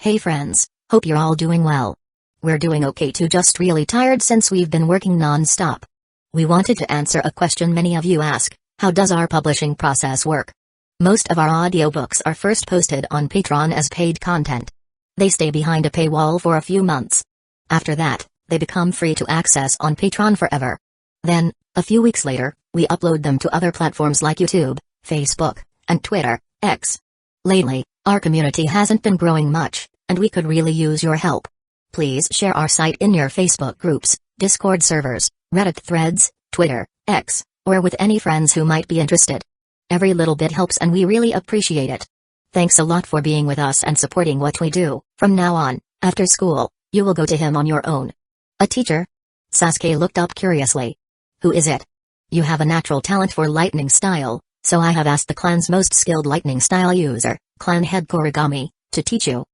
Hey friends, hope you're all doing well. We're doing okay too, just really tired since we've been working non-stop. We wanted to answer a question many of you ask: how does our publishing process work? Most of our audiobooks are first posted on Patreon as paid content. They stay behind a paywall for a few months. After that, they become free to access on Patreon forever. Then, a few weeks later, we upload them to other platforms like YouTube, Facebook, and Twitter, X. Lately, our community hasn't been growing much, and we could really use your help. Please share our site in your Facebook groups, Discord servers, Reddit threads, Twitter, X, or with any friends who might be interested. Every little bit helps and we really appreciate it. Thanks a lot for being with us and supporting what we do. From now on, after school, you will go to him on your own. A teacher? Sasuke looked up curiously. Who is it? You have a natural talent for lightning style, so I have asked the clan's most skilled lightning style user, clan head Kuragami, to teach you.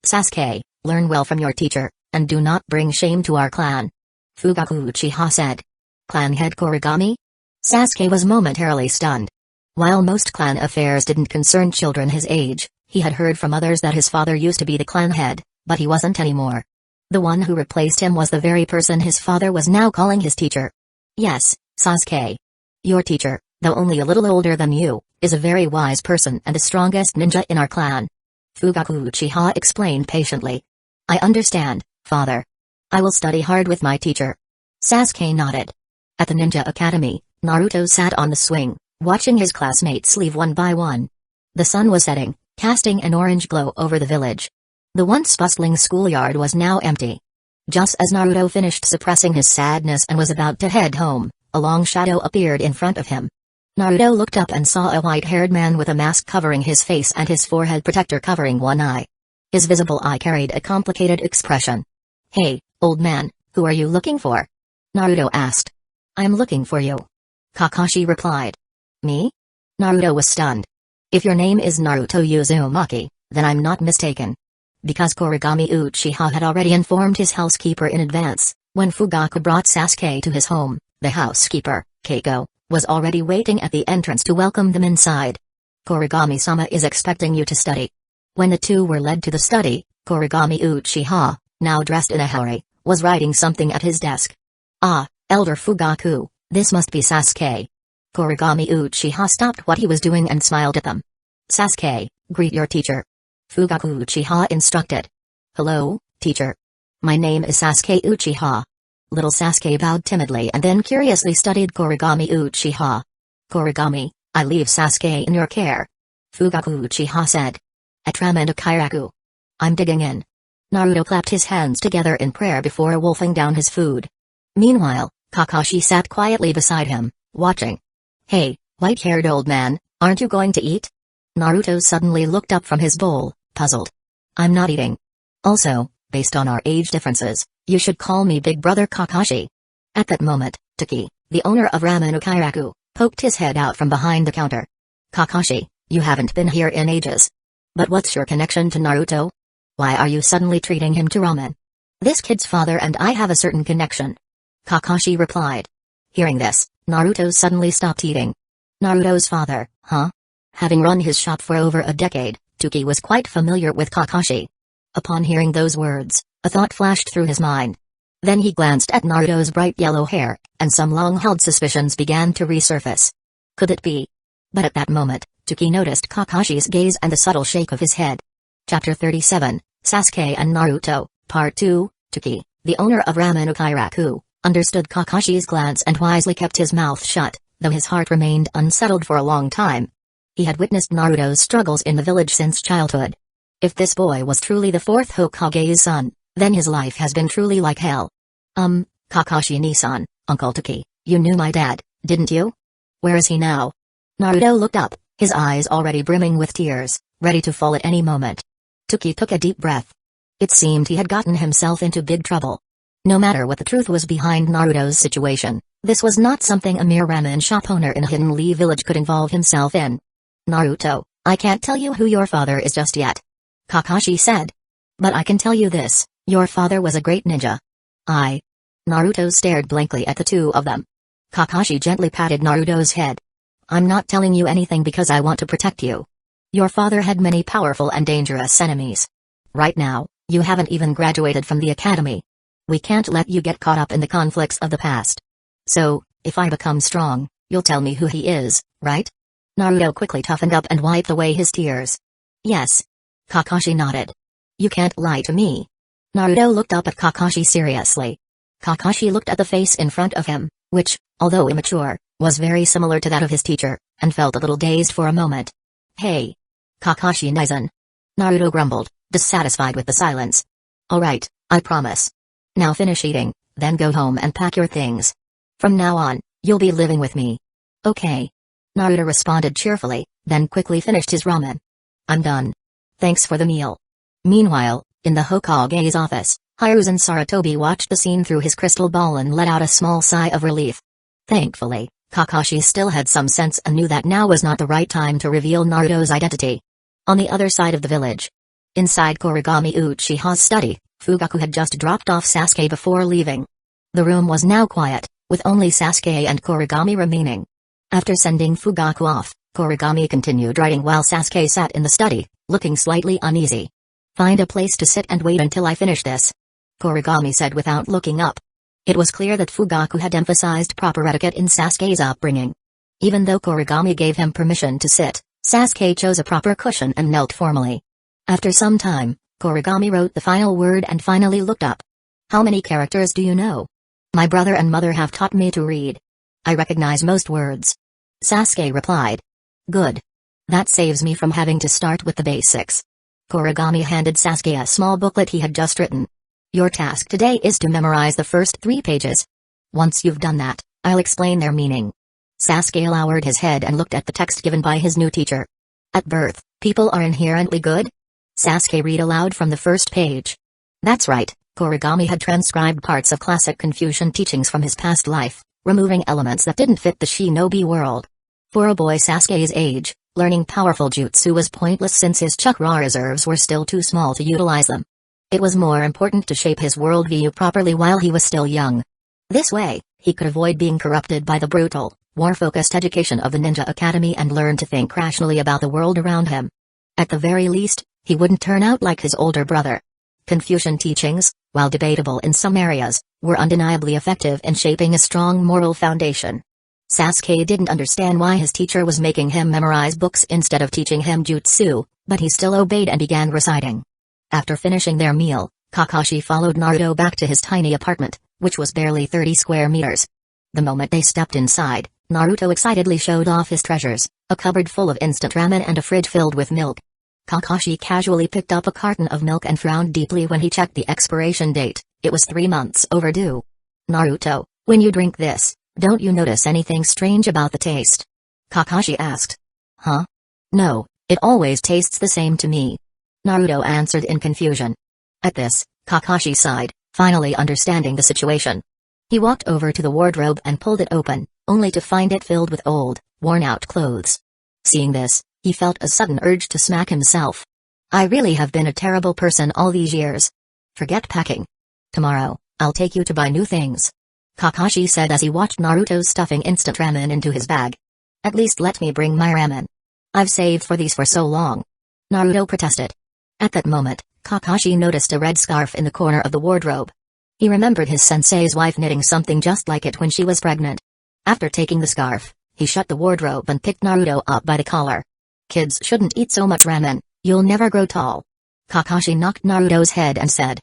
Sasuke, learn well from your teacher, and do not bring shame to our clan. Fugaku Uchiha said. Clan head Kuragami? Sasuke was momentarily stunned. While most clan affairs didn't concern children his age, he had heard from others that his father used to be the clan head, but he wasn't anymore. The one who replaced him was the very person his father was now calling his teacher. Yes, Sasuke. Your teacher, though only a little older than you, is a very wise person and the strongest ninja in our clan. Fugaku Uchiha explained patiently. I understand, father. I will study hard with my teacher. Sasuke nodded. At the Ninja Academy, Naruto sat on the swing, watching his classmates leave one by one. The sun was setting, casting an orange glow over the village. The once bustling schoolyard was now empty. Just as Naruto finished suppressing his sadness and was about to head home, a long shadow appeared in front of him. Naruto looked up and saw a white-haired man with a mask covering his face and his forehead protector covering one eye. His visible eye carried a complicated expression. Hey, old man, who are you looking for? Naruto asked. I'm looking for you. Kakashi replied. Me? Naruto was stunned. If your name is Naruto Uzumaki, then I'm not mistaken. Because Kuragami Uchiha had already informed his housekeeper in advance, when Fugaku brought Sasuke to his home, the housekeeper, Keiko, was already waiting at the entrance to welcome them inside. Kuragami-sama is expecting you to study. When the two were led to the study, Kuragami Uchiha, now dressed in a hurry, was writing something at his desk. Ah, Elder Fugaku, this must be Sasuke. Kuragami Uchiha stopped what he was doing and smiled at them. Sasuke, greet your teacher. Fugaku Uchiha instructed. Hello, teacher. My name is Sasuke Uchiha. Little Sasuke bowed timidly and then curiously studied Kuragami Uchiha. Kuragami, I leave Sasuke in your care. Fugaku Uchiha said. Atramanda Kairaku. I'm digging in. Naruto clapped his hands together in prayer before wolfing down his food. Meanwhile, Kakashi sat quietly beside him, watching. Hey, white-haired old man, aren't you going to eat? Naruto suddenly looked up from his bowl, puzzled. I'm not eating. Also, based on our age differences, you should call me Big Brother Kakashi. At that moment, Taki, the owner of Ramen Kairaku, poked his head out from behind the counter. Kakashi, you haven't been here in ages. But what's your connection to Naruto? Why are you suddenly treating him to ramen? This kid's father and I have a certain connection. Kakashi replied. Hearing this, Naruto suddenly stopped eating. Naruto's father, huh? Having run his shop for over a decade, Tuki was quite familiar with Kakashi. Upon hearing those words, a thought flashed through his mind. Then he glanced at Naruto's bright yellow hair, and some long-held suspicions began to resurface. Could it be? But at that moment, Tuki noticed Kakashi's gaze and the subtle shake of his head. Chapter 37, Sasuke and Naruto, Part 2, Tuki, the owner of Ramen Kairaku, understood Kakashi's glance and wisely kept his mouth shut, though his heart remained unsettled for a long time. He had witnessed Naruto's struggles in the village since childhood. If this boy was truly the fourth Hokage's son, then his life has been truly like hell. Kakashi-ni-san, Uncle Tuki, you knew my dad, didn't you? Where is he now? Naruto looked up, his eyes already brimming with tears, ready to fall at any moment. Tuki took a deep breath. It seemed he had gotten himself into big trouble. No matter what the truth was behind Naruto's situation, this was not something a mere ramen shop owner in a Hidden Lee village could involve himself in. Naruto, I can't tell you who your father is just yet. Kakashi said. But I can tell you this, your father was a great ninja. Naruto stared blankly at the two of them. Kakashi gently patted Naruto's head. I'm not telling you anything because I want to protect you. Your father had many powerful and dangerous enemies. Right now, you haven't even graduated from the academy. We can't let you get caught up in the conflicts of the past. So, if I become strong, you'll tell me who he is, right? Naruto quickly toughened up and wiped away his tears. Yes. Kakashi nodded. You can't lie to me. Naruto looked up at Kakashi seriously. Kakashi looked at the face in front of him, which, although immature, was very similar to that of his teacher, and felt a little dazed for a moment. Hey. Kakashi Naizen. Naruto grumbled, dissatisfied with the silence. Alright, I promise. Now finish eating, then go home and pack your things. From now on, you'll be living with me. Okay. Naruto responded cheerfully, then quickly finished his ramen. I'm done. Thanks for the meal. Meanwhile, in the Hokage's office, Hiruzen Sarutobi watched the scene through his crystal ball and let out a small sigh of relief. Thankfully, Kakashi still had some sense and knew that now was not the right time to reveal Naruto's identity. On the other side of the village, inside Kuragami Uchiha's study, Fugaku had just dropped off Sasuke before leaving. The room was now quiet, with only Sasuke and Kuragami remaining. After sending Fugaku off, Kuragami continued writing while Sasuke sat in the study, looking slightly uneasy. Find a place to sit and wait until I finish this, Kuragami said without looking up. It was clear that Fugaku had emphasized proper etiquette in Sasuke's upbringing. Even though Kuragami gave him permission to sit, Sasuke chose a proper cushion and knelt formally. After some time, Kuragami wrote the final word and finally looked up. How many characters do you know? My brother and mother have taught me to read. I recognize most words. Sasuke replied. Good. That saves me from having to start with the basics. Kuragami handed Sasuke a small booklet he had just written. Your task today is to memorize the first 3 pages. Once you've done that, I'll explain their meaning. Sasuke lowered his head and looked at the text given by his new teacher. At birth, people are inherently good? Sasuke read aloud from the first page. That's right, Kuragami had transcribed parts of classic Confucian teachings from his past life, removing elements that didn't fit the shinobi world. For a boy Sasuke's age, learning powerful jutsu was pointless since his chakra reserves were still too small to utilize them. It was more important to shape his worldview properly while he was still young. This way, he could avoid being corrupted by the brutal, war-focused education of the ninja academy and learn to think rationally about the world around him. At the very least, he wouldn't turn out like his older brother. Confucian teachings, while debatable in some areas, were undeniably effective in shaping a strong moral foundation. Sasuke didn't understand why his teacher was making him memorize books instead of teaching him jutsu, but he still obeyed and began reciting. After finishing their meal, Kakashi followed Naruto back to his tiny apartment, which was barely 30 square meters. The moment they stepped inside, Naruto excitedly showed off his treasures, a cupboard full of instant ramen and a fridge filled with milk. Kakashi casually picked up a carton of milk and frowned deeply when he checked the expiration date. It was 3 months overdue. Naruto, when you drink this, don't you notice anything strange about the taste? Kakashi asked. Huh? No, it always tastes the same to me. Naruto answered in confusion. At this, Kakashi sighed, finally understanding the situation. He walked over to the wardrobe and pulled it open, only to find it filled with old, worn-out clothes. Seeing this, he felt a sudden urge to smack himself. I really have been a terrible person all these years. Forget packing. Tomorrow, I'll take you to buy new things, Kakashi said as he watched Naruto stuffing instant ramen into his bag. At least let me bring my ramen. I've saved for these for so long. Naruto protested. At that moment, Kakashi noticed a red scarf in the corner of the wardrobe. He remembered his sensei's wife knitting something just like it when she was pregnant. After taking the scarf, he shut the wardrobe and picked Naruto up by the collar. Kids shouldn't eat so much ramen, you'll never grow tall. Kakashi knocked Naruto's head and said.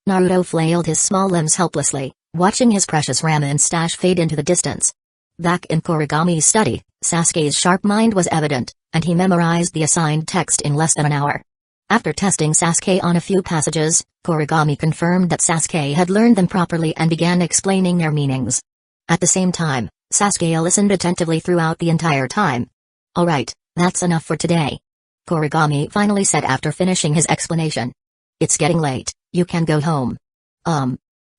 Naruto flailed his small limbs helplessly, watching his precious ramen stash fade into the distance. Back in Kuragami's study, Sasuke's sharp mind was evident, and he memorized the assigned text in less than an hour. After testing Sasuke on a few passages, Kuragami confirmed that Sasuke had learned them properly and began explaining their meanings. At the same time, Sasuke listened attentively throughout the entire time. Alright, that's enough for today, Kuragami finally said after finishing his explanation. It's getting late, you can go home.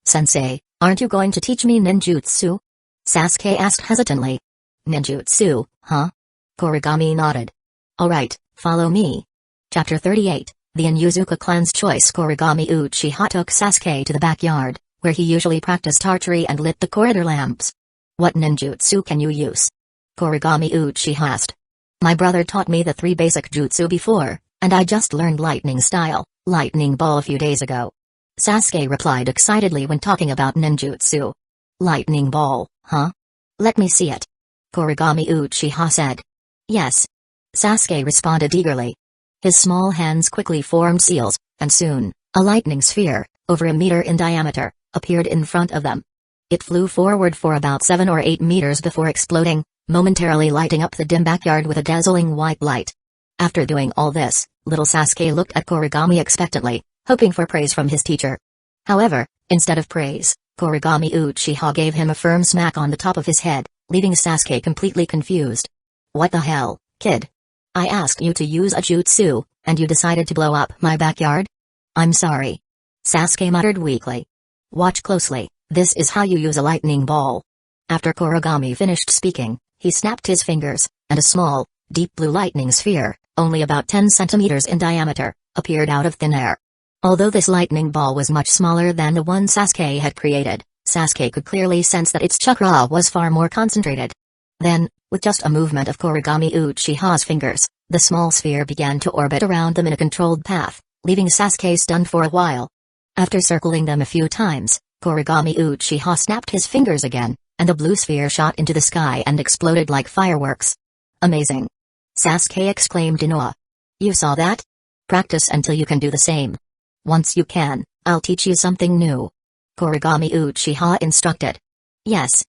Sensei, aren't you going to teach me ninjutsu? Sasuke asked hesitantly. Ninjutsu, huh? Kuragami nodded. Alright, follow me. Chapter 38, The Inuzuka Clan's Choice. Kuragami Uchiha took Sasuke to the backyard, where he usually practiced archery and lit the corridor lamps. What ninjutsu can you use? Kuragami Uchiha asked. My brother taught me the 3 basic jutsu before, and I just learned lightning style, Lightning ball a few days ago. Sasuke replied excitedly when talking about ninjutsu. Lightning ball, huh? Let me see it. Kuragami Uchiha said. Yes. Sasuke responded eagerly. His small hands quickly formed seals, and soon, a lightning sphere, over a meter in diameter, appeared in front of them. It flew forward for about 7 or 8 meters before exploding, momentarily lighting up the dim backyard with a dazzling white light. After doing all this, little Sasuke looked at Kuragami expectantly, hoping for praise from his teacher. However, instead of praise, Kuragami Uchiha gave him a firm smack on the top of his head, leaving Sasuke completely confused. What the hell, kid? I asked you to use a jutsu, and you decided to blow up my backyard? I'm sorry. Sasuke muttered weakly. Watch closely, this is how you use a lightning ball. After Kuragami finished speaking, he snapped his fingers, and a small, deep blue lightning sphere, only about 10 centimeters in diameter, appeared out of thin air. Although this lightning ball was much smaller than the one Sasuke had created, Sasuke could clearly sense that its chakra was far more concentrated. Then, with just a movement of Kuragami Uchiha's fingers, the small sphere began to orbit around them in a controlled path, leaving Sasuke stunned for a while. After circling them a few times, Kuragami Uchiha snapped his fingers again, and the blue sphere shot into the sky and exploded like fireworks. Amazing! Sasuke exclaimed in awe. You saw that? Practice until you can do the same. Once you can, I'll teach you something new. Kuragami Uchiha instructed. Yes.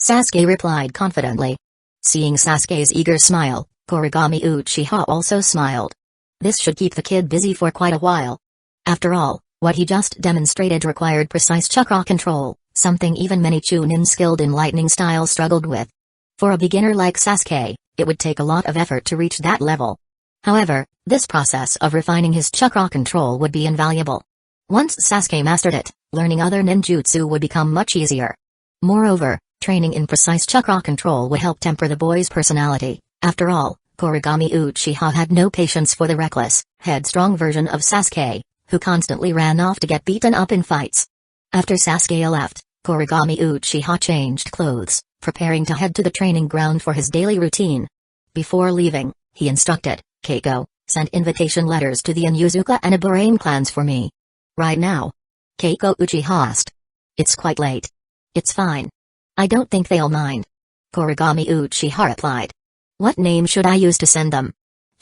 Sasuke replied confidently. Seeing Sasuke's eager smile, Kuragami Uchiha also smiled. This should keep the kid busy for quite a while. After all, what he just demonstrated required precise chakra control, something even many Chunin skilled in lightning style struggled with. For a beginner like Sasuke, it would take a lot of effort to reach that level. However, this process of refining his chakra control would be invaluable. Once Sasuke mastered it, learning other ninjutsu would become much easier. Moreover, training in precise chakra control would help temper the boy's personality. After all, Kuragami Uchiha had no patience for the reckless, headstrong version of Sasuke, who constantly ran off to get beaten up in fights. After Sasuke left, Kuragami Uchiha changed clothes, preparing to head to the training ground for his daily routine. Before leaving, he instructed, Keiko, send invitation letters to the Inuzuka and Ibarame clans for me. Right now? Keiko Uchiha asked. It's quite late. It's fine. I don't think they'll mind. Kuragami Uchiha replied. What name should I use to send them?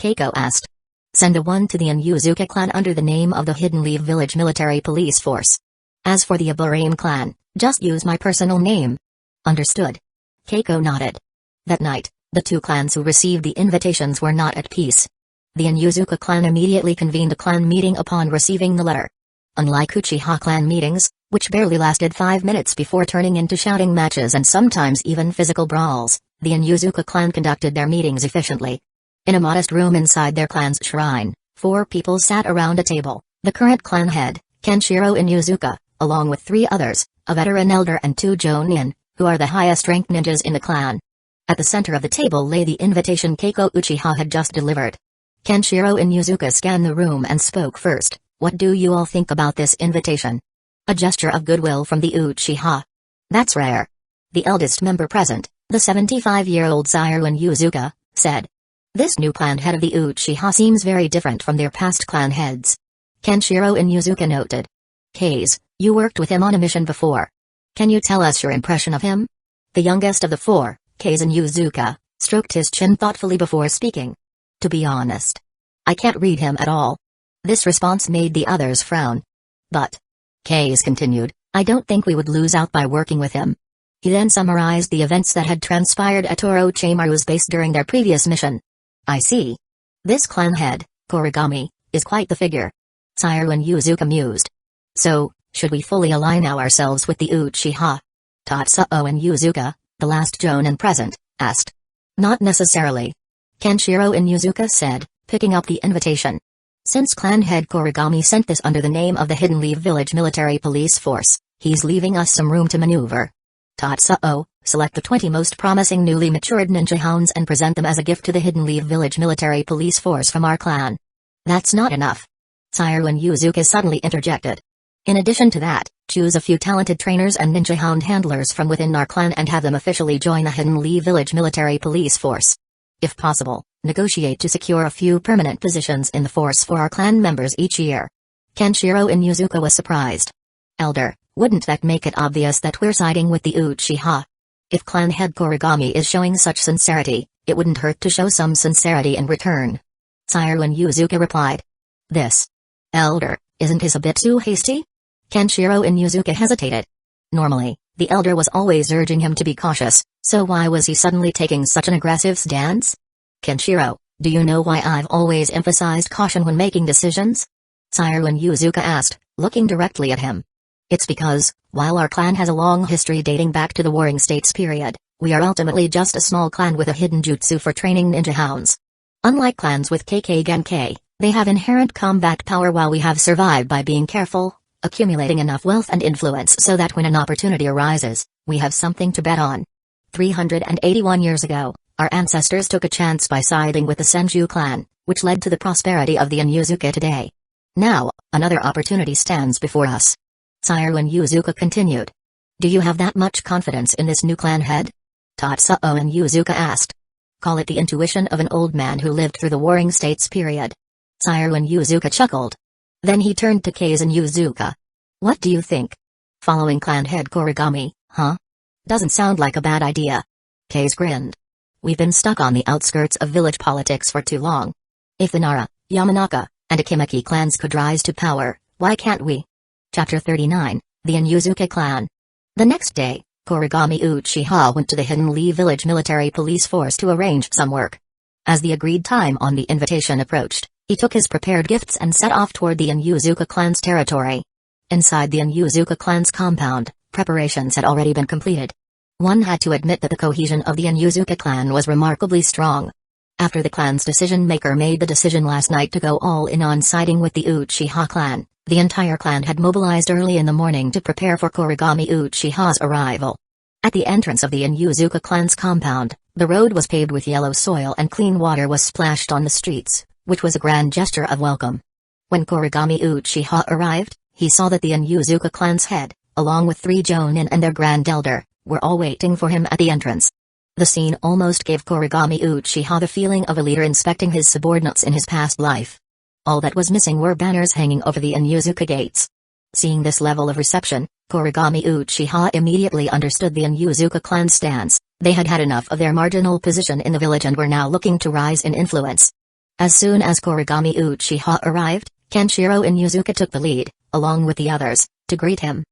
Keiko asked. Send the one to the Inuzuka clan under the name of the Hidden Leaf Village Military Police Force. As for the Ibarame clan, just use my personal name. Understood. Keiko nodded. That night, the two clans who received the invitations were not at peace. The Inuzuka clan immediately convened a clan meeting upon receiving the letter. Unlike Uchiha clan meetings, which barely lasted 5 minutes before turning into shouting matches and sometimes even physical brawls, the Inuzuka clan conducted their meetings efficiently. In a modest room inside their clan's shrine, 4 people sat around a table: the current clan head, Kenshiro Inuzuka, along with 3 others, a veteran elder and 2 jonin, who are the highest-ranked ninjas in the clan. At the center of the table lay the invitation Keiko Uchiha had just delivered. Kenshiro Inuzuka scanned the room and spoke first. What do you all think about this invitation? A gesture of goodwill from the Uchiha. That's rare. The eldest member present, the 75-year-old Sire Inuzuka, said. This new clan head of the Uchiha seems very different from their past clan heads. Kenshiro Inuzuka noted. Kaze, you worked with him on a mission before. Can you tell us your impression of him? The youngest of the 4, Kaze Inuzuka, stroked his chin thoughtfully before speaking. To be honest, I can't read him at all. This response made the others frown. But, Kaze continued, I don't think we would lose out by working with him. He then summarized the events that had transpired at Orochimaru's base during their previous mission. I see. This clan head, Kuragami, is quite the figure. Sire Inuzuka mused. So, should we fully align ourselves with the Uchiha? Tatsuo Inuzuka, the last jonin present, asked. Not necessarily. Kenshiro Inuzuka said, picking up the invitation. Since clan head Kuragami sent this under the name of the Hidden Leaf Village Military Police Force, he's leaving us some room to maneuver. Tatsuo, select the 20 most promising newly matured ninja hounds and present them as a gift to the Hidden Leaf Village Military Police Force from our clan. That's not enough. Sire Inuzuka suddenly interjected. In addition to that, choose a few talented trainers and ninja hound handlers from within our clan and have them officially join the Hidden Leaf Village Military Police Force. If possible, negotiate to secure a few permanent positions in the force for our clan members each year. Kenshiro and Yuzuka was surprised. Elder, wouldn't that make it obvious that we're siding with the Uchiha? If clan head Kuragami is showing such sincerity, it wouldn't hurt to show some sincerity in return. Sire, when Yuzuka replied. This. Elder, isn't this a bit too hasty? Kenshiro and Yuzuka hesitated. Normally, the elder was always urging him to be cautious, so why was he suddenly taking such an aggressive stance? Kenshiro, do you know why I've always emphasized caution when making decisions? Sire, when Yuzuka asked, looking directly at him. It's because, while our clan has a long history dating back to the Warring States period, we are ultimately just a small clan with a hidden jutsu for training ninja hounds. Unlike clans with Genkai, they have inherent combat power while we have survived by being careful, accumulating enough wealth and influence so that when an opportunity arises, we have something to bet on. 381 years ago, our ancestors took a chance by siding with the Senju clan, which led to the prosperity of the Yuzuka today. Now, another opportunity stands before us. Sire, when Yuzuka continued. Do you have that much confidence in this new clan head? Tatsuo and Yuzuka asked. Call it the intuition of an old man who lived through the Warring States period. Sire, when Yuzuka chuckled. Then he turned to Kazekage and Yuzuka. What do you think? Following clan head Kuragami, huh? Doesn't sound like a bad idea. Kazekage grinned. We've been stuck on the outskirts of village politics for too long. If the Nara, Yamanaka, and Akimaki clans could rise to power, why can't we? Chapter 39, The Yuzuka Clan. The next day, Kuragami Uchiha went to the Hidden Lee Village military police force to arrange some work. As the agreed time on the invitation approached, he took his prepared gifts and set off toward the Yuzuka clan's territory. Inside the Yuzuka clan's compound, preparations had already been completed. One had to admit that the cohesion of the Yuzuka clan was remarkably strong. After the clan's decision-maker made the decision last night to go all in on siding with the Uchiha clan, the entire clan had mobilized early in the morning to prepare for Kuragami Uchiha's arrival. At the entrance of the Yuzuka clan's compound, the road was paved with yellow soil and clean water was splashed on the streets, which was a grand gesture of welcome. When Kuragami Uchiha arrived, he saw that the Yuzuka clan's head, along with 3 jonin and their grand elder, were all waiting for him at the entrance. The scene almost gave Kuragami Uchiha the feeling of a leader inspecting his subordinates in his past life. All that was missing were banners hanging over the Yuzuka gates. Seeing this level of reception, Kuragami Uchiha immediately understood the Yuzuka clan's stance. They had had enough of their marginal position in the village and were now looking to rise in influence. As soon as Kuragami Uchiha arrived, Kenshiro and Yuzuka took the lead, along with the others, to greet him.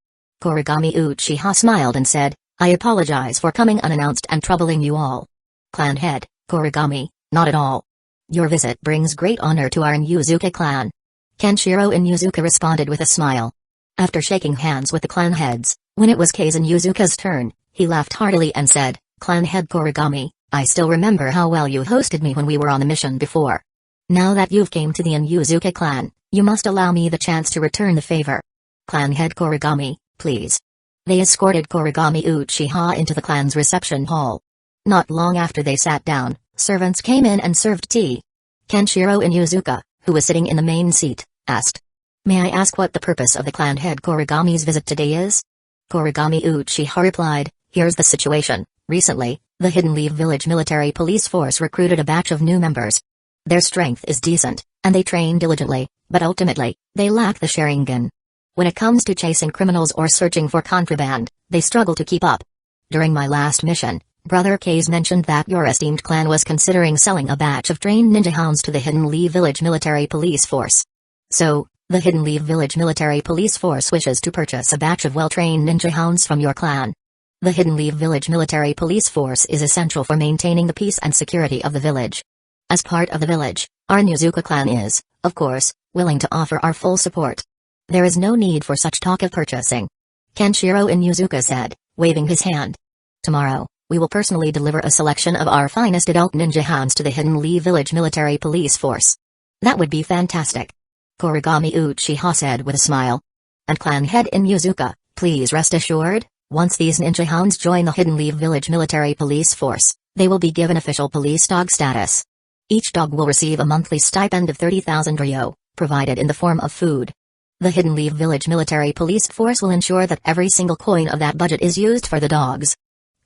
Kuragami Uchiha smiled and said, I apologize for coming unannounced and troubling you all. Clan head, Kuragami, not at all. Your visit brings great honor to our Yuzuka clan. Kenshiro and Yuzuka responded with a smile. After shaking hands with the clan heads, when it was Kazekage and Yuzuka's turn, he laughed heartily and said, Clan head Kuragami, I still remember how well you hosted me when we were on the mission before. Now that you've came to the Yuzuka clan, you must allow me the chance to return the favor. Clan head Kuragami, please. They escorted Kuragami Uchiha into the clan's reception hall. Not long after they sat down, servants came in and served tea. Kenshiro and Yuzuka, who was sitting in the main seat, asked. May I ask what the purpose of the clan head Kuragami's visit today is? Kuragami Uchiha replied, Here's the situation. Recently, the Hidden Lee Village military police force recruited a batch of new members. Their strength is decent, and they train diligently, but ultimately, they lack the Sharingan. When it comes to chasing criminals or searching for contraband, they struggle to keep up. During my last mission, Brother Kazekage mentioned that your esteemed clan was considering selling a batch of trained ninja hounds to the Hidden Lee Village military police force. So, the Hidden Lee Village military police force wishes to purchase a batch of well-trained ninja hounds from your clan. The Hidden Lee Village military police force is essential for maintaining the peace and security of the village. As part of the village, our Yuzuka clan is, of course, willing to offer our full support. There is no need for such talk of purchasing. Kenshiro and Yuzuka said, waving his hand. Tomorrow, we will personally deliver a selection of our finest adult ninja hounds to the Hidden Lee Village military police force. That would be fantastic. Kuragami Uchiha said with a smile. And clan head in Yuzuka, please rest assured, once these ninja hounds join the Hidden Lee Village military police force, they will be given official police dog status. Each dog will receive a monthly stipend of 30,000 ryo, provided in the form of food. The Hidden Lee Village military police force will ensure that every single coin of that budget is used for the dogs.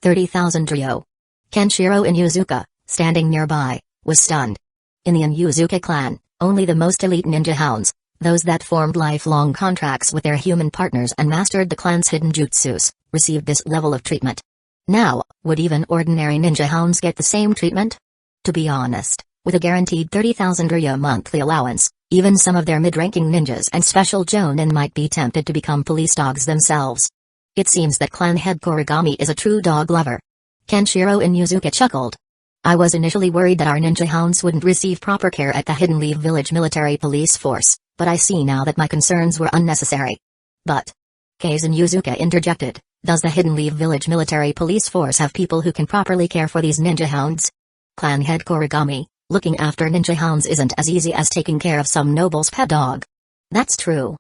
30,000 ryo. Kenshiro and Yuzuka, standing nearby, was stunned. In the Yuzuka clan, only the most elite ninja hounds, Those that formed lifelong contracts with their human partners and mastered the clan's hidden jutsus, received this level of treatment. Now, would even ordinary ninja hounds get the same treatment? To be honest, with a guaranteed 30,000 ryo monthly allowance, even some of their mid-ranking ninjas and special jonin might be tempted to become police dogs themselves. It seems that clan head Kuragami is a true dog lover. Kenshiro Inuzuka chuckled. I was initially worried that our ninja hounds wouldn't receive proper care at the Hidden Leaf Village Military Police Force, but I see now that my concerns were unnecessary. But, Kazan Yuzuka interjected, does the Hidden Leaf Village Military Police Force have people who can properly care for these ninja hounds? Clan head Kuragami, looking after ninja hounds isn't as easy as taking care of some noble's pet dog. That's true.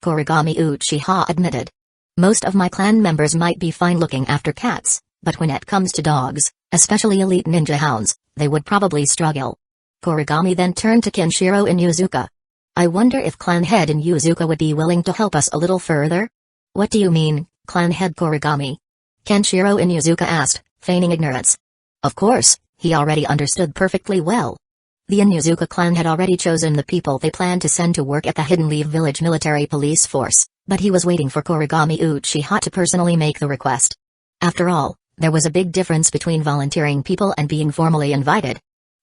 Kuragami Uchiha admitted. Most of my clan members might be fine looking after cats, but when it comes to dogs, especially elite ninja hounds, they would probably struggle. Kuragami then turned to Kenshiro Inuzuka. I wonder if clan head Inuzuka would be willing to help us a little further? What do you mean, clan head Kuragami? Kenshiro Inuzuka asked, feigning ignorance. Of course, he already understood perfectly well. The Inuzuka clan had already chosen the people they planned to send to work at the Hidden Leaf Village Military Police Force, but he was waiting for Kuragami Uchiha to personally make the request. After all, there was a big difference between volunteering people and being formally invited.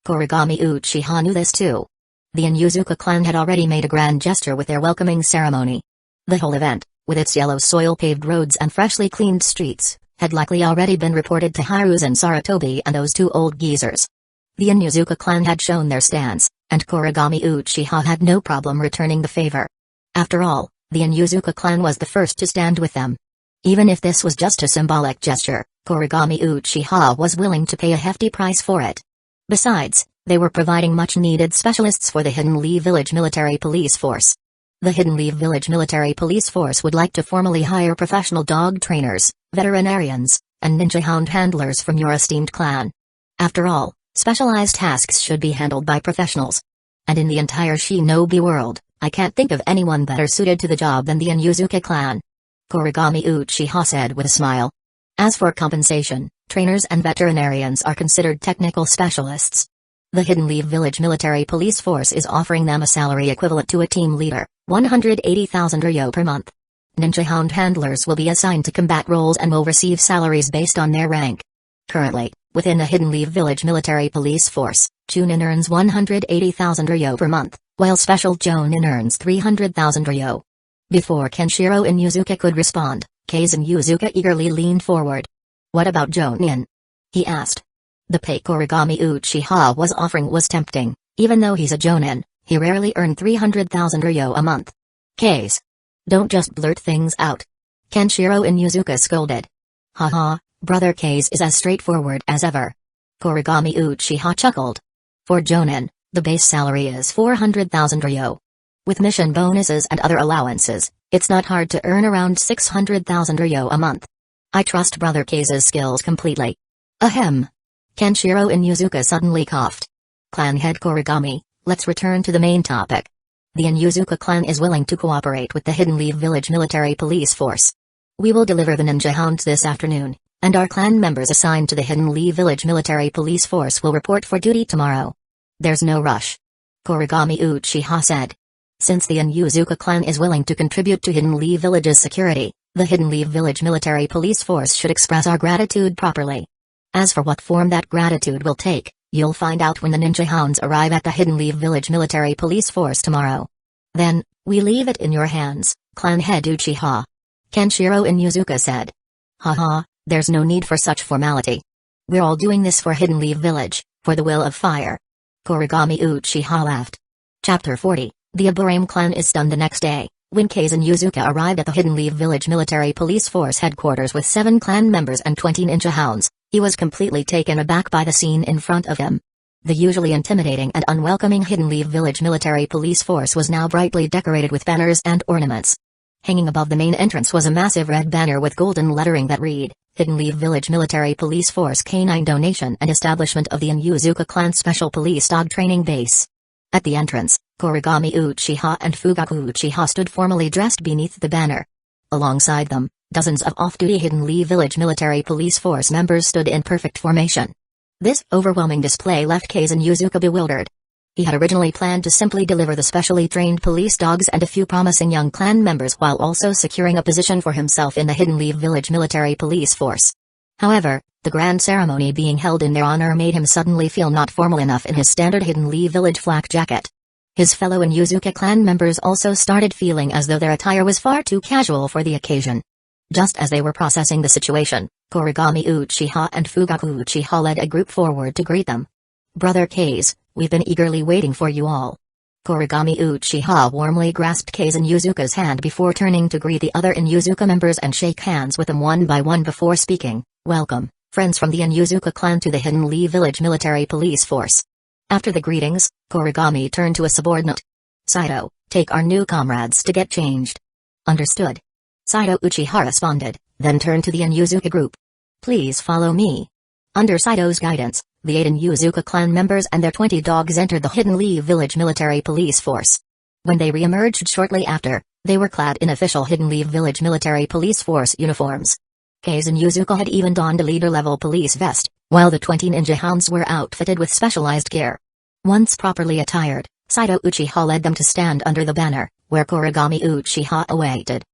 Kuragami Uchiha knew this too. The Inuzuka clan had already made a grand gesture with their welcoming ceremony. The whole event, with its yellow soil-paved roads and freshly cleaned streets, had likely already been reported to Hiruzen Sarutobi and those two old geezers. The Inuzuka clan had shown their stance, and Kuragami Uchiha had no problem returning the favor. After all, the Inuzuka clan was the first to stand with them. Even if this was just a symbolic gesture, Kuragami Uchiha was willing to pay a hefty price for it. Besides, they were providing much-needed specialists for the Hidden Leaf Village Military Police Force. The Hidden Leaf Village Military Police Force would like to formally hire professional dog trainers, veterinarians, and ninja hound handlers from your esteemed clan. After all, specialized tasks should be handled by professionals. And in the entire shinobi world, I can't think of anyone better suited to the job than the Inuzuka clan. Kuragami Uchiha said with a smile. As for compensation, trainers and veterinarians are considered technical specialists. The Hidden Leaf Village Military Police Force is offering them a salary equivalent to a team leader, 180,000 ryo per month. Ninja hound handlers will be assigned to combat roles and will receive salaries based on their rank. Currently, within the Hidden Leaf Village Military Police Force, Chunin earns 180,000 ryo per month, while Special Jonin earns 300,000 ryo. Before Kenshiro Inuzuka could respond, Kazan Yuzuka eagerly leaned forward. What about Jonin? He asked. The pay Kuragami Uchiha was offering was tempting. Even though he's a Jonin, he rarely earned 300,000 ryo a month. Kaz. Don't just blurt things out. Kenshiro Inuzuka scolded. Haha, brother Kaz is as straightforward as ever. Kuragami Uchiha chuckled. For Jonin, the base salary is 400,000 ryo. With mission bonuses and other allowances, it's not hard to earn around 600,000 ryo a month. I trust brother Kaz's skills completely. Ahem. Kenshiro Inuzuka suddenly coughed. Clan head Kuragami, let's return to the main topic. The Inuzuka clan is willing to cooperate with the Hidden Leaf Village Military Police Force. We will deliver the ninja hounds this afternoon, and our clan members assigned to the Hidden Leaf Village Military Police Force will report for duty tomorrow. There's no rush. Kuragami Uchiha said. Since the Inuzuka clan is willing to contribute to Hidden Leaf Village's security, the Hidden Leaf Village Military Police Force should express our gratitude properly. As for what form that gratitude will take, you'll find out when the ninja hounds arrive at the Hidden Leaf Village Military Police Force tomorrow. Then, we leave it in your hands, clan head Uchiha. Kenshiro Inuzuka said. Haha, there's no need for such formality. We're all doing this for Hidden Leaf Village, for the will of fire. Kuragami Uchiha laughed. Chapter 40. The Aburame clan is stunned the next day, when Kazan Yuzuka arrived at the Hidden Leaf Village Military Police Force headquarters with 7 clan members and 20 ninja hounds. He was completely taken aback by the scene in front of him. The usually intimidating and unwelcoming Hidden Leaf Village Military Police Force was now brightly decorated with banners and ornaments. Hanging above the main entrance was a massive red banner with golden lettering that read, Hidden Leaf Village Military Police Force Canine Donation and Establishment of the Inuzuka Clan Special Police Dog Training Base. At the entrance, Kuragami Uchiha and Fugaku Uchiha stood formally dressed beneath the banner. Alongside them, dozens of off-duty Hidden Leaf Village Military Police Force members stood in perfect formation. This overwhelming display left Kazan Yuzuka bewildered. He had originally planned to simply deliver the specially trained police dogs and a few promising young clan members while also securing a position for himself in the Hidden Leaf Village military police force. However, the grand ceremony being held in their honor made him suddenly feel not formal enough in his standard Hidden Leaf Village flak jacket. His fellow Inuzuka clan members also started feeling as though their attire was far too casual for the occasion. Just as they were processing the situation, Kuragami Uchiha and Fugaku Uchiha led a group forward to greet them. "Brother Kase, we've been eagerly waiting for you all." Kuragami Uchiha warmly grasped Kase Inuzuka's hand before turning to greet the other Inuzuka members and shake hands with them one by one before speaking. "Welcome, friends from the Inuzuka clan to the Hidden Leaf Village military police force." After the greetings, Kuragami turned to a subordinate. "Saito, take our new comrades to get changed." "Understood." Saito Uchiha responded, then turned to the Inuzuka group. "Please follow me." Under Saito's guidance, the 8 Inuzuka clan members and their 20 dogs entered the Hidden Leaf Village military police force. When they re-emerged shortly after, they were clad in official Hidden Leaf Village military police force uniforms. Kase Inuzuka had even donned a leader-level police vest, while the 20 ninja hounds were outfitted with specialized gear. Once properly attired, Saito Uchiha led them to stand under the banner, where Kuragami Uchiha awaited.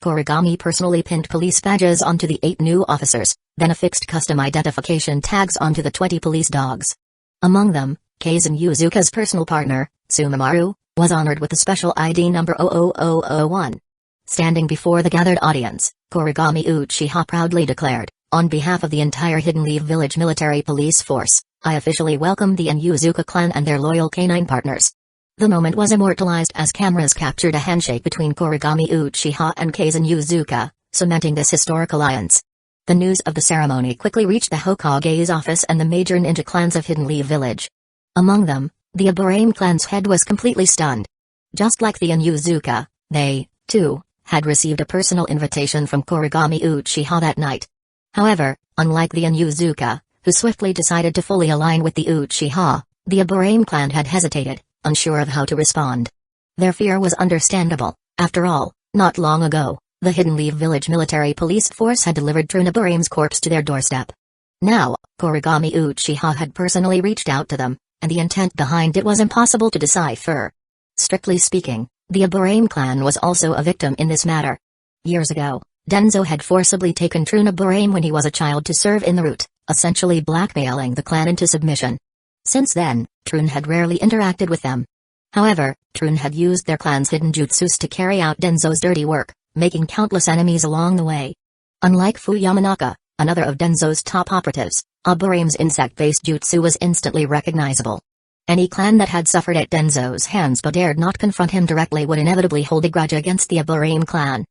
Kuragami personally pinned police badges onto the 8 new officers, then affixed custom identification tags onto the 20 police dogs. Among them, Kase Inuzuka's personal partner, Sumimaru, was honored with the special ID number 00001. Standing before the gathered audience, Kuragami Uchiha proudly declared, "On behalf of the entire Hidden Leaf Village military police force, I officially welcome the Inuzuka clan and their loyal canine partners." The moment was immortalized as cameras captured a handshake between Kuragami Uchiha and Kase Inuzuka, cementing this historic alliance. The news of the ceremony quickly reached the Hokage's office and the major ninja clans of Hidden Leaf Village. Among them, the Aburame clan's head was completely stunned. Just like the Inuzuka, they, too, had received a personal invitation from Kuragami Uchiha that night. However, unlike the Inuzuka, who swiftly decided to fully align with the Uchiha, the Aburame clan had hesitated, unsure of how to respond. Their fear was understandable. After all, not long ago, the Hidden Leaf Village military police force had delivered Trunaburame's corpse to their doorstep. Now, Kuragami Uchiha had personally reached out to them, and the intent behind it was impossible to decipher. Strictly speaking, the Aburame clan was also a victim in this matter. Years ago, Danzo had forcibly taken Trunaburame when he was a child to serve in the route, essentially blackmailing the clan into submission. Since then, Trun had rarely interacted with them. However, Trun had used their clan's hidden jutsus to carry out Danzo's dirty work, making countless enemies along the way. Unlike Fu Yamanaka, another of Danzo's top operatives, Aburame's insect-based jutsu was instantly recognizable. Any clan that had suffered at Danzo's hands but dared not confront him directly would inevitably hold a grudge against the Aburame clan.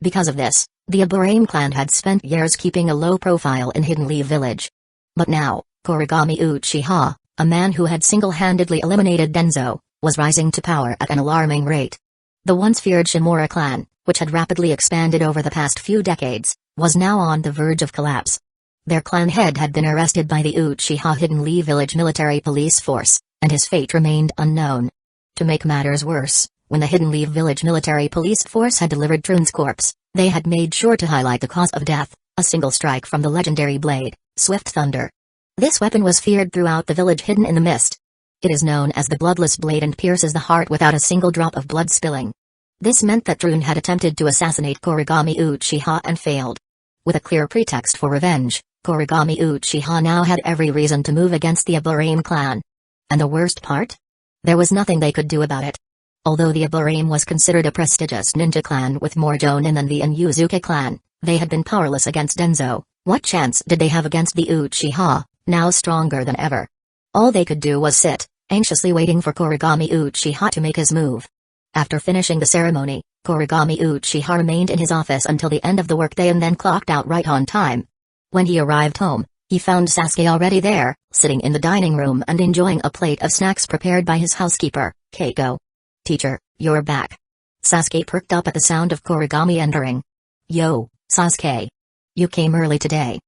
Because of this, the Aburame clan had spent years keeping a low profile in Hidden Leaf Village. But now, Kuragami Uchiha, a man who had single-handedly eliminated Danzo, was rising to power at an alarming rate. The once feared Shimura clan, which had rapidly expanded over the past few decades, was now on the verge of collapse. Their clan head had been arrested by the Uchiha Hidden Leaf Village military police force, and his fate remained unknown. To make matters worse, when the Hidden Leaf Village military police force had delivered Trun's corpse, they had made sure to highlight the cause of death, a single strike from the legendary blade, Swift Thunder. This weapon was feared throughout the village, hidden in the mist. It is known as the bloodless blade and pierces the heart without a single drop of blood spilling. This meant that Trun had attempted to assassinate Kuragami Uchiha and failed. With a clear pretext for revenge, Kuragami Uchiha now had every reason to move against the Aburame clan. And the worst part? There was nothing they could do about it. Although the Aburame was considered a prestigious ninja clan with more jonin than the Inuzuka clan, they had been powerless against Danzo. What chance did they have against the Uchiha, now stronger than ever? All they could do was sit, anxiously waiting for Kuragami Uchiha to make his move. After finishing the ceremony, Kuragami Uchiha remained in his office until the end of the workday and then clocked out right on time. When he arrived home, he found Sasuke already there, sitting in the dining room and enjoying a plate of snacks prepared by his housekeeper, Keiko. "Teacher, you're back." Sasuke perked up at the sound of Kuragami entering. "Yo, Sasuke. You came early today."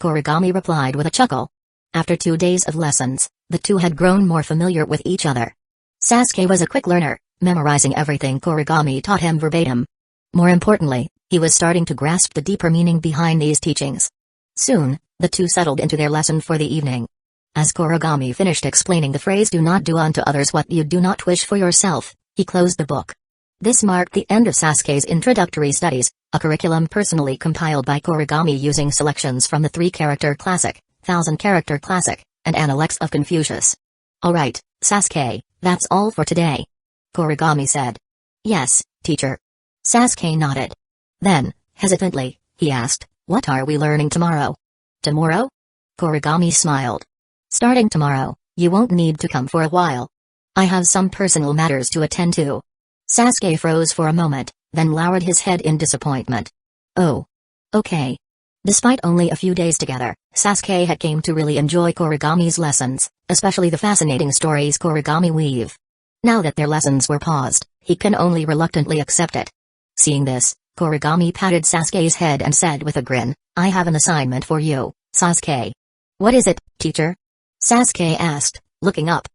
Kuragami replied with a chuckle. After 2 days of lessons, the two had grown more familiar with each other. Sasuke was a quick learner, memorizing everything Kuragami taught him verbatim. More importantly, he was starting to grasp the deeper meaning behind these teachings. Soon, the two settled into their lesson for the evening. As Kuragami finished explaining the phrase "do not do unto others what you do not wish for yourself," he closed the book. This marked the end of Sasuke's introductory studies, a curriculum personally compiled by Kuragami using selections from the 3-character classic, 1000-character classic, and Analects of Confucius. "Alright, Sasuke, that's all for today," Kuragami said. "Yes, teacher." Sasuke nodded. Then, hesitantly, he asked, "What are we learning tomorrow?" "Tomorrow?" Kuragami smiled. "Starting tomorrow, you won't need to come for a while. I have some personal matters to attend to." Sasuke froze for a moment, then lowered his head in disappointment. "Oh. Okay." Despite only a few days together, Sasuke had come to really enjoy Kuragami's lessons, especially the fascinating stories Kuragami weave. Now that their lessons were paused, he can only reluctantly accept it. Seeing this, Kuragami patted Sasuke's head and said with a grin, "I have an assignment for you, Sasuke." "What is it, teacher?" Sasuke asked, looking up.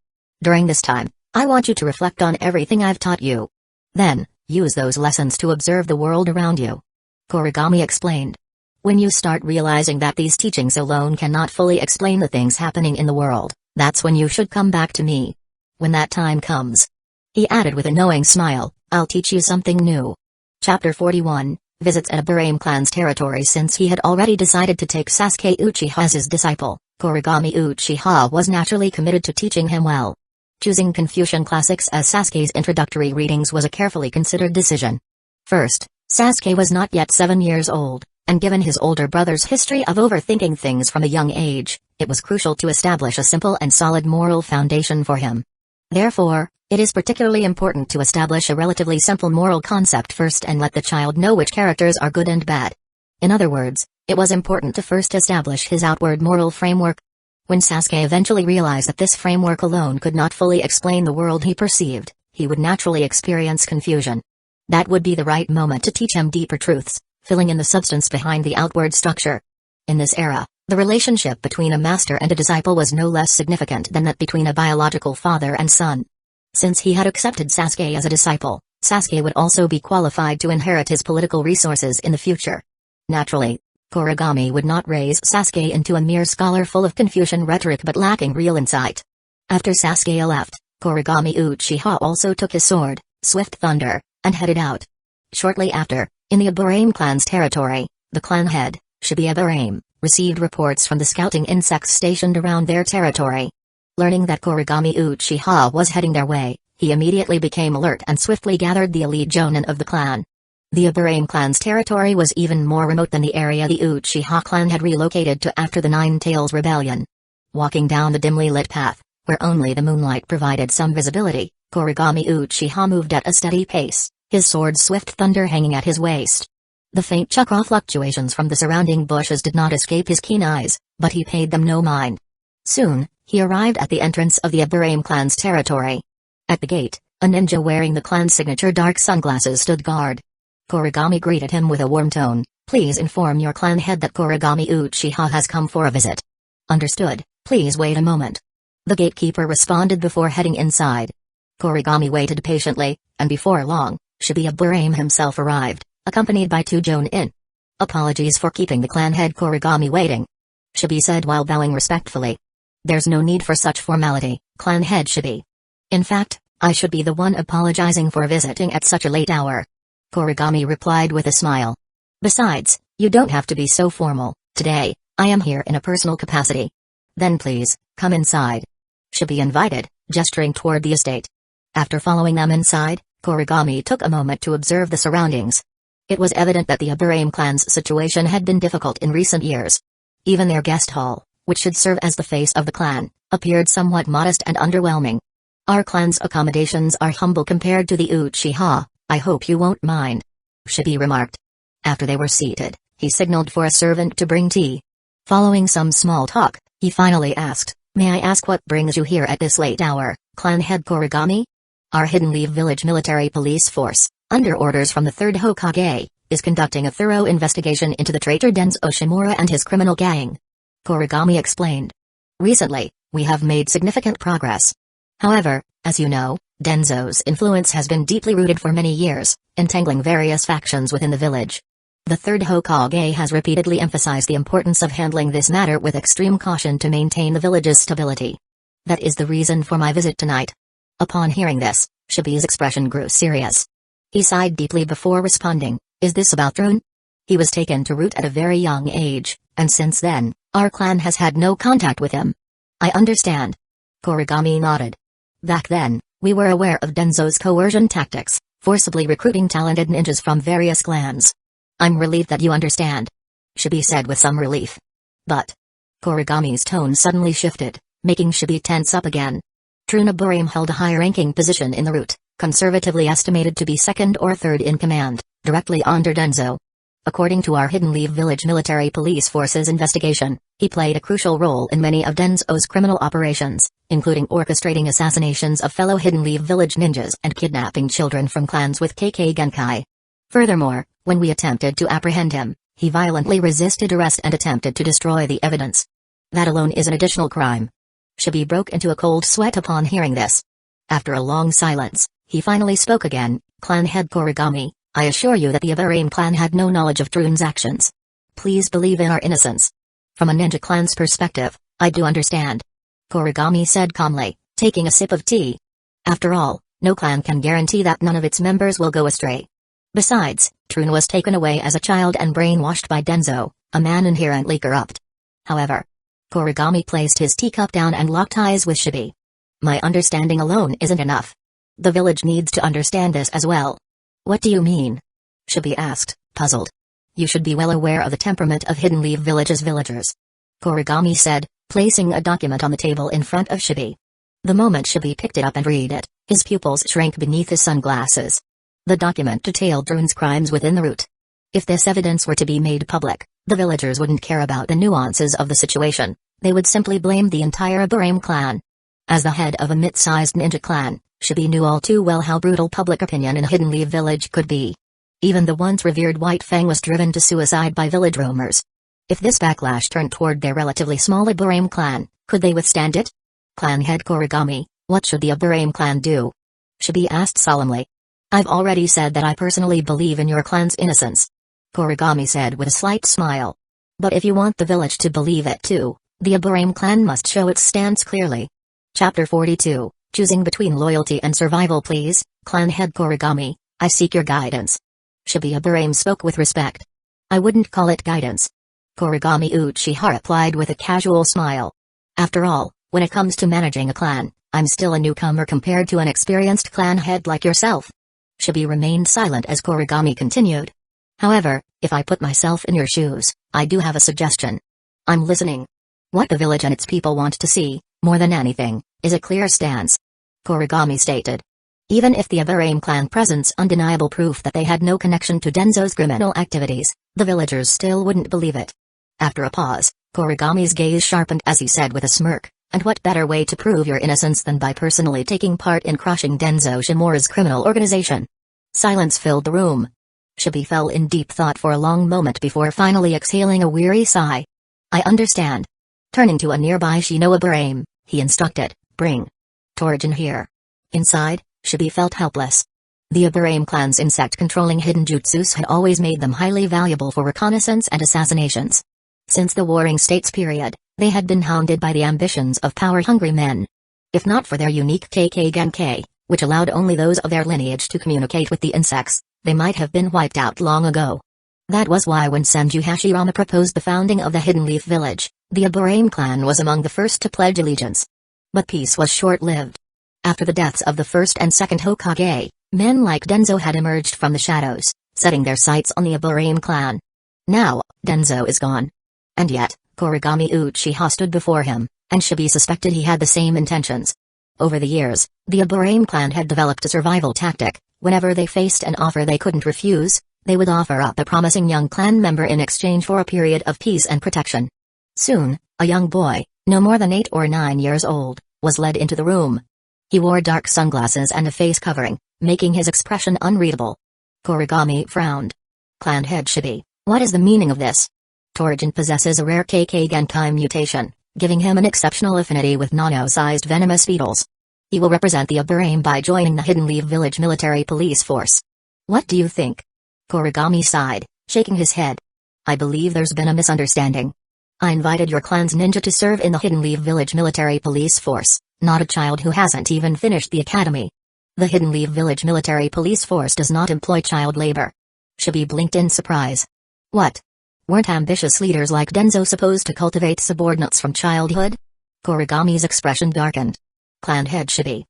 "During this time, I want you to reflect on everything I've taught you. Then, use those lessons to observe the world around you," Kuragami explained. "When you start realizing that these teachings alone cannot fully explain the things happening in the world, that's when you should come back to me. When that time comes," he added with a knowing smile, "I'll teach you something new." Chapter 41, Visits at Aburame clan's territory. Since he had already decided to take Sasuke Uchiha as his disciple, Kuragami Uchiha was naturally committed to teaching him well. Choosing Confucian classics as Sasuke's introductory readings was a carefully considered decision. First, Sasuke was not yet 7 years old, and given his older brother's history of overthinking things from a young age, it was crucial to establish a simple and solid moral foundation for him. Therefore, it is particularly important to establish a relatively simple moral concept first and let the child know which characters are good and bad. In other words, it was important to first establish his outward moral framework. When Sasuke eventually realized that this framework alone could not fully explain the world he perceived, he would naturally experience confusion. That would be the right moment to teach him deeper truths, filling in the substance behind the outward structure. In this era, the relationship between a master and a disciple was no less significant than that between a biological father and son. Since he had accepted Sasuke as a disciple, Sasuke would also be qualified to inherit his political resources in the future. Naturally, Kuragami would not raise Sasuke into a mere scholar full of Confucian rhetoric but lacking real insight. After Sasuke left, Kuragami Uchiha also took his sword, Swift Thunder, and headed out. Shortly after, in the Aburame clan's territory, the clan head, Shibuya Aburame, received reports from the scouting insects stationed around their territory. Learning that Kuragami Uchiha was heading their way, he immediately became alert and swiftly gathered the elite jonin of the clan. The Aburame clan's territory was even more remote than the area the Uchiha clan had relocated to after the Nine Tails Rebellion. Walking down the dimly lit path, where only the moonlight provided some visibility, Kuragami Uchiha moved at a steady pace, his sword Swift Thunder hanging at his waist. The faint chakra fluctuations from the surrounding bushes did not escape his keen eyes, but he paid them no mind. Soon, he arrived at the entrance of the Aburame clan's territory. At the gate, a ninja wearing the clan's signature dark sunglasses stood guard. Kuragami greeted him with a warm tone, "Please inform your clan head that Kuragami Uchiha has come for a visit." "Understood, please wait a moment." The gatekeeper responded before heading inside. Kuragami waited patiently, and before long, Shibuya Aburame himself arrived, accompanied by 2 jonin. "Apologies for keeping the clan head Kuragami waiting," Shibuya said while bowing respectfully. "There's no need for such formality, clan head Shibuya. In fact, I should be the one apologizing for visiting at such a late hour," Kuragami replied with a smile. "Besides, you don't have to be so formal. Today, I am here in a personal capacity." "Then please, come inside," Shibuya invited, gesturing toward the estate. After following them inside, Kuragami took a moment to observe the surroundings. It was evident that the Aburame clan's situation had been difficult in recent years. Even their guest hall, which should serve as the face of the clan, appeared somewhat modest and underwhelming. "Our clan's accommodations are humble compared to the Uchiha, I hope you won't mind," Shibuya remarked. After they were seated, he signaled for a servant to bring tea. Following some small talk, he finally asked, "May I ask what brings you here at this late hour, clan head Kuragami?" "Our Hidden Leaf Village Military Police Force, under orders from the 3rd Hokage, is conducting a thorough investigation into the traitor Danzō Shimura and his criminal gang," Kuragami explained. "Recently, we have made significant progress. However, as you know, Danzo's influence has been deeply rooted for many years, entangling various factions within the village. The third Hokage has repeatedly emphasized the importance of handling this matter with extreme caution to maintain the village's stability. That is the reason for my visit tonight. Upon hearing this, Shibi's expression grew serious. He sighed deeply before responding, is this about Rune? He was taken to Root at a very young age, and since then, our clan has had no contact with him. I understand. Kuragami nodded. Back then, we were aware of Danzo's coercion tactics, forcibly recruiting talented ninjas from various clans. I'm relieved that you understand. Shibi said with some relief. But Kuragami's tone suddenly shifted, making Shibi tense up again. Truna Burim held a high-ranking position in the Root, conservatively estimated to be second or third in command, directly under Danzo. According to our Hidden Leaf Village Military Police Force's investigation, he played a crucial role in many of Danzo's criminal operations, including orchestrating assassinations of fellow Hidden Leaf Village ninjas and kidnapping children from clans with Genkai. Furthermore, when we attempted to apprehend him, he violently resisted arrest and attempted to destroy the evidence. That alone is an additional crime. Shibi broke into a cold sweat upon hearing this. After a long silence, he finally spoke again, Clan Head Kuragami, I assure you that the Aburame clan had no knowledge of Trune's actions. Please believe in our innocence. From a ninja clan's perspective, I do understand. Kuragami said calmly, taking a sip of tea. After all, no clan can guarantee that none of its members will go astray. Besides, Trune was taken away as a child and brainwashed by Danzo, a man inherently corrupt. However, Kuragami placed his teacup down and locked eyes with Shibi. My understanding alone isn't enough. The village needs to understand this as well. What do you mean? Shibi asked, puzzled. You should be well aware of the temperament of Hidden Leaf Village's villagers. Kuragami said, placing a document on the table in front of Shibi. The moment Shibi picked it up and read it, his pupils shrank beneath his sunglasses. The document detailed Drune's crimes within the Root. If this evidence were to be made public, the villagers wouldn't care about the nuances of the situation, they would simply blame the entire Aburame clan. As the head of a mid-sized ninja clan, Shibi knew all too well how brutal public opinion in Hidden Leaf Village could be. Even the once revered White Fang was driven to suicide by village rumors. If this backlash turned toward their relatively small Aburame clan, could they withstand it? Clan head Kuragami, what should the Aburame clan do? Shibi asked solemnly. I've already said that I personally believe in your clan's innocence. Kuragami said with a slight smile. But if you want the village to believe it too, the Aburame clan must show its stance clearly. Chapter 42, Choosing Between Loyalty and Survival. Please, Clan Head Kuragami, I seek your guidance. Shibi Aburame spoke with respect. I wouldn't call it guidance. Kuragami Uchiha replied with a casual smile. After all, when it comes to managing a clan, I'm still a newcomer compared to an experienced clan head like yourself. Shibi remained silent as Kuragami continued. However, if I put myself in your shoes, I do have a suggestion. I'm listening. What the village and its people want to see, more than anything, is a clear stance. Kuragami stated. Even if the Aburame clan presents undeniable proof that they had no connection to Danzo's criminal activities, the villagers still wouldn't believe it. After a pause, Kuragami's gaze sharpened as he said with a smirk, and what better way to prove your innocence than by personally taking part in crushing Danzo Shimura's criminal organization? Silence filled the room. Shibi fell in deep thought for a long moment before finally exhaling a weary sigh. I understand. Turning to a nearby Shino Aburame, he instructed, bring Torjin here. Inside, Shibi felt helpless. The Aburame clan's insect-controlling hidden jutsus had always made them highly valuable for reconnaissance and assassinations. Since the Warring States period, they had been hounded by the ambitions of power-hungry men. If not for their unique Genkai, which allowed only those of their lineage to communicate with the insects, they might have been wiped out long ago. That was why when Senju Hashirama proposed the founding of the Hidden Leaf Village, the Aburame clan was among the first to pledge allegiance. But peace was short-lived. After the deaths of the first and second Hokage, men like Danzo had emerged from the shadows, setting their sights on the Aburame clan. Now, Danzo is gone. And yet, Kuragami Uchiha stood before him, and Shibi suspected he had the same intentions. Over the years, the Aburame clan had developed a survival tactic. Whenever they faced an offer they couldn't refuse, they would offer up a promising young clan member in exchange for a period of peace and protection. Soon, a young boy, no more than 8 or 9 years old, was led into the room. He wore dark sunglasses and a face covering, making his expression unreadable. Kuragami frowned. Clan head Shibi, what is the meaning of this? Torjin possesses a rare Genkai mutation, giving him an exceptional affinity with nano-sized venomous beetles. He will represent the Aburame by joining the Hidden Leaf Village Military Police Force. What do you think? Kuragami sighed, shaking his head. I believe there's been a misunderstanding. I invited your clan's ninja to serve in the Hidden Leaf Village Military Police Force, not a child who hasn't even finished the academy. The Hidden Leaf Village Military Police Force does not employ child labor. Shibi blinked in surprise. What? Weren't ambitious leaders like Danzō supposed to cultivate subordinates from childhood? Kuragami's expression darkened. Clan head Shibi.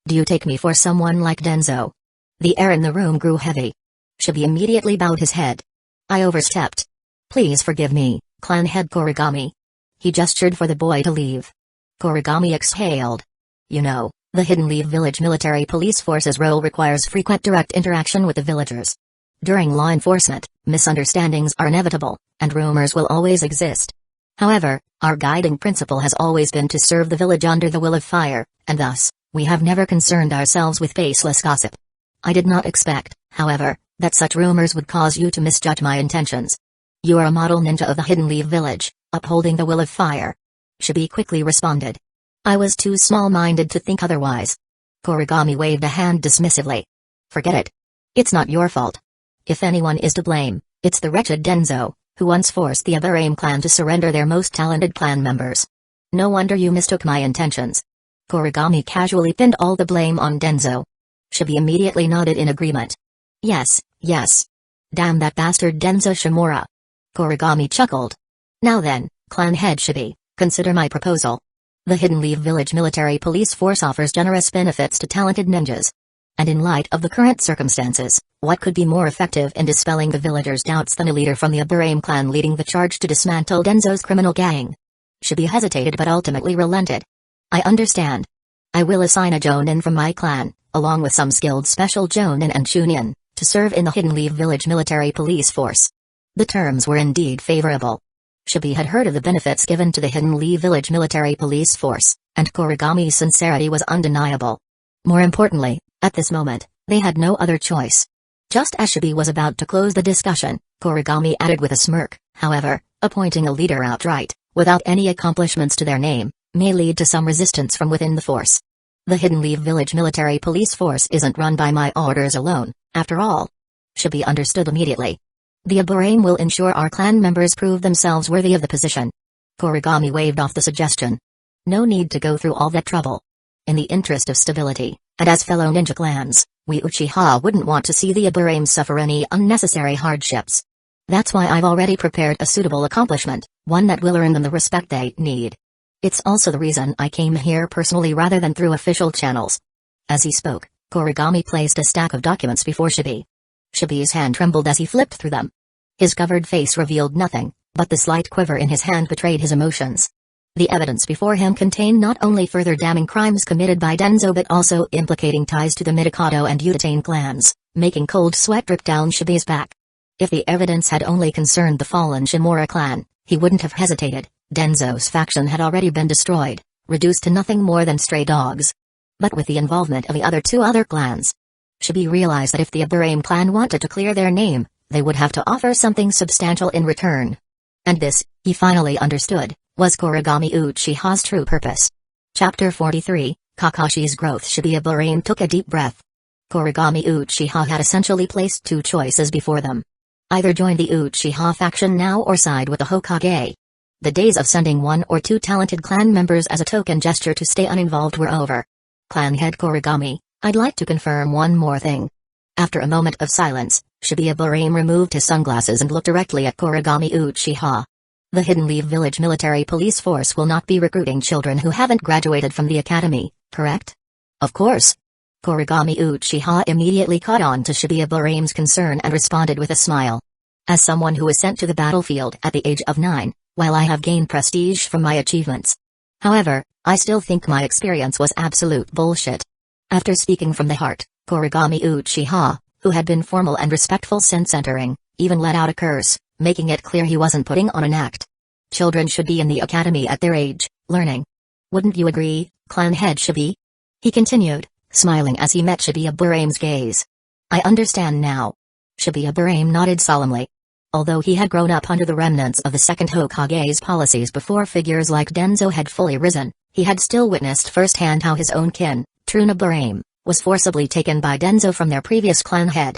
Do you take me for someone like Danzō? The air in the room grew heavy. Shibi immediately bowed his head. I overstepped. Please forgive me, clan head Kuragami. He gestured for the boy to leave. Kuragami exhaled. You know, the Hidden Leaf Village Military Police Force's role requires frequent direct interaction with the villagers. During law enforcement, misunderstandings are inevitable, and rumors will always exist. However, our guiding principle has always been to serve the village under the will of fire, and thus, we have never concerned ourselves with baseless gossip. I did not expect, however, that such rumors would cause you to misjudge my intentions. You are a model ninja of the Hidden Leaf Village, upholding the will of fire. Shibi quickly responded. I was too small-minded to think otherwise. Kuragami waved a hand dismissively. Forget it. It's not your fault. If anyone is to blame, it's the wretched Danzō, who once forced the Aburame clan to surrender their most talented clan members. No wonder you mistook my intentions. Kuragami casually pinned all the blame on Danzō. Shibi immediately nodded in agreement. Yes, yes. Damn that bastard Danzō Shimura. Kuragami chuckled. Now then, clan head Shibi, consider my proposal. The Hidden Leaf Village Military Police Force offers generous benefits to talented ninjas. And in light of the current circumstances, what could be more effective in dispelling the villagers' doubts than a leader from the Aburame clan leading the charge to dismantle Danzō's criminal gang? Shibi hesitated but ultimately relented. I understand. I will assign a jonin from my clan, along with some skilled special jonin and chunin, to serve in the Hidden Leaf Village Military Police Force. The terms were indeed favorable. Shibi had heard of the benefits given to the Hidden Leaf Village Military Police Force, and Kuragami's sincerity was undeniable. More importantly, at this moment, they had no other choice. Just as Shibi was about to close the discussion, Kuragami added with a smirk, however, appointing a leader outright, without any accomplishments to their name, may lead to some resistance from within the force. The Hidden Leaf Village Military Police Force isn't run by my orders alone, after all. Shibi understood immediately. The Aburame will ensure our clan members prove themselves worthy of the position. Kuragami waved off the suggestion. No need to go through all that trouble. In the interest of stability, and as fellow ninja clans, we Uchiha wouldn't want to see the Aburame suffer any unnecessary hardships. That's why I've already prepared a suitable accomplishment, one that will earn them the respect they need. It's also the reason I came here personally rather than through official channels. As he spoke, Kuragami placed a stack of documents before Shibi. Shibi's hand trembled as he flipped through them. His covered face revealed nothing, but the slight quiver in his hand betrayed his emotions. The evidence before him contained not only further damning crimes committed by Danzō but also implicating ties to the Midokado and Uchiha clans, making cold sweat drip down Shibi's back. If the evidence had only concerned the fallen Shimura clan, he wouldn't have hesitated. Danzō's faction had already been destroyed, reduced to nothing more than stray dogs. But with the involvement of the other two clans, Shibi realized that if the Aburame clan wanted to clear their name, they would have to offer something substantial in return. And this, he finally understood, was Kuragami Uchiha's true purpose. Chapter 43, Kakashi's Growth. Shibi Aburame took a deep breath. Kuragami Uchiha had essentially placed two choices before them. Either join the Uchiha faction now or side with the Hokage. The days of sending one or two talented clan members as a token gesture to stay uninvolved were over. Clan head Kuragami, I'd like to confirm one more thing. After a moment of silence, Shibi Aburame removed his sunglasses and looked directly at Kuragami Uchiha. The Hidden Leaf Village Military Police Force will not be recruiting children who haven't graduated from the academy, correct? Of course. Kuragami Uchiha immediately caught on to Shibi Aburame's concern and responded with a smile. As someone who was sent to the battlefield at the age of 9, while I have gained prestige from my achievements. However, I still think my experience was absolute bullshit. After speaking from the heart, Kuragami Uchiha, who had been formal and respectful since entering, even let out a curse, making it clear he wasn't putting on an act. Children should be in the academy at their age, learning. Wouldn't you agree, clan head Shibi? He continued, smiling as he met Shibi Aburame's gaze. I understand now. Shibi Aburame nodded solemnly. Although he had grown up under the remnants of the second Hokage's policies before figures like Danzō had fully risen, he had still witnessed firsthand how his own kin, True Aburame, was forcibly taken by Danzō from their previous clan head.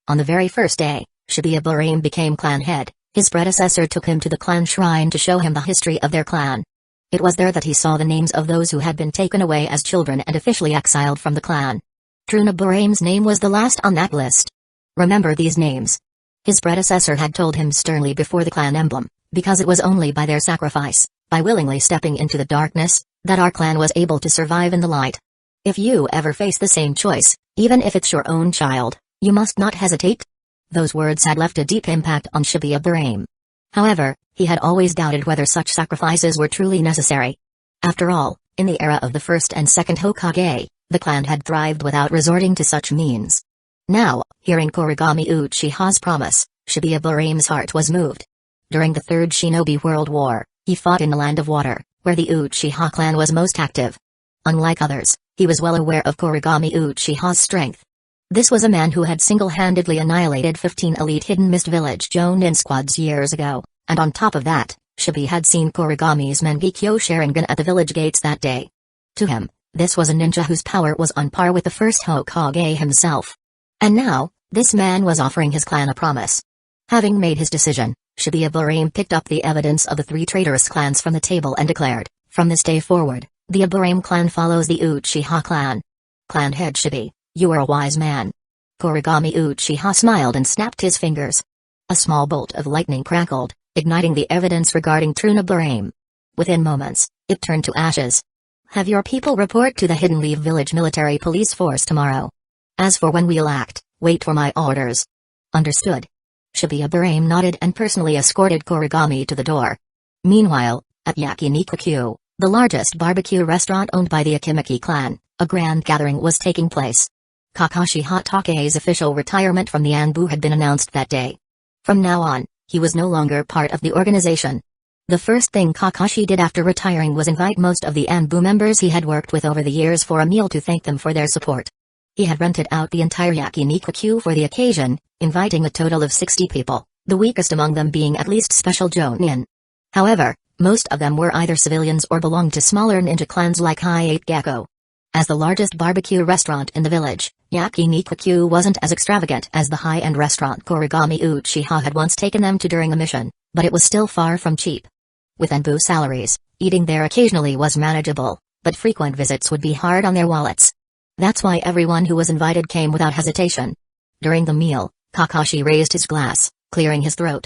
On the very first day, Shibuya Burame became clan head. His predecessor took him to the clan shrine to show him the history of their clan. It was there that he saw the names of those who had been taken away as children and officially exiled from the clan. Truna Burame's name was the last on that list. Remember these names. His predecessor had told him sternly before the clan emblem, because it was only by their sacrifice, by willingly stepping into the darkness, that our clan was able to survive in the light. If you ever face the same choice, even if it's your own child, you must not hesitate. Those words had left a deep impact on Shibuya Burame. However, he had always doubted whether such sacrifices were truly necessary. After all, in the era of the first and second Hokage, the clan had thrived without resorting to such means. Now, hearing Kuragami Uchiha's promise, Shibuya Burame's heart was moved. During the Third Shinobi World War, he fought in the Land of Water, where the Uchiha clan was most active. Unlike others, he was well aware of Kuragami Uchiha's strength. This was a man who had single-handedly annihilated 15 elite Hidden Mist Village Jonin squads years ago, and on top of that, Shibuya had seen Kuragami's Mangekyō Sharingan at the village gates that day. To him, this was a ninja whose power was on par with the first Hokage himself. And now, this man was offering his clan a promise. Having made his decision, Shibuya Burame picked up the evidence of the three traitorous clans from the table and declared, from this day forward, the Burame clan follows the Uchiha clan. Clan head Shibuya, you are a wise man. Kuragami Uchiha smiled and snapped his fingers. A small bolt of lightning crackled, igniting the evidence regarding Truna Burame. Within moments, it turned to ashes. Have your people report to the Hidden Leaf Village Military Police Force tomorrow. As for when we'll act, wait for my orders. Understood. Shibuya Burame nodded and personally escorted Kuragami to the door. Meanwhile, at Yakiniku, the largest barbecue restaurant owned by the Akimiki clan, a grand gathering was taking place. Kakashi Hatake's official retirement from the Anbu had been announced that day. From now on, he was no longer part of the organization. The first thing Kakashi did after retiring was invite most of the Anbu members he had worked with over the years for a meal to thank them for their support. He had rented out the entire Yakiniku for the occasion, inviting a total of 60 people, the weakest among them being at least special Jonin. However, most of them were either civilians or belonged to smaller ninja clans like Hyuga. As the largest barbecue restaurant in the village, Yakiniku wasn't as extravagant as the high-end restaurant Kuragami Uchiha had once taken them to during a mission, but it was still far from cheap. With Anbu salaries, eating there occasionally was manageable, but frequent visits would be hard on their wallets. That's why everyone who was invited came without hesitation. During the meal, Kakashi raised his glass, clearing his throat.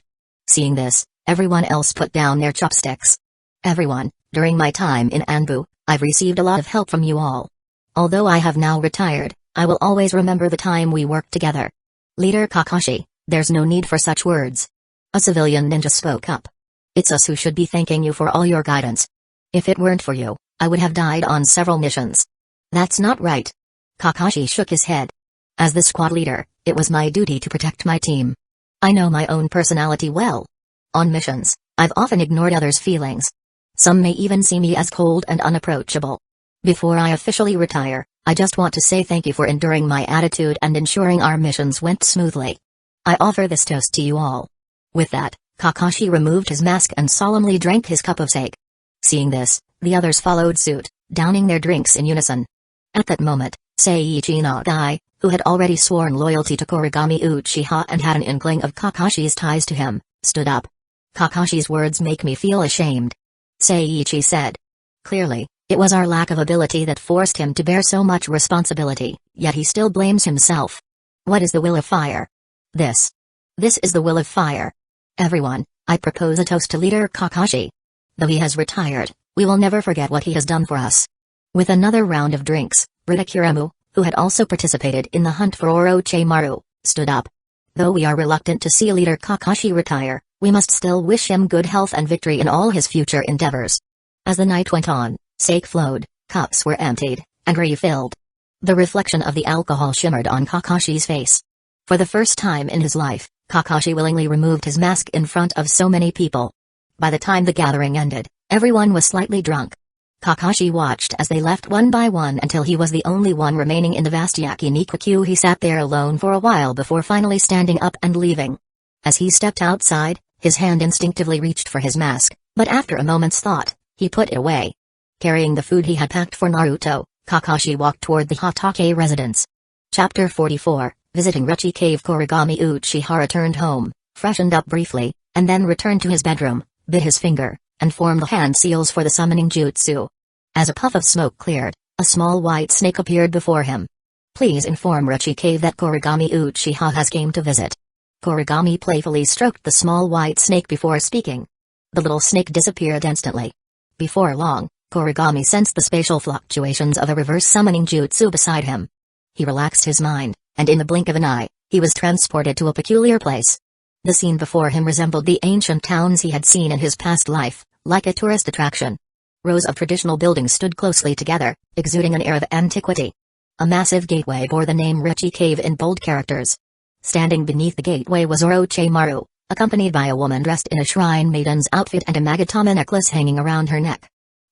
Seeing this, everyone else put down their chopsticks. Everyone, during my time in Anbu, I've received a lot of help from you all. Although I have now retired, I will always remember the time we worked together. Leader Kakashi, there's no need for such words. A civilian ninja spoke up. It's us who should be thanking you for all your guidance. If it weren't for you, I would have died on several missions. That's not right. Kakashi shook his head. As the squad leader, it was my duty to protect my team. I know my own personality well. On missions, I've often ignored others' feelings. Some may even see me as cold and unapproachable. Before I officially retire, I just want to say thank you for enduring my attitude and ensuring our missions went smoothly. I offer this toast to you all. With that, Kakashi removed his mask and solemnly drank his cup of sake. Seeing this, the others followed suit, downing their drinks in unison. At that moment, Seiichi Nagai, who had already sworn loyalty to Kuragami Uchiha and had an inkling of Kakashi's ties to him, stood up. Kakashi's words make me feel ashamed. Seiichi said. Clearly, it was our lack of ability that forced him to bear so much responsibility, yet he still blames himself. What is the will of fire? This is the will of fire. Everyone, I propose a toast to Leader Kakashi. Though he has retired, we will never forget what he has done for us. With another round of drinks, Ritokuramu, who had also participated in the hunt for Orochimaru, stood up. Though we are reluctant to see Leader Kakashi retire, we must still wish him good health and victory in all his future endeavors. As the night went on, sake flowed, cups were emptied, and refilled. The reflection of the alcohol shimmered on Kakashi's face. For the first time in his life, Kakashi willingly removed his mask in front of so many people. By the time the gathering ended, everyone was slightly drunk. Kakashi watched as they left one by one until he was the only one remaining in the vast Yakiniku. He sat there alone for a while before finally standing up and leaving. As he stepped outside, his hand instinctively reached for his mask, but after a moment's thought, he put it away. Carrying the food he had packed for Naruto, Kakashi walked toward the Hatake residence. Chapter 44, Visiting Rechi Cave, Kuragami Uchiha returned home, freshened up briefly, and then returned to his bedroom, bit his finger, and formed the hand seals for the summoning jutsu. As a puff of smoke cleared, a small white snake appeared before him. Please inform Rechi Cave that Kuragami Uchiha has came to visit. Kuragami playfully stroked the small white snake before speaking. The little snake disappeared instantly. Before long, Kuragami sensed the spatial fluctuations of a reverse summoning jutsu beside him. He relaxed his mind, and in the blink of an eye, he was transported to a peculiar place. The scene before him resembled the ancient towns he had seen in his past life, like a tourist attraction. Rows of traditional buildings stood closely together, exuding an air of antiquity. A massive gateway bore the name Rechi Cave in bold characters. Standing beneath the gateway was Orochimaru, accompanied by a woman dressed in a shrine maiden's outfit and a magatama necklace hanging around her neck.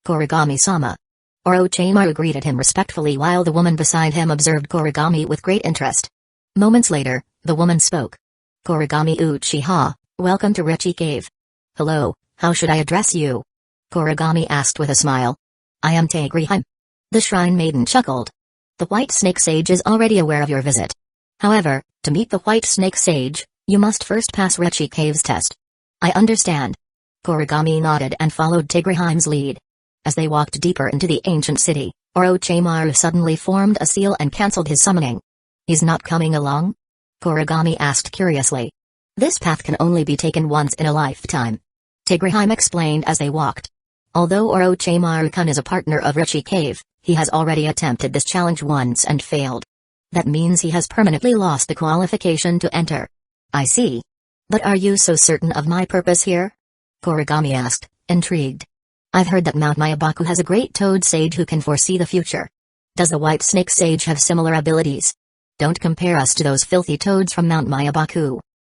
Kuragami-sama. Orochimaru greeted him respectfully while the woman beside him observed Kuragami with great interest. Moments later, the woman spoke. Kuragami Uchiha, welcome to Rechi Cave. Hello, how should I address you? Kuragami asked with a smile. I am Taegriheim. The shrine maiden chuckled. The White Snake Sage is already aware of your visit. However, to meet the White Snake Sage, you must first pass Rechi Cave's test. I understand. Kuragami nodded and followed Taegriheim's lead. As they walked deeper into the ancient city, Orochimaru suddenly formed a seal and cancelled his summoning. He's not coming along? Kuragami asked curiously. This path can only be taken once in a lifetime. Taegriheim explained as they walked. Although Orochimaru-kun is a partner of Rechi Cave, he has already attempted this challenge once and failed. That means he has permanently lost the qualification to enter. I see. But are you so certain of my purpose here? Kuragami asked, intrigued. I've heard that Mount Myabaku has a great toad sage who can foresee the future. Does the White Snake Sage have similar abilities? Don't compare us to those filthy toads from Mount Myabaku.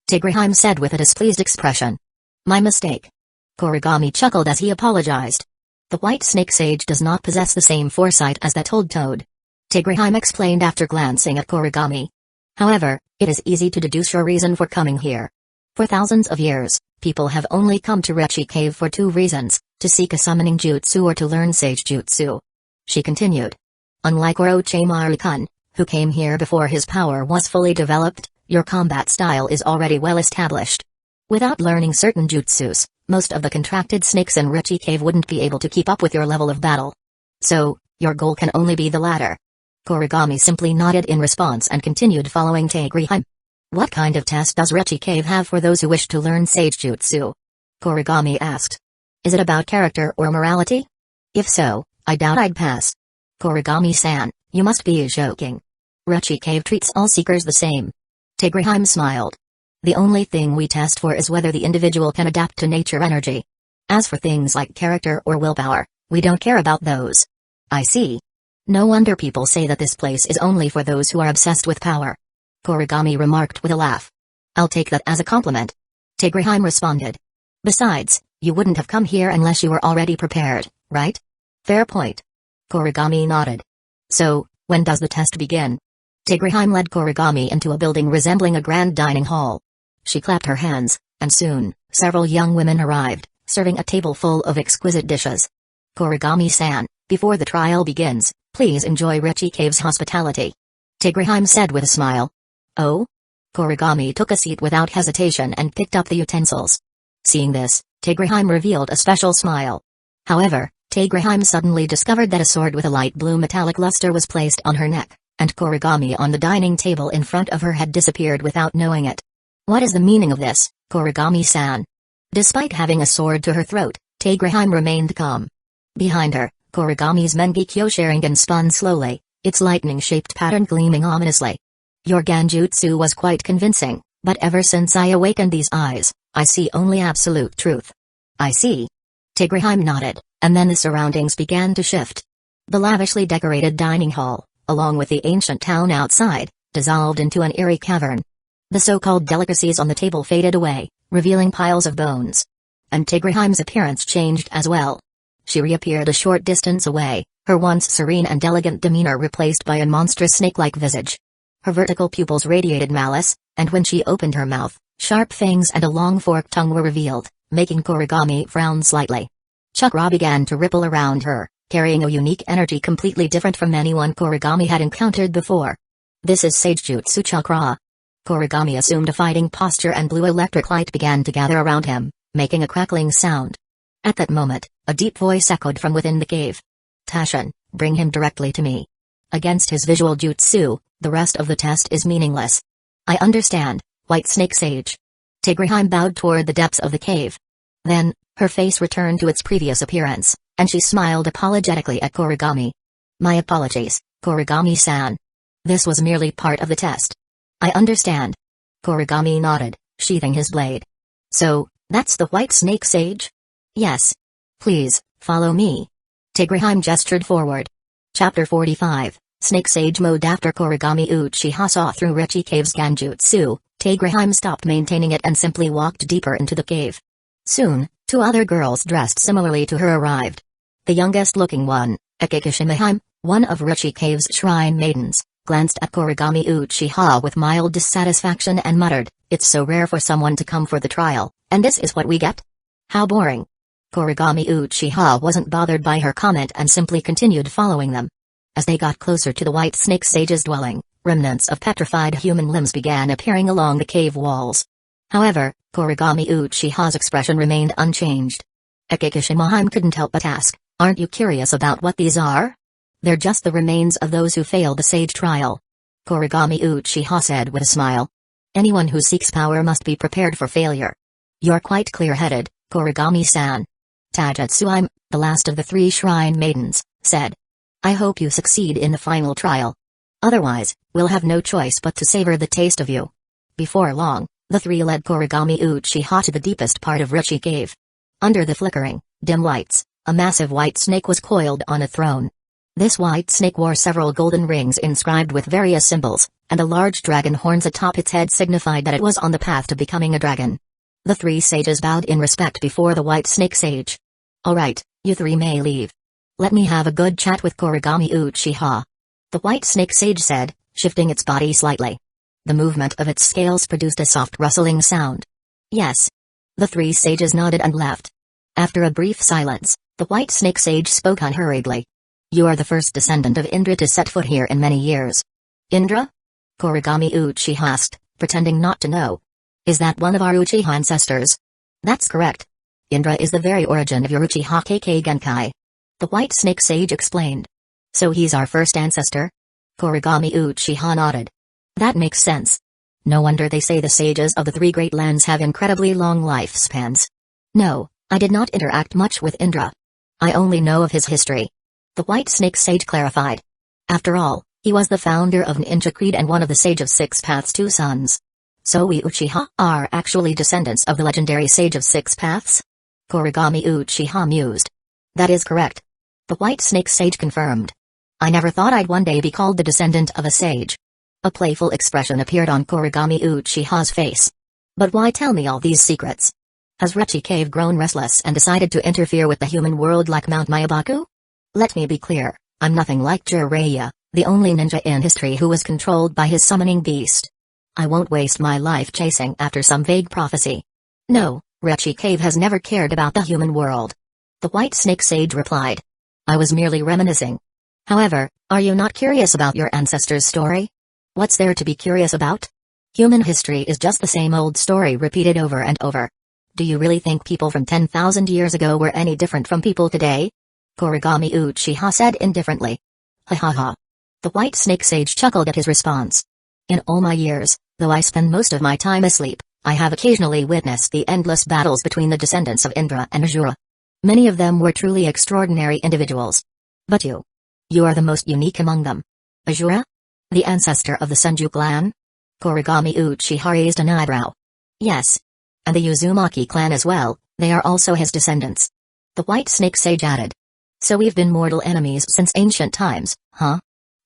Taegriheim said with a displeased expression. My mistake. Kuragami chuckled as he apologized. The White Snake Sage does not possess the same foresight as that old toad. Taegriheim explained after glancing at Kuragami. However, it is easy to deduce your reason for coming here. For thousands of years, people have only come to Rechi Cave for two reasons, to seek a summoning jutsu or to learn sage jutsu. She continued. Unlike Orochimaru-kun, who came here before his power was fully developed, your combat style is already well established. Without learning certain jutsus, most of the contracted snakes in Rechi Cave wouldn't be able to keep up with your level of battle. So, your goal can only be the latter. Kuragami simply nodded in response and continued following Taegriheim. What kind of test does Rechi Cave have for those who wish to learn sage jutsu? Kuragami asked. Is it about character or morality? If so, I doubt I'd pass. Kuragami-san, you must be joking. Rechi Cave treats all seekers the same. Taegriheim smiled. The only thing we test for is whether the individual can adapt to nature energy. As for things like character or willpower, we don't care about those. I see. No wonder people say that this place is only for those who are obsessed with power. Kuragami remarked with a laugh. I'll take that as a compliment. Taegriheim responded. Besides, you wouldn't have come here unless you were already prepared, right? Fair point. Kuragami nodded. So, when does the test begin? Taegriheim led Kuragami into a building resembling a grand dining hall. She clapped her hands, and soon, several young women arrived, serving a table full of exquisite dishes. Kuragami-san, before the trial begins, please enjoy Rechi Cave's hospitality. Taegriheim said with a smile. Oh? Kuragami took a seat without hesitation and picked up the utensils. Seeing this, Taegriheim revealed a special smile. However, Taegriheim suddenly discovered that a sword with a light blue metallic luster was placed on her neck, and Kuragami on the dining table in front of her had disappeared without knowing it. What is the meaning of this, Kuragami-san? Despite having a sword to her throat, Taegriheim remained calm. Behind her, Kuragami's Mangekyō Sharingan spun slowly, its lightning-shaped pattern gleaming ominously. Your Genjutsu was quite convincing, but ever since I awakened these eyes, I see only absolute truth. I see. Taegriheim nodded, and then the surroundings began to shift. The lavishly decorated dining hall, along with the ancient town outside, dissolved into an eerie cavern. The so-called delicacies on the table faded away, revealing piles of bones. And Taegriheim's appearance changed as well. She reappeared a short distance away, her once serene and elegant demeanor replaced by a monstrous snake-like visage. Her vertical pupils radiated malice, and when she opened her mouth, sharp fangs and a long forked tongue were revealed, making Kuragami frown slightly. Chakra began to ripple around her, carrying a unique energy completely different from anyone Kuragami had encountered before. This is Sage Jutsu Chakra. Kuragami assumed a fighting posture and blue electric light began to gather around him, making a crackling sound. At that moment, a deep voice echoed from within the cave. Tashin, bring him directly to me. Against his visual jutsu, the rest of the test is meaningless. I understand, White Snake Sage. Tigreheim bowed toward the depths of the cave. Then, her face returned to its previous appearance, and she smiled apologetically at Kuragami. My apologies, Kuragami-san. This was merely part of the test. I understand. Kuragami nodded, sheathing his blade. So, that's the White Snake Sage? Yes. Please, follow me. Tigreheim gestured forward. Chapter 45, Snake Sage Mode. After Kuragami Uchiha saw through Richie Cave's Genjutsu, Tigreheim stopped maintaining it and simply walked deeper into the cave. Soon, two other girls dressed similarly to her arrived. The youngest-looking one, Akikishimaheim, one of Richie Cave's shrine maidens, glanced at Kuragami Uchiha with mild dissatisfaction and muttered, "It's so rare for someone to come for the trial, and this is what we get? How boring." Kuragami Uchiha wasn't bothered by her comment and simply continued following them. As they got closer to the White Snake Sage's dwelling, remnants of petrified human limbs began appearing along the cave walls. However, Kuragami Uchiha's expression remained unchanged. Akikishimaheim couldn't help but ask, "Aren't you curious about what these are?" "They're just the remains of those who failed the sage trial," Kuragami Uchiha said with a smile. "Anyone who seeks power must be prepared for failure." "You're quite clear-headed, Kuragami-san." Taijutsuime, the last of the three shrine maidens, said. "I hope you succeed in the final trial. Otherwise, we'll have no choice but to savor the taste of you." Before long, the three led Kuragami Uchiha to the deepest part of Richie Cave. Under the flickering, dim lights, a massive white snake was coiled on a throne. This white snake wore several golden rings inscribed with various symbols, and a large dragon horns atop its head signified that it was on the path to becoming a dragon. The three sages bowed in respect before the White Snake Sage. "All right, you three may leave. Let me have a good chat with Kuragami Uchiha," the White Snake Sage said, shifting its body slightly. The movement of its scales produced a soft rustling sound. "Yes." The three sages nodded and left. After a brief silence, the White Snake Sage spoke unhurriedly. "You are the first descendant of Indra to set foot here in many years." "Indra?" Kuragami Uchiha asked, pretending not to know. "Is that one of our Uchiha ancestors?" "That's correct. Indra is the very origin of your Uchiha Kekkei Genkai," the White Snake Sage explained. "So he's our first ancestor?" Kuragami Uchiha nodded. "That makes sense. No wonder they say the sages of the three great lands have incredibly long lifespans." "No, I did not interact much with Indra. I only know of his history," the White Snake Sage clarified. "After all, he was the founder of Ninja Creed and one of the Sage of Six Paths' two sons." "So we Uchiha are actually descendants of the legendary Sage of Six Paths?" Kuragami Uchiha mused. "That is correct," the White Snake Sage confirmed. "I never thought I'd one day be called the descendant of a sage." A playful expression appeared on Kuragami Uchiha's face. "But why tell me all these secrets? Has Richie Cave grown restless and decided to interfere with the human world like Mount Mayabaku? Let me be clear, I'm nothing like Jiraiya, the only ninja in history who was controlled by his summoning beast. I won't waste my life chasing after some vague prophecy. No, Richie Cave has never cared about the human world," the White Snake Sage replied. "I was merely reminiscing. However, are you not curious about your ancestors' story? What's there to be curious about? Human history is just the same old story repeated over and over. Do you really think people from 10,000 years ago were any different from people today?" Kuragami Uchiha said indifferently. "Ha ha ha." The White Snake Sage chuckled at his response. "In all my years, though I spend most of my time asleep, I have occasionally witnessed the endless battles between the descendants of Indra and Asura. Many of them were truly extraordinary individuals. But you are the most unique among them. Asura? The ancestor of the Senju clan?" Kuragami Uchiha raised an eyebrow. "Yes. And the Uzumaki clan as well, they are also his descendants," the White Snake Sage added. "So we've been mortal enemies since ancient times, huh?"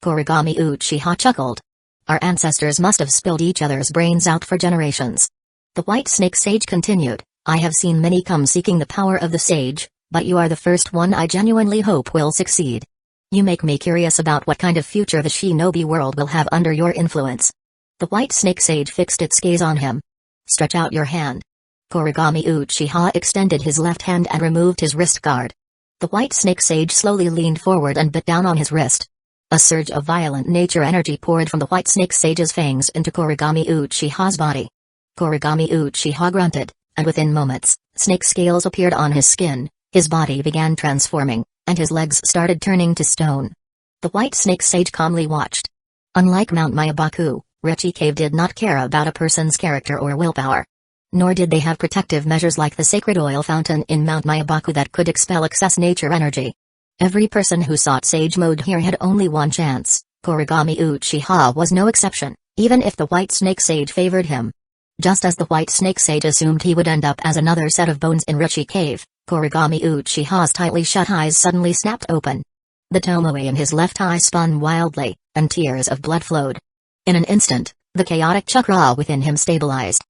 Kuragami Uchiha chuckled. "Our ancestors must have spilled each other's brains out for generations." The White Snake Sage continued, "I have seen many come seeking the power of the sage, but you are the first one I genuinely hope will succeed. You make me curious about what kind of future the shinobi world will have under your influence." The White Snake Sage fixed its gaze on him. "Stretch out your hand." Kuragami Uchiha extended his left hand and removed his wrist guard. The White Snake Sage slowly leaned forward and bit down on his wrist. A surge of violent nature energy poured from the White Snake Sage's fangs into Kuragami Uchiha's body. Kuragami Uchiha grunted, and within moments, snake scales appeared on his skin, his body began transforming, and his legs started turning to stone. The White Snake Sage calmly watched. Unlike Mount Myabaku, Richie Cave did not care about a person's character or willpower. Nor did they have protective measures like the sacred oil fountain in Mount Myabaku that could expel excess nature energy. Every person who sought Sage Mode here had only one chance. Kuragami Uchiha was no exception, even if the White Snake Sage favored him. Just as the White Snake Sage assumed he would end up as another set of bones in Richie Cave, Kuragami Uchiha's tightly shut eyes suddenly snapped open. The tomoe in his left eye spun wildly, and tears of blood flowed. In an instant, the chaotic chakra within him stabilized.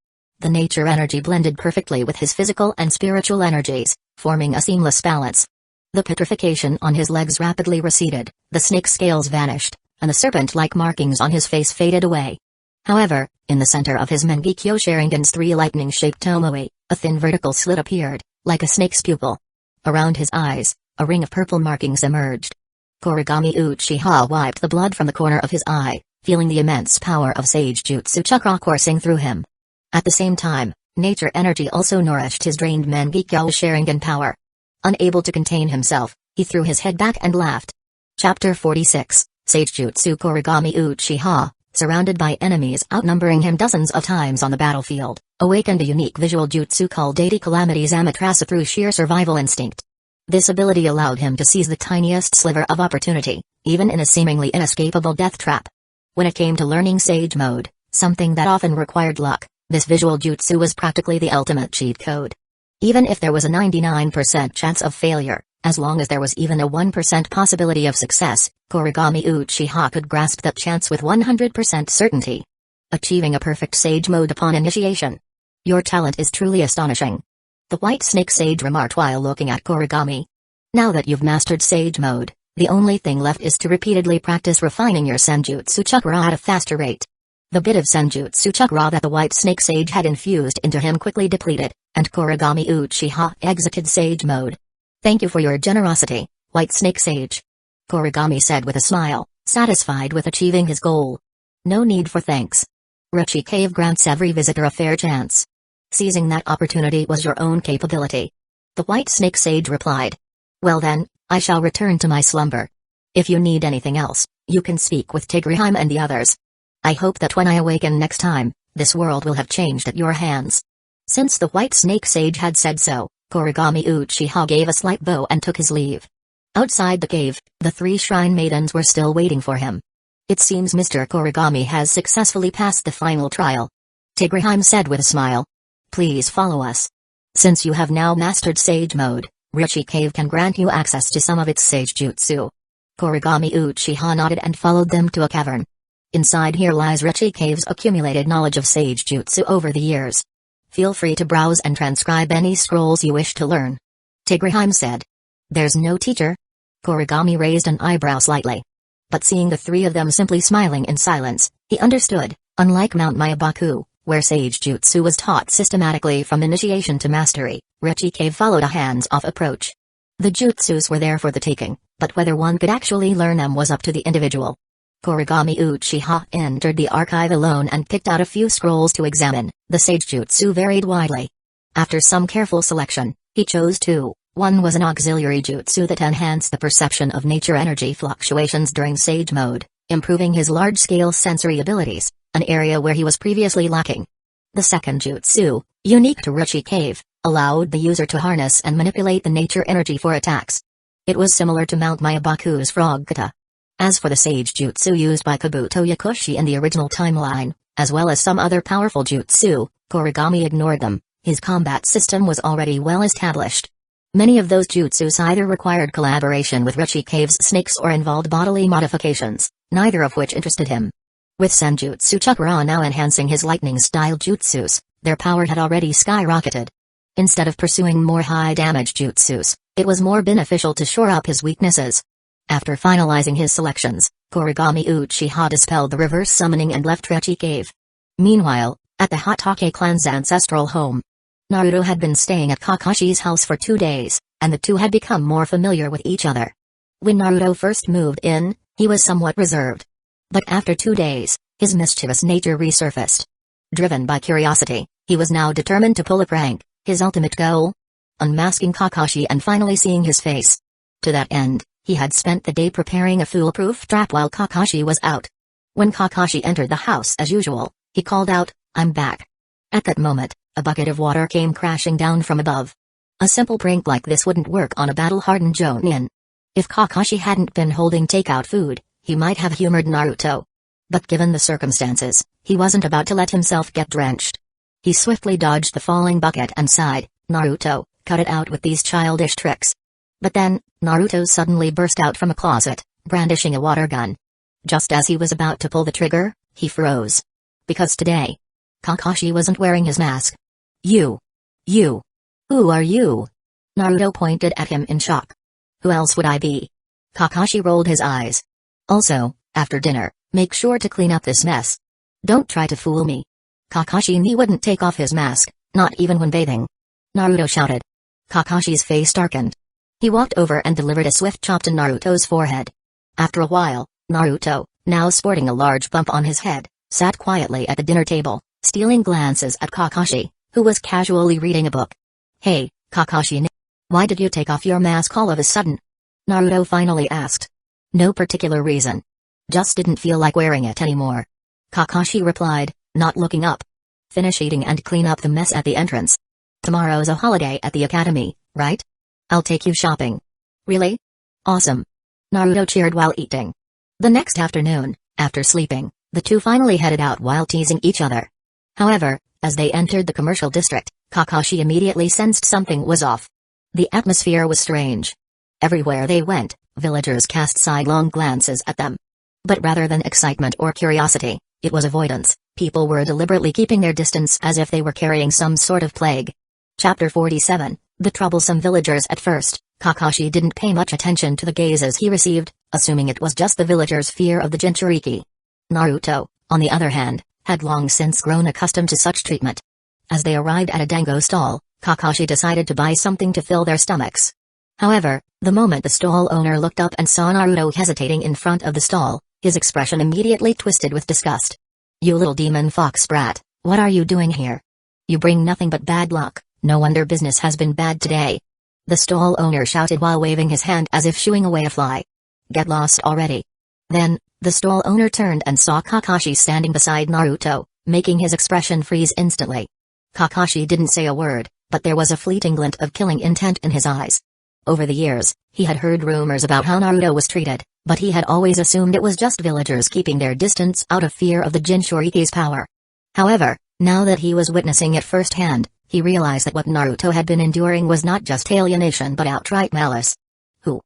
The nature energy blended perfectly with his physical and spiritual energies, forming a seamless balance. The petrification on his legs rapidly receded, the snake scales vanished, and the serpent-like markings on his face faded away. However, in the center of his Mangekyō Sharingan's three lightning-shaped tomoe, a thin vertical slit appeared, like a snake's pupil. Around his eyes, a ring of purple markings emerged. Kuragami Uchiha wiped the blood from the corner of his eye, feeling the immense power of Sage Jutsu chakra coursing through him. At the same time, nature energy also nourished his drained Mangekyō Sharingan power. Unable to contain himself, he threw his head back and laughed. Chapter 46, Sage Jutsu Kuragami Uchiha, surrounded by enemies outnumbering him dozens of times on the battlefield, awakened a unique visual jutsu called Deity Calamity's Amaterasu through sheer survival instinct. This ability allowed him to seize the tiniest sliver of opportunity, even in a seemingly inescapable death trap. When it came to learning Sage Mode, something that often required luck, this visual jutsu was practically the ultimate cheat code. Even if there was a 99% chance of failure, as long as there was even a 1% possibility of success, Kuragami Uchiha could grasp that chance with 100% certainty. Achieving a perfect Sage Mode upon initiation. Your talent is truly astonishing. The White Snake Sage remarked while looking at Kuragami. Now that you've mastered Sage Mode, the only thing left is to repeatedly practice refining your Senjutsu chakra at a faster rate. The bit of Senjutsu chakra that the White Snake Sage had infused into him quickly depleted, and Kuragami Uchiha exited Sage Mode. Thank you for your generosity, White Snake Sage. Kuragami said with a smile, satisfied with achieving his goal. No need for thanks. Richie Cave grants every visitor a fair chance. Seizing that opportunity was your own capability. The White Snake Sage replied. Well then, I shall return to my slumber. If you need anything else, you can speak with Tigreheim and the others. I hope that when I awaken next time, this world will have changed at your hands. Since the White Snake Sage had said so, Kuragami Uchiha gave a slight bow and took his leave. Outside the cave, the three shrine maidens were still waiting for him. It seems Mr. Kuragami has successfully passed the final trial. Tigreheim said with a smile. Please follow us. Since you have now mastered Sage Mode, Richie Cave can grant you access to some of its Sage Jutsu. Kuragami Uchiha nodded and followed them to a cavern. Inside here lies Richie Cave's accumulated knowledge of Sage Jutsu over the years. Feel free to browse and transcribe any scrolls you wish to learn. Tigreheim said. There's no teacher? Kuragami raised an eyebrow slightly. But seeing the three of them simply smiling in silence, he understood, unlike Mount Myabaku, where Sage Jutsu was taught systematically from initiation to mastery, Richie Cave followed a hands-off approach. The jutsus were there for the taking, but whether one could actually learn them was up to the individual. Kuragami Uchiha entered the archive alone and picked out a few scrolls to examine. The Sage Jutsu varied widely. After some careful selection, he chose two. One was an auxiliary jutsu that enhanced the perception of nature energy fluctuations during Sage Mode, improving his large-scale sensory abilities, an area where he was previously lacking. The second jutsu, unique to Richie Cave, allowed the user to harness and manipulate the nature energy for attacks. It was similar to Mount Myabaku's Frog Kata. As for the Sage Jutsu used by Kabuto Yakushi in the original timeline, as well as some other powerful jutsu, Kuragami ignored them. His combat system was already well established. Many of those jutsus either required collaboration with Richie Cave's snakes or involved bodily modifications, neither of which interested him. With Senjutsu chakra now enhancing his lightning-style jutsus, their power had already skyrocketed. Instead of pursuing more high-damage jutsus, it was more beneficial to shore up his weaknesses. After finalizing his selections, Kuragami Uchiha dispelled the reverse summoning and left Richie Cave. Meanwhile, at the Hatake clan's ancestral home, Naruto had been staying at Kakashi's house for 2 days, and the two had become more familiar with each other. When Naruto first moved in, He was somewhat reserved. But after 2 days, his mischievous nature resurfaced. Driven by curiosity, he was now determined to pull a prank, his ultimate goal? Unmasking Kakashi and finally seeing his face. To that end, he had spent the day preparing a foolproof trap while Kakashi was out. When Kakashi entered the house as usual, he called out, "I'm back." At that moment, a bucket of water came crashing down from above. A simple prank like this wouldn't work on a battle-hardened Jonin. If Kakashi hadn't been holding takeout food, he might have humored Naruto. But given the circumstances, he wasn't about to let himself get drenched. He swiftly dodged the falling bucket and sighed, "Naruto, cut it out with these childish tricks." But then, Naruto suddenly burst out from a closet, brandishing a water gun. Just as he was about to pull the trigger, he froze. Because today, Kakashi wasn't wearing his mask. You. Who are you?" Naruto pointed at him in shock. "Who else would I be?" Kakashi rolled his eyes. "Also, after dinner, make sure to clean up this mess. Don't try to fool me." Kakashi wouldn't take off his mask, not even when bathing. Naruto shouted. Kakashi's face darkened. He walked over and delivered a swift chop to Naruto's forehead. After a while, Naruto, now sporting a large bump on his head, sat quietly at the dinner table, stealing glances at Kakashi, who was casually reading a book. "Hey, Kakashi, why did you take off your mask all of a sudden?" Naruto finally asked. "No particular reason. Just didn't feel like wearing it anymore." Kakashi replied, not looking up. "Finish eating and clean up the mess at the entrance. Tomorrow's a holiday at the academy, right? I'll take you shopping." "Really? Awesome." Naruto cheered while eating. The next afternoon, after sleeping, the two finally headed out while teasing each other. However, as they entered the commercial district, Kakashi immediately sensed something was off. The atmosphere was strange. Everywhere they went, villagers cast sidelong glances at them. But rather than excitement or curiosity, it was avoidance. People were deliberately keeping their distance as if they were carrying some sort of plague. Chapter 47, The Troublesome Villagers. At first, Kakashi didn't pay much attention to the gazes he received, assuming it was just the villagers' fear of the Jinchuriki. Naruto, on the other hand, had long since grown accustomed to such treatment. As they arrived at a dango stall, Kakashi decided to buy something to fill their stomachs. However, the moment the stall owner looked up and saw Naruto hesitating in front of the stall, his expression immediately twisted with disgust. "You little demon fox brat, what are you doing here? You bring nothing but bad luck, no wonder business has been bad today." The stall owner shouted while waving his hand as if shooing away a fly. "Get lost already." Then, the stall owner turned and saw Kakashi standing beside Naruto, making his expression freeze instantly. Kakashi didn't say a word, but there was a fleeting glint of killing intent in his eyes. Over the years, he had heard rumors about how Naruto was treated, but he had always assumed it was just villagers keeping their distance out of fear of the Jinchuriki's power. However, now that he was witnessing it firsthand, he realized that what Naruto had been enduring was not just alienation but outright malice. Who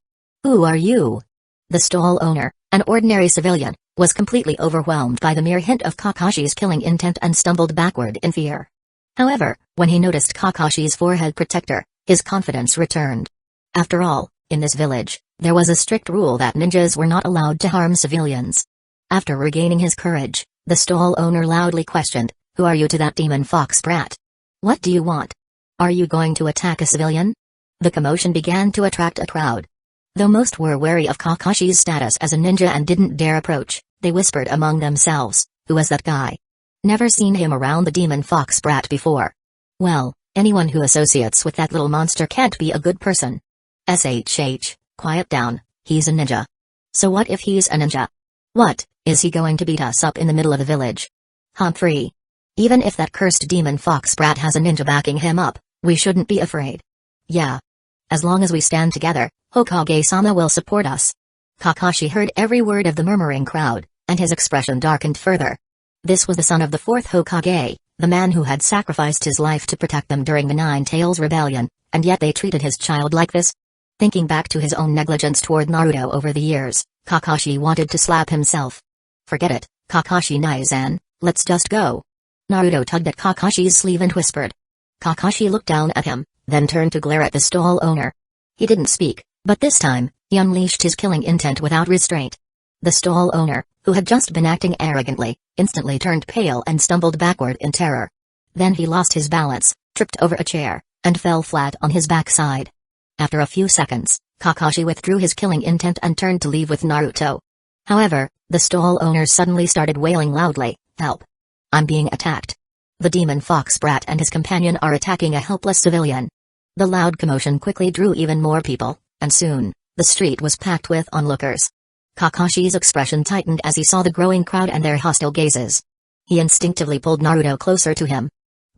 are you?" The stall owner, an ordinary civilian, was completely overwhelmed by the mere hint of Kakashi's killing intent and stumbled backward in fear. However, when he noticed Kakashi's forehead protector, his confidence returned. After all, in this village, there was a strict rule that ninjas were not allowed to harm civilians. After regaining his courage, the stall owner loudly questioned, "Who are you to that demon fox brat? What do you want? Are you going to attack a civilian?" The commotion began to attract a crowd. Though most were wary of Kakashi's status as a ninja and didn't dare approach, they whispered among themselves, "Who was that guy? Never seen him around the demon fox brat before. Well, anyone who associates with that little monster can't be a good person. Shh, quiet down, he's a ninja." "So what if he's a ninja? What, is he going to beat us up in the middle of the village?" "Humphrey. Even if that cursed demon fox brat has a ninja backing him up, we shouldn't be afraid. Yeah. As long as we stand together, Hokage-sama will support us." Kakashi heard every word of the murmuring crowd, and his expression darkened further. This was the son of the fourth Hokage, the man who had sacrificed his life to protect them during the Nine Tails Rebellion, and yet they treated his child like this? Thinking back to his own negligence toward Naruto over the years, Kakashi wanted to slap himself. "Forget it, Kakashi-san, let's just go." Naruto tugged at Kakashi's sleeve and whispered. Kakashi looked down at him, then turned to glare at the stall owner. He didn't speak, but this time, he unleashed his killing intent without restraint. The stall owner, who had just been acting arrogantly, instantly turned pale and stumbled backward in terror. Then he lost his balance, tripped over a chair, and fell flat on his backside. After a few seconds, Kakashi withdrew his killing intent and turned to leave with Naruto. However, the stall owners suddenly started wailing loudly, "Help! I'm being attacked! The demon fox brat and his companion are attacking a helpless civilian." The loud commotion quickly drew even more people, and soon, the street was packed with onlookers. Kakashi's expression tightened as he saw the growing crowd and their hostile gazes. He instinctively pulled Naruto closer to him.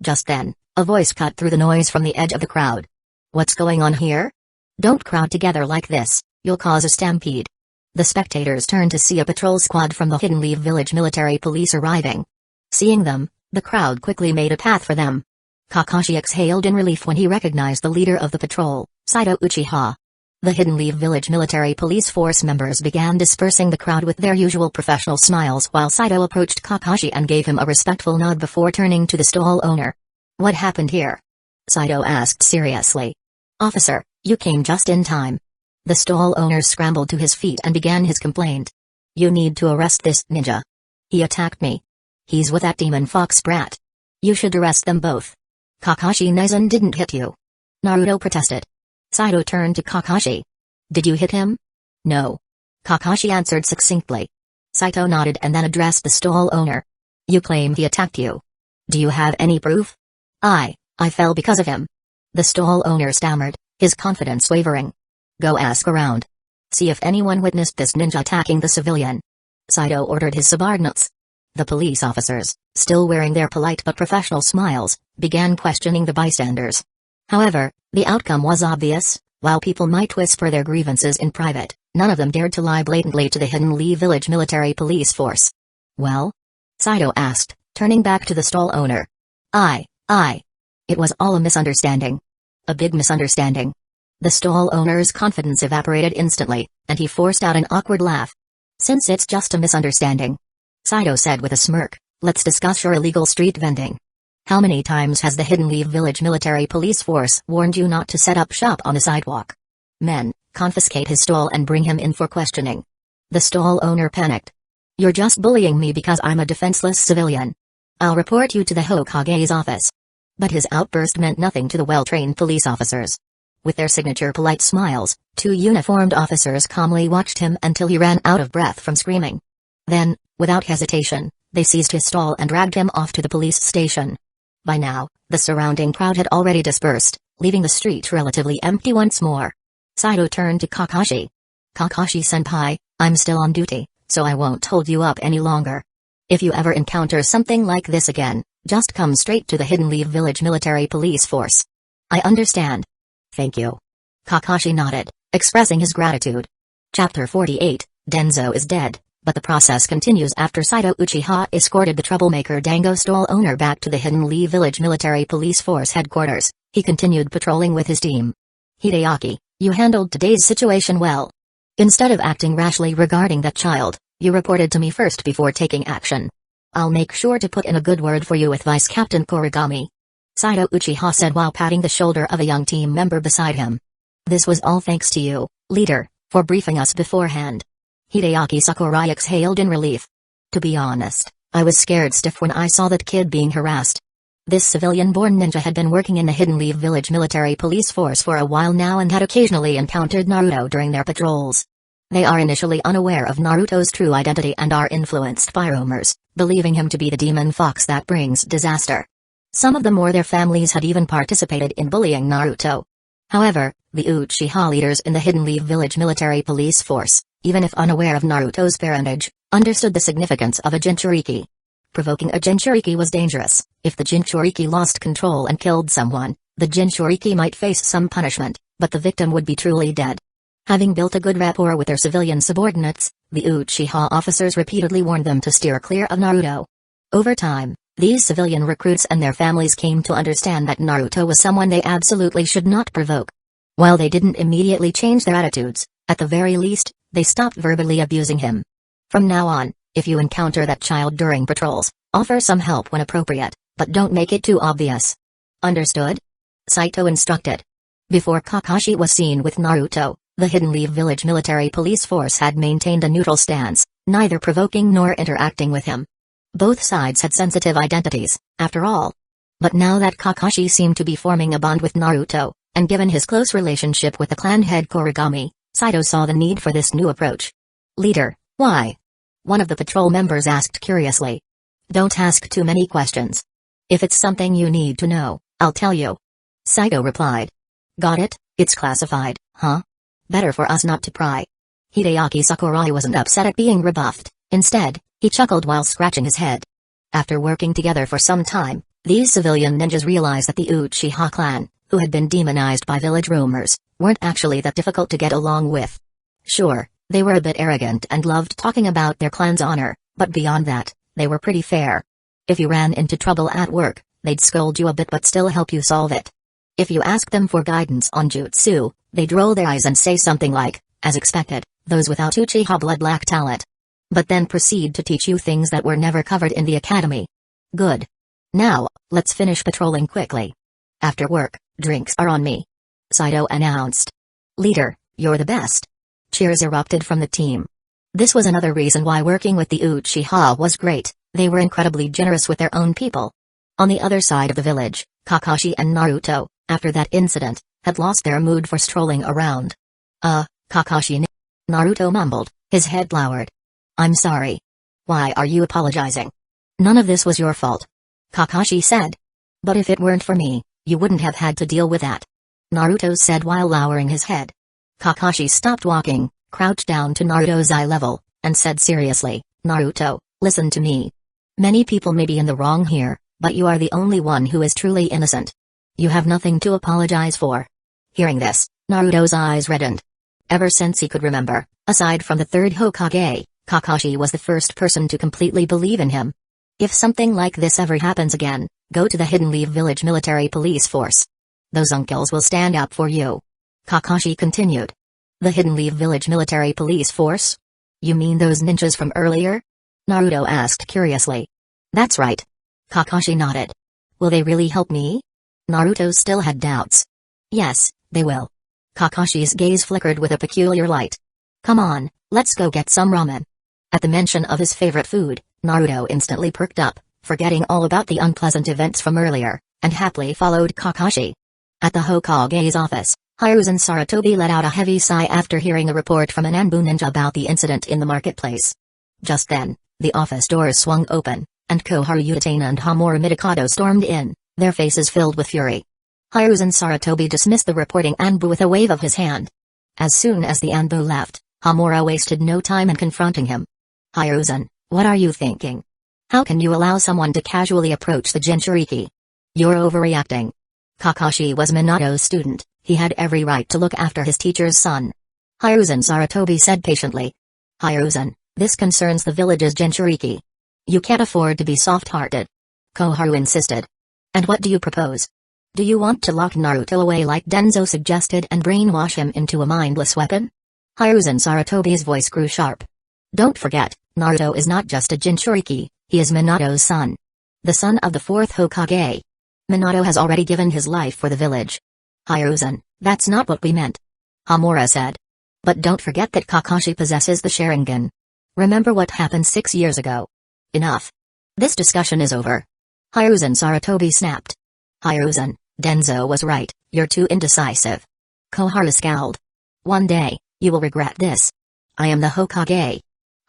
Just then, a voice cut through the noise from the edge of the crowd. "What's going on here? Don't crowd together like this, you'll cause a stampede." The spectators turned to see a patrol squad from the Hidden Leaf Village military police arriving. Seeing them, the crowd quickly made a path for them. Kakashi exhaled in relief when he recognized the leader of the patrol, Saito Uchiha. The Hidden Leaf Village military police force members began dispersing the crowd with their usual professional smiles while Saito approached Kakashi and gave him a respectful nod before turning to the stall owner. "What happened here?" Saito asked seriously. "Officer, you came just in time." The stall owner scrambled to his feet and began his complaint. "You need to arrest this ninja. He attacked me. He's with that demon fox brat. You should arrest them both." "Kakashi Aizen didn't hit you," Naruto protested. Saito turned to Kakashi. "Did you hit him?" "No." Kakashi answered succinctly. Saito nodded and then addressed the stall owner. "You claim he attacked you. Do you have any proof?" I fell because of him." The stall owner stammered, his confidence wavering. "Go ask around. See if anyone witnessed this ninja attacking the civilian." Saito ordered his subordinates. The police officers, still wearing their polite but professional smiles, began questioning the bystanders. However, the outcome was obvious. While people might whisper their grievances in private, none of them dared to lie blatantly to the Hidden Leaf Village military police force. "Well?" Saito asked, turning back to the stall owner. It was all a misunderstanding. A big misunderstanding." The stall owner's confidence evaporated instantly, and he forced out an awkward laugh. "Since it's just a misunderstanding," Saito said with a smirk, "let's discuss your illegal street vending. How many times has the Hidden Leaf Village military police force warned you not to set up shop on the sidewalk? Men, confiscate his stall and bring him in for questioning." The stall owner panicked. "You're just bullying me because I'm a defenseless civilian. I'll report you to the Hokage's office." But his outburst meant nothing to the well-trained police officers. With their signature polite smiles, two uniformed officers calmly watched him until he ran out of breath from screaming. Then, without hesitation, they seized his stall and dragged him off to the police station. By now, the surrounding crowd had already dispersed, leaving the street relatively empty once more. Saito turned to Kakashi. "Kakashi-senpai, I'm still on duty, so I won't hold you up any longer. If you ever encounter something like this again, just come straight to the Hidden Leaf Village military police force." "I understand. Thank you." Kakashi nodded, expressing his gratitude. Chapter 48, Danzo is dead, but the process continues after Saito Uchiha escorted the troublemaker Dango stall owner back to the Hidden Leaf Village military police force headquarters. He continued patrolling with his team. "Hideaki, you handled today's situation well. Instead of acting rashly regarding that child, you reported to me first before taking action. I'll make sure to put in a good word for you with Vice Captain Kuragami," Saito Uchiha said while patting the shoulder of a young team member beside him. "This was all thanks to you, leader, for briefing us beforehand." Hideaki Sakurai exhaled in relief. "To be honest, I was scared stiff when I saw that kid being harassed. This civilian-born ninja had been working in the Hidden Leaf Village military police force for a while now and had occasionally encountered Naruto during their patrols. They are initially unaware of Naruto's true identity and are influenced by rumors, believing him to be the demon fox that brings disaster. Some of them or their families had even participated in bullying Naruto. However, the Uchiha leaders in the Hidden Leaf Village military police force, even if unaware of Naruto's parentage, understood the significance of a Jinchuriki. Provoking a Jinchuriki was dangerous. If the Jinchuriki lost control and killed someone, the Jinchuriki might face some punishment, but the victim would be truly dead. Having built a good rapport with their civilian subordinates, the Uchiha officers repeatedly warned them to steer clear of Naruto. Over time, these civilian recruits and their families came to understand that Naruto was someone they absolutely should not provoke. While they didn't immediately change their attitudes, at the very least, they stopped verbally abusing him. From now on, if you encounter that child during patrols, offer some help when appropriate, but don't make it too obvious. Understood? Saito instructed. Before Kakashi was seen with Naruto, the Hidden Leaf Village military police force had maintained a neutral stance, neither provoking nor interacting with him. Both sides had sensitive identities, after all. But now that Kakashi seemed to be forming a bond with Naruto, and given his close relationship with the clan head Kuragami, Saito saw the need for this new approach. "Leader, why One of the patrol members asked curiously. Don't ask too many questions. If it's something you need to know, I'll tell you. Saito replied. Got it, it's classified, huh? Better for us not to pry. Hideaki Sakurai wasn't upset at being rebuffed. Instead, he chuckled while scratching his head. After working together for some time, these civilian ninjas realized that the Uchiha clan, who had been demonized by village rumors, weren't actually that difficult to get along with. Sure, they were a bit arrogant and loved talking about their clan's honor, but beyond that, they were pretty fair. If you ran into trouble at work, they'd scold you a bit but still help you solve it. If you asked them for guidance on jutsu, they'd roll their eyes and say something like, as expected, those without Uchiha blood lack talent. But then proceed to teach you things that were never covered in the academy. Good. Now, let's finish patrolling quickly. After work, drinks are on me. Saito announced. Leader, you're the best. Cheers erupted from the team. This was another reason why working with the Uchiha was great. They were incredibly generous with their own people. On the other side of the village, Kakashi and Naruto, after that incident, had lost their mood for strolling around. Kakashi. Naruto mumbled, his head lowered. I'm sorry. Why are you apologizing? None of this was your fault. Kakashi said. But if it weren't for me, you wouldn't have had to deal with that. Naruto said while lowering his head. Kakashi stopped walking, crouched down to Naruto's eye level, and said seriously, Naruto, listen to me. Many people may be in the wrong here, but you are the only one who is truly innocent. You have nothing to apologize for. Hearing this, Naruto's eyes reddened. Ever since he could remember, aside from the third Hokage, Kakashi was the first person to completely believe in him. If something like this ever happens again, go to the Hidden Leaf Village Military Police Force. Those uncles will stand up for you. Kakashi continued. The Hidden Leaf Village Military Police Force? You mean those ninjas from earlier? Naruto asked curiously. That's right. Kakashi nodded. Will they really help me? Naruto still had doubts. Yes, they will. Kakashi's gaze flickered with a peculiar light. Come on, let's go get some ramen. At the mention of his favorite food, Naruto instantly perked up, forgetting all about the unpleasant events from earlier, and happily followed Kakashi. At the Hokage's office, Hiruzen Sarutobi let out a heavy sigh after hearing a report from an Anbu ninja about the incident in the marketplace. Just then, the office doors swung open, and Koharu Uchiha and Homura Midokado stormed in, their faces filled with fury. Hiruzen Sarutobi dismissed the reporting Anbu with a wave of his hand. As soon as the Anbu left, Homura wasted no time in confronting him. Hiruzen, what are you thinking? How can you allow someone to casually approach the Jinchuriki? You're overreacting. Kakashi was Minato's student, he had every right to look after his teacher's son. Hiruzen Sarutobi said patiently. Hiruzen, this concerns the village's Jinchuriki. You can't afford to be soft-hearted. Koharu insisted. And what do you propose? Do you want to lock Naruto away like Danzō suggested and brainwash him into a mindless weapon? Hiruzen Sarutobi's voice grew sharp. Don't forget, Naruto is not just a Jinchuriki, he is Minato's son. The son of the fourth Hokage. Minato has already given his life for the village. Hiruzen, that's not what we meant. Homura said. But don't forget that Kakashi possesses the Sharingan. Remember what happened 6 years ago. Enough. This discussion is over. Hiruzen Sarutobi snapped. Hiruzen, Danzo was right, you're too indecisive. Koharu scowled. One day, you will regret this. I am the Hokage.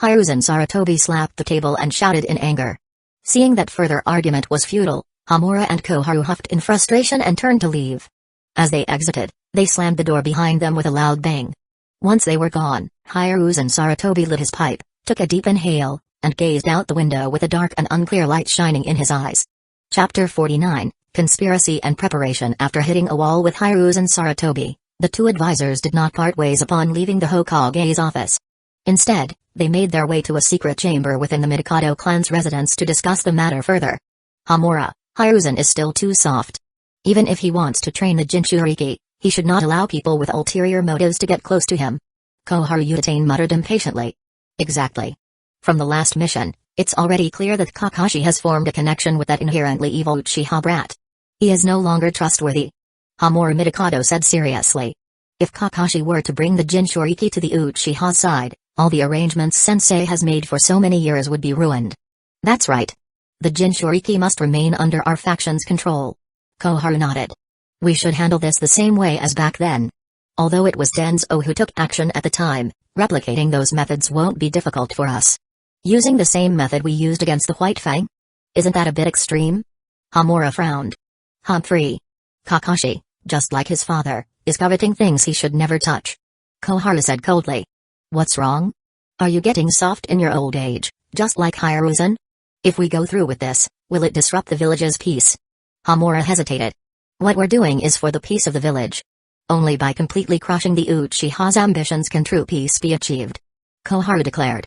Hiruzen Sarutobi slapped the table and shouted in anger. Seeing that further argument was futile, Homura and Koharu huffed in frustration and turned to leave. As they exited, they slammed the door behind them with a loud bang. Once they were gone, Hiruzen Sarutobi lit his pipe, took a deep inhale, and gazed out the window with a dark and unclear light shining in his eyes. Chapter 49, Conspiracy and Preparation. After hitting a wall with Hiruzen Sarutobi, the two advisors did not part ways upon leaving the Hokage's office. Instead, they made their way to a secret chamber within the Midokado clan's residence to discuss the matter further. Homura, Hiruzen is still too soft. Even if he wants to train the Jinchuriki, he should not allow people with ulterior motives to get close to him. Koharu Uchiha muttered impatiently. Exactly. From the last mission, it's already clear that Kakashi has formed a connection with that inherently evil Uchiha brat. He is no longer trustworthy. Homura Midokado said seriously. If Kakashi were to bring the Jinchuriki to the Uchiha side, all the arrangements Sensei has made for so many years would be ruined. That's right. The Jinchuriki must remain under our faction's control. Koharu nodded. We should handle this the same way as back then. Although it was Danzō who took action at the time, replicating those methods won't be difficult for us. Using the same method we used against the White Fang? Isn't that a bit extreme? Hamura frowned. Humphrey. Kakashi, just like his father, is coveting things he should never touch. Koharu said coldly. What's wrong? Are you getting soft in your old age, just like Hiruzen? If we go through with this, will it disrupt the village's peace? Hamura hesitated. What we're doing is for the peace of the village. Only by completely crushing the Uchiha's ambitions can true peace be achieved. Koharu declared.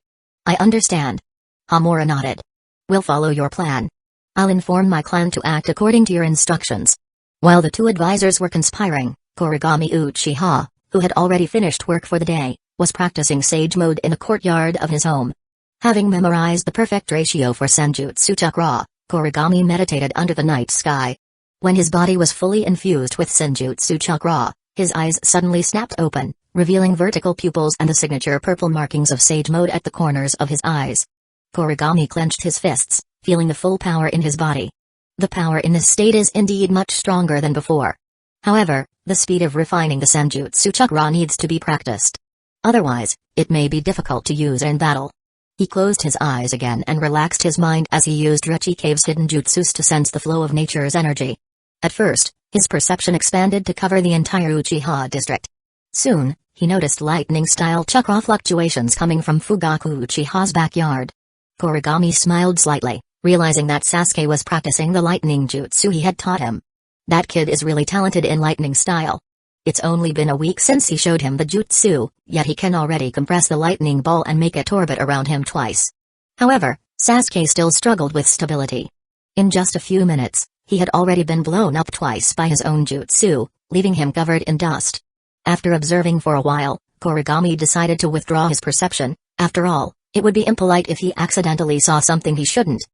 I understand. Hamura nodded. We'll follow your plan. I'll inform my clan to act according to your instructions. While the two advisors were conspiring, Kuragami Uchiha, who had already finished work for the day, was practicing sage mode in the courtyard of his home. Having memorized the perfect ratio for Senjutsu Chakra, Kuragami meditated under the night sky. When his body was fully infused with Senjutsu Chakra, his eyes suddenly snapped open, revealing vertical pupils and the signature purple markings of sage mode at the corners of his eyes. Kuragami clenched his fists, feeling the full power in his body. The power in this state is indeed much stronger than before. However, the speed of refining the Senjutsu Chakra needs to be practiced. Otherwise, it may be difficult to use in battle. He closed his eyes again and relaxed his mind as he used Rechi Cave's hidden jutsus to sense the flow of nature's energy. At first, his perception expanded to cover the entire Uchiha district. Soon, he noticed lightning-style chakra fluctuations coming from Fugaku Uchiha's backyard. Kuragami smiled slightly, realizing that Sasuke was practicing the lightning jutsu he had taught him. That kid is really talented in lightning style. It's only been a week since he showed him the jutsu, yet he can already compress the lightning ball and make it orbit around him twice. However, Sasuke still struggled with stability. In just a few minutes, he had already been blown up twice by his own jutsu, leaving him covered in dust. After observing for a while, Kuragami decided to withdraw his perception. After all, it would be impolite if he accidentally saw something he shouldn't.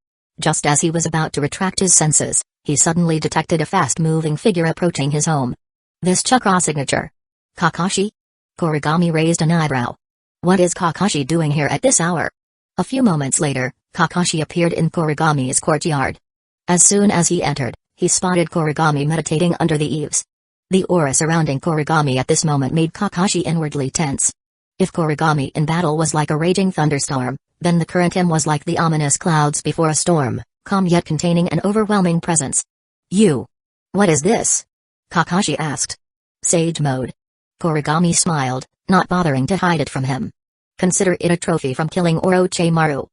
Just as he was about to retract his senses, he suddenly detected a fast-moving figure approaching his home. This chakra signature. Kakashi? Kuragami raised an eyebrow. What is Kakashi doing here at this hour? A few moments later, Kakashi appeared in Kuragami's courtyard. As soon as he entered, he spotted Kuragami meditating under the eaves. The aura surrounding Kuragami at this moment made Kakashi inwardly tense. If Kuragami in battle was like a raging thunderstorm, then the current him was like the ominous clouds before a storm, calm yet containing an overwhelming presence. You. What is this? Kakashi asked. Sage mode. Kuragami smiled, not bothering to hide it from him. Consider it a trophy from killing Orochimaru.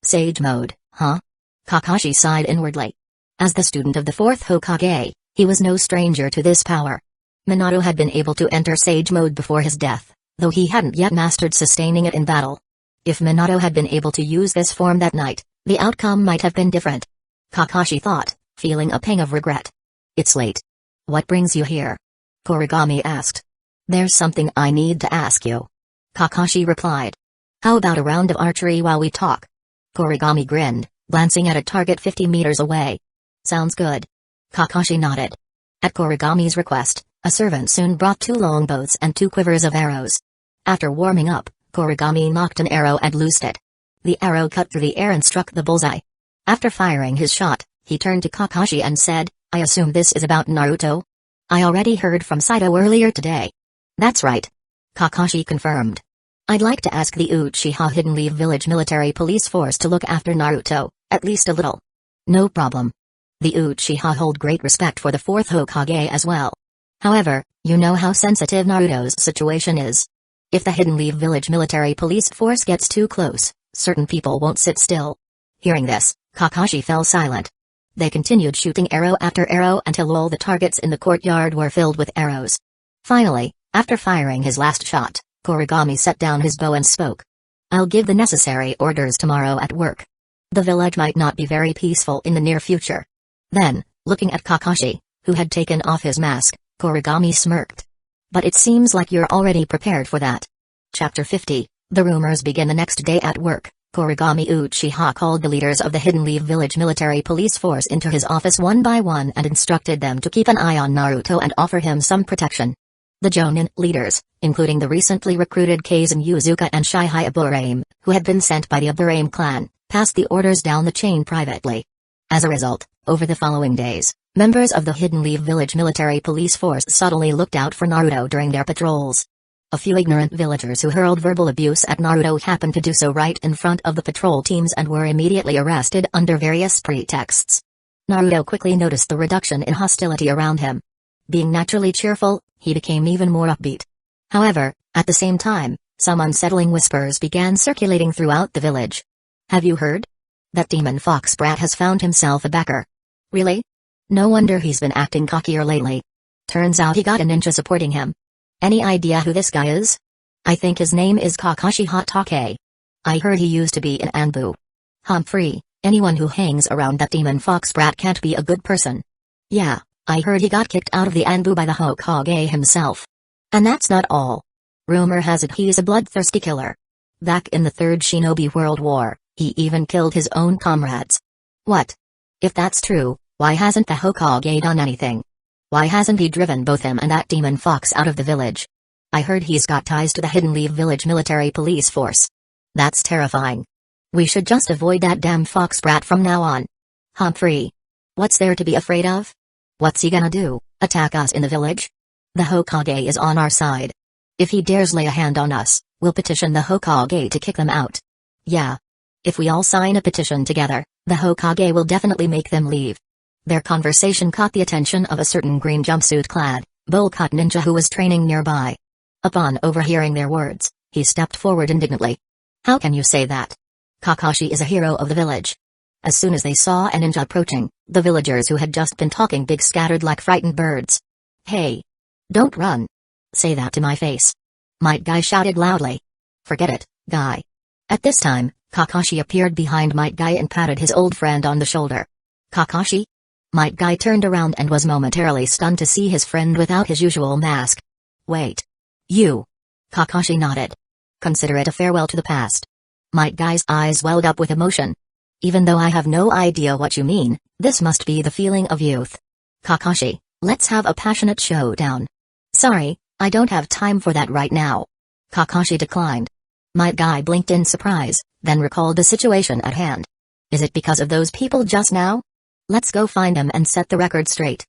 Sage mode, huh? Kakashi sighed inwardly. As the student of the fourth Hokage, he was no stranger to this power. Minato had been able to enter Sage mode before his death, though he hadn't yet mastered sustaining it in battle. If Minato had been able to use this form that night, the outcome might have been different. Kakashi thought, feeling a pang of regret. It's late. What brings you here? Kuragami asked. There's something I need to ask you. Kakashi replied. How about a round of archery while we talk? Kuragami grinned, glancing at a target 50 meters away. Sounds good. Kakashi nodded. At Kuragami's request, a servant soon brought 2 longbows and 2 quivers of arrows. After warming up, Kuragami knocked an arrow and loosed it. The arrow cut through the air and struck the bullseye. After firing his shot, he turned to Kakashi and said, I assume this is about Naruto? I already heard from Saito earlier today. That's right. Kakashi confirmed. I'd like to ask the Uchiha Hidden Leaf Village Military Police Force to look after Naruto, at least a little. No problem. The Uchiha hold great respect for the 4th Hokage as well. However, you know how sensitive Naruto's situation is. If the Hidden Leaf Village Military Police Force gets too close, certain people won't sit still. Hearing this, Kakashi fell silent. They continued shooting arrow after arrow until all the targets in the courtyard were filled with arrows. Finally, after firing his last shot, Kuragami set down his bow and spoke. I'll give the necessary orders tomorrow at work. The village might not be very peaceful in the near future. Then, looking at Kakashi, who had taken off his mask, Kuragami smirked. But it seems like you're already prepared for that. Chapter 50, The rumors begin the next day at work. Kuragami Uchiha called the leaders of the Hidden Leaf Village Military Police Force into his office one by one and instructed them to keep an eye on Naruto and offer him some protection. The Jonin leaders, including the recently recruited Kazan Yuzuka and Shihei Aburame, who had been sent by the Aburame clan, passed the orders down the chain privately. As a result, over the following days, members of the Hidden Leaf Village Military Police Force subtly looked out for Naruto during their patrols. A few ignorant villagers who hurled verbal abuse at Naruto happened to do so right in front of the patrol teams and were immediately arrested under various pretexts. Naruto quickly noticed the reduction in hostility around him. Being naturally cheerful, he became even more upbeat. However, at the same time, some unsettling whispers began circulating throughout the village. Have you heard? That demon fox brat has found himself a backer. Really? No wonder he's been acting cockier lately. Turns out he got a ninja supporting him. Any idea who this guy is? I think his name is Kakashi Hatake. I heard he used to be in Anbu. Humphrey, anyone who hangs around that demon fox brat can't be a good person. Yeah, I heard he got kicked out of the Anbu by the Hokage himself. And that's not all. Rumor has it he's a bloodthirsty killer. Back in the Third Shinobi World War, he even killed his own comrades. What? If that's true, why hasn't the Hokage done anything? Why hasn't he driven both him and that demon fox out of the village? I heard he's got ties to the Hidden Leaf Village military police force. That's terrifying. We should just avoid that damn fox brat from now on. Humphrey. What's there to be afraid of? What's he gonna do, attack us in the village? The Hokage is on our side. If he dares lay a hand on us, we'll petition the Hokage to kick them out. Yeah. If we all sign a petition together, the Hokage will definitely make them leave. Their conversation caught the attention of a certain green jumpsuit-clad, bowl-cut ninja who was training nearby. Upon overhearing their words, he stepped forward indignantly. How can you say that? Kakashi is a hero of the village. As soon as they saw a ninja approaching, the villagers who had just been talking big scattered like frightened birds. Hey! Don't run! Say that to my face. Might Guy shouted loudly. Forget it, Guy. At this time, Kakashi appeared behind Might Guy and patted his old friend on the shoulder. Kakashi? Might Guy turned around and was momentarily stunned to see his friend without his usual mask. Wait. You. Kakashi nodded. Consider it a farewell to the past. Might Guy's eyes welled up with emotion. Even though I have no idea what you mean, this must be the feeling of youth. Kakashi, let's have a passionate showdown. Sorry, I don't have time for that right now. Kakashi declined. Might Guy blinked in surprise, then recalled the situation at hand. Is it because of those people just now? Let's go find them and set the record straight.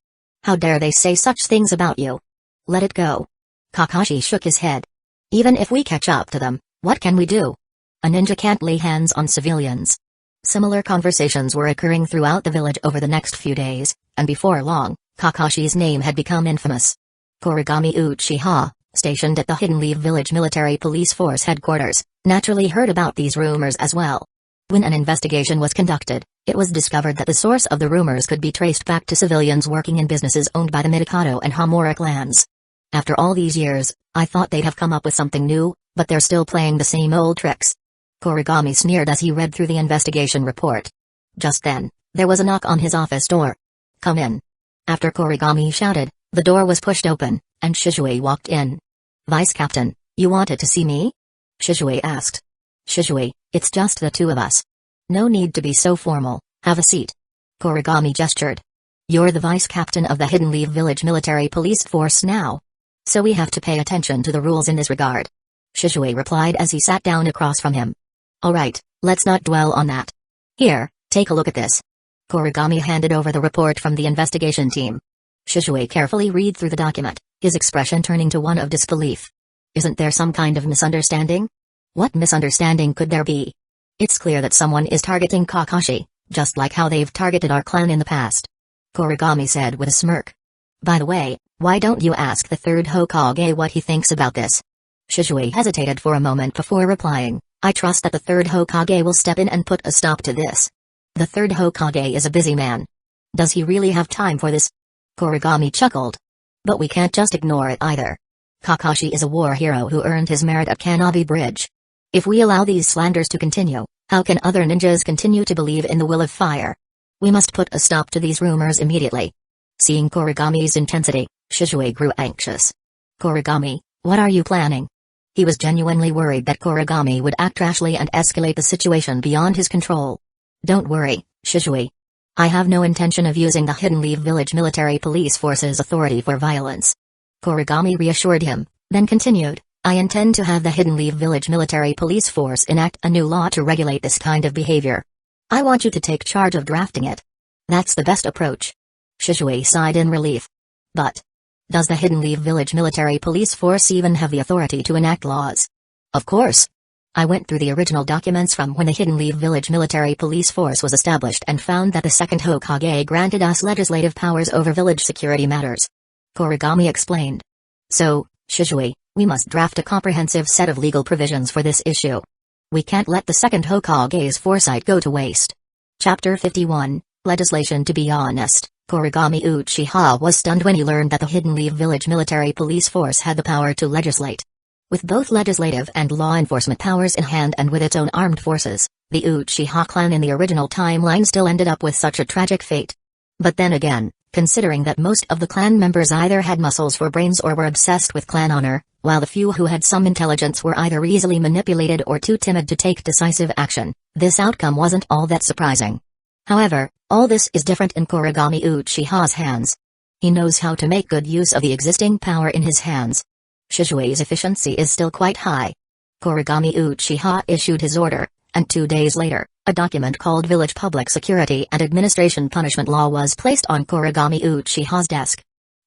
How dare they say such things about you? Let it go. Kakashi shook his head. Even if we catch up to them, what can we do? A ninja can't lay hands on civilians. Similar conversations were occurring throughout the village over the next few days, and before long, Kakashi's name had become infamous. Kuragami Uchiha, stationed at the Hidden Leaf Village Military Police Force headquarters, naturally heard about these rumors as well. When an investigation was conducted, it was discovered that the source of the rumors could be traced back to civilians working in businesses owned by the Midokado and Hamura clans. After all these years, I thought they'd have come up with something new, but they're still playing the same old tricks. Kuragami sneered as he read through the investigation report. Just then, there was a knock on his office door. Come in. After Kuragami shouted, the door was pushed open, and Shizue walked in. Vice Captain, you wanted to see me? Shizue asked. Shizue, it's just the two of us. No need to be so formal, have a seat. Kuragami gestured. You're the Vice Captain of the Hidden Leaf Village Military Police Force now. So we have to pay attention to the rules in this regard. Shizue replied as he sat down across from him. Alright, let's not dwell on that. Here, take a look at this. Kuragami handed over the report from the investigation team. Shizue carefully read through the document, his expression turning to one of disbelief. Isn't there some kind of misunderstanding? What misunderstanding could there be? It's clear that someone is targeting Kakashi, just like how they've targeted our clan in the past. Kuragami said with a smirk. By the way, why don't you ask the third Hokage what he thinks about this? Shizue hesitated for a moment before replying. I trust that the third Hokage will step in and put a stop to this. The third Hokage is a busy man. Does he really have time for this? Kuragami chuckled. But we can't just ignore it either. Kakashi is a war hero who earned his merit at Kanabi Bridge. If we allow these slanders to continue, how can other ninjas continue to believe in the will of fire? We must put a stop to these rumors immediately. Seeing Kuragami's intensity, Shizue grew anxious. Kuragami, what are you planning? He was genuinely worried that Kuragami would act rashly and escalate the situation beyond his control. Don't worry, Shizue. I have no intention of using the Hidden Leaf Village Military Police Force's authority for violence. Kuragami reassured him, then continued, I intend to have the Hidden Leaf Village Military Police Force enact a new law to regulate this kind of behavior. I want you to take charge of drafting it. That's the best approach. Shizue sighed in relief. But Does the Hidden Leaf Village military police force even have the authority to enact laws? Of course. I went through the original documents from when the Hidden Leaf Village military police force was established and found that the second Hokage granted us legislative powers over village security matters. Kuragami explained. So, Shizui, we must draft a comprehensive set of legal provisions for this issue. We can't let the second Hokage's foresight go to waste. Chapter 51, Legislation. To be honest, Kuragami Uchiha was stunned when he learned that the Hidden Leaf Village military police force had the power to legislate. With both legislative and law enforcement powers in hand and with its own armed forces, the Uchiha clan in the original timeline still ended up with such a tragic fate. But then again, considering that most of the clan members either had muscles for brains or were obsessed with clan honor, while the few who had some intelligence were either easily manipulated or too timid to take decisive action, this outcome wasn't all that surprising. However, all this is different in Kuragami Uchiha's hands. He knows how to make good use of the existing power in his hands. Shizui's efficiency is still quite high. Kuragami Uchiha issued his order, and 2 days later, a document called Village Public Security and Administration Punishment Law was placed on Kuragami Uchiha's desk.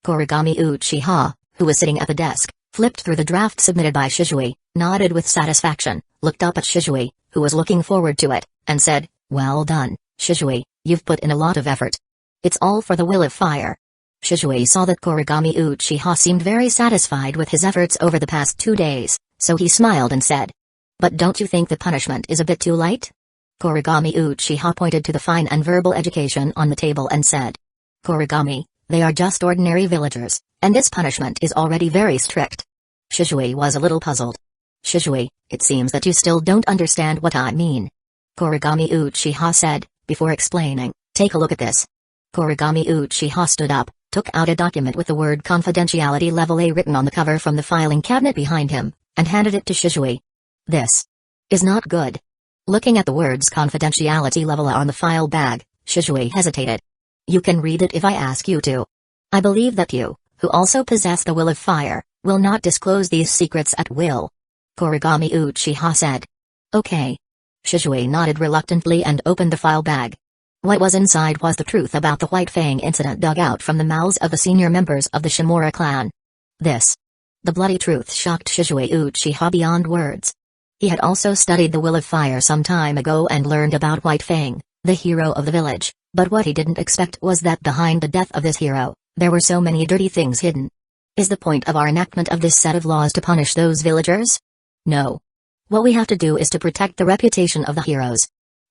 Kuragami Uchiha, who was sitting at the desk, flipped through the draft submitted by Shizui, nodded with satisfaction, looked up at Shizui, who was looking forward to it, and said, "Well done, Shizui, you've put in a lot of effort. It's all for the will of fire." Shizui saw that Kuragami Uchiha seemed very satisfied with his efforts over the past 2 days, so he smiled and said, "But don't you think the punishment is a bit too light?" Kuragami Uchiha pointed to the fine and verbal education on the table and said, "Kuragami, they are just ordinary villagers, and this punishment is already very strict." Shizui was a little puzzled. "Shizui, it seems that you still don't understand what I mean." Kuragami Uchiha said, before explaining, "Take a look at this." Kuragami Uchiha stood up, took out a document with the word Confidentiality Level A written on the cover from the filing cabinet behind him, and handed it to Shizui. "This is not good." Looking at the words Confidentiality Level A on the file bag, Shizui hesitated. "You can read it if I ask you to. I believe that you, who also possess the will of fire, will not disclose these secrets at will." Kuragami Uchiha said. "Okay." Shizui nodded reluctantly and opened the file bag. What was inside was the truth about the White Fang incident dug out from the mouths of the senior members of the Shimura clan. The bloody truth shocked Shizui Uchiha beyond words. He had also studied the Will of Fire some time ago and learned about White Fang, the hero of the village, but what he didn't expect was that behind the death of this hero, there were so many dirty things hidden. Is the point of our enactment of this set of laws to punish those villagers? No. What we have to do is to protect the reputation of the heroes.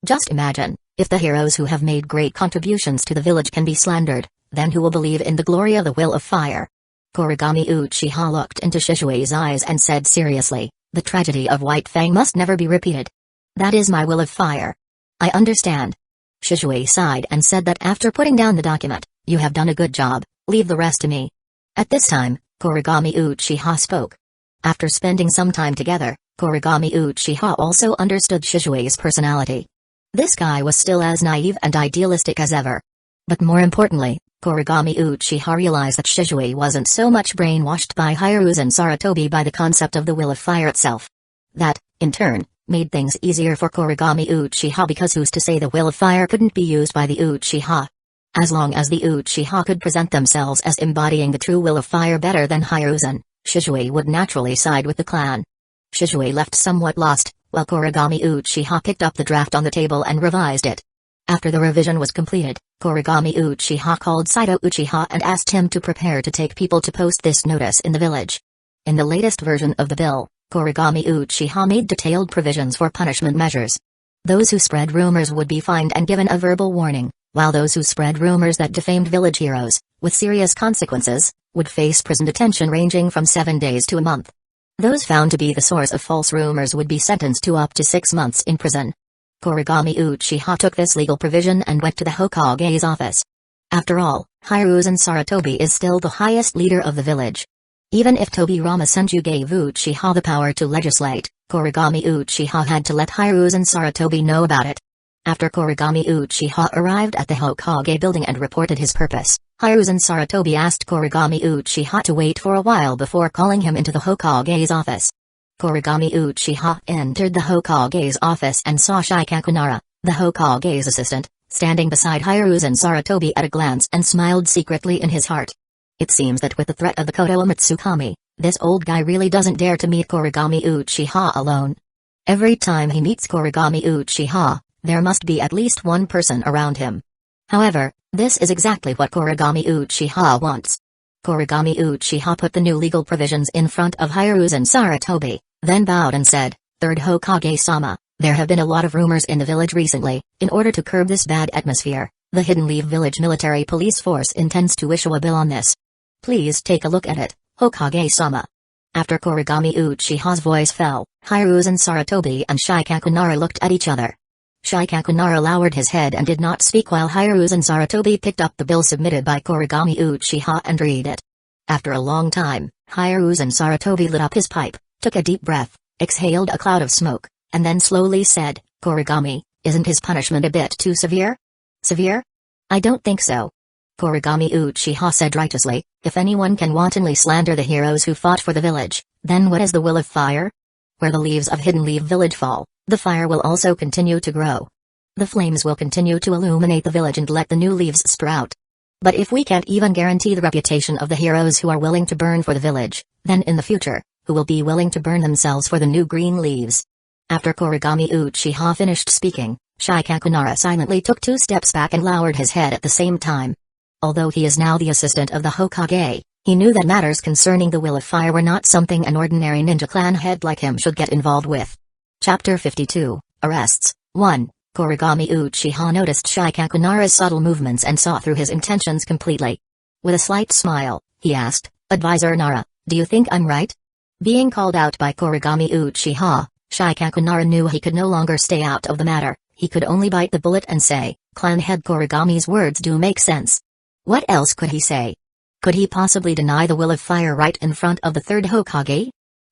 Just imagine, if the heroes who have made great contributions to the village can be slandered, then who will believe in the glory of the Will of Fire? Kuragami Uchiha looked into Shizui's eyes and said seriously, "The tragedy of White Fang must never be repeated. That is my Will of Fire." "I understand." Shizui sighed and said that after putting down the document, "You have done a good job, leave the rest to me." At this time, Kuragami Uchiha spoke. After spending some time together, Kuragami Uchiha also understood Shizui's personality. This guy was still as naive and idealistic as ever. But more importantly, Kuragami Uchiha realized that Shizui wasn't so much brainwashed by Hyuga and Sarutobi by the concept of the Will of Fire itself. That, in turn, made things easier for Kuragami Uchiha because who's to say the Will of Fire couldn't be used by the Uchiha? As long as the Uchiha could present themselves as embodying the true Will of Fire better than Hyuga, Shizui would naturally side with the clan. Shizui left somewhat lost, while Kuragami Uchiha picked up the draft on the table and revised it. After the revision was completed, Kuragami Uchiha called Saito Uchiha and asked him to prepare to take people to post this notice in the village. In the latest version of the bill, Kuragami Uchiha made detailed provisions for punishment measures. Those who spread rumors would be fined and given a verbal warning, while those who spread rumors that defamed village heroes, with serious consequences, would face prison detention ranging from 7 days to a month. Those found to be the source of false rumors would be sentenced to up to 6 months in prison. Kuragami Uchiha took this legal provision and went to the Hokage's office. After all, Hyuga and Sarutobi is still the highest leader of the village. Even if Tobirama Senju gave Uchiha the power to legislate, Kuragami Uchiha had to let Hyuga and Sarutobi know about it. After Kuragami Uchiha arrived at the Hokage building and reported his purpose, Hyuga and Sarutobi asked Kuragami Uchiha to wait for a while before calling him into the Hokage's office. Kuragami Uchiha entered the Hokage's office and saw Shikakunara, the Hokage's assistant, standing beside Hyuga and Sarutobi at a glance and smiled secretly in his heart. It seems that with the threat of the Koto Umatsukami, this old guy really doesn't dare to meet Kuragami Uchiha alone. Every time he meets Kuragami Uchiha, there must be at least one person around him. However, this is exactly what Kuragami Uchiha wants. Kuragami Uchiha put the new legal provisions in front of Harut and Sarutobi, then bowed and said, "Third Hokage-sama, there have been a lot of rumors in the village recently. In order to curb this bad atmosphere, the Hidden Leaf Village Military Police Force intends to issue a bill on this. Please take a look at it, Hokage-sama." After Kuragami Uchiha's voice fell, Harut and Sarutobi and Shikakunara looked at each other. Shikakunara lowered his head and did not speak while Harut and Sarutobi picked up the bill submitted by Kuragami Uchiha and read it. After a long time, Harut and Sarutobi lit up his pipe, took a deep breath, exhaled a cloud of smoke, and then slowly said, "Kuragami, isn't his punishment a bit too severe?" "Severe? I don't think so." Kuragami Uchiha said righteously, "If anyone can wantonly slander the heroes who fought for the village, then what is the will of fire? Where the leaves of Hidden Leaf Village fall, the fire will also continue to grow. The flames will continue to illuminate the village and let the new leaves sprout. But if we can't even guarantee the reputation of the heroes who are willing to burn for the village, then in the future, who will be willing to burn themselves for the new green leaves?" After Kuragami Uchiha finished speaking, Shikakunara silently took 2 steps back and lowered his head at the same time. Although he is now the assistant of the Hokage, he knew that matters concerning the will of fire were not something an ordinary ninja clan head like him should get involved with. Chapter 52, Arrests. 1. Kuragami Uchiha noticed Shikakunara's subtle movements and saw through his intentions completely. With a slight smile, he asked, "Advisor Nara, do you think I'm right?" Being called out by Kuragami Uchiha, Shikakunara knew he could no longer stay out of the matter. He could only bite the bullet and say, "Clan head Kuragami's words do make sense." What else could he say? Could he possibly deny the will of fire right in front of the third Hokage?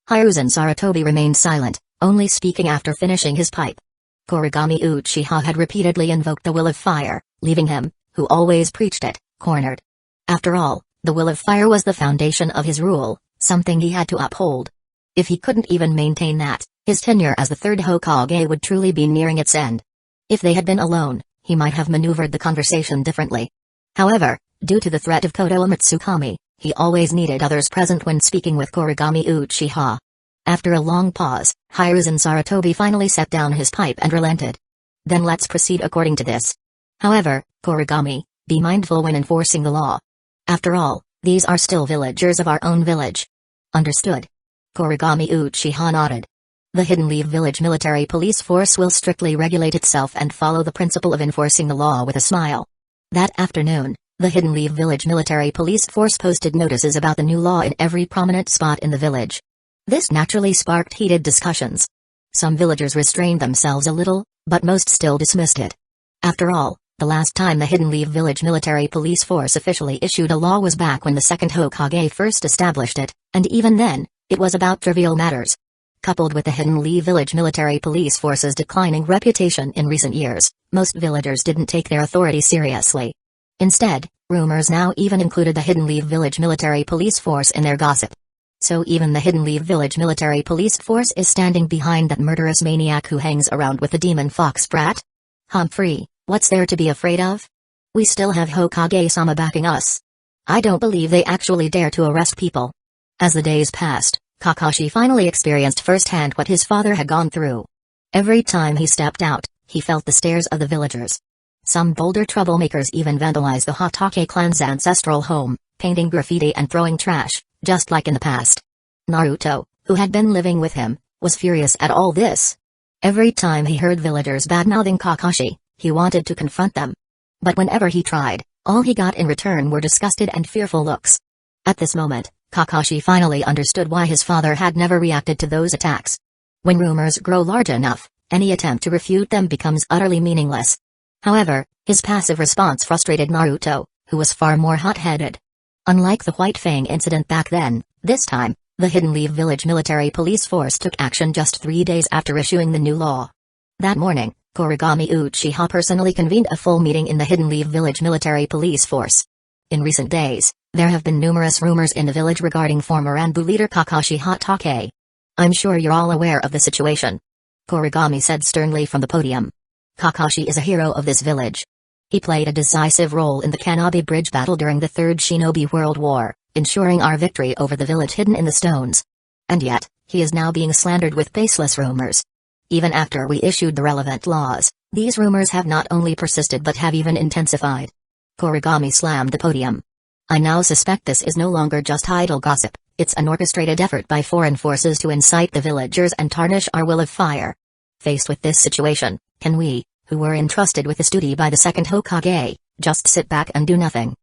Harut and Sarutobi remained silent, only speaking after finishing his pipe. Kuragami Uchiha had repeatedly invoked the will of fire, leaving him, who always preached it, cornered. After all, the will of fire was the foundation of his rule, something he had to uphold. If he couldn't even maintain that, his tenure as the third Hokage would truly be nearing its end. If they had been alone, he might have maneuvered the conversation differently. However, due to the threat of Koto Umatsukami, he always needed others present when speaking with Kuragami Uchiha. After a long pause, Harut and Sarutobi finally set down his pipe and relented. "Then let's proceed according to this. However, Kuragami, be mindful when enforcing the law. After all, these are still villagers of our own village." "Understood." Kuragami Uchiha nodded. The Hidden Leaf Village Military Police Force will strictly regulate itself and follow the principle of enforcing the law with a smile. That afternoon, the Hidden Leaf Village Military Police Force posted notices about the new law in every prominent spot in the village. This naturally sparked heated discussions. Some villagers restrained themselves a little, but most still dismissed it. After all, the last time the Hidden Leaf Village Military Police Force officially issued a law was back when the second Hokage first established it, and even then, it was about trivial matters. Coupled with the Hidden Leaf Village Military Police Force's declining reputation in recent years, most villagers didn't take their authority seriously. Instead, rumors now even included the Hidden Leaf Village Military Police Force in their gossip. So even the Hidden Leaf Village Military Police Force is standing behind that murderous maniac who hangs around with the demon fox brat? Humphrey, what's there to be afraid of? We still have Hokage-sama backing us. I don't believe they actually dare to arrest people. As the days passed, Kakashi finally experienced firsthand what his father had gone through. Every time he stepped out, he felt the stares of the villagers. Some bolder troublemakers even vandalized the Hatake clan's ancestral home, painting graffiti and throwing trash, just like in the past. Naruto, who had been living with him, was furious at all this. Every time he heard villagers badmouthing Kakashi, he wanted to confront them. But whenever he tried, all he got in return were disgusted and fearful looks. At this moment, Kakashi finally understood why his father had never reacted to those attacks. When rumors grow large enough, any attempt to refute them becomes utterly meaningless. However, his passive response frustrated Naruto, who was far more hot-headed. Unlike the White Fang incident back then, this time, the Hidden Leaf Village Military Police Force took action just 3 days after issuing the new law. That morning, Kuragami Uchiha personally convened a full meeting in the Hidden Leaf Village Military Police Force. In recent days, there have been numerous rumors in the village regarding former Anbu leader Kakashi Hatake. "I'm sure you're all aware of the situation," Kuragami said sternly from the podium. "Kakashi is a hero of this village. He played a decisive role in the Kanabi Bridge battle during the Third Shinobi World War, ensuring our victory over the village hidden in the stones. And yet, he is now being slandered with baseless rumors. Even after we issued the relevant laws, these rumors have not only persisted but have even intensified. Kuragami slammed the podium. I now suspect this is no longer just idle gossip, it's an orchestrated effort by foreign forces to incite the villagers and tarnish our will of fire. Faced with this situation, can we, who were entrusted with this duty by the second Hokage, just sit back and do nothing?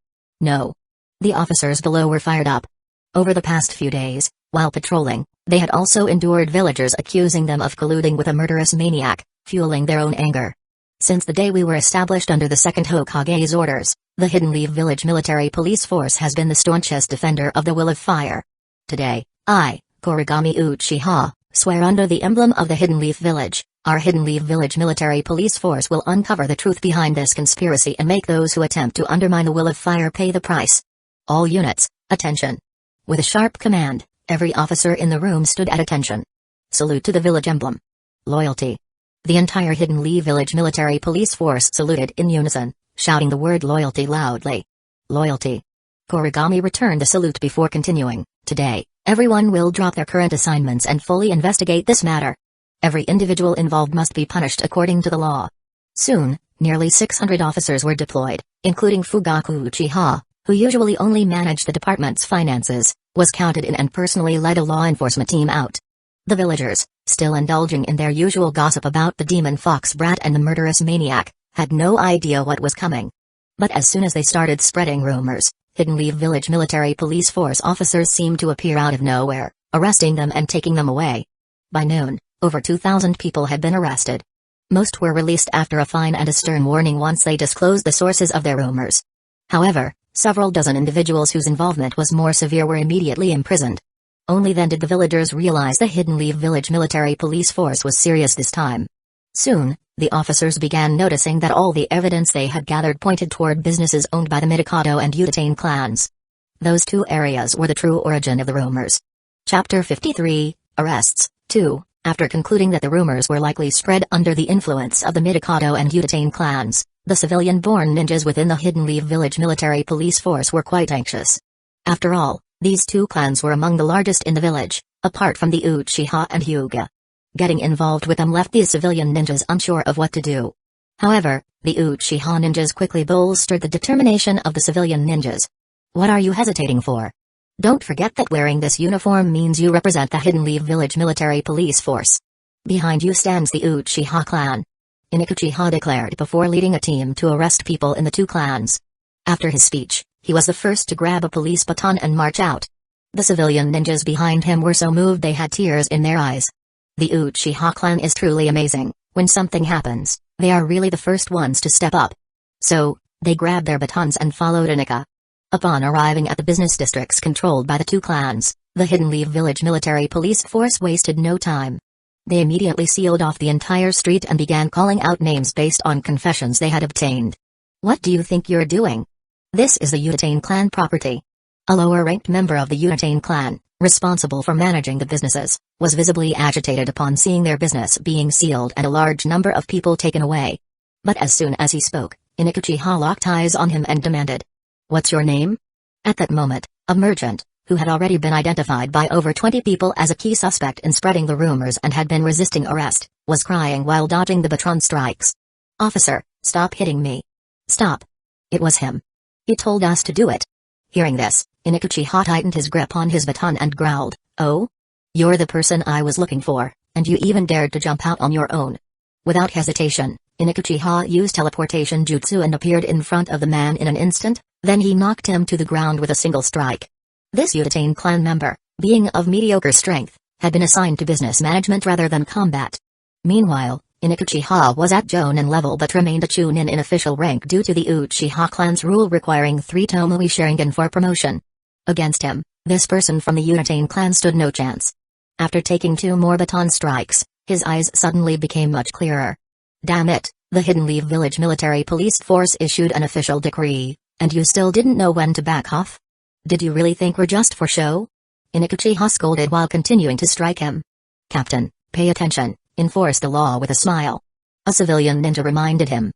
No. The officers below were fired up. Over the past few days, while patrolling, they had also endured villagers accusing them of colluding with a murderous maniac, fueling their own anger. Since the day we were established under the second Hokage's orders, the Hidden Leaf Village Military Police Force has been the staunchest defender of the Will of Fire. Today, I, Kuragami Uchiha, swear under the emblem of the Hidden Leaf Village, our Hidden Leaf Village Military Police Force will uncover the truth behind this conspiracy and make those who attempt to undermine the Will of Fire pay the price. All units, attention. With a sharp command, every officer in the room stood at attention. Salute to the village emblem. Loyalty. The entire Hidden Leaf Village Military Police Force saluted in unison, shouting the word loyalty loudly. Loyalty. Kuragami returned the salute before continuing. Today, everyone will drop their current assignments and fully investigate this matter. Every individual involved must be punished according to the law. Soon, nearly 600 officers were deployed, including Fugaku Uchiha, who usually only managed the department's finances, was counted in and personally led a law enforcement team out. The villagers, still indulging in their usual gossip about the demon fox brat and the murderous maniac, had no idea what was coming. But as soon as they started spreading rumors, Hidden Leaf Village Military Police Force officers seemed to appear out of nowhere, arresting them and taking them away. By noon, over 2,000 people had been arrested. Most were released after a fine and a stern warning once they disclosed the sources of their rumors. However, several dozen individuals whose involvement was more severe were immediately imprisoned. Only then did the villagers realize the Hidden Leaf Village Military Police Force was serious this time. Soon, the officers began noticing that all the evidence they had gathered pointed toward businesses owned by the Mikado and Uchiha clans. Those two areas were the true origin of the rumors. Chapter 53, Arrests, 2. After concluding that the rumors were likely spread under the influence of the Mikado and Uchiha clans, the civilian-born ninjas within the Hidden Leaf Village Military Police Force were quite anxious. After all, these two clans were among the largest in the village, apart from the Uchiha and Hyuga. Getting involved with them left these civilian ninjas unsure of what to do. However, the Uchiha ninjas quickly bolstered the determination of the civilian ninjas. What are you hesitating for? Don't forget that wearing this uniform means you represent the Hidden Leaf Village Military Police Force. Behind you stands the Uchiha clan. Uchiha declared before leading a team to arrest people in the two clans. After his speech, he was the first to grab a police baton and march out. The civilian ninjas behind him were so moved they had tears in their eyes. The Uchiha clan is truly amazing. When something happens, they are really the first ones to step up. So, they grabbed their batons and followed Inika. Upon arriving at the business districts controlled by the two clans, the Hidden Leaf Village Military Police Force wasted no time. They immediately sealed off the entire street and began calling out names based on confessions they had obtained. What do you think you're doing? This is the Uchiha clan property. A lower-ranked member of the Uchiha clan, responsible for managing the businesses, was visibly agitated upon seeing their business being sealed and a large number of people taken away. But as soon as he spoke, Uchiha locked eyes on him and demanded, "What's your name?" At that moment, a merchant, who had already been identified by over 20 people as a key suspect in spreading the rumors and had been resisting arrest, was crying while dodging the baton strikes. "Officer, stop hitting me. Stop." It was him. He told us to do it. Hearing this, Uchiha tightened his grip on his baton and growled, "Oh? You're the person I was looking for, and you even dared to jump out on your own." Without hesitation, Uchiha used teleportation jutsu and appeared in front of the man in an instant, then he knocked him to the ground with a single strike. This Uchiha clan member, being of mediocre strength, had been assigned to business management rather than combat. Meanwhile, Uchiha was at Jonin level but remained a Chunin in official rank due to the Uchiha clan's rule requiring 3 Tomoe Sharingan for promotion. Against him, this person from the Uchiha clan stood no chance. After taking 2 more baton strikes, his eyes suddenly became much clearer. Damn it, the Hidden Leaf Village Military Police Force issued an official decree, and you still didn't know when to back off? Did you really think we're just for show? Uchiha scolded while continuing to strike him. "Captain, pay attention, enforce the law with a smile." A civilian ninja reminded him.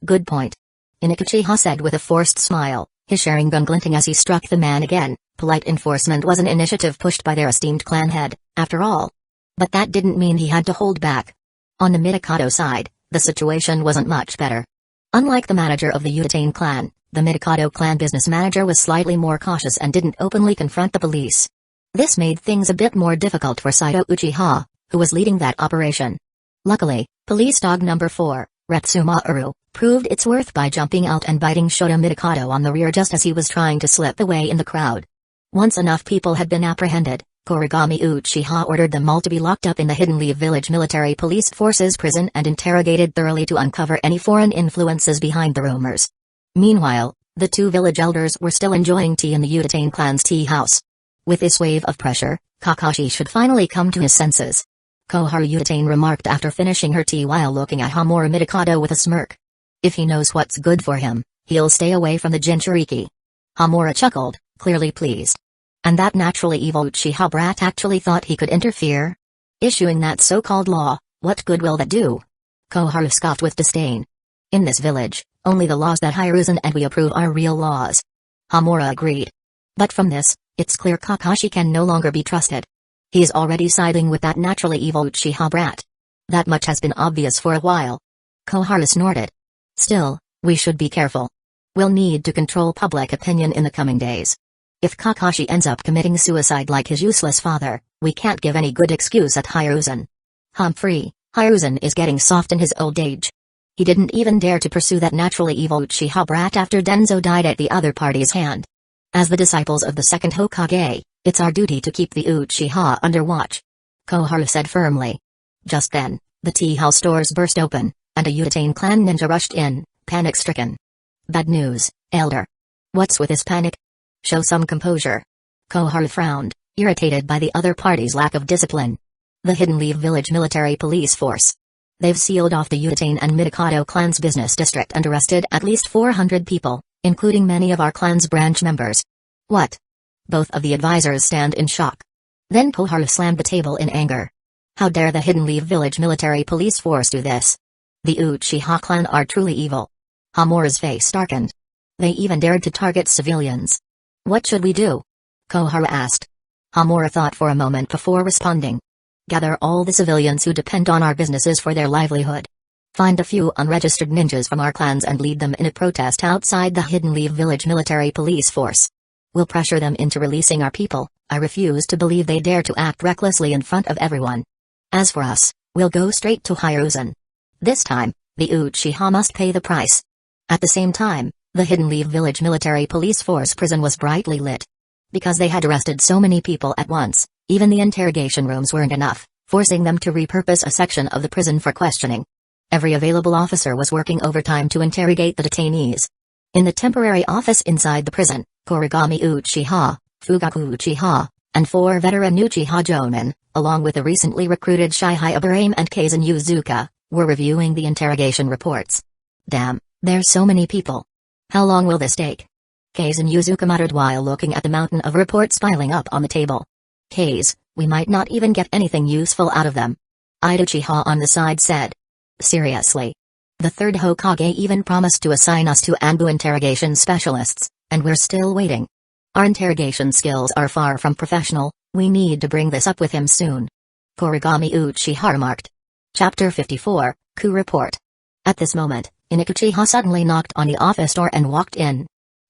"Good point. Uchiha said with a forced smile, his Sharingan glinting as he struck the man again. Polite enforcement was an initiative pushed by their esteemed clan head, after all. But that didn't mean he had to hold back. On the Mikado side, the situation wasn't much better. Unlike the manager of the Uchiha clan, the Mikado clan business manager was slightly more cautious and didn't openly confront the police. This made things a bit more difficult for Saito Uchiha, who was leading that operation. Luckily, police dog number 4, Retsumaru, proved its worth by jumping out and biting Shota Mikado on the rear just as he was trying to slip away in the crowd. Once enough people had been apprehended, Kuragami Uchiha ordered them all to be locked up in the Hidden Leaf Village Military Police Force's prison and interrogated thoroughly to uncover any foreign influences behind the rumors. Meanwhile, the 2 village elders were still enjoying tea in the Uchiha clan's tea house. With this wave of pressure, Kakashi should finally come to his senses. Koharu Uchiha remarked after finishing her tea while looking at Homura Mikado with a smirk. If he knows what's good for him, he'll stay away from the Jinchuriki. Homura chuckled, clearly pleased. And that naturally evil Uchiha brat actually thought he could interfere? Issuing that so-called law, what good will that do? Koharu scoffed with disdain. In this village, only the laws that Hiruzen and we approve are real laws. Homura agreed. But from this, it's clear Kakashi can no longer be trusted. He's already siding with that naturally evil Uchiha brat. That much has been obvious for a while. Koharu snorted. Still, we should be careful. We'll need to control public opinion in the coming days. If Kakashi ends up committing suicide like his useless father, we can't give any good excuse at Hiruzen. Humphrey, Hiruzen is getting soft in his old age. He didn't even dare to pursue that naturally evil Uchiha brat after Danzo died at the other party's hand. As the disciples of the second Hokage, it's our duty to keep the Uchiha under watch. Koharu said firmly. Just then, the tea house doors burst open, and a Uchiha clan ninja rushed in, panic-stricken. Bad news, elder. What's with this panic? Show some composure. Koharu frowned, irritated by the other party's lack of discipline. The Hidden Leaf Village Military Police Force. They've sealed off the Uchiha and Mikado clans' business district and arrested at least 400 people, including many of our clan's branch members. What? Both of the advisors stand in shock. Then Koharu slammed the table in anger. How dare the Hidden Leaf Village Military Police Force do this? The Uchiha clan are truly evil. Homura's face darkened. They even dared to target civilians. What should we do? Koharu asked. Homura thought for a moment before responding. Gather all the civilians who depend on our businesses for their livelihood. Find a few unregistered ninjas from our clans and lead them in a protest outside the Hidden Leaf Village Military Police Force. We'll pressure them into releasing our people. I refuse to believe they dare to act recklessly in front of everyone. As for us, we'll go straight to Hiruzen. This time, the Uchiha must pay the price. At the same time, the Hidden Leaf Village Military Police Force prison was brightly lit. Because they had arrested so many people at once, even the interrogation rooms weren't enough, forcing them to repurpose a section of the prison for questioning. Every available officer was working overtime to interrogate the detainees. In the temporary office inside the prison, Kuragami Uchiha, Fugaku Uchiha, and 4 veteran Uchiha Jonin, along with the recently recruited Shihei Aburame and Kaizen Yuzuka, were reviewing the interrogation reports. Damn, there's so many people. How long will this take? Kaizen Yuzuka muttered while looking at the mountain of reports piling up on the table. Kais, we might not even get anything useful out of them. Uchiha on the side said. Seriously. The third Hokage even promised to assign us to Anbu interrogation specialists, and we're still waiting. Our interrogation skills are far from professional, we need to bring this up with him soon. Kuragami Uchiha remarked. Chapter 54, Coup Report. At this moment, Uchiha suddenly knocked on the office door and walked in.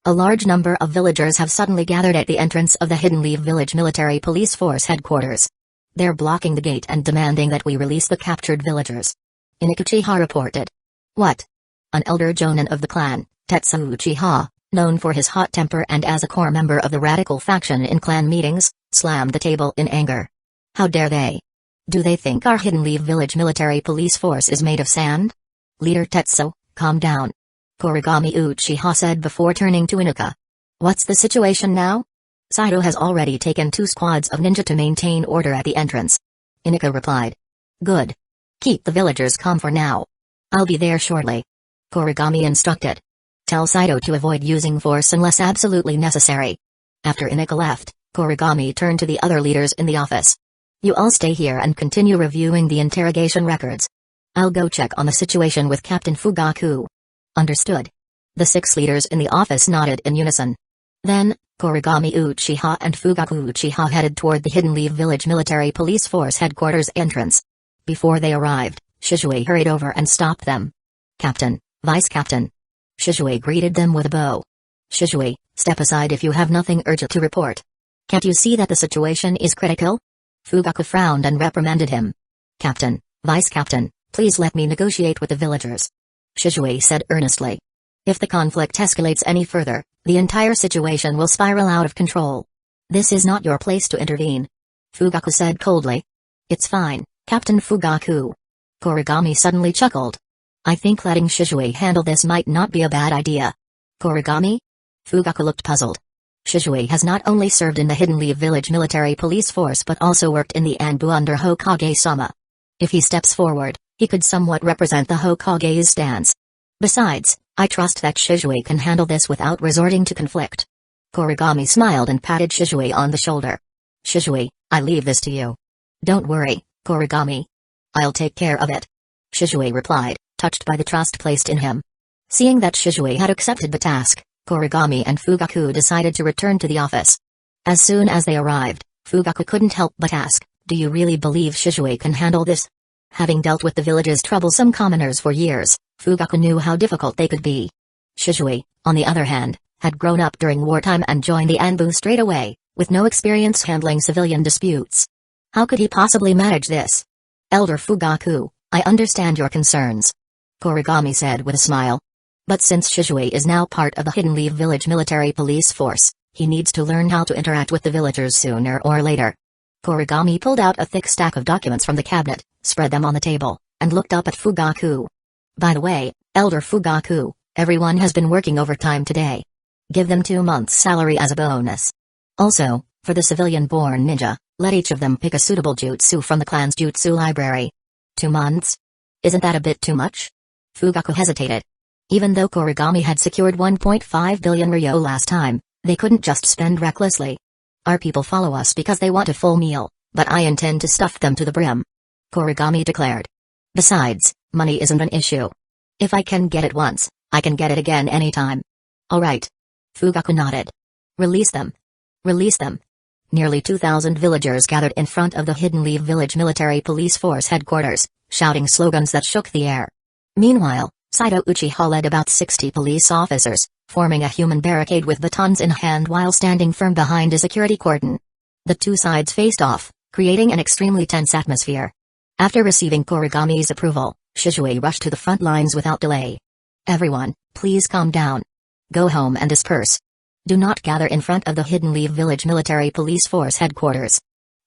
A large number of villagers have suddenly gathered at the entrance of the Hidden Leaf Village Military Police Force headquarters. They're blocking the gate and demanding that we release the captured villagers. Uchiha reported. What? An elder jonin of the clan, Tetsu Uchiha, known for his hot temper and as a core member of the radical faction in clan meetings, slammed the table in anger. How dare they? Do they think our Hidden Leaf Village Military Police Force is made of sand? Leader Tetsu, calm down. Kuragami Uchiha said before turning to Inuka. What's the situation now? Saito has already taken 2 squads of ninja to maintain order at the entrance. Inuka replied. Good. Keep the villagers calm for now. I'll be there shortly. Kuragami instructed. Tell Saito to avoid using force unless absolutely necessary. After Inuka left, Kuragami turned to the other leaders in the office. You all stay here and continue reviewing the interrogation records. I'll go check on the situation with Captain Fugaku. Understood. The 6 leaders in the office nodded in unison. Then, Kuragami Uchiha and Fugaku Uchiha headed toward the Hidden Leaf Village Military Police Force headquarters entrance. Before they arrived, Shizue hurried over and stopped them. "Captain, Vice Captain." Shizue greeted them with a bow. "Shizue, step aside if you have nothing urgent to report. Can't you see that the situation is critical?" Fugaku frowned and reprimanded him. "Captain, Vice Captain, please let me negotiate with the villagers," Shizue said earnestly. "If the conflict escalates any further, the entire situation will spiral out of control. This is not your place to intervene," Fugaku said coldly. "It's fine, Captain Fugaku." Kuragami suddenly chuckled. "I think letting Shizue handle this might not be a bad idea." "Kuragami?" Fugaku looked puzzled. Shizue has not only served in the Hidden Leaf Village Military Police Force but also worked in the Anbu under Hokage-sama. If he steps forward, he could somewhat represent the Hokage's stance. Besides, I trust that Shizue can handle this without resorting to conflict. Kuragami smiled and patted Shizue on the shoulder. "Shizue, I leave this to you." "Don't worry, Kuragami. I'll take care of it," Shizue replied, touched by the trust placed in him. Seeing that Shizue had accepted the task, Kuragami and Fugaku decided to return to the office. As soon as they arrived, Fugaku couldn't help but ask, "Do you really believe Shizue can handle this?" Having dealt with the village's troublesome commoners for years, Fugaku knew how difficult they could be. Shizue, on the other hand, had grown up during wartime and joined the Anbu straight away, with no experience handling civilian disputes. How could he possibly manage this? "Elder Fugaku, I understand your concerns," Kuragami said with a smile. "But since Shizue is now part of the Hidden Leaf Village Military Police Force, he needs to learn how to interact with the villagers sooner or later." Kuragami pulled out a thick stack of documents from the cabinet, spread them on the table, and looked up at Fugaku. "By the way, Elder Fugaku, everyone has been working overtime today. Give them 2 months' salary as a bonus. Also, for the civilian-born ninja, let each of them pick a suitable jutsu from the clan's jutsu library." 2 months? Isn't that a bit too much? Fugaku hesitated. Even though Kuragami had secured 1.5 billion ryo last time, they couldn't just spend recklessly. "Our people follow us because they want a full meal, but I intend to stuff them to the brim," Kuragami declared. "Besides, money isn't an issue. If I can get it once, I can get it again anytime." "All right." Fugaku nodded. "Release them. Release them." Nearly 2,000 villagers gathered in front of the Hidden Leaf Village Military Police Force headquarters, shouting slogans that shook the air. Meanwhile, Saito Uchiha led about 60 police officers, forming a human barricade with batons in hand while standing firm behind a security cordon. The two sides faced off, creating an extremely tense atmosphere. After receiving Kuragami's approval, Shizue rushed to the front lines without delay. "Everyone, please calm down. Go home and disperse. Do not gather in front of the Hidden Leaf Village Military Police Force headquarters,"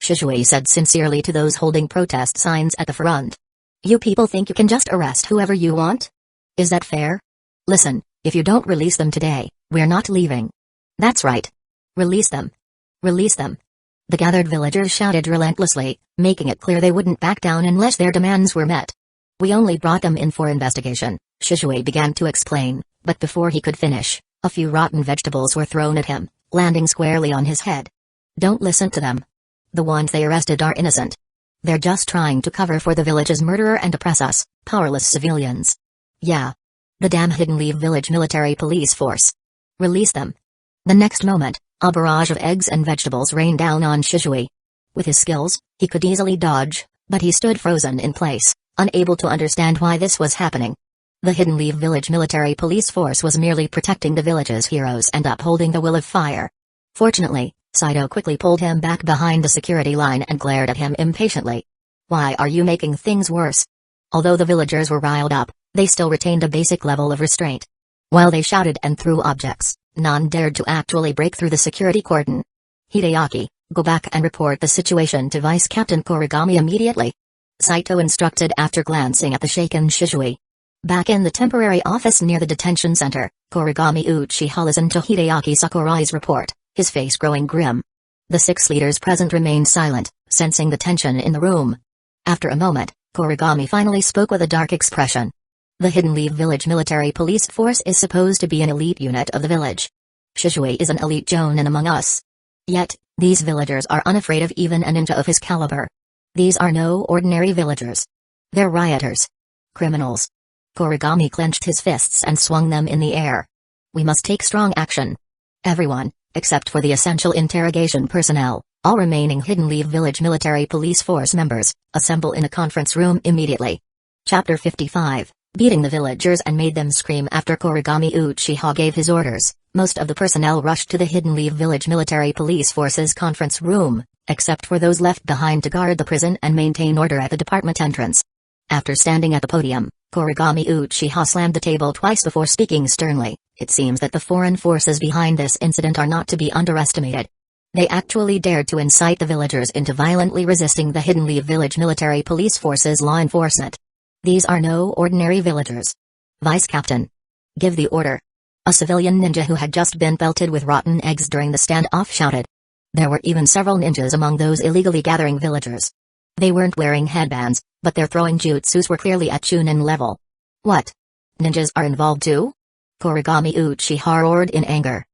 Shizue said sincerely to those holding protest signs at the front. "You people think you can just arrest whoever you want? Is that fair? Listen, if you don't release them today, we're not leaving." "That's right. Release them. Release them." The gathered villagers shouted relentlessly, making it clear they wouldn't back down unless their demands were met. "We only brought them in for investigation," Shizue began to explain, but before he could finish, a few rotten vegetables were thrown at him, landing squarely on his head. "Don't listen to them. The ones they arrested are innocent. They're just trying to cover for the village's murderer and oppress us, powerless civilians. Yeah. The damn Hidden Leaf Village Military Police Force. Release them." The next moment, a barrage of eggs and vegetables rained down on Shizue. With his skills, he could easily dodge, but he stood frozen in place, unable to understand why this was happening. The Hidden Leaf Village Military Police Force was merely protecting the village's heroes and upholding the will of fire. Fortunately, Saito quickly pulled him back behind the security line and glared at him impatiently. "Why are you making things worse?" Although the villagers were riled up, they still retained a basic level of restraint. While they shouted and threw objects, none dared to actually break through the security cordon. "Hideaki, go back and report the situation to Vice Captain Kuragami immediately," Saito instructed after glancing at the shaken Shizue. Back in the temporary office near the detention center, Kuragami Uchiha listened to Hideaki Sakurai's report, his face growing grim. The 6 leaders present remained silent, sensing the tension in the room. After a moment, Kuragami finally spoke with a dark expression. "The Hidden Leaf Village Military Police Force is supposed to be an elite unit of the village. Shizue is an elite jonin among us. Yet, these villagers are unafraid of even a ninja of his caliber. These are no ordinary villagers. They're rioters. Criminals." Kuragami clenched his fists and swung them in the air, We must take strong action. Everyone, except for the essential interrogation personnel, all remaining Hidden Leaf Village Military Police Force members, assemble in a conference room immediately. Chapter 55, Beating the Villagers and Made Them Scream. After Kuragami Uchiha gave his orders, most of the personnel rushed to the Hidden Leaf Village Military Police Force's conference room, except for those left behind to guard the prison and maintain order at the department entrance. After standing at the podium, Kuragami Uchiha slammed the table twice before speaking sternly. It seems that the foreign forces behind this incident are not to be underestimated. They actually dared to incite the villagers into violently resisting the Hidden Leaf Village Military Police Force's law enforcement. These are no ordinary villagers. Vice Captain. Give the order. A civilian ninja who had just been pelted with rotten eggs during the standoff shouted. There were even several ninjas among those illegally gathering villagers. They weren't wearing headbands, but their throwing jutsus were clearly at Chunin level. What? Ninjas are involved too? Kuragami Uchiha roared in anger.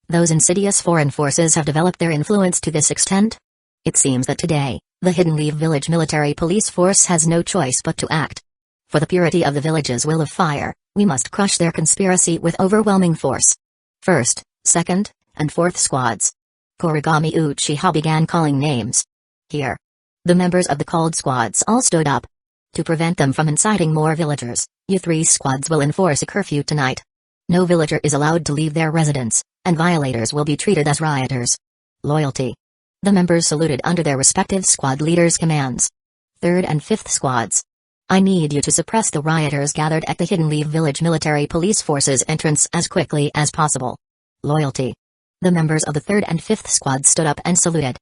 Those insidious foreign forces have developed their influence to this extent? It seems that today, the Hidden Leaf Village Military Police Force has no choice but to act. For the purity of the village's will of fire, we must crush their conspiracy with overwhelming force. First, second, and fourth squads. Kuragami Uchiha began calling names. Here. The members of the called squads all stood up. To prevent them from inciting more villagers, you 3 squads will enforce a curfew tonight. No villager is allowed to leave their residence, and violators will be treated as rioters. Loyalty. The members saluted under their respective squad leaders' commands. 3rd and 5th squads. I need you to suppress the rioters gathered at the Hidden Leaf Village Military Police Force's entrance as quickly as possible. Loyalty. The members of the 3rd and 5th squad stood up and saluted.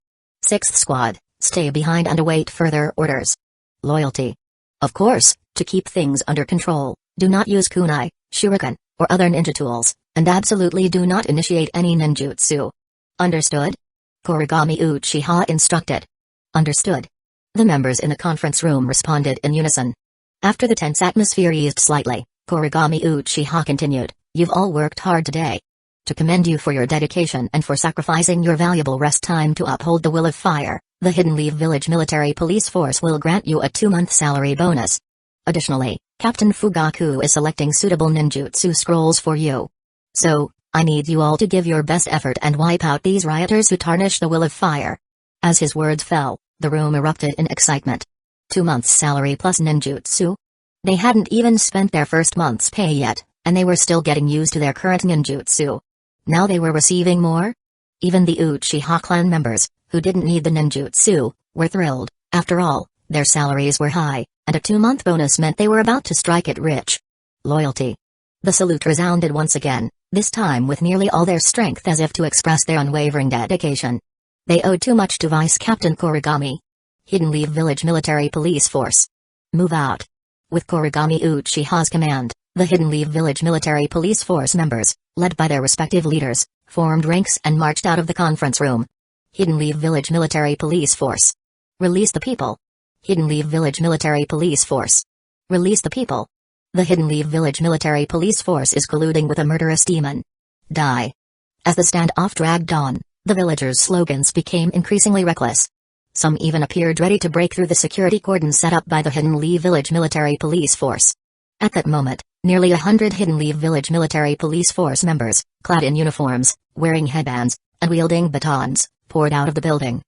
6th squad, stay behind and await further orders. Loyalty. Of course, to keep things under control, do not use kunai, shuriken, or other ninja tools, and absolutely do not initiate any ninjutsu. Understood? Kuragami Uchiha instructed. Understood. The members in the conference room responded in unison. After the tense atmosphere eased slightly, Kuragami Uchiha continued, You've all worked hard today. To commend you for your dedication and for sacrificing your valuable rest time to uphold the will of fire, the Hidden Leaf Village Military Police Force will grant you a 2-month salary bonus. Additionally, Captain Fugaku is selecting suitable ninjutsu scrolls for you. So, I need you all to give your best effort and wipe out these rioters who tarnish the will of fire. As his words fell, the room erupted in excitement. 2 months' salary plus ninjutsu? They hadn't even spent their first month's pay yet, and they were still getting used to their current ninjutsu. Now they were receiving more? Even the Uchiha clan members, who didn't need the ninjutsu, were thrilled. After all, their salaries were high, and a 2-month bonus meant they were about to strike it rich. Loyalty. The salute resounded once again, this time with nearly all their strength as if to express their unwavering dedication. They owed too much to Vice Captain Kuragami. Hidden Leaf Village Military Police Force. Move out. With Kuragami Uchiha's command, the Hidden Leaf Village Military Police Force members, led by their respective leaders, formed ranks and marched out of the conference room. Hidden Leaf Village Military Police Force. Release the people. Hidden Leaf Village Military Police Force. Release the people. The Hidden Leaf Village Military Police Force is colluding with a murderous demon. Die. As the standoff dragged on, the villagers' slogans became increasingly reckless. Some even appeared ready to break through the security cordon set up by the Hidden Leaf Village Military Police Force. At that moment, nearly 100 Hidden Leaf Village Military Police Force members, clad in uniforms, wearing headbands, and wielding batons, poured out of the building.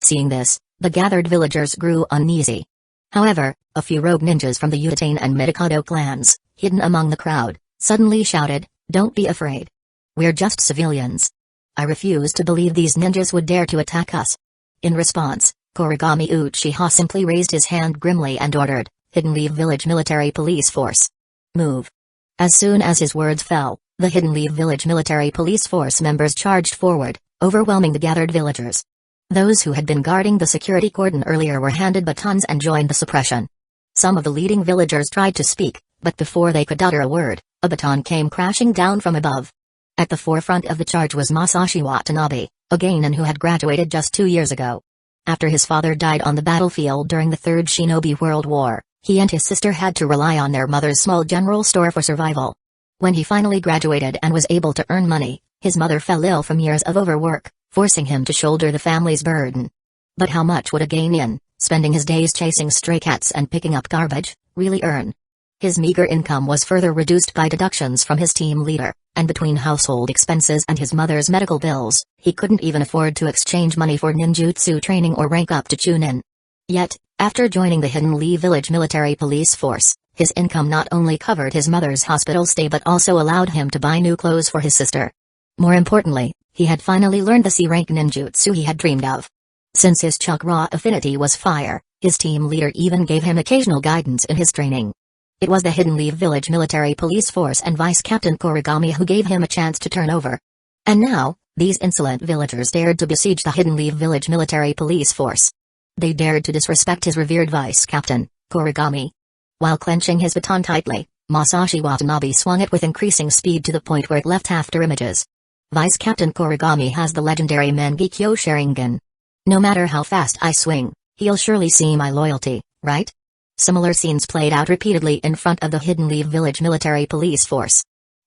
Seeing this, the gathered villagers grew uneasy. However, a few rogue ninjas from the Uchiha and Mikado clans, hidden among the crowd, suddenly shouted, Don't be afraid. We're just civilians. I refuse to believe these ninjas would dare to attack us. In response, Kuragami Uchiha simply raised his hand grimly and ordered, Hidden Leaf Village Military Police Force. Move. As soon as his words fell, the Hidden Leaf Village Military Police Force members charged forward, overwhelming the gathered villagers. Those who had been guarding the security cordon earlier were handed batons and joined the suppression. Some of the leading villagers tried to speak, but before they could utter a word, a baton came crashing down from above. At the forefront of the charge was Masashi Watanabe, a genin who had graduated just 2 years ago. After his father died on the battlefield during the Third Shinobi World War, he and his sister had to rely on their mother's small general store for survival. When he finally graduated and was able to earn money, his mother fell ill from years of overwork, forcing him to shoulder the family's burden. But how much would a genin, spending his days chasing stray cats and picking up garbage, really earn? His meager income was further reduced by deductions from his team leader, and between household expenses and his mother's medical bills, he couldn't even afford to exchange money for ninjutsu training or rank up to Chunin. Yet, after joining the Hidden Lee Village Military Police Force, his income not only covered his mother's hospital stay but also allowed him to buy new clothes for his sister. More importantly, he had finally learned the C-rank ninjutsu he had dreamed of. Since his chakra affinity was fire, his team leader even gave him occasional guidance in his training. It was the Hidden Lee Village Military Police Force and Vice Captain Kuragami who gave him a chance to turn over. And now, these insolent villagers dared to besiege the Hidden Lee Village Military Police Force. They dared to disrespect his revered Vice Captain, Kuragami. While clenching his baton tightly, Masashi Watanabe swung it with increasing speed to the point where it left after images. Vice Captain Kuragami has the legendary Mangekyō Sharingan. No matter how fast I swing, he'll surely see my loyalty, right? Similar scenes played out repeatedly in front of the Hidden Lee Village Military Police Force.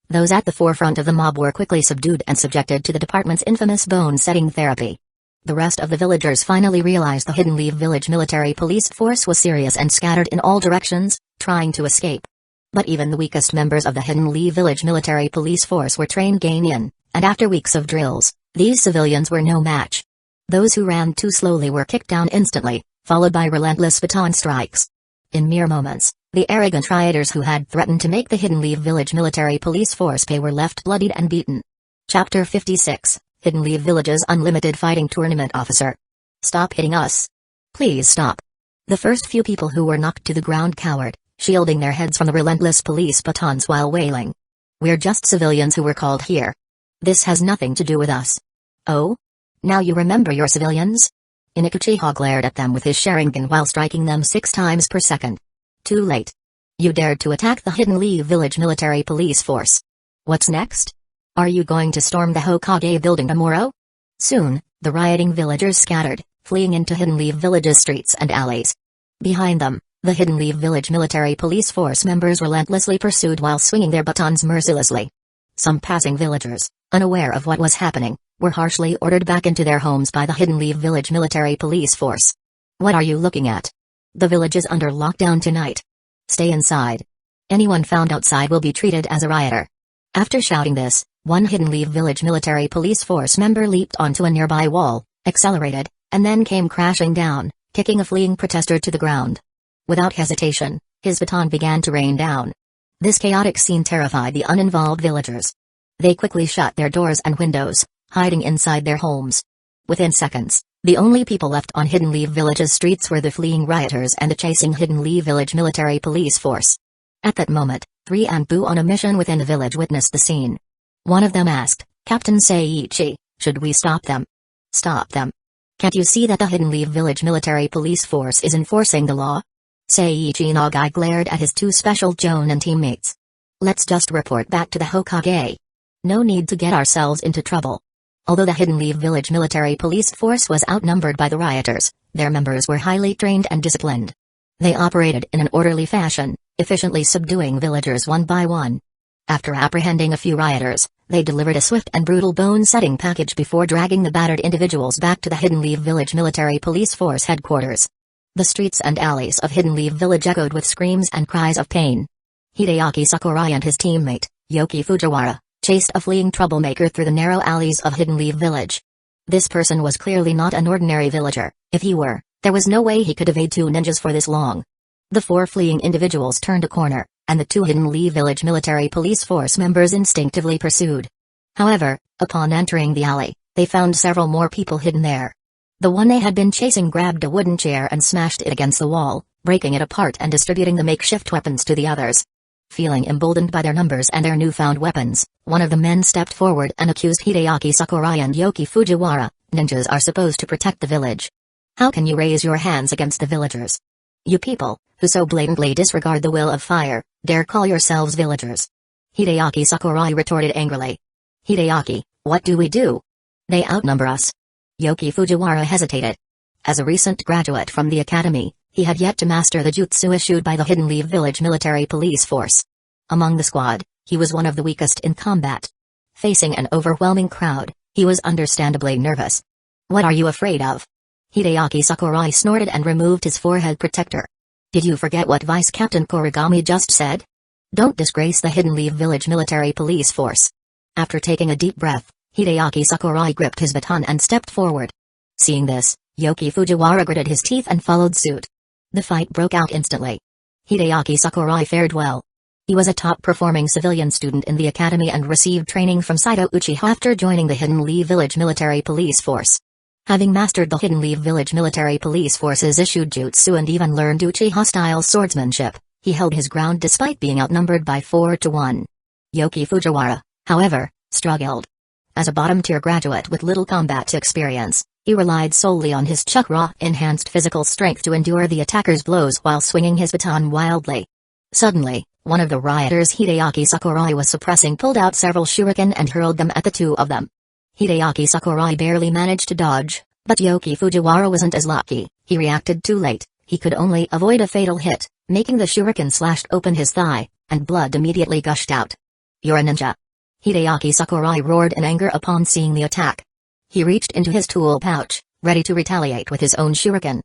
Those at the forefront of the mob were quickly subdued and subjected to the department's infamous bone-setting therapy. The rest of the villagers finally realized the Hidden Lee Village Military Police Force was serious and scattered in all directions, trying to escape. But even the weakest members of the Hidden Lee Village Military Police Force were trained Gainian, and after weeks of drills, these civilians were no match. Those who ran too slowly were kicked down instantly, followed by relentless baton strikes. In mere moments, the arrogant rioters who had threatened to make the Hidden Lee Village Military Police Force pay were left bloodied and beaten. Chapter 56, Hidden Lee Village's Unlimited Fighting Tournament Officer. Stop hitting us. Please stop. The first few people who were knocked to the ground cowered, shielding their heads from the relentless police batons while wailing. We're just civilians who were called here. This has nothing to do with us. Oh? Now you remember your civilians? Uchiha glared at them with his Sharingan while striking them 6 times per second. Too late. You dared to attack the Hidden Lee Village Military Police Force. What's next? Are you going to storm the Hokage building tomorrow? Soon, the rioting villagers scattered, fleeing into Hidden Lee Village's streets and alleys. Behind them, the Hidden Lee Village Military Police Force members relentlessly pursued while swinging their batons mercilessly. Some passing villagers, unaware of what was happening, were harshly ordered back into their homes by the Hidden Lee Village Military Police Force. What are you looking at? The village is under lockdown tonight. Stay inside. Anyone found outside will be treated as a rioter. After shouting this, one Hidden Lee Village Military Police Force member leaped onto a nearby wall, accelerated, and then came crashing down, kicking a fleeing protester to the ground. Without hesitation, his baton began to rain down. This chaotic scene terrified the uninvolved villagers. They quickly shut their doors and windows, hiding inside their homes. Within seconds, the only people left on Hidden Lee Village's streets were the fleeing rioters and the chasing Hidden Lee Village Military Police Force. At that moment, 3 Anbu on a mission within the village witnessed the scene. One of them asked, Captain Seiichi, should we stop them? Stop them. Can't you see that the Hidden Lee Village Military Police Force is enforcing the law? Seiichi Nagai glared at his 2 special Jonin teammates. Let's just report back to the Hokage. No need to get ourselves into trouble. Although the Hidden Lee Village Military Police Force was outnumbered by the rioters, their members were highly trained and disciplined. They operated in an orderly fashion, efficiently subduing villagers one by one. After apprehending a few rioters, they delivered a swift and brutal bone-setting package before dragging the battered individuals back to the Hidden Lee Village Military Police Force headquarters. The streets and alleys of Hidden Lee Village echoed with screams and cries of pain. Hideaki Sakurai and his teammate, Yoki Fujiwara, chased a fleeing troublemaker through the narrow alleys of Hidden Lee Village. This person was clearly not an ordinary villager. If he were, there was no way he could evade 2 ninjas for this long. The 4 fleeing individuals turned a corner, and the 2 Hidden Lee Village Military Police Force members instinctively pursued. However, upon entering the alley, they found several more people hidden there. The one they had been chasing grabbed a wooden chair and smashed it against the wall, breaking it apart and distributing the makeshift weapons to the others. Feeling emboldened by their numbers and their newfound weapons, one of the men stepped forward and accused Hideaki Sakurai and Yoki Fujiwara, ninjas are supposed to protect the village. How can you raise your hands against the villagers? You people, who so blatantly disregard the will of fire, dare call yourselves villagers? Hideaki Sakurai retorted angrily. Hideaki, what do we do? They outnumber us. Yoki Fujiwara hesitated. As a recent graduate from the academy, he had yet to master the jutsu issued by the Hidden Lee Village Military Police Force. Among the squad, he was one of the weakest in combat. Facing an overwhelming crowd, he was understandably nervous. What are you afraid of? Hideaki Sakurai snorted and removed his forehead protector. Did you forget what Vice Captain Kuragami just said? Don't disgrace the Hidden Leaf Village military police force. After taking a deep breath, Hideaki Sakurai gripped his baton and stepped forward. Seeing this, Yoki Fujiwara gritted his teeth and followed suit. The fight broke out instantly. Hideaki Sakurai fared well. He was a top-performing civilian student in the academy and received training from Saito Uchiha after joining the Hidden Leaf Village military police force. Having mastered the Hidden Leaf Village military police force's issued jutsu and even learned Uchiha-style swordsmanship, he held his ground despite being outnumbered by 4-1. Yoki Fujiwara, however, struggled. As a bottom-tier graduate with little combat experience, he relied solely on his chakra-enhanced physical strength to endure the attacker's blows while swinging his baton wildly. Suddenly, one of the rioters Hideaki Sakurai was suppressing pulled out several shuriken and hurled them at the two of them. Hideaki Sakurai barely managed to dodge, but Yoki Fujiwara wasn't as lucky. He reacted too late. He could only avoid a fatal hit, making the shuriken slashed open his thigh, and blood immediately gushed out. "You're a ninja!" Hideaki Sakurai roared in anger upon seeing the attack. He reached into his tool pouch, ready to retaliate with his own shuriken.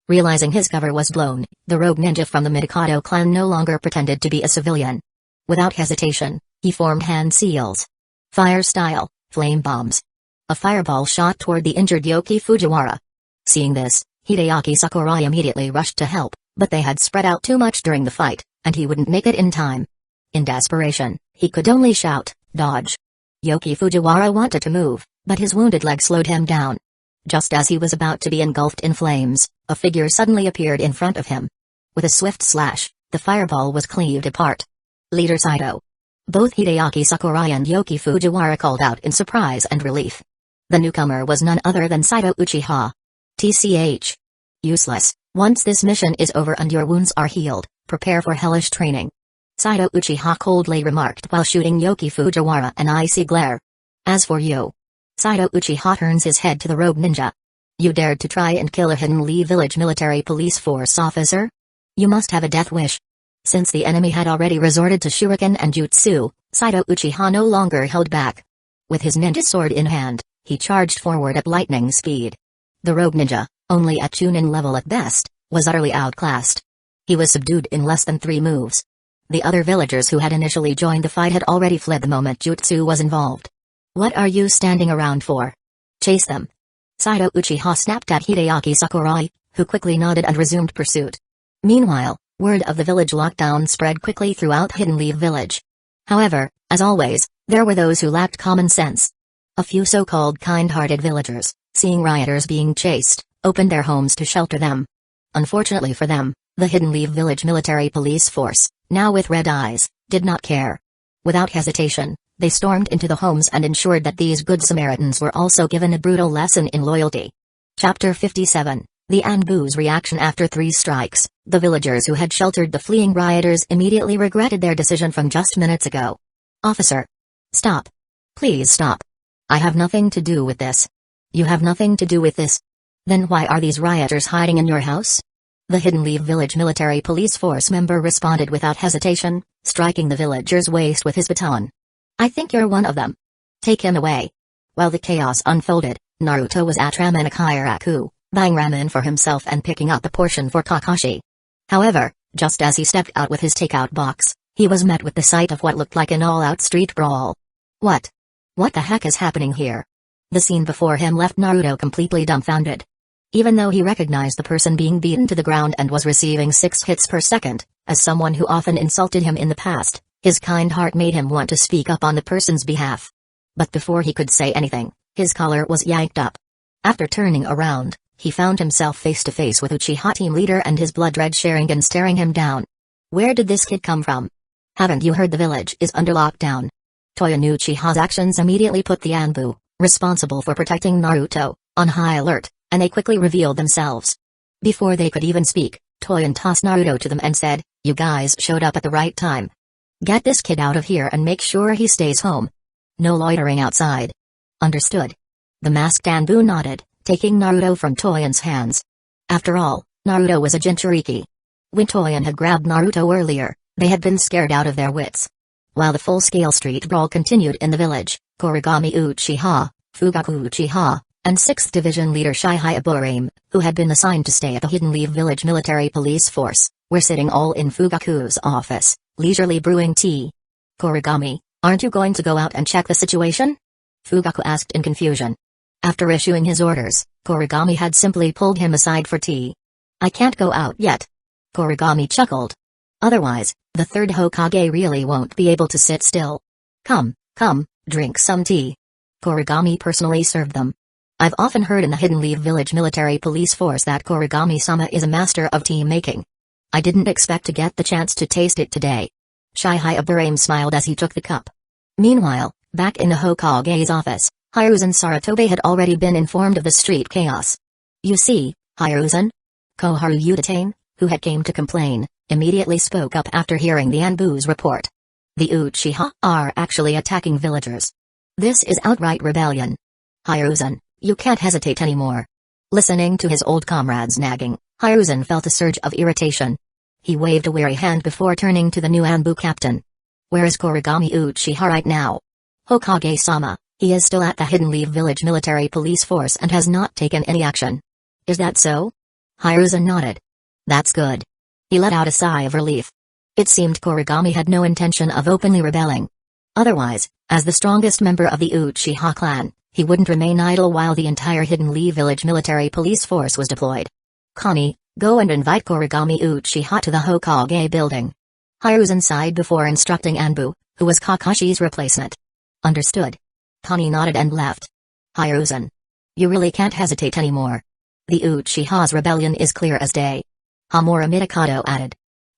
Realizing his cover was blown, the rogue ninja from the Mikado clan no longer pretended to be a civilian. Without hesitation, he formed hand seals. Fire style, flame bombs. A fireball shot toward the injured Yoki Fujiwara. Seeing this, Hideaki Sakurai immediately rushed to help, but they had spread out too much during the fight, and he wouldn't make it in time. In desperation, he could only shout, "Dodge!" Yoki Fujiwara wanted to move, but his wounded leg slowed him down. Just as he was about to be engulfed in flames, a figure suddenly appeared in front of him. With a swift slash, the fireball was cleaved apart. Leader Saito. Both Hideaki Sakurai and Yoki Fujiwara called out in surprise and relief. The newcomer was none other than Saito Uchiha. TCH. Useless. Once this mission is over and your wounds are healed, prepare for hellish training. Saito Uchiha coldly remarked while shooting Yoki Fujiwara an icy glare. As for you. Saito Uchiha turns his head to the rogue ninja. You dared to try and kill a Hidden Leaf Village military police force officer? You must have a death wish. Since the enemy had already resorted to shuriken and jutsu, Saito Uchiha no longer held back. With his ninja sword in hand, he charged forward at lightning speed. The rogue ninja, only at chunin level at best, was utterly outclassed. He was subdued in less than 3 moves. The other villagers who had initially joined the fight had already fled the moment jutsu was involved. What are you standing around for? Chase them. Saito Uchiha snapped at Hideaki Sakurai, who quickly nodded and resumed pursuit. Meanwhile, word of the village lockdown spread quickly throughout Hidden Leaf Village. However, as always, there were those who lacked common sense. A few so-called kind-hearted villagers, seeing rioters being chased, opened their homes to shelter them. Unfortunately for them, the Hidden Leaf Village military police force, now with red eyes, did not care. Without hesitation, they stormed into the homes and ensured that these good Samaritans were also given a brutal lesson in loyalty. Chapter 57, The Anbu's Reaction After 3 Strikes. The villagers who had sheltered the fleeing rioters immediately regretted their decision from just minutes ago. Officer. Stop. Please stop. I have nothing to do with this. You have nothing to do with this. Then why are these rioters hiding in your house? The Hidden Leaf Village military police force member responded without hesitation, striking the villager's waist with his baton. I think you're one of them. Take him away. While the chaos unfolded, Naruto was at ramen Kairaku, buying ramen for himself and picking up a portion for Kakashi. However, just as he stepped out with his takeout box, he was met with the sight of what looked like an all-out street brawl. What? What the heck is happening here? The scene before him left Naruto completely dumbfounded. Even though he recognized the person being beaten to the ground and was receiving 6 hits per second, as someone who often insulted him in the past, his kind heart made him want to speak up on the person's behalf. But before he could say anything, his collar was yanked up. After turning around, he found himself face to face with Uchiha team leader and his blood-red Sharingan staring him down. Where did this kid come from? Haven't you heard the village is under lockdown? Toya Uchiha's actions immediately put the Anbu, responsible for protecting Naruto, on high alert, and they quickly revealed themselves. Before they could even speak, Toyan tossed Naruto to them and said, "You guys showed up at the right time. Get this kid out of here and make sure he stays home. No loitering outside." Understood. The masked Anbu nodded, taking Naruto from Toyan's hands. After all, Naruto was a Jinchuriki. When Toyan had grabbed Naruto earlier, they had been scared out of their wits. While the full-scale street brawl continued in the village, Kuragami Uchiha, Fugaku Uchiha, and 6th Division leader Shihei Aburame, who had been assigned to stay at the Hidden Leaf Village military police force, We're sitting all in Fugaku's office, leisurely brewing tea. Kuragami, aren't you going to go out and check the situation? Fugaku asked in confusion. After issuing his orders, Kuragami had simply pulled him aside for tea. I can't go out yet. Kuragami chuckled. Otherwise, the third Hokage really won't be able to sit still. Come, drink some tea. Kuragami personally served them. I've often heard in the Hidden Leaf Village military police force that Kuragami-sama is a master of tea making. I didn't expect to get the chance to taste it today. Hyuga smiled as he took the cup. Meanwhile, back in the Hokage's office, Hiruzen Sarutobe had already been informed of the street chaos. You see, Hiruzen? Koharu Udatane, who had came to complain, immediately spoke up after hearing the Anbu's report. The Uchiha are actually attacking villagers. This is outright rebellion. Hiruzen, you can't hesitate anymore. Listening to his old comrades nagging, Hiruzen felt a surge of irritation. He waved a weary hand before turning to the new Anbu captain. Where is Kuragami Uchiha right now? Hokage-sama, he is still at the Hidden Leaf Village military police force and has not taken any action. Is that so? Hiruzen nodded. That's good. He let out a sigh of relief. It seemed Kuragami had no intention of openly rebelling. Otherwise, as the strongest member of the Uchiha clan, he wouldn't remain idle while the entire Hidden Leaf Village military police force was deployed. Kami, go and invite Kuragami Uchiha to the Hokage building. Hiruzen sighed before instructing Anbu, who was Kakashi's replacement. Understood. Kami nodded and left. Hiruzen. You really can't hesitate anymore. The Uchiha's rebellion is clear as day. Hamura Mitakato added.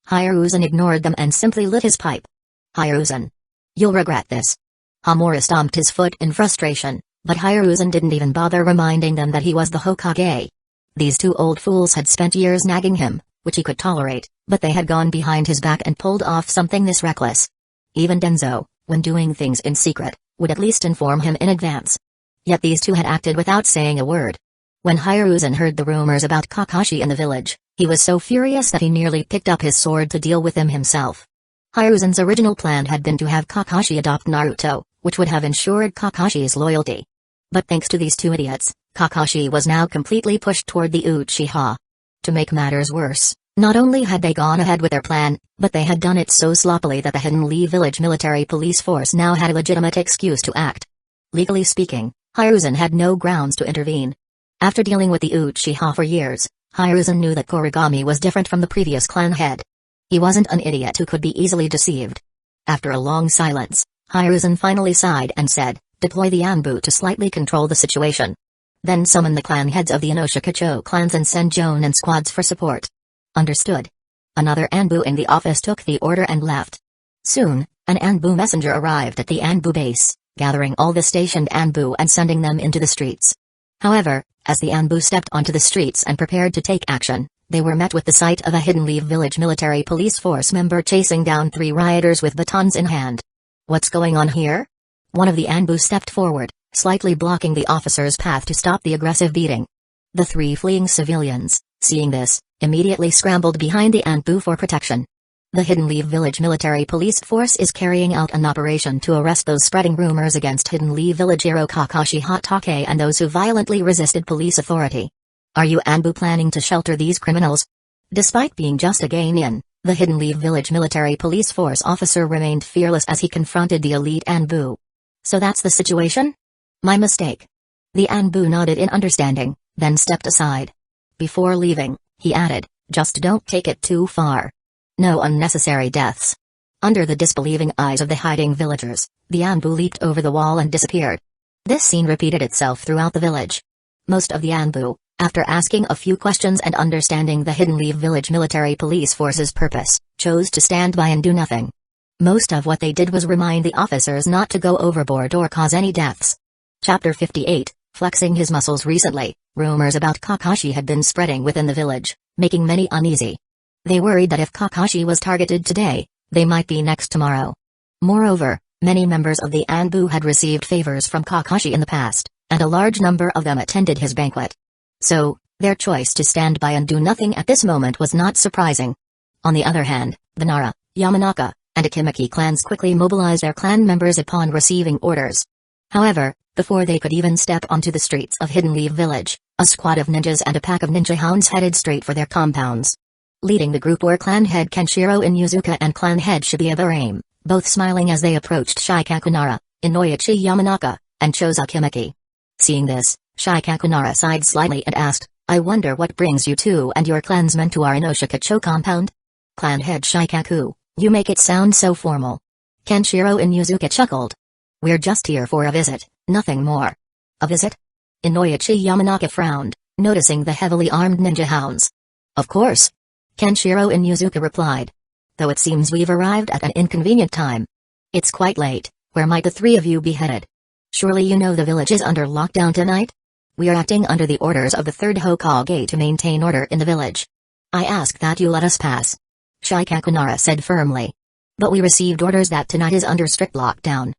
Hiruzen ignored them and simply lit his pipe. Hiruzen. You'll regret this. Hamura stomped his foot in frustration, but Hiruzen didn't even bother reminding them that he was the Hokage. These two old fools had spent years nagging him, which he could tolerate, but they had gone behind his back and pulled off something this reckless. Even Danzo, when doing things in secret, would at least inform him in advance. Yet these two had acted without saying a word. When Hiruzen heard the rumors about Kakashi in the village, he was so furious that he nearly picked up his sword to deal with them himself. Hiruzen's original plan had been to have Kakashi adopt Naruto, which would have ensured Kakashi's loyalty. But thanks to these two idiots, Kakashi was now completely pushed toward the Uchiha. To make matters worse, not only had they gone ahead with their plan, but they had done it so sloppily that the Hidden Leaf Village military police force now had a legitimate excuse to act. Legally speaking, Hiruzen had no grounds to intervene. After dealing with the Uchiha for years, Hiruzen knew that Kuragami was different from the previous clan head. He wasn't an idiot who could be easily deceived. After a long silence, Hiruzen finally sighed and said, deploy the Anbu to slightly control the situation. Then summon the clan heads of the Inoshikacho clans and send Jonin squads for support. Understood. Another Anbu in the office took the order and left. Soon, an Anbu messenger arrived at the Anbu base, gathering all the stationed Anbu and sending them into the streets. However, as the Anbu stepped onto the streets and prepared to take action, they were met with the sight of a Hidden Leaf Village military police force member chasing down 3 rioters with batons in hand. What's going on here? One of the Anbu stepped forward, slightly blocking the officer's path to stop the aggressive beating. The 3 fleeing civilians, seeing this, immediately scrambled behind the Anbu for protection. The Hidden Leaf Village military police force is carrying out an operation to arrest those spreading rumors against Hidden Leaf Village hero Kakashi Hatake and those who violently resisted police authority. Are you Anbu planning to shelter these criminals? Despite being just a Geinin, the Hidden Leaf Village military police force officer remained fearless as he confronted the elite Anbu. So that's the situation? My mistake. The Anbu nodded in understanding, then stepped aside. Before leaving, he added, just don't take it too far. No unnecessary deaths. Under the disbelieving eyes of the hiding villagers, the Anbu leaped over the wall and disappeared. This scene repeated itself throughout the village. Most of the Anbu, after asking a few questions and understanding the Hidden Leaf Village military police force's purpose, chose to stand by and do nothing. Most of what they did was remind the officers not to go overboard or cause any deaths. Chapter 58, Flexing his muscles recently, rumors about Kakashi had been spreading within the village, making many uneasy. They worried that if Kakashi was targeted today, they might be next tomorrow. Moreover, many members of the Anbu had received favors from Kakashi in the past, and a large number of them attended his banquet. So, their choice to stand by and do nothing at this moment was not surprising. On the other hand, the Nara, Yamanaka, and Akimaki clans quickly mobilized their clan members upon receiving orders. However, before they could even step onto the streets of Hidden Leaf Village, a squad of ninjas and a pack of ninja hounds headed straight for their compounds. Leading the group were clan head Kenshiro Inuzuka and clan head Shibuya Barame, both smiling as they approached Shikaku Nara, Inoichi Yamanaka, and Choza Kimiki. Seeing this, Shikaku Nara sighed slightly and asked, "I wonder what brings you two and your clansmen to our Inoshikacho compound?" Clan head Shikaku, "You make it sound so formal." Kenshiro Inuzuka chuckled. "We're just here for a visit, nothing more." "A visit?" Inoichi Yamanaka frowned, noticing the heavily armed ninja hounds. "Of course," Kenshiro Inuzuka replied. "Though it seems we've arrived at an inconvenient time. It's quite late. Where might the three of you be headed? Surely you know the village is under lockdown tonight? We are acting under the orders of the third Hokage to maintain order in the village. I ask that you let us pass," Shikaku Nara said firmly. "But we received orders that tonight is under strict lockdown,"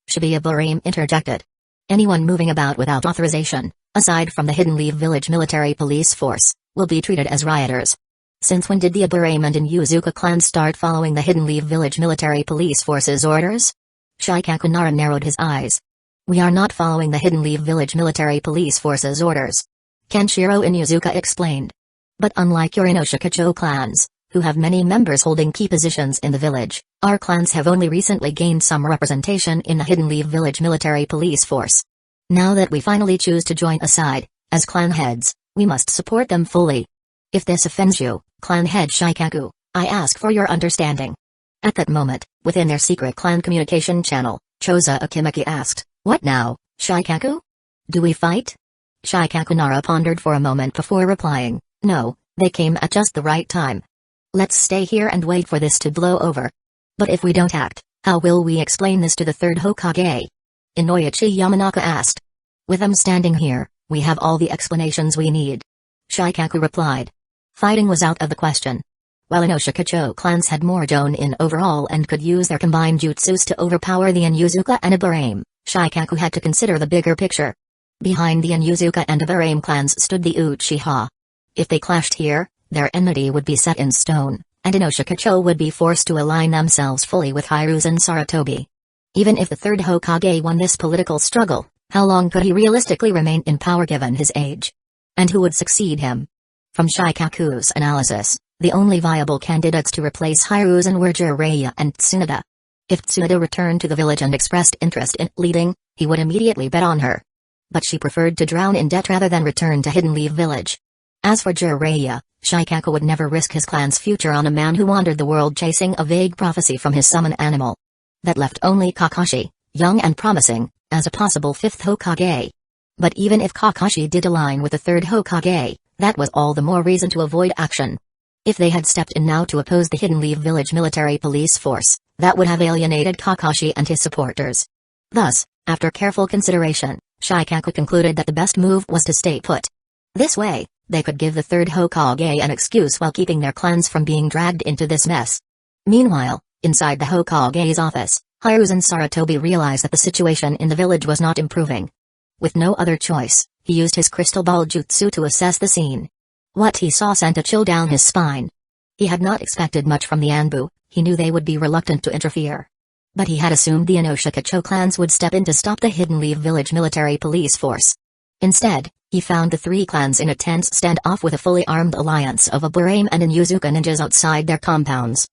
Shibuya Barame interjected. "Anyone moving about without authorization, aside from the Hidden Leaf Village military police force, will be treated as rioters." "Since when did the Barame and Inuzuka clans start following the Hidden Leaf Village military police force's orders?" Shikaku Nara narrowed his eyes. "We are not following the Hidden Leaf Village military police force's orders," Kenshiro Inuzuka explained. "But unlike your Inoshikacho clans, who have many members holding key positions in the village, our clans have only recently gained some representation in the Hidden Leaf Village military police force. Now that we finally choose to join a side, as clan heads, we must support them fully. If this offends you, clan head Shikaku, I ask for your understanding." At that moment, within their secret clan communication channel, Choza Akimaki asked, "What now, Shikaku? Do we fight?" Shikaku Nara pondered for a moment before replying, "No, they came at just the right time. Let's stay here and wait for this to blow over." "But if we don't act, how will we explain this to the third Hokage?" Inoichi Yamanaka asked. "With them standing here, we have all the explanations we need," Shikaku replied. Fighting was out of the question. While Inoshikacho clans had more Jonin in overall and could use their combined jutsus to overpower the Inuzuka and Barame, Shikaku had to consider the bigger picture. Behind the Inuzuka and Barame clans stood the Uchiha. If they clashed here, their enmity would be set in stone, and Inoshikacho would be forced to align themselves fully with Hiruzen Sarutobi. Even if the third Hokage won this political struggle, how long could he realistically remain in power given his age? And who would succeed him? From Shikaku's analysis, the only viable candidates to replace Hiruzen were Jiraiya and Tsunade. If Tsunade returned to the village and expressed interest in leading, he would immediately bet on her. But she preferred to drown in debt rather than return to Hidden Leaf Village. As for Jiraiya, Shikaku would never risk his clan's future on a man who wandered the world chasing a vague prophecy from his summon animal. That left only Kakashi, young and promising, as a possible fifth Hokage. But even if Kakashi did align with the third Hokage, that was all the more reason to avoid action. If they had stepped in now to oppose the Hidden Leaf Village military police force, that would have alienated Kakashi and his supporters. Thus, after careful consideration, Shikaku concluded that the best move was to stay put. This way, they could give the third Hokage an excuse while keeping their clans from being dragged into this mess. Meanwhile, inside the Hokage's office, Hiruzen Sarutobi realized that the situation in the village was not improving. With no other choice, he used his crystal ball jutsu to assess the scene. What he saw sent a chill down his spine. He had not expected much from the Anbu, he knew they would be reluctant to interfere. But he had assumed the Inoshikacho clans would step in to stop the Hidden Leaf Village military police force. Instead, he found the three clans in a tense standoff with a fully armed alliance of Barame and Inuzuka ninjas outside their compounds.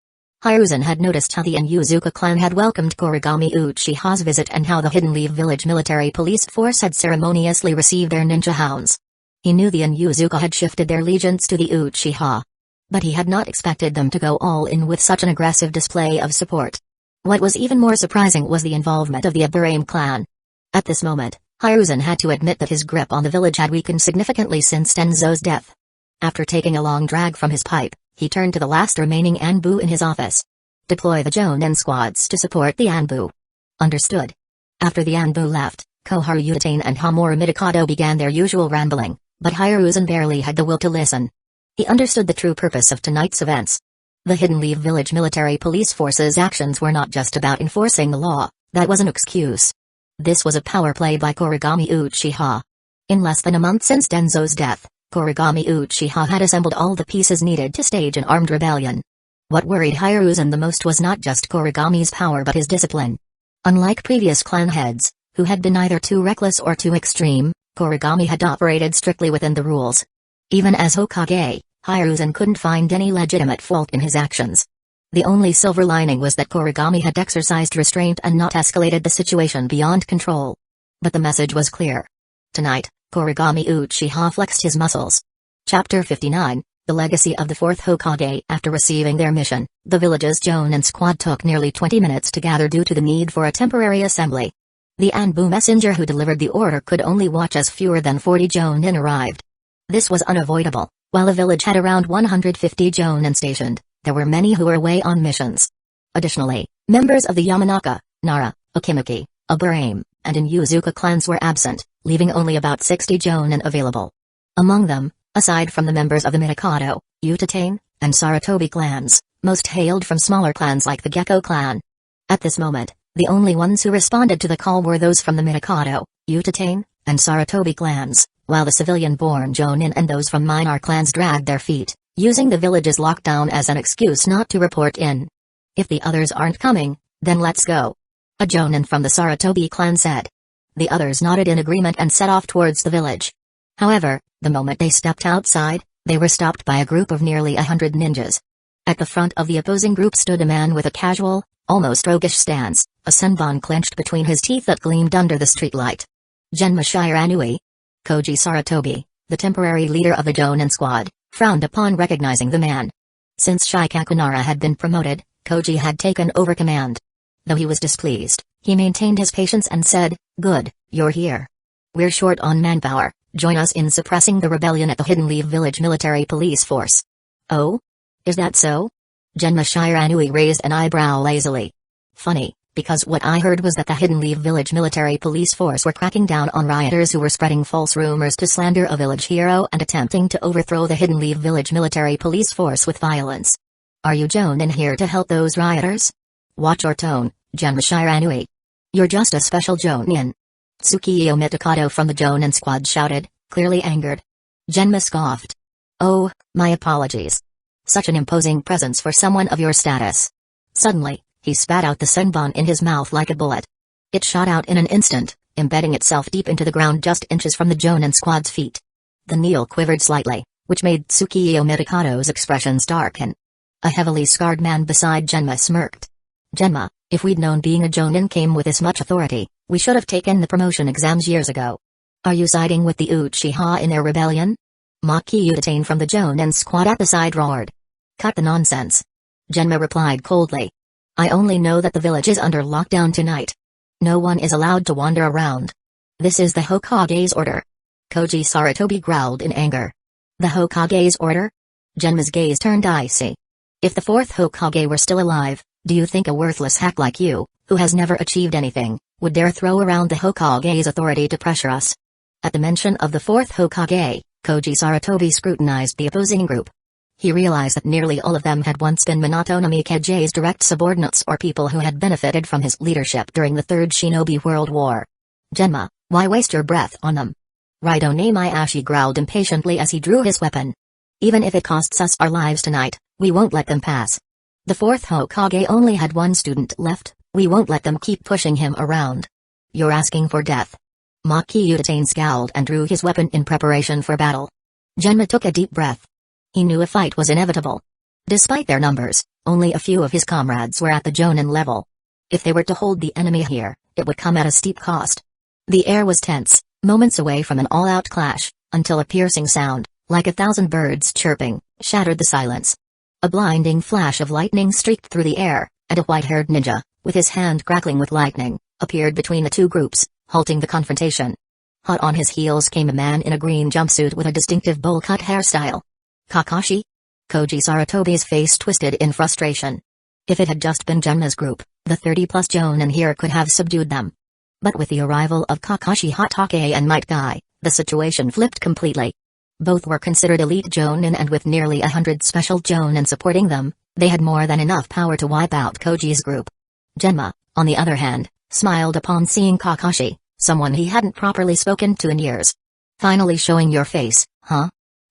Hiruzen had noticed how the Inuzuka clan had welcomed Kuragami Uchiha's visit and how the Hidden Leaf Village military police force had ceremoniously received their ninja hounds. He knew the Inuzuka had shifted their allegiance to the Uchiha. But he had not expected them to go all in with such an aggressive display of support. What was even more surprising was the involvement of the Barame clan. At this moment, Hiruzen had to admit that his grip on the village had weakened significantly since Danzō's death. After taking a long drag from his pipe, he turned to the last remaining Anbu in his office. "Deploy the Jonin squads to support the Anbu." "Understood." After the Anbu left, Koharu Utatane and Hamura Midokado began their usual rambling, but Hiruzen barely had the will to listen. He understood the true purpose of tonight's events. The Hidden Leaf Village military police force's actions were not just about enforcing the law, that was an excuse. This was a power play by Kuragami Uchiha. In less than a month since Danzo's death, Kuragami Uchiha had assembled all the pieces needed to stage an armed rebellion. What worried Hiruzen the most was not just Kuragami's power but his discipline. Unlike previous clan heads, who had been either too reckless or too extreme, Kuragami had operated strictly within the rules. Even as Hokage, Hiruzen couldn't find any legitimate fault in his actions. The only silver lining was that Kuragami had exercised restraint and not escalated the situation beyond control. But the message was clear. Tonight, Kuragami Uchiha flexed his muscles. Chapter 59, The Legacy of the Fourth Hokage. After receiving their mission, the village's Jonin squad took nearly 20 minutes to gather due to the need for a temporary assembly. The Anbu messenger who delivered the order could only watch as fewer than 40 Jonin arrived. This was unavoidable. While the village had around 150 Jonin stationed, there were many who were away on missions. Additionally, members of the Yamanaka, Nara, Okimaki, Aburame, and Inuzuka clans were absent, leaving only about 60 Jonin available. Among them, aside from the members of the Mikado, Uchiha, and Sarutobi clans, most hailed from smaller clans like the Gecko clan. At this moment, the only ones who responded to the call were those from the Mikado, Uchiha, and Sarutobi clans, while the civilian-born Jonin and those from minor clans dragged their feet, using the village's lockdown as an excuse not to report in. If the others aren't coming, then let's go. A Jonin from the Sarutobi clan said. The others nodded in agreement and set off towards the village. However, the moment they stepped outside, they were stopped by a group of nearly 100 ninjas. At the front of the opposing group stood a man with a casual, almost roguish stance, a senbon clenched between his teeth that gleamed under the streetlight. Genma Shiranui. Koji Sarutobi, the temporary leader of the Jonin squad, frowned upon recognizing the man. Since Shikakunara had been promoted, Koji had taken over command. Though he was displeased, he maintained his patience and said, "Good, you're here. We're short on manpower, join us in suppressing the rebellion at the Hidden Leaf Village Military Police Force." "Oh? Is that so?" Genma Shiranui raised an eyebrow lazily. "Funny, because what I heard was that the Hidden Leaf Village Military Police Force were cracking down on rioters who were spreading false rumors to slander a village hero and attempting to overthrow the Hidden Leaf Village Military Police Force with violence. Are you Jonin here to help those rioters?" "Watch your tone, Genma Shiranui. You're just a special Jonin." Tsukiyo Mitokado from the Jonin squad shouted, clearly angered. Genma scoffed. "Oh, my apologies. Such an imposing presence for someone of your status." Suddenly, he spat out the senbon in his mouth like a bullet. It shot out in an instant, embedding itself deep into the ground just inches from the Jonin squad's feet. The needle quivered slightly, which made Tsukiyo Mitokado's expressions darken. A heavily scarred man beside Genma smirked. "Genma, if we'd known being a Jonin came with this much authority, we should have taken the promotion exams years ago. Are you siding with the Uchiha in their rebellion?" Maki Uchiha from the Jonin squad at the side roared. "Cut the nonsense." Genma replied coldly. "I only know that the village is under lockdown tonight. No one is allowed to wander around. This is the Hokage's order." Koji Sarutobi growled in anger. "The Hokage's order?" Genma's gaze turned icy. "If the fourth Hokage were still alive, do you think a worthless hack like you, who has never achieved anything, would dare throw around the Hokage's authority to pressure us?" At the mention of the fourth Hokage, Koji Sarutobi scrutinized the opposing group. He realized that nearly all of them had once been Minato no Mikage's direct subordinates or people who had benefited from his leadership during the Third Shinobi World War. "Genma, why waste your breath on them?" Raido Namayashi growled impatiently as he drew his weapon. "Even if it costs us our lives tonight, we won't let them pass. The fourth Hokage only had one student left, we won't let them keep pushing him around. You're asking for death." Maki Uchiha scowled and drew his weapon in preparation for battle. Genma took a deep breath. He knew a fight was inevitable. Despite their numbers, only a few of his comrades were at the Jonin level. If they were to hold the enemy here, it would come at a steep cost. The air was tense, moments away from an all-out clash, until a piercing sound, like 1,000 birds chirping, shattered the silence. A blinding flash of lightning streaked through the air, and a white-haired ninja, with his hand crackling with lightning, appeared between the two groups, halting the confrontation. Hot on his heels came a man in a green jumpsuit with a distinctive bowl-cut hairstyle. "Kakashi?" Koji Sarutobi's face twisted in frustration. If it had just been Genma's group, the 30-plus Jonin here could have subdued them. But with the arrival of Kakashi Hatake and Might Guy, the situation flipped completely. Both were considered elite Jonin, and with nearly 100 special Jonin supporting them, they had more than enough power to wipe out Koji's group. Genma, on the other hand, smiled upon seeing Kakashi, someone he hadn't properly spoken to in years. "Finally showing your face, huh?"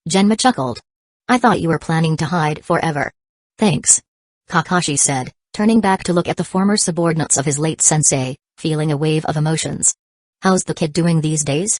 Genma chuckled. "I thought you were planning to hide forever." "Thanks," Kakashi said, turning back to look at the former subordinates of his late sensei, feeling a wave of emotions. "How's the kid doing these days?"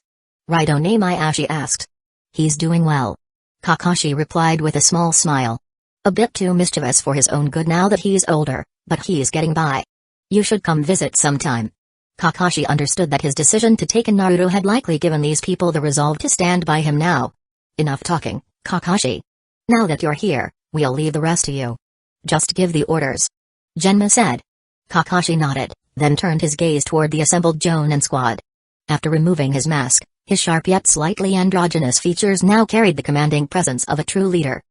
Raido Namayashi asked. "He's doing well." Kakashi replied with a small smile. A bit too mischievous for his own good now that he's older, but he's getting by. You should come visit sometime. Kakashi understood that his decision to take in Naruto had likely given these people the resolve to stand by him now. Enough talking, Kakashi. Now that you're here, we'll leave the rest to you. Just give the orders. Genma said. Kakashi nodded, then turned his gaze toward the assembled Jonin squad. After removing his mask, his sharp yet slightly androgynous features now carried the commanding presence of a true leader.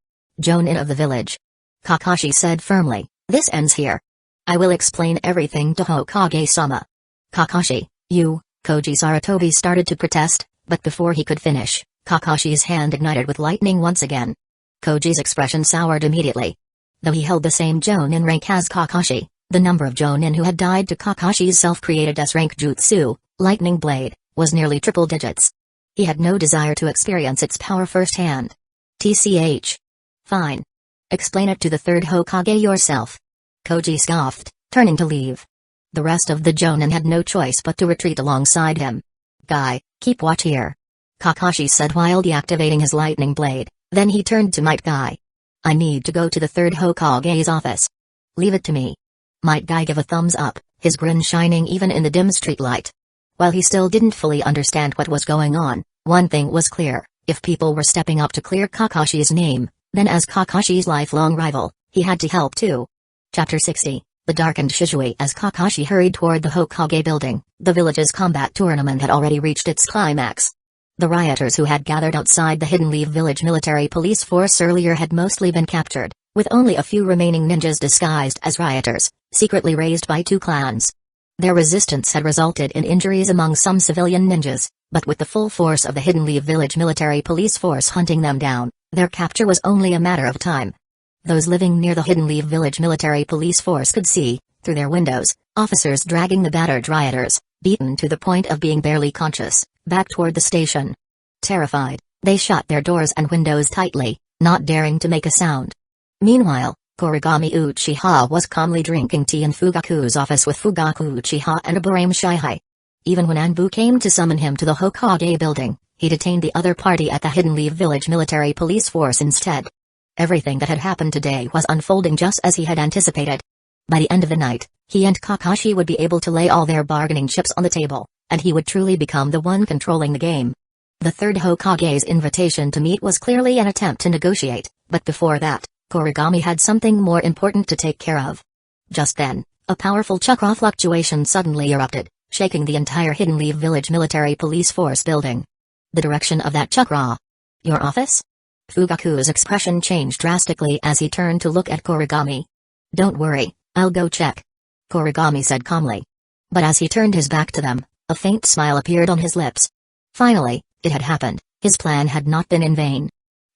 Jonin of the village. Kakashi said firmly, this ends here. I will explain everything to Hokage-sama. Kakashi, you, Koji Sarutobi started to protest, but before he could finish, Kakashi's hand ignited with lightning once again. Koji's expression soured immediately. Though he held the same Jonin rank as Kakashi, the number of Jonin who had died to Kakashi's self-created S-rank jutsu, Lightning Blade, was nearly triple digits. He had no desire to experience its power firsthand. TCH. Fine. Explain it to the third Hokage yourself. Koji scoffed, turning to leave. The rest of the Jonin had no choice but to retreat alongside him. Guy, keep watch here. Kakashi said while deactivating his lightning blade, then he turned to Might Guy. I need to go to the third Hokage's office. Leave it to me. Might Guy gave a thumbs up, his grin shining even in the dim streetlight. While he still didn't fully understand what was going on, one thing was clear, if people were stepping up to clear Kakashi's name, then as Kakashi's lifelong rival, he had to help too. Chapter 60. The darkened Shishui. As Kakashi hurried toward the Hokage building, the village's combat tournament had already reached its climax. The rioters who had gathered outside the Hidden Leaf Village military police force earlier had mostly been captured, with only a few remaining ninjas disguised as rioters, secretly raised by two clans. Their resistance had resulted in injuries among some civilian ninjas, but with the full force of the Hidden Leaf Village military police force hunting them down, their capture was only a matter of time. Those living near the Hidden Leaf Village military police force could see, through their windows, officers dragging the battered rioters, beaten to the point of being barely conscious, back toward the station. Terrified, they shut their doors and windows tightly, not daring to make a sound. Meanwhile, Kuragami Uchiha was calmly drinking tea in Fugaku's office with Fugaku Uchiha and Aburame Shihai. Even when Anbu came to summon him to the Hokage building, he detained the other party at the Hidden Leaf Village military police force instead. Everything that had happened today was unfolding just as he had anticipated. By the end of the night, he and Kakashi would be able to lay all their bargaining chips on the table, and he would truly become the one controlling the game. The third Hokage's invitation to meet was clearly an attempt to negotiate, but before that, Kuragami had something more important to take care of. Just then, a powerful chakra fluctuation suddenly erupted, shaking the entire Hidden Leaf Village military police force building. The direction of that chakra. Your office? Fugaku's expression changed drastically as he turned to look at Kuragami. Don't worry, I'll go check. Kuragami said calmly. But as he turned his back to them, a faint smile appeared on his lips. Finally, it had happened, his plan had not been in vain.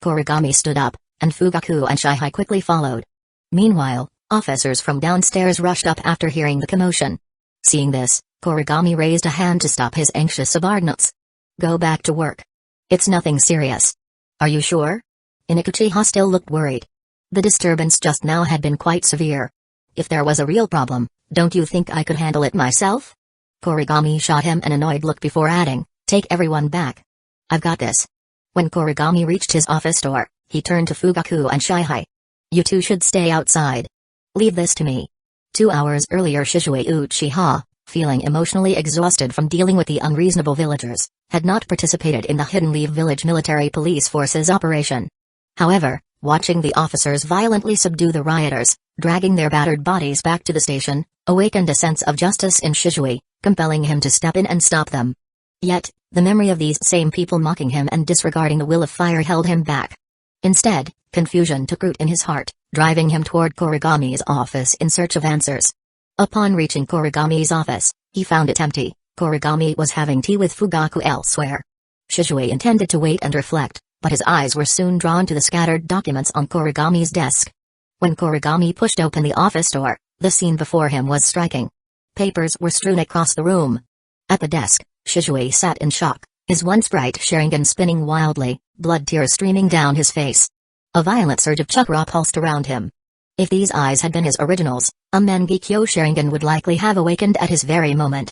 Kuragami stood up, and Fugaku and Shihai quickly followed. Meanwhile, officers from downstairs rushed up after hearing the commotion. Seeing this, Kuragami raised a hand to stop his anxious subordinates. Go back to work. It's nothing serious. Are you sure? Uchiha still looked worried. The disturbance just now had been quite severe. If there was a real problem, don't you think I could handle it myself? Kuragami shot him an annoyed look before adding, take everyone back. I've got this. When Kuragami reached his office door, he turned to Fugaku and Shihai. You two should stay outside. Leave this to me. 2 hours earlier Shisui Uchiha, feeling emotionally exhausted from dealing with the unreasonable villagers, had not participated in the Hidden Leaf Village military police force's operation. However, watching the officers violently subdue the rioters, dragging their battered bodies back to the station, awakened a sense of justice in Shisui, compelling him to step in and stop them. Yet, the memory of these same people mocking him and disregarding the will of fire held him back. Instead, confusion took root in his heart, driving him toward Kuragami's office in search of answers. Upon reaching Kuragami's office, he found it empty. Kuragami was having tea with Fugaku elsewhere. Shisui intended to wait and reflect, but his eyes were soon drawn to the scattered documents on Kuragami's desk. When Kuragami pushed open the office door, the scene before him was striking. Papers were strewn across the room. At the desk, Shisui sat in shock, his once bright Sharingan spinning wildly, blood tears streaming down his face. A violent surge of chakra pulsed around him. If these eyes had been his originals, a Mangekyō Sharingan would likely have awakened at his very moment.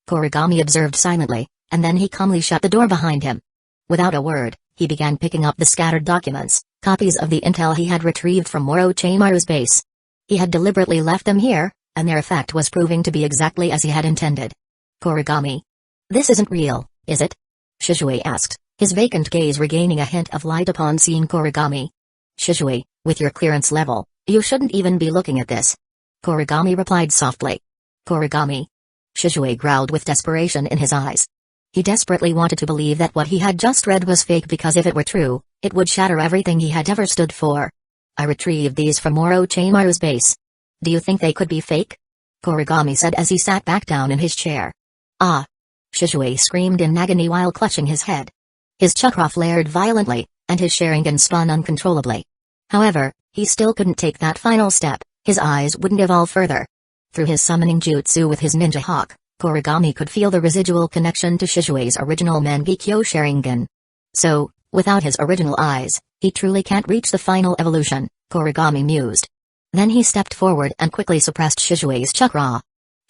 Kuragami observed silently, and then he calmly shut the door behind him. Without a word, he began picking up the scattered documents, copies of the intel he had retrieved from Orochimaru's base. He had deliberately left them here, and their effect was proving to be exactly as he had intended. Kuragami. This isn't real, is it? Shizue asked, his vacant gaze regaining a hint of light upon seeing Kuragami. Shizue, with your clearance level, you shouldn't even be looking at this. Kuragami replied softly. Kuragami. Shizue growled with desperation in his eyes. He desperately wanted to believe that what he had just read was fake because if it were true, it would shatter everything he had ever stood for. I retrieved these from Orochimaru's base. Do you think they could be fake? Kuragami said as he sat back down in his chair. Ah! Shizue screamed in agony while clutching his head. His chakra flared violently, and his Sharingan spun uncontrollably. However, he still couldn't take that final step, his eyes wouldn't evolve further. Through his summoning jutsu with his ninja hawk, Kuragami could feel the residual connection to Shizue's original Mangekyō Sharingan. So, without his original eyes, he truly can't reach the final evolution, Kuragami mused. Then he stepped forward and quickly suppressed Shizue's chakra.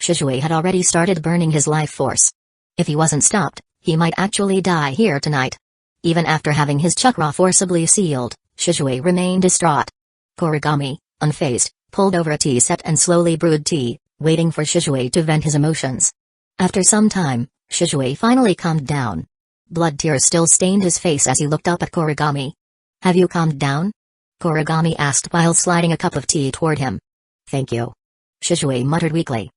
Shizue had already started burning his life force. If he wasn't stopped, he might actually die here tonight. Even after having his chakra forcibly sealed, Shizue remained distraught. Kuragami, unfazed, pulled over a tea set and slowly brewed tea, waiting for Shizue to vent his emotions. After some time, Shizue finally calmed down. Blood tears still stained his face as he looked up at Kuragami. Have you calmed down? Kuragami asked while sliding a cup of tea toward him. Thank you. Shizue muttered weakly.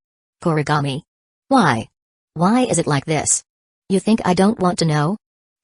Kuragami. Why? Why is it like this? You think I don't want to know?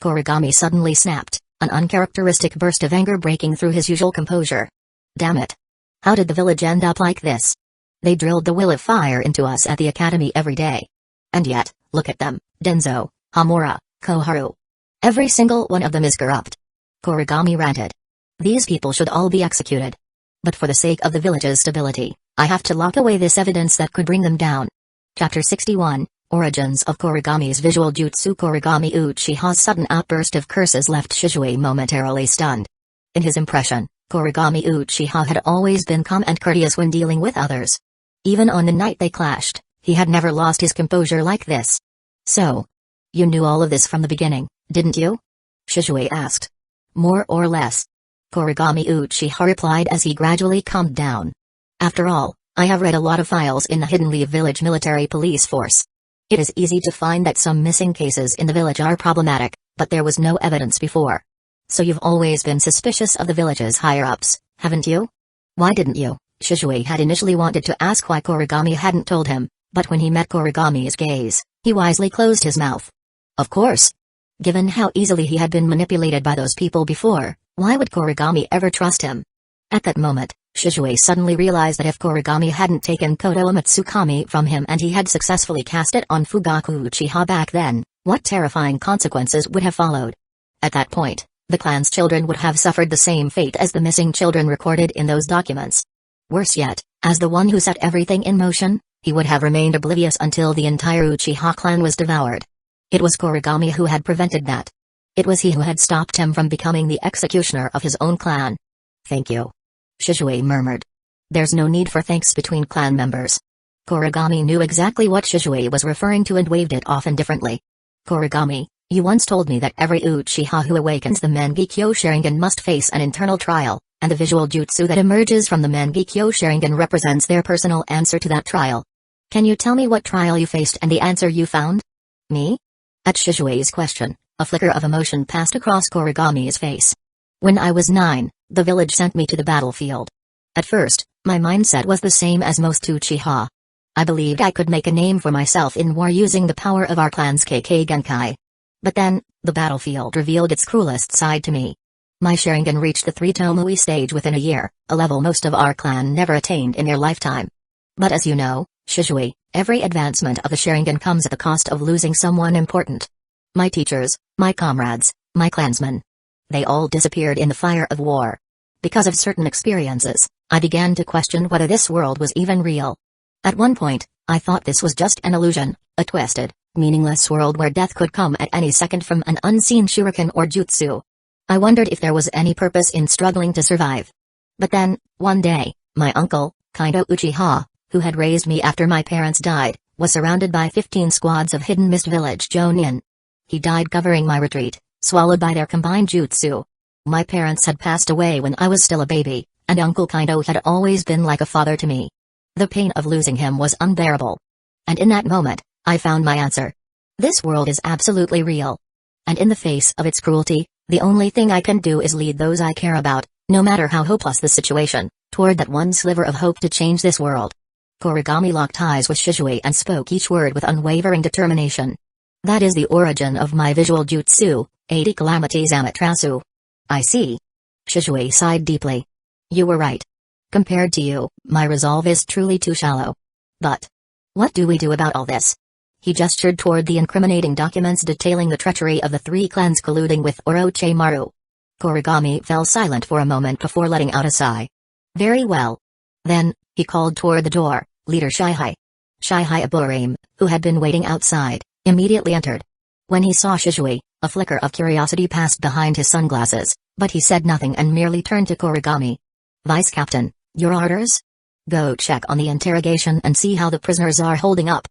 Kuragami suddenly snapped, an uncharacteristic burst of anger breaking through his usual composure. Damn it. How did the village end up like this? They drilled the will of fire into us at the academy every day. And yet, look at them, Danzō, Hamura, Koharu. Every single one of them is corrupt. Kuragami ranted. These people should all be executed. But for the sake of the village's stability, I have to lock away this evidence that could bring them down. Chapter 61, Origins of Kuragami's Visual Jutsu. Kuragami Uchiha's sudden outburst of curses left Shizue momentarily stunned. In his impression, Kuragami Uchiha had always been calm and courteous when dealing with others. Even on the night they clashed, he had never lost his composure like this. So, you knew all of this from the beginning, didn't you? Shizue asked. More or less. Kuragami Uchiha replied as he gradually calmed down. After all, I have read a lot of files in the Hidden Leaf Village Military Police Force. It is easy to find that some missing cases in the village are problematic, but there was no evidence before. So you've always been suspicious of the village's higher-ups, haven't you? Why didn't you? Shizue had initially wanted to ask why Kuragami hadn't told him, but when he met Kuragami's gaze, he wisely closed his mouth. Of course. Given how easily he had been manipulated by those people before, why would Kuragami ever trust him? At that moment, Shizue suddenly realized that if Kuragami hadn't taken Koto Umatsukami from him and he had successfully cast it on Fugaku Uchiha back then, what terrifying consequences would have followed? At that point, the clan's children would have suffered the same fate as the missing children recorded in those documents. Worse yet, as the one who set everything in motion, he would have remained oblivious until the entire Uchiha clan was devoured. It was Kuragami who had prevented that. It was he who had stopped him from becoming the executioner of his own clan. Thank you. Shizue murmured. There's no need for thanks between clan members. Kuragami knew exactly what Shizue was referring to and waved it off indifferently. Kuragami, you once told me that every Uchiha who awakens the Mangekyō Sharingan must face an internal trial, and the visual jutsu that emerges from the Mangekyō Sharingan represents their personal answer to that trial. Can you tell me what trial you faced and the answer you found? Me? At Shizue's question, a flicker of emotion passed across Kuragami's face. When I was 9, the village sent me to the battlefield. At first, my mindset was the same as most Uchiha. I believed I could make a name for myself in war using the power of our clan's Kekkei Genkai. But then, the battlefield revealed its cruelest side to me. My Sharingan reached the 3 Tomui stage within a year, a level most of our clan never attained in their lifetime. But as you know, Shizue, every advancement of the Sharingan comes at the cost of losing someone important. My teachers, my comrades, my clansmen. They all disappeared in the fire of war. Because of certain experiences, I began to question whether this world was even real. At one point, I thought this was just an illusion, a twisted, meaningless world where death could come at any second from an unseen shuriken or jutsu. I wondered if there was any purpose in struggling to survive. But then, one day, my uncle, Kaido Uchiha, who had raised me after my parents died, was surrounded by 15 squads of Hidden Mist Village Jonin. He died covering my retreat, swallowed by their combined jutsu. My parents had passed away when I was still a baby, and Uncle Kaido had always been like a father to me. The pain of losing him was unbearable. And in that moment, I found my answer. This world is absolutely real. And in the face of its cruelty, the only thing I can do is lead those I care about, no matter how hopeless the situation, toward that one sliver of hope to change this world. Kuragami locked eyes with Shizui and spoke each word with unwavering determination. That is the origin of my visual jutsu, 80 calamities Amaterasu. I see. Shizui sighed deeply. You were right. Compared to you, my resolve is truly too shallow. But what do we do about all this? He gestured toward the incriminating documents detailing the treachery of the three clans colluding with Orochimaru. Kuragami fell silent for a moment before letting out a sigh. Very well. Then, he called toward the door, Leader Shihai. Shihai Aburame, who had been waiting outside, immediately entered. When he saw Shizui, a flicker of curiosity passed behind his sunglasses, but he said nothing and merely turned to Kuragami. Vice Captain, your orders? Go check on the interrogation and see how the prisoners are holding up.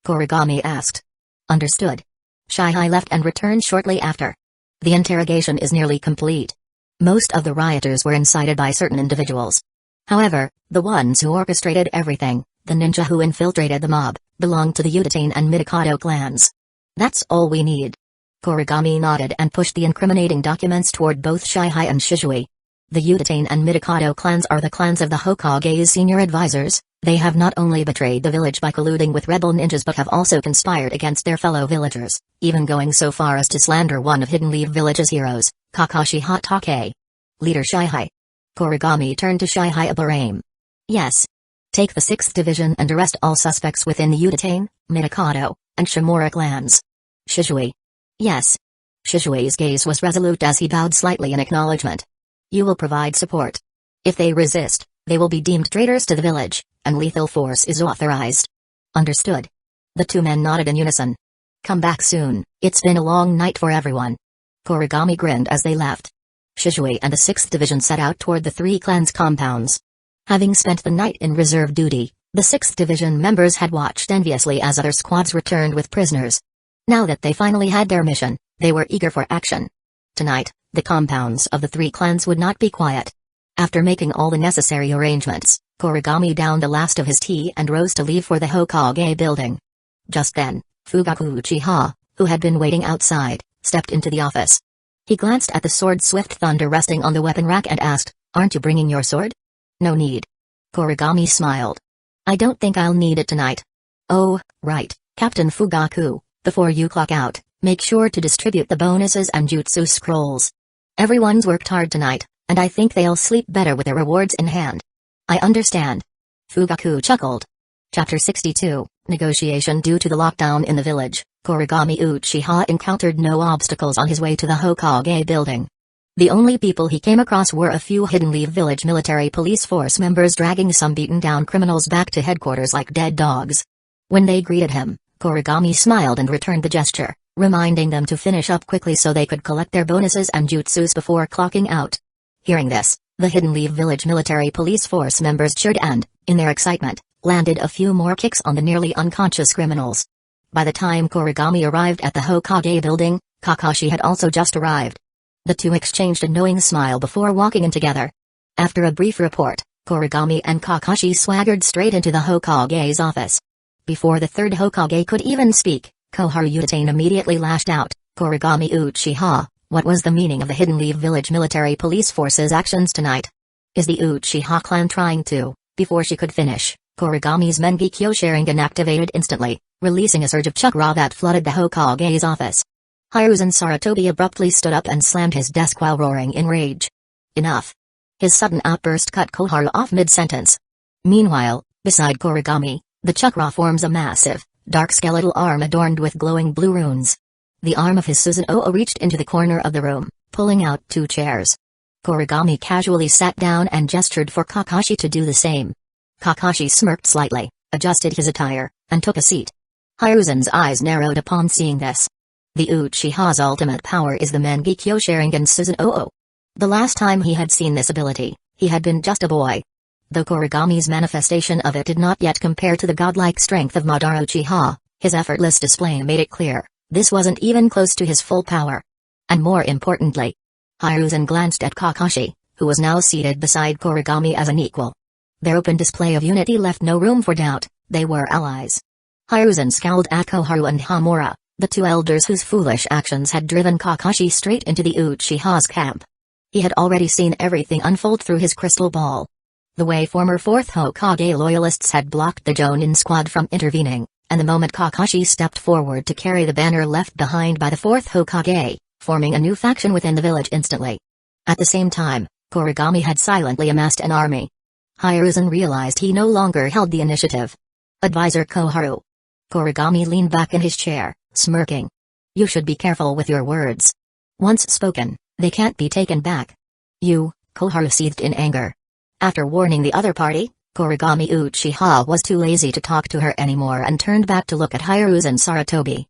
Kuragami asked. Understood. Shihai left and returned shortly after. The interrogation is nearly complete. Most of the rioters were incited by certain individuals. However, the ones who orchestrated everything, the ninja who infiltrated the mob, belonged to the Uchiha and Mikado clans. That's all we need. Kuragami nodded and pushed the incriminating documents toward both Shihai and Shizui. The Uchiha and Mikado clans are the clans of the Hokage's senior advisors. They have not only betrayed the village by colluding with rebel ninjas but have also conspired against their fellow villagers, even going so far as to slander one of Hidden Leaf Village's heroes, Kakashi Hatake. Leader Shihai. Kuragami turned to Shihai Aburame. Yes. Take the 6th Division and arrest all suspects within the Uchiha, Mikado, and Shimura clans. Shizui. Yes. Shizui's gaze was resolute as he bowed slightly in acknowledgement. You will provide support. If they resist, they will be deemed traitors to the village, and lethal force is authorized. Understood. The two men nodded in unison. Come back soon, it's been a long night for everyone. Kuragami grinned as they left. Shizui and the 6th Division set out toward the three clans' compounds. Having spent the night in reserve duty, the 6th Division members had watched enviously as other squads returned with prisoners. Now that they finally had their mission, they were eager for action. Tonight, the compounds of the three clans would not be quiet. After making all the necessary arrangements, Kuragami downed the last of his tea and rose to leave for the Hokage building. Just then, Fugaku Uchiha, who had been waiting outside, stepped into the office. He glanced at the sword Swift Thunder resting on the weapon rack and asked, Aren't you bringing your sword? No need. Kuragami smiled. I don't think I'll need it tonight. Oh, right, Captain Fugaku, before you clock out, make sure to distribute the bonuses and jutsu scrolls. Everyone's worked hard tonight, and I think they'll sleep better with their rewards in hand. I understand. Fugaku chuckled. Chapter 62, Negotiation. Due to the lockdown in the village, Kuragami Uchiha encountered no obstacles on his way to the Hokage building. The only people he came across were a few Hidden Leaf Village military police force members dragging some beaten-down criminals back to headquarters like dead dogs. When they greeted him, Kuragami smiled and returned the gesture, reminding them to finish up quickly so they could collect their bonuses and jutsus before clocking out. Hearing this, the Hidden Leaf Village military police force members cheered and, in their excitement, landed a few more kicks on the nearly unconscious criminals. By the time Kuragami arrived at the Hokage building, Kakashi had also just arrived. The two exchanged a knowing smile before walking in together. After a brief report, Kuragami and Kakashi swaggered straight into the Hokage's office. Before the third Hokage could even speak, Koharu Uchiha immediately lashed out, Kuragami Uchiha, what was the meaning of the Hidden Leaf Village military police force's actions tonight? Is the Uchiha clan trying to? Before she could finish, Kuragami's Mangekyō Sharingan activated instantly, releasing a surge of chakra that flooded the Hokage's office. Hiruzen Sarutobi abruptly stood up and slammed his desk while roaring in rage. Enough. His sudden outburst cut Koharu off mid-sentence. Meanwhile, beside Kuragami, the chakra forms a massive, dark skeletal arm adorned with glowing blue runes. The arm of his Susanoo reached into the corner of the room, pulling out two chairs. Kuragami casually sat down and gestured for Kakashi to do the same. Kakashi smirked slightly, adjusted his attire, and took a seat. Hiruzen's eyes narrowed upon seeing this. The Uchiha's ultimate power is the Mangekyō Sharingan Susanoo. The last time he had seen this ability, he had been just a boy. Though Kuragami's manifestation of it did not yet compare to the godlike strength of Madara Uchiha, his effortless display made it clear, this wasn't even close to his full power. And more importantly, Hiruzen glanced at Kakashi, who was now seated beside Kuragami as an equal. Their open display of unity left no room for doubt. They were allies. Hiruzen scowled at Koharu and Hamura, the two elders whose foolish actions had driven Kakashi straight into the Uchiha's camp. He had already seen everything unfold through his crystal ball. The way former 4th Hokage loyalists had blocked the Jonin squad from intervening, and the moment Kakashi stepped forward to carry the banner left behind by the 4th Hokage, forming a new faction within the village instantly. At the same time, Kuragami had silently amassed an army. Hiruzen realized he no longer held the initiative. Advisor Koharu. Kuragami leaned back in his chair, smirking. You should be careful with your words. Once spoken, they can't be taken back. You, Koharu seethed in anger. After warning the other party, Kuragami Uchiha was too lazy to talk to her anymore and turned back to look at Hiruzen Sarutobi.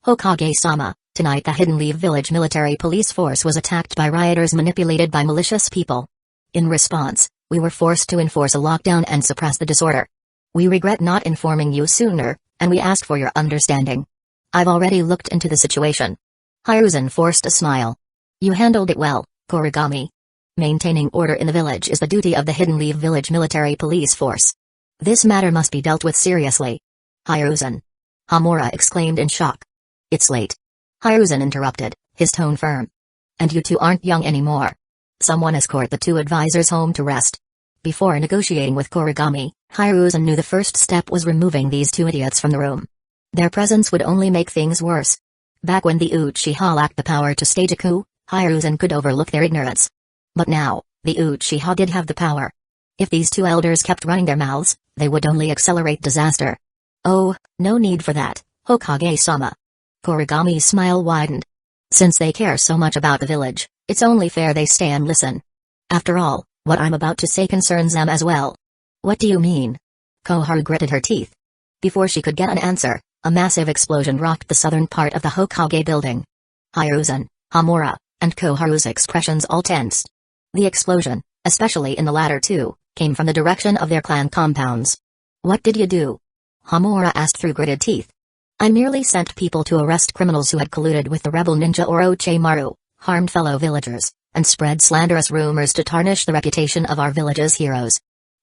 Hokage-sama, tonight the Hidden Leaf Village military police force was attacked by rioters manipulated by malicious people. In response, we were forced to enforce a lockdown and suppress the disorder. We regret not informing you sooner, and we ask for your understanding. I've already looked into the situation. Hiruzen forced a smile. You handled it well, Kuragami. Maintaining order in the village is the duty of the Hidden Leaf Village military police force. This matter must be dealt with seriously. Hiruzen. Hamura exclaimed in shock. It's late. Hiruzen interrupted, his tone firm. And you two aren't young anymore. Someone escort the two advisors home to rest. Before negotiating with Kuragami, Hiruzen knew the first step was removing these two idiots from the room. Their presence would only make things worse. Back when the Uchiha lacked the power to stage a coup, Hiruzen could overlook their ignorance. But now, the Uchiha did have the power. If these two elders kept running their mouths, they would only accelerate disaster. Oh, no need for that, Hokage-sama. Kuragami's smile widened. Since they care so much about the village, it's only fair they stay and listen. After all, what I'm about to say concerns them as well. What do you mean? Koharu gritted her teeth. Before she could get an answer, a massive explosion rocked the southern part of the Hokage building. Hiruzen, Hamura, and Koharu's expressions all tensed. The explosion, especially in the latter two, came from the direction of their clan compounds. What did you do? Hamura asked through gritted teeth. I merely sent people to arrest criminals who had colluded with the rebel ninja Orochimaru, harmed fellow villagers, and spread slanderous rumors to tarnish the reputation of our village's heroes.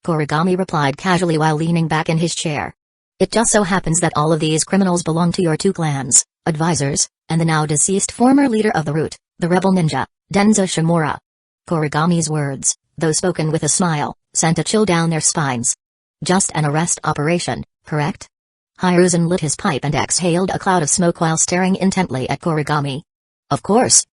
Kuragami replied casually while leaning back in his chair. It just so happens that all of these criminals belong to your two clans, advisors, and the now deceased former leader of the Root, the rebel ninja, Danzo Shimura. Kuragami's words, though spoken with a smile, sent a chill down their spines. Just an arrest operation, correct? Hiruzen lit his pipe and exhaled a cloud of smoke while staring intently at Kuragami. Of course.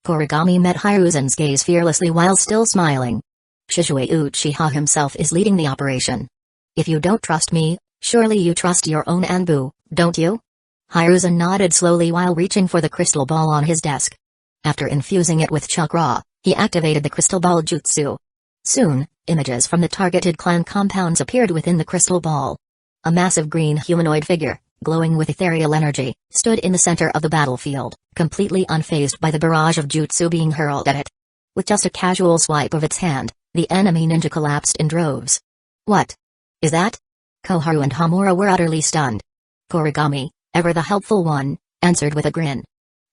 Kuragami met Hiruzen's gaze fearlessly while still smiling. Shisui Uchiha himself is leading the operation. If you don't trust me, surely you trust your own Anbu, don't you? Hiruzen nodded slowly while reaching for the crystal ball on his desk. After infusing it with chakra, he activated the crystal ball jutsu. Soon, images from the targeted clan compounds appeared within the crystal ball. A massive green humanoid figure, glowing with ethereal energy, stood in the center of the battlefield, completely unfazed by the barrage of jutsu being hurled at it. With just a casual swipe of its hand, the enemy ninja collapsed in droves. What is that? Koharu and Hamura were utterly stunned. Kuragami, ever the helpful one, answered with a grin.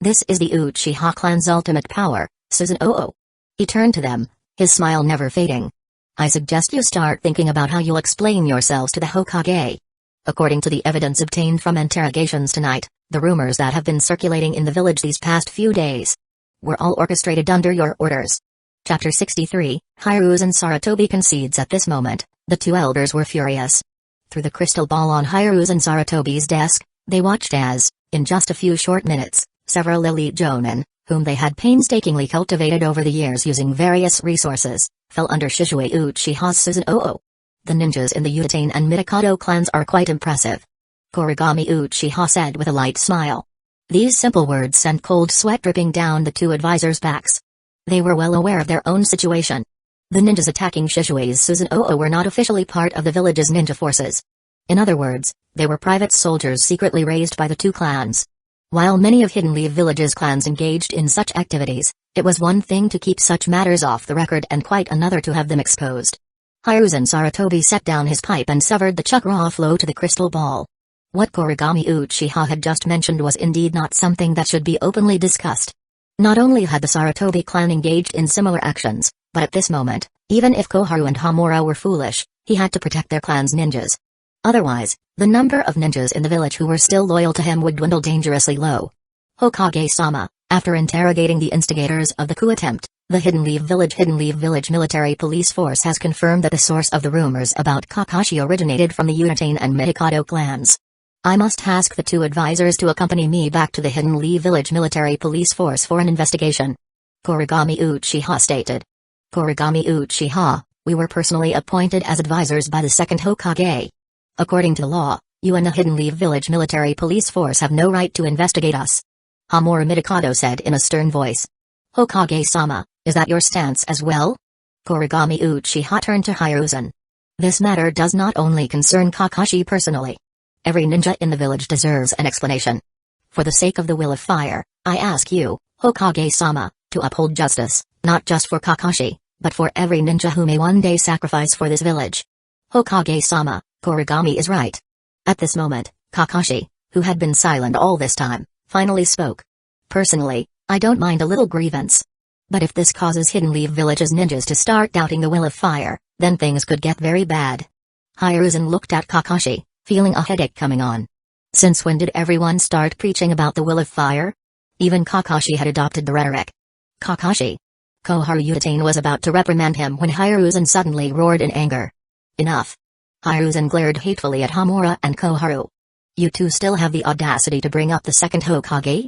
This is the Uchiha clan's ultimate power, Susanoo. He turned to them, his smile never fading. I suggest you start thinking about how you'll explain yourselves to the Hokage. According to the evidence obtained from interrogations tonight, the rumors that have been circulating in the village these past few days were all orchestrated under your orders. Chapter 63, Hiruzen Sarutobi concedes. At this moment, the two elders were furious. Through the crystal ball on Hiruzen Sarutobi's desk, they watched as, in just a few short minutes, several elite jonin, whom they had painstakingly cultivated over the years using various resources, fell under Shisui Uchiha's Susanoo. The ninjas in the Utain and Mitokado clans are quite impressive. Kuragami Uchiha said with a light smile. These simple words sent cold sweat dripping down the two advisors' backs. They were well aware of their own situation. The ninjas attacking Shisui's Susanoo were not officially part of the village's ninja forces. In other words, they were private soldiers secretly raised by the two clans. While many of Hidden Leaf Village's clans engaged in such activities, it was one thing to keep such matters off the record and quite another to have them exposed. Hiruzen Sarutobi set down his pipe and severed the chakra flow to the crystal ball. What Kuragami Uchiha had just mentioned was indeed not something that should be openly discussed. Not only had the Sarutobi clan engaged in similar actions, but at this moment, even if Koharu and Hamura were foolish, he had to protect their clan's ninjas. Otherwise, the number of ninjas in the village who were still loyal to him would dwindle dangerously low. Hokage-sama, after interrogating the instigators of the coup attempt, the Hidden Leaf Village military police force has confirmed that the source of the rumors about Kakashi originated from the Uchiha and Mikado clans. I must ask the two advisors to accompany me back to the Hidden Leaf Village military police force for an investigation. Kuragami Uchiha stated. Kuragami Uchiha, we were personally appointed as advisors by the second Hokage. According to law, you and the Hidden Leaf Village military police force have no right to investigate us. Hamura Mikado said in a stern voice. Hokage-sama, is that your stance as well? Kuragami Uchiha turned to Hiruzen. This matter does not only concern Kakashi personally. Every ninja in the village deserves an explanation. For the sake of the Will of Fire, I ask you, Hokage-sama, to uphold justice, not just for Kakashi, but for every ninja who may one day sacrifice for this village. Hokage-sama, Kuragami is right. At this moment, Kakashi, who had been silent all this time, finally spoke. Personally, I don't mind a little grievance. But if this causes Hidden Leaf Village's ninjas to start doubting the Will of Fire, then things could get very bad. Hiruzen looked at Kakashi, feeling a headache coming on. Since when did everyone start preaching about the Will of Fire? Even Kakashi had adopted the rhetoric. Kakashi. Koharu Uchiha was about to reprimand him when Hiruzen suddenly roared in anger. Enough. Hiruzen glared hatefully at Hamura and Koharu. You two still have the audacity to bring up the second Hokage?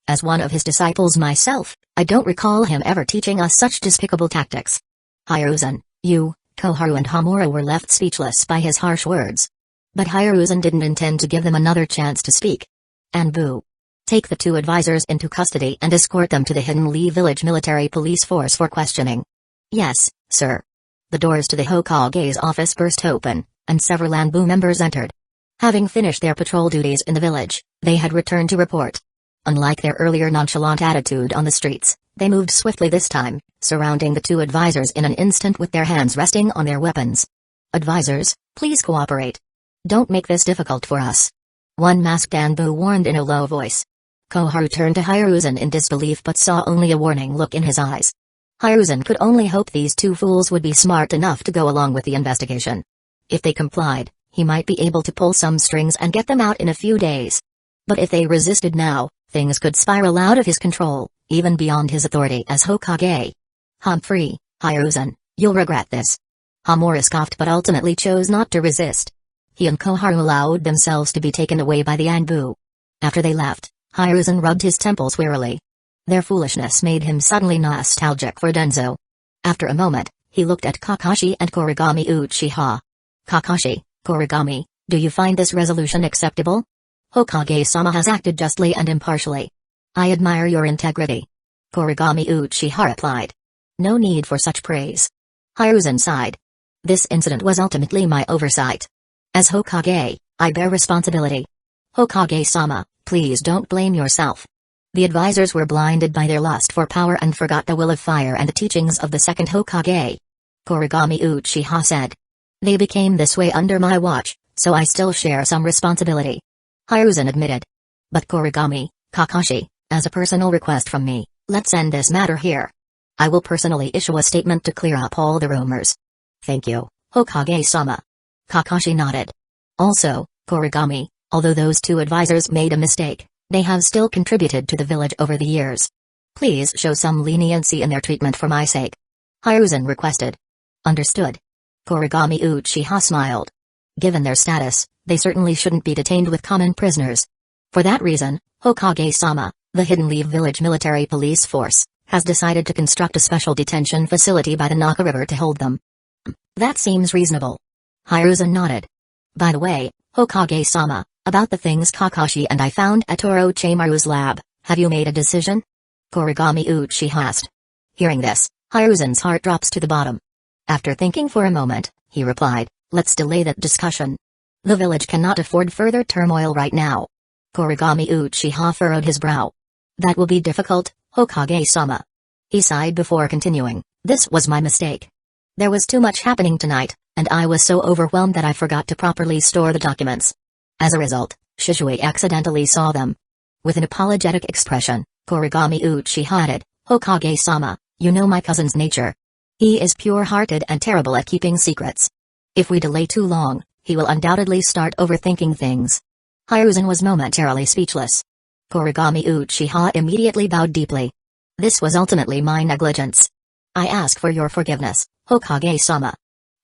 As one of his disciples myself, I don't recall him ever teaching us such despicable tactics. Hiruzen, you, Koharu and Hamura were left speechless by his harsh words. But Hiruzen didn't intend to give them another chance to speak. Anbu. Take the two advisors into custody and escort them to the Hidden Leaf Village military police force for questioning. Yes, sir. The doors to the Hokage's office burst open, and several Anbu members entered. Having finished their patrol duties in the village, they had returned to report. Unlike their earlier nonchalant attitude on the streets, they moved swiftly this time, surrounding the two advisors in an instant with their hands resting on their weapons. Advisors, please cooperate. Don't make this difficult for us. One masked Anbu warned in a low voice. Koharu turned to Hiruzen in disbelief but saw only a warning look in his eyes. Hiruzen could only hope these two fools would be smart enough to go along with the investigation. If they complied, he might be able to pull some strings and get them out in a few days. But if they resisted now, things could spiral out of his control, even beyond his authority as Hokage. Humphrey, Hiruzen, you'll regret this. Hamura scoffed but ultimately chose not to resist. He and Koharu allowed themselves to be taken away by the Anbu. After they left, Hiruzen rubbed his temples wearily. Their foolishness made him suddenly nostalgic for Danzo. After a moment, he looked at Kakashi and Kuragami Uchiha. Kakashi, Kuragami, do you find this resolution acceptable? Hokage-sama has acted justly and impartially. I admire your integrity. Kuragami Uchiha replied. No need for such praise. Hiruzen sighed. This incident was ultimately my oversight. As Hokage, I bear responsibility. Hokage-sama, please don't blame yourself. The advisors were blinded by their lust for power and forgot the Will of Fire and the teachings of the second Hokage. Kuragami Uchiha said. They became this way under my watch, so I still share some responsibility. Hiruzen admitted. But Kuragami, Kakashi, as a personal request from me, let's end this matter here. I will personally issue a statement to clear up all the rumors. Thank you, Hokage-sama. Kakashi nodded. Also, Kuragami, although those two advisors made a mistake, they have still contributed to the village over the years. Please show some leniency in their treatment for my sake. Hiruzen requested. Understood. Kuragami Uchiha smiled. Given their status, they certainly shouldn't be detained with common prisoners. For that reason, Hokage-sama, the Hidden Leaf Village military police force, has decided to construct a special detention facility by the Naka River to hold them. That seems reasonable. Hiruzen nodded. By the way, Hokage-sama, about the things Kakashi and I found at Orochimaru's lab, have you made a decision? Kuragami Uchiha asked. Hearing this, Hiruzen's heart drops to the bottom. After thinking for a moment, he replied, let's delay that discussion. The village cannot afford further turmoil right now. Kuragami Uchiha furrowed his brow. That will be difficult, Hokage-sama. He sighed before continuing, this was my mistake. There was too much happening tonight, and I was so overwhelmed that I forgot to properly store the documents. As a result, Shisui accidentally saw them. With an apologetic expression, Kuragami Uchiha added, "Hokage-sama, you know my cousin's nature. He is pure-hearted and terrible at keeping secrets. If we delay too long, he will undoubtedly start overthinking things." Hiruzen was momentarily speechless. Kuragami Uchiha immediately bowed deeply. "This was ultimately my negligence. I ask for your forgiveness, Hokage-sama."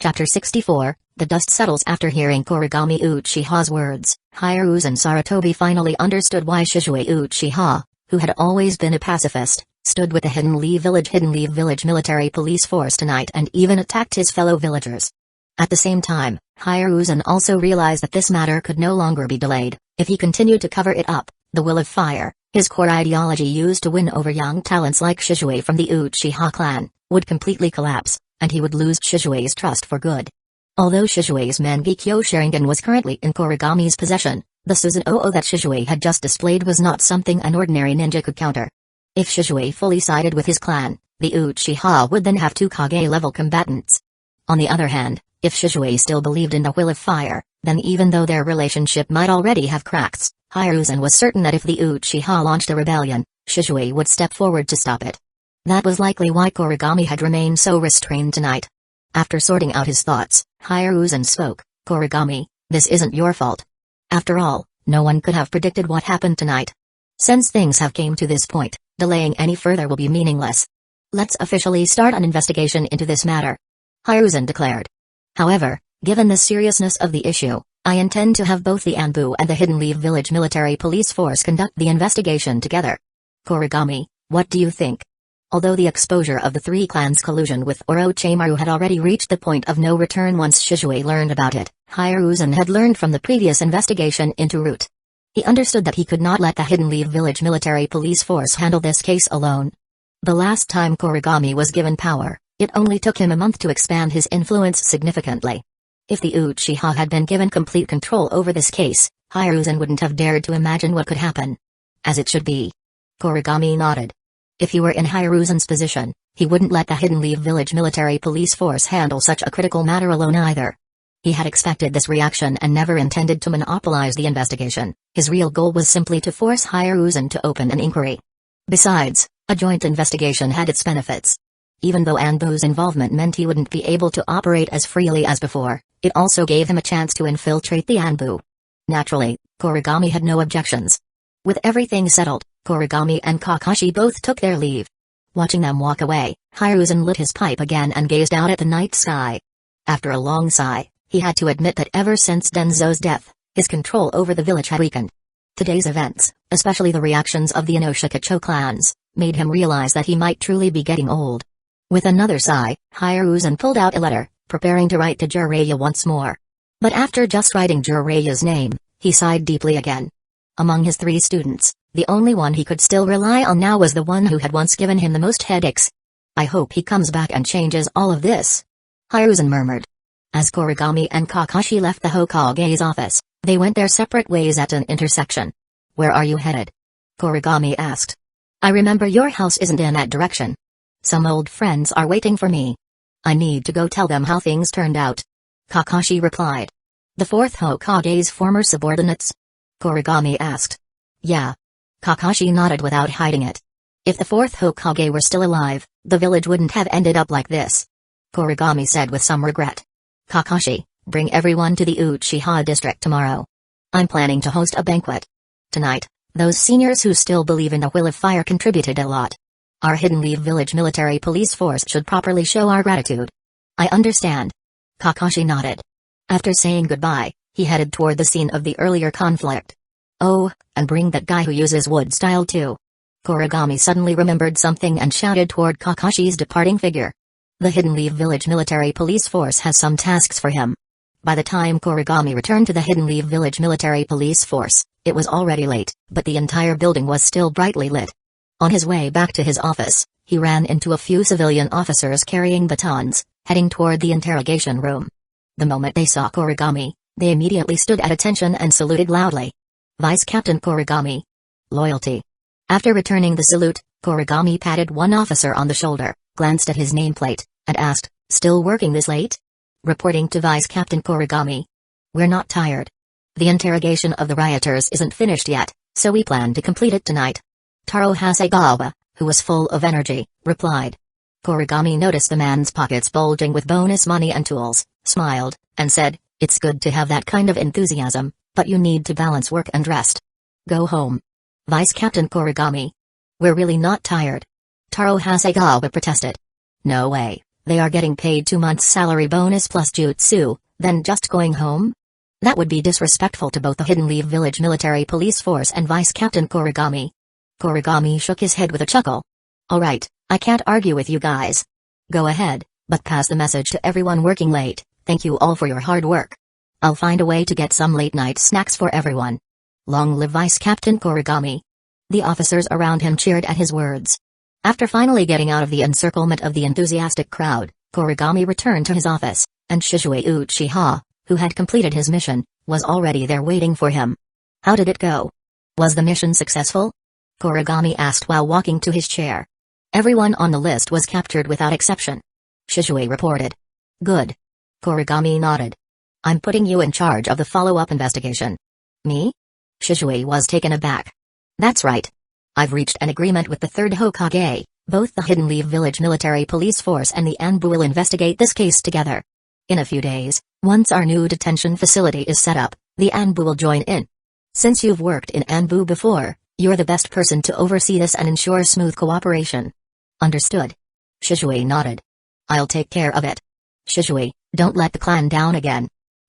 Chapter 64, The dust settles. After hearing Kuragami Uchiha's words, Hiruzen Sarutobi finally understood why Shizue Uchiha, who had always been a pacifist, stood with the Hidden Leaf Village military police force tonight and even attacked his fellow villagers. At the same time, Hiruzen also realized that this matter could no longer be delayed. If he continued to cover it up, the will of fire, his core ideology used to win over young talents like Shizue from the Uchiha clan, would completely collapse, and he would lose Shizue's trust for good. Although Shizue's Mangekyō Sharingan was currently in Kuragami's possession, the Susanoo that Shizue had just displayed was not something an ordinary ninja could counter. If Shizue fully sided with his clan, the Uchiha would then have two Kage-level combatants. On the other hand, if Shizue still believed in the will of fire, then even though their relationship might already have cracks, Hiruzen was certain that if the Uchiha launched a rebellion, Shizue would step forward to stop it. That was likely why Kuragami had remained so restrained tonight. After sorting out his thoughts, Hiruzen spoke, "Kuragami, this isn't your fault. After all, no one could have predicted what happened tonight. Since things have came to this point, delaying any further will be meaningless. Let's officially start an investigation into this matter," Hiruzen declared. "However, given the seriousness of the issue, I intend to have both the Anbu and the Hidden Leaf Village military police force conduct the investigation together. Kuragami, what do you think?" Although the exposure of the three clans' collusion with Orochimaru had already reached the point of no return once Shizue learned about it, Hiruzen had learned from the previous investigation into Root. He understood that he could not let the Hidden Leaf Village military police force handle this case alone. The last time Kuragami was given power, it only took him a month to expand his influence significantly. If the Uchiha had been given complete control over this case, Hiruzen wouldn't have dared to imagine what could happen. As it should be. Kuragami nodded. If he were in Hiruzen's position, he wouldn't let the Hidden Leaf Village military police force handle such a critical matter alone either. He had expected this reaction and never intended to monopolize the investigation. His real goal was simply to force Hiruzen to open an inquiry. Besides, a joint investigation had its benefits. Even though Anbu's involvement meant he wouldn't be able to operate as freely as before, it also gave him a chance to infiltrate the Anbu. Naturally, Kuragami had no objections. With everything settled, Kuragami and Kakashi both took their leave. Watching them walk away, Hiruzen lit his pipe again and gazed out at the night sky. After a long sigh, he had to admit that ever since Danzo's death, his control over the village had weakened. Today's events, especially the reactions of the Inoshikacho clans, made him realize that he might truly be getting old. With another sigh, Hiruzen pulled out a letter, preparing to write to Jiraiya once more. But after just writing Jiraiya's name, he sighed deeply again. Among his three students, the only one he could still rely on now was the one who had once given him the most headaches. "I hope he comes back and changes all of this," Hiruzen murmured. As Kuragami and Kakashi left the Hokage's office, they went their separate ways at an intersection. "Where are you headed?" Kuragami asked. "I remember your house isn't in that direction. Some old friends are waiting for me. I need to go tell them how things turned out," Kakashi replied. "The fourth Hokage's former subordinates?" Kuragami asked. "Yeah." Kakashi nodded without hiding it. "If the fourth Hokage were still alive, the village wouldn't have ended up like this," Kuragami said with some regret. "Kakashi, bring everyone to the Uchiha district tomorrow. I'm planning to host a banquet. Tonight, those seniors who still believe in the will of fire contributed a lot. Our Hidden Leaf Village military police force should properly show our gratitude." "I understand." Kakashi nodded. After saying goodbye, he headed toward the scene of the earlier conflict. "Oh, and bring that guy who uses wood style too." Kuragami suddenly remembered something and shouted toward Kakashi's departing figure. The Hidden Leaf Village military police force has some tasks for him. By the time Kuragami returned to the Hidden Leaf Village military police force, it was already late, but the entire building was still brightly lit. On his way back to his office, he ran into a few civilian officers carrying batons, heading toward the interrogation room. The moment they saw Kuragami, they immediately stood at attention and saluted loudly. "Vice Captain Kuragami." "Loyalty." After returning the salute, Kuragami patted one officer on the shoulder, glanced at his nameplate, and asked, "Still working this late?" Reporting to Vice Captain Kuragami. "We're not tired. The interrogation of the rioters isn't finished yet, so we plan to complete it tonight." Taro Hasegawa, who was full of energy, replied. Kuragami noticed the man's pockets bulging with bonus money and tools, smiled, and said, "It's good to have that kind of enthusiasm, but you need to balance work and rest. Go home." Vice Captain Kuragami. "We're really not tired." Taro Hasegawa protested. "No way, they are getting paid 2 months' salary bonus plus jutsu, then just going home? That would be disrespectful to both the Hidden Leaf Village Military Police Force and Vice Captain Kuragami." Kuragami shook his head with a chuckle. "Alright, I can't argue with you guys. Go ahead, but pass the message to everyone working late. Thank you all for your hard work. I'll find a way to get some late-night snacks for everyone. Long live Vice Captain Kuragami." The officers around him cheered at his words. After finally getting out of the encirclement of the enthusiastic crowd, Kuragami returned to his office, and Shizue Uchiha, who had completed his mission, was already there waiting for him. "How did it go? Was the mission successful?" Kuragami asked while walking to his chair. "Everyone on the list was captured without exception," Shizue reported. "Good." Kuragami nodded. "I'm putting you in charge of the follow-up investigation." "Me?" Shizue was taken aback. "That's right. I've reached an agreement with the third Hokage. Both the Hidden Leaf Village Military Police Force and the Anbu will investigate this case together. In a few days, once our new detention facility is set up, the Anbu will join in. Since you've worked in Anbu before, you're the best person to oversee this and ensure smooth cooperation." "Understood." Shizue nodded. "I'll take care of it." "Shizue, don't let the clan down again,"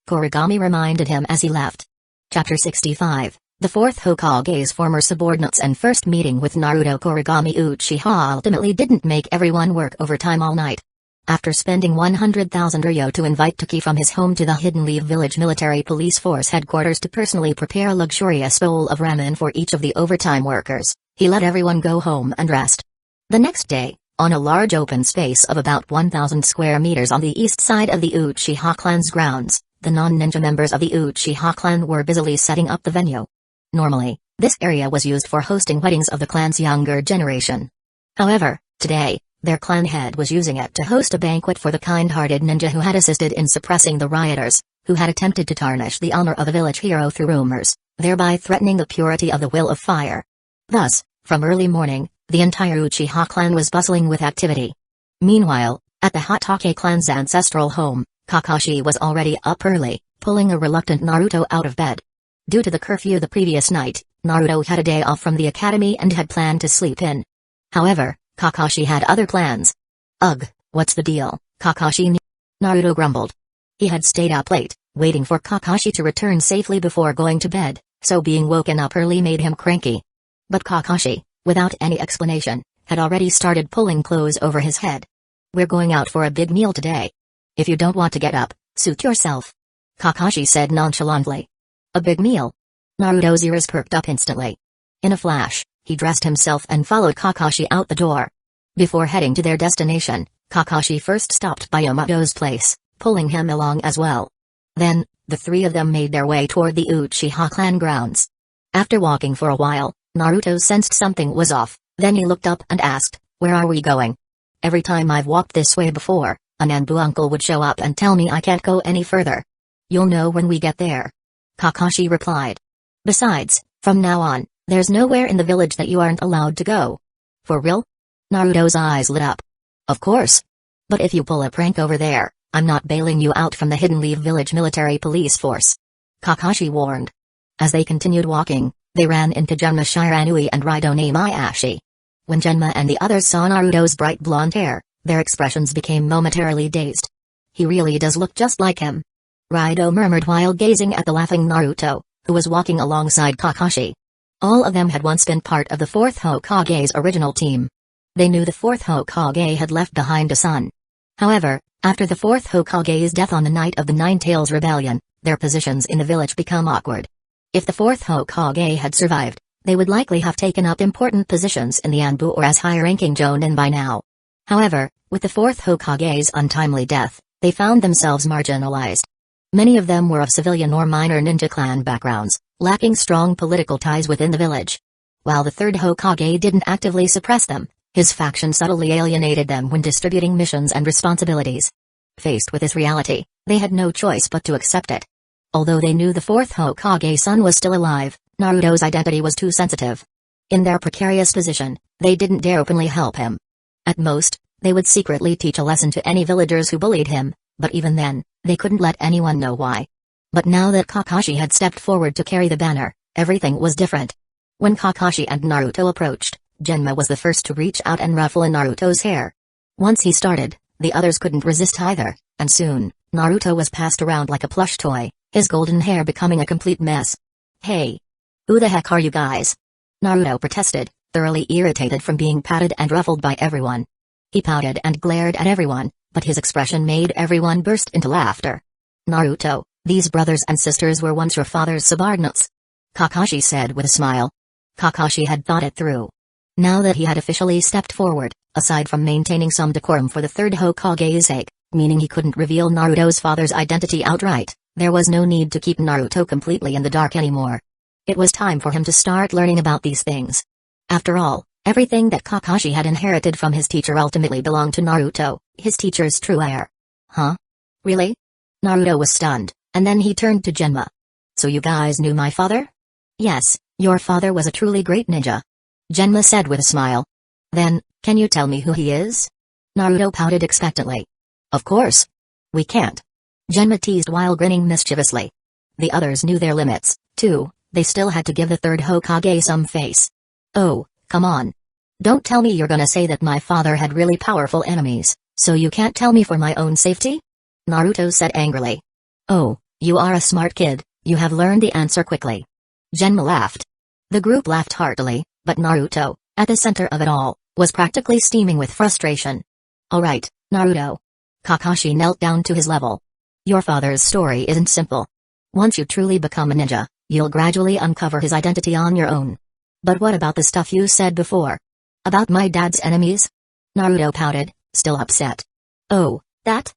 Kuragami reminded him as he left. Chapter 65, The Fourth Hokage's Former Subordinates and First Meeting with Naruto. Kuragami Uchiha ultimately didn't make everyone work overtime all night. After spending 100,000 ryo to invite Toki from his home to the Hidden Leaf Village Military Police Force headquarters to personally prepare a luxurious bowl of ramen for each of the overtime workers, he let everyone go home and rest. The next day, on a large open space of about 1,000 square meters on the east side of the Uchiha clan's grounds, the non-ninja members of the Uchiha clan were busily setting up the venue. Normally, this area was used for hosting weddings of the clan's younger generation. However, today, their clan head was using it to host a banquet for the kind-hearted ninja who had assisted in suppressing the rioters, who had attempted to tarnish the honor of a village hero through rumors, thereby threatening the purity of the will of fire. Thus, from early morning, the entire Uchiha clan was bustling with activity. Meanwhile, at the Hatake clan's ancestral home, Kakashi was already up early, pulling a reluctant Naruto out of bed. Due to the curfew the previous night, Naruto had a day off from the academy and had planned to sleep in. However, Kakashi had other plans. "Ugh, what's the deal, Kakashi?" Naruto grumbled. He had stayed up late, waiting for Kakashi to return safely before going to bed, so being woken up early made him cranky. But Kakashi, without any explanation, had already started pulling clothes over his head. "We're going out for a big meal today. If you don't want to get up, suit yourself," Kakashi said nonchalantly. "A big meal?" Naruto's ears perked up instantly. In a flash, he dressed himself and followed Kakashi out the door. Before heading to their destination, Kakashi first stopped by Yamato's place, pulling him along as well. Then, the three of them made their way toward the Uchiha clan grounds. After walking for a while, Naruto sensed something was off, then he looked up and asked, "Where are we going?" "Every time I've walked this way before, an Anbu uncle would show up and tell me I can't go any further." "You'll know when we get there," Kakashi replied. "Besides, from now on, there's nowhere in the village that you aren't allowed to go." "For real?" Naruto's eyes lit up. "Of course. But if you pull a prank over there, I'm not bailing you out from the Hidden Leaf Village Military Police Force," Kakashi warned. As they continued walking, they ran into Genma Shiranui and Raidone Miyashi. When Genma and the others saw Naruto's bright blonde hair, their expressions became momentarily dazed. "He really does look just like him," Raido murmured while gazing at the laughing Naruto, who was walking alongside Kakashi. All of them had once been part of the Fourth Hokage's original team. They knew the Fourth Hokage had left behind a son. However, after the Fourth Hokage's death on the night of the Nine-Tails Rebellion, their positions in the village become awkward. If the Fourth Hokage had survived, they would likely have taken up important positions in the Anbu or as high-ranking Jonin by now. However, with the Fourth Hokage's untimely death, they found themselves marginalized. Many of them were of civilian or minor ninja clan backgrounds, lacking strong political ties within the village. While the third Hokage didn't actively suppress them, his faction subtly alienated them when distributing missions and responsibilities. Faced with this reality, they had no choice but to accept it. Although they knew the Fourth Hokage's son was still alive, Naruto's identity was too sensitive. In their precarious position, they didn't dare openly help him. At most, they would secretly teach a lesson to any villagers who bullied him, but even then, they couldn't let anyone know why. But now that Kakashi had stepped forward to carry the banner, everything was different. When Kakashi and Naruto approached, Genma was the first to reach out and ruffle Naruto's hair. Once he started, the others couldn't resist either, and soon, Naruto was passed around like a plush toy, his golden hair becoming a complete mess. "Hey! Who the heck are you guys?" Naruto protested, thoroughly irritated from being patted and ruffled by everyone. He pouted and glared at everyone, but his expression made everyone burst into laughter. "Naruto, these brothers and sisters were once your father's subordinates," Kakashi said with a smile. Kakashi had thought it through. Now that he had officially stepped forward, aside from maintaining some decorum for the third Hokage's sake, meaning he couldn't reveal Naruto's father's identity outright, there was no need to keep Naruto completely in the dark anymore. It was time for him to start learning about these things. After all, everything that Kakashi had inherited from his teacher ultimately belonged to Naruto, his teacher's true heir. Huh? Really? Naruto was stunned, and then he turned to Genma. "So you guys knew my father?" "Yes, your father was a truly great ninja," Genma said with a smile. "Then, can you tell me who he is?" Naruto pouted expectantly. "Of course. We can't," Genma teased while grinning mischievously. The others knew their limits, too. They still had to give the third Hokage some face. "Oh, come on. Don't tell me you're gonna say that my father had really powerful enemies, so you can't tell me for my own safety?" Naruto said angrily. "Oh, you are a smart kid, you have learned the answer quickly." Genma laughed. The group laughed heartily, but Naruto, at the center of it all, was practically steaming with frustration. "Alright, Naruto." Kakashi knelt down to his level. "Your father's story isn't simple. Once you truly become a ninja, you'll gradually uncover his identity on your own. But what about the stuff you said before? About my dad's enemies?" Naruto pouted, still upset. "Oh, that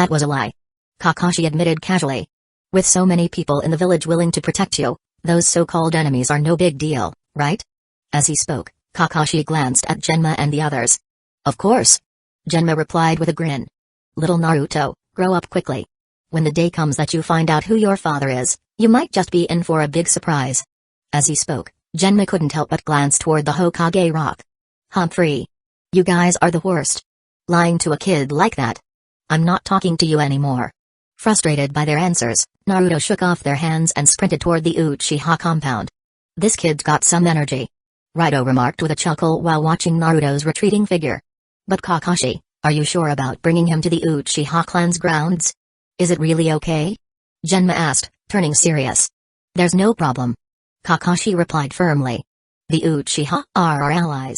was a lie," Kakashi admitted casually. "With so many people in the village willing to protect you, those so-called enemies are no big deal, right?" As he spoke, Kakashi glanced at Genma and the others. "Of course," Genma replied with a grin. "Little Naruto, grow up quickly. When the day comes that you find out who your father is, you might just be in for a big surprise." As he spoke, Genma couldn't help but glance toward the Hokage rock. "Humphrey. You guys are the worst. Lying to a kid like that. I'm not talking to you anymore." Frustrated by their answers, Naruto shook off their hands and sprinted toward the Uchiha compound. "This kid's got some energy," Raito remarked with a chuckle while watching Naruto's retreating figure. "But Kakashi, are you sure about bringing him to the Uchiha clan's grounds? Is it really okay?" Genma asked, turning serious. "There's no problem," Kakashi replied firmly. "The Uchiha are our allies."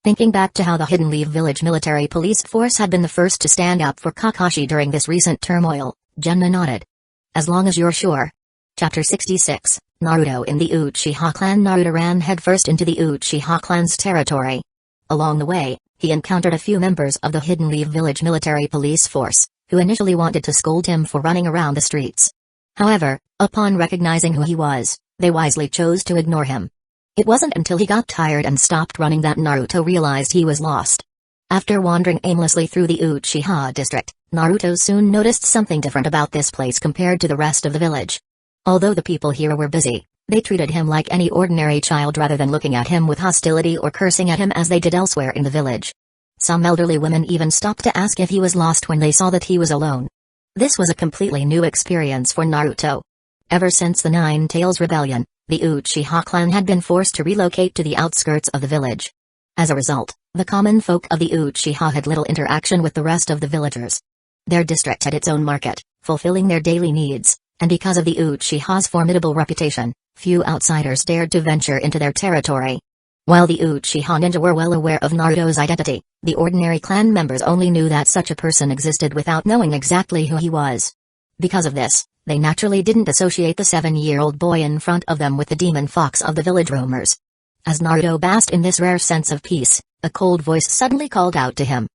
Thinking back to how the Hidden Leaf Village military police force had been the first to stand up for Kakashi during this recent turmoil, Genma nodded. "As long as you're sure." Chapter 66, Naruto in the Uchiha clan. Naruto ran headfirst into the Uchiha clan's territory. Along the way, he encountered a few members of the Hidden Leaf Village military police force, who initially wanted to scold him for running around the streets. However, upon recognizing who he was, they wisely chose to ignore him. It wasn't until he got tired and stopped running that Naruto realized he was lost. After wandering aimlessly through the Uchiha district, Naruto soon noticed something different about this place compared to the rest of the village. Although the people here were busy, they treated him like any ordinary child rather than looking at him with hostility or cursing at him as they did elsewhere in the village. Some elderly women even stopped to ask if he was lost when they saw that he was alone. This was a completely new experience for Naruto. Ever since the Nine Tails Rebellion, the Uchiha clan had been forced to relocate to the outskirts of the village. As a result, the common folk of the Uchiha had little interaction with the rest of the villagers. Their district had its own market, fulfilling their daily needs, and because of the Uchiha's formidable reputation, few outsiders dared to venture into their territory. While the Uchiha ninja were well aware of Naruto's identity, the ordinary clan members only knew that such a person existed without knowing exactly who he was. Because of this, they naturally didn't associate the 7-year-old boy in front of them with the demon fox of the village roamers. As Naruto basked in this rare sense of peace, a cold voice suddenly called out to him.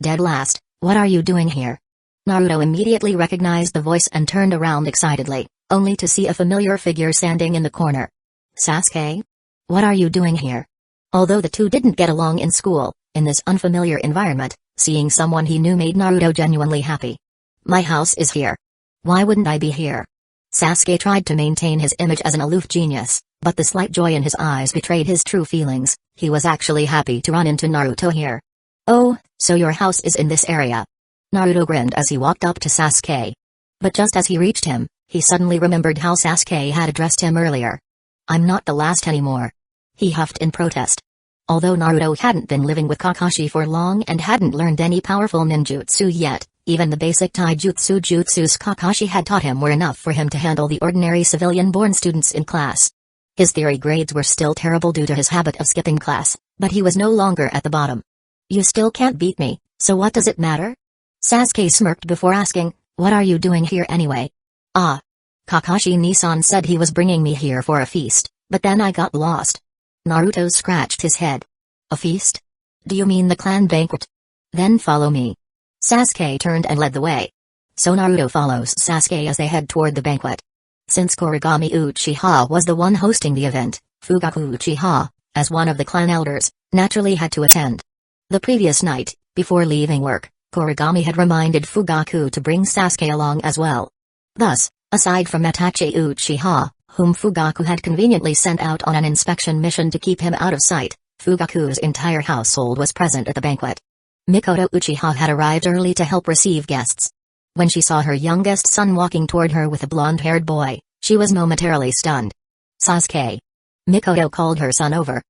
"Dead last, what are you doing here?" Naruto immediately recognized the voice and turned around excitedly, only to see a familiar figure standing in the corner. "Sasuke? What are you doing here?" Although the two didn't get along in school, in this unfamiliar environment, seeing someone he knew made Naruto genuinely happy. "My house is here. Why wouldn't I be here?" Sasuke tried to maintain his image as an aloof genius, But the slight joy in his eyes betrayed his true feelings. He was actually happy to run into Naruto here. "Oh, so your house is in this area." Naruto grinned as he walked up to Sasuke. But just as he reached him, he suddenly remembered how Sasuke had addressed him earlier. "I'm not the last anymore," he huffed in protest. Although Naruto hadn't been living with Kakashi for long and hadn't learned any powerful ninjutsu yet, even the basic taijutsu jutsus Kakashi had taught him were enough for him to handle the ordinary civilian-born students in class. His theory grades were still terrible due to his habit of skipping class, but he was no longer at the bottom. "You still can't beat me, so what does it matter?" Sasuke smirked before asking, "What are you doing here anyway?" "Ah. Kakashi-Nisan said he was bringing me here for a feast, but then I got lost." Naruto scratched his head. "A feast? Do you mean the clan banquet? Then follow me." Sasuke turned and led the way. So Naruto follows Sasuke as they head toward the banquet. Since Kuragami Uchiha was the one hosting the event, Fugaku Uchiha, as one of the clan elders, naturally had to attend. The previous night, before leaving work, Kuragami had reminded Fugaku to bring Sasuke along as well. Thus, aside from Itachi Uchiha, whom Fugaku had conveniently sent out on an inspection mission to keep him out of sight, Fugaku's entire household was present at the banquet. Mikoto Uchiha had arrived early to help receive guests. When she saw her youngest son walking toward her with a blonde-haired boy, she was momentarily stunned. "Sasuke." Mikoto called her son over.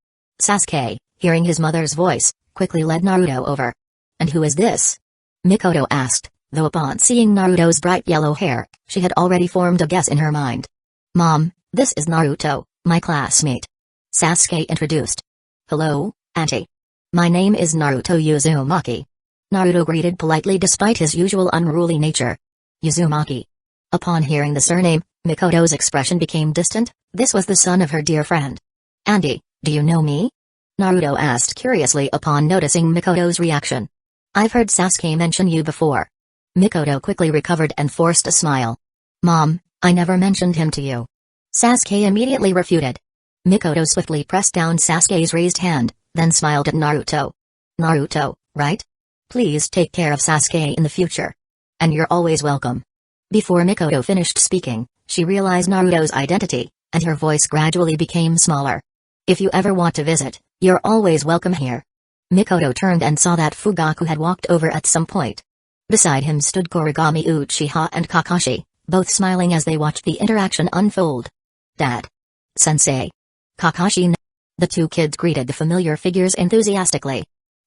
Sasuke, hearing his mother's voice, quickly led Naruto over. "And who is this?" Mikoto asked, though upon seeing Naruto's bright yellow hair, she had already formed a guess in her mind. "Mom, this is Naruto, my classmate," Sasuke introduced. "Hello, Auntie. My name is Naruto Uzumaki." Naruto greeted politely despite his usual unruly nature. "Uzumaki." Upon hearing the surname, Mikoto's expression became distant. This was the son of her dear friend. "Auntie, do you know me?" Naruto asked curiously upon noticing Mikoto's reaction. "I've heard Sasuke mention you before." Mikoto quickly recovered and forced a smile. "Mom, I never mentioned him to you." Sasuke immediately refuted. Mikoto swiftly pressed down Sasuke's raised hand, then smiled at Naruto. "Naruto, right? Please take care of Sasuke in the future. And you're always welcome." Before Mikoto finished speaking, she realized Naruto's identity, and her voice gradually became smaller. "If you ever want to visit, you're always welcome here." Mikoto turned and saw that Fugaku had walked over at some point. Beside him stood Kuragami Uchiha and Kakashi, both smiling as they watched the interaction unfold. "Dad. Sensei." Kakashi. The two kids greeted the familiar figures enthusiastically.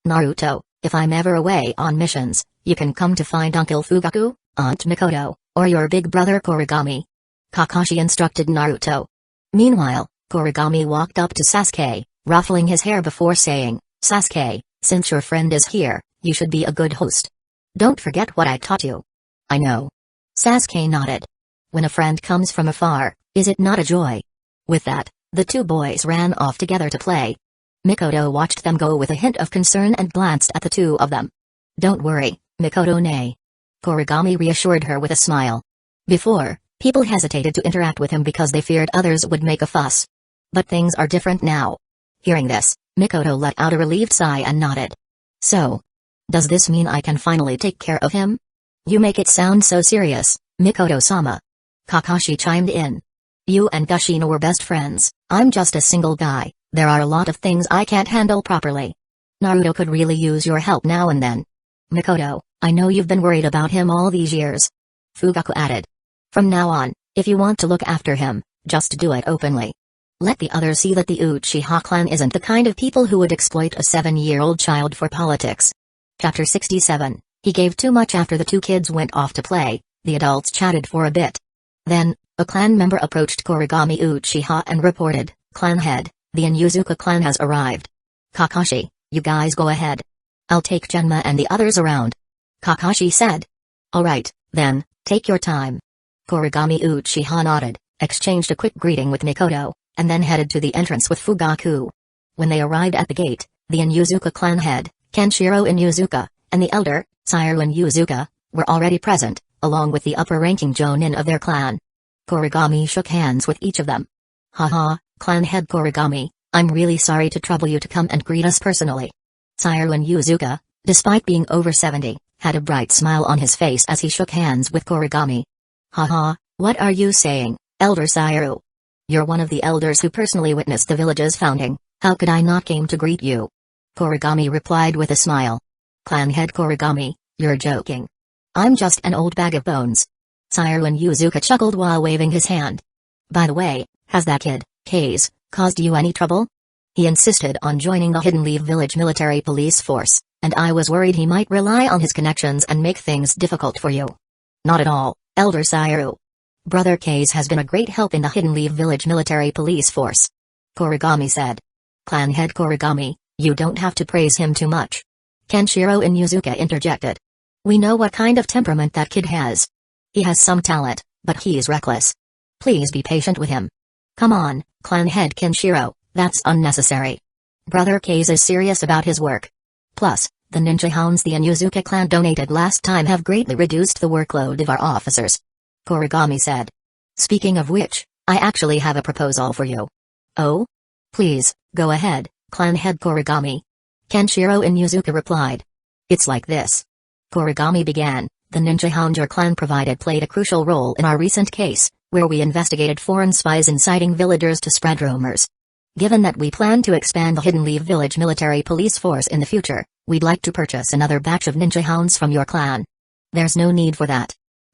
"Naruto, if I'm ever away on missions, you can come to find Uncle Fugaku, Aunt Mikoto, or your big brother Kuragami," Kakashi instructed Naruto. Meanwhile, Kuragami walked up to Sasuke, ruffling his hair before saying, "Sasuke, since your friend is here, you should be a good host. Don't forget what I taught you." "I know." Sasuke nodded. "When a friend comes from afar, is it not a joy?" With that, the two boys ran off together to play. Mikoto watched them go with a hint of concern and glanced at the two of them. "Don't worry, Mikoto-ne," Kuragami reassured her with a smile. Before, people hesitated to interact with him because they feared others would make a fuss. But things are different now. Hearing this, Mikoto let out a relieved sigh and nodded. "So, does this mean I can finally take care of him?" "You make it sound so serious, Mikoto-sama," Kakashi chimed in. "You and Gushino were best friends. I'm just a single guy. There are a lot of things I can't handle properly. Naruto could really use your help now and then." "Mikoto, I know you've been worried about him all these years," Fugaku added. "From now on, if you want to look after him, just do it openly. Let the others see that the Uchiha clan isn't the kind of people who would exploit a 7-year-old child for politics." Chapter 67. He gave too much. After the two kids went off to play, the adults chatted for a bit. Then, a clan member approached Kuragami Uchiha and reported, "Clan head, the Inuzuka clan has arrived. Kakashi, you guys go ahead. I'll take Genma and the others around," Kakashi said. "Alright, then, take your time." Kuragami Uchiha nodded, exchanged a quick greeting with Mikoto, and then headed to the entrance with Fugaku. When they arrived at the gate, the Inuzuka clan head, Kenshiro Inuzuka, and the elder, Sire Inuzuka, were already present, along with the upper-ranking jonin of their clan. Kuragami shook hands with each of them. "Haha, clan head Kuragami, I'm really sorry to trouble you to come and greet us personally." Sire Inuzuka, despite being over 70, had a bright smile on his face as he shook hands with Kuragami. "Haha, what are you saying, Elder Sire? You're one of the elders who personally witnessed the village's founding. How could I not came to greet you? Kuragami replied with a smile. Clan head Kuragami, you're joking. I'm just an old bag of bones. Siruen Yuzuka chuckled while waving his hand. By the way, has that kid, Kaze, caused you any trouble? He insisted on joining the Hidden Leaf Village military police force, and I was worried he might rely on his connections and make things difficult for you. Not at all, Elder Sairu. Brother Kaze has been a great help in the Hidden Leaf Village military police force. Kuragami said. Clan head Kuragami, you don't have to praise him too much. Kenshiro and Yuzuka interjected. We know what kind of temperament that kid has. He has some talent, but he's reckless. Please be patient with him. Come on, clan head Kenshiro, that's unnecessary. Brother Kaze is serious about his work. Plus, the ninja hounds the Yuzuka clan donated last time have greatly reduced the workload of our officers. Kuragami said. Speaking of which, I actually have a proposal for you. Oh? Please, go ahead, clan head Kuragami. Kenshiro and Yuzuka replied. It's like this. Kuragami began, the ninja hound your clan provided played a crucial role in our recent case, where we investigated foreign spies inciting villagers to spread rumors. Given that we plan to expand the Hidden Leaf Village military police force in the future, we'd like to purchase another batch of ninja hounds from your clan. There's no need for that.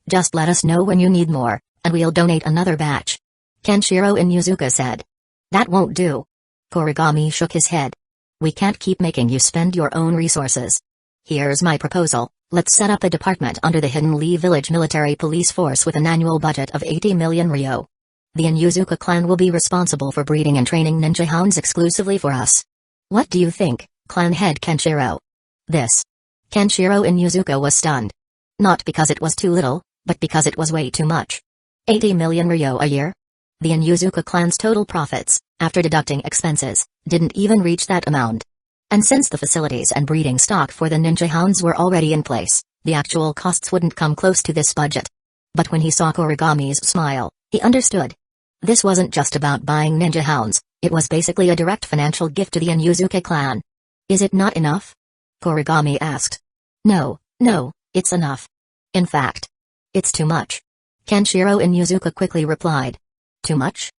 Just let us know when you need more, and we'll donate another batch. Kenshiro and Yuzuka said. That won't do. Kuragami shook his head. We can't keep making you spend your own resources. Here's my proposal, let's set up a department under the Hidden Leaf Village military police force with an annual budget of 80 million ryo. The Yuzuka clan will be responsible for breeding and training ninja hounds exclusively for us. What do you think, clan head Kenshiro? This. Kenshiro and Yuzuka was stunned. Not because it was too little, but because it was way too much. 80 million ryo a year? The Yuzuka clan's total profits, after deducting expenses, didn't even reach that amount. And since the facilities and breeding stock for the ninja hounds were already in place, the actual costs wouldn't come close to this budget. But when he saw Kuragami's smile, he understood. This wasn't just about buying ninja hounds, it was basically a direct financial gift to the Yuzuka clan. Is it not enough? Kuragami asked. No, it's enough. In fact, it's too much. Kenshiro and Yuzuka quickly replied. Too much?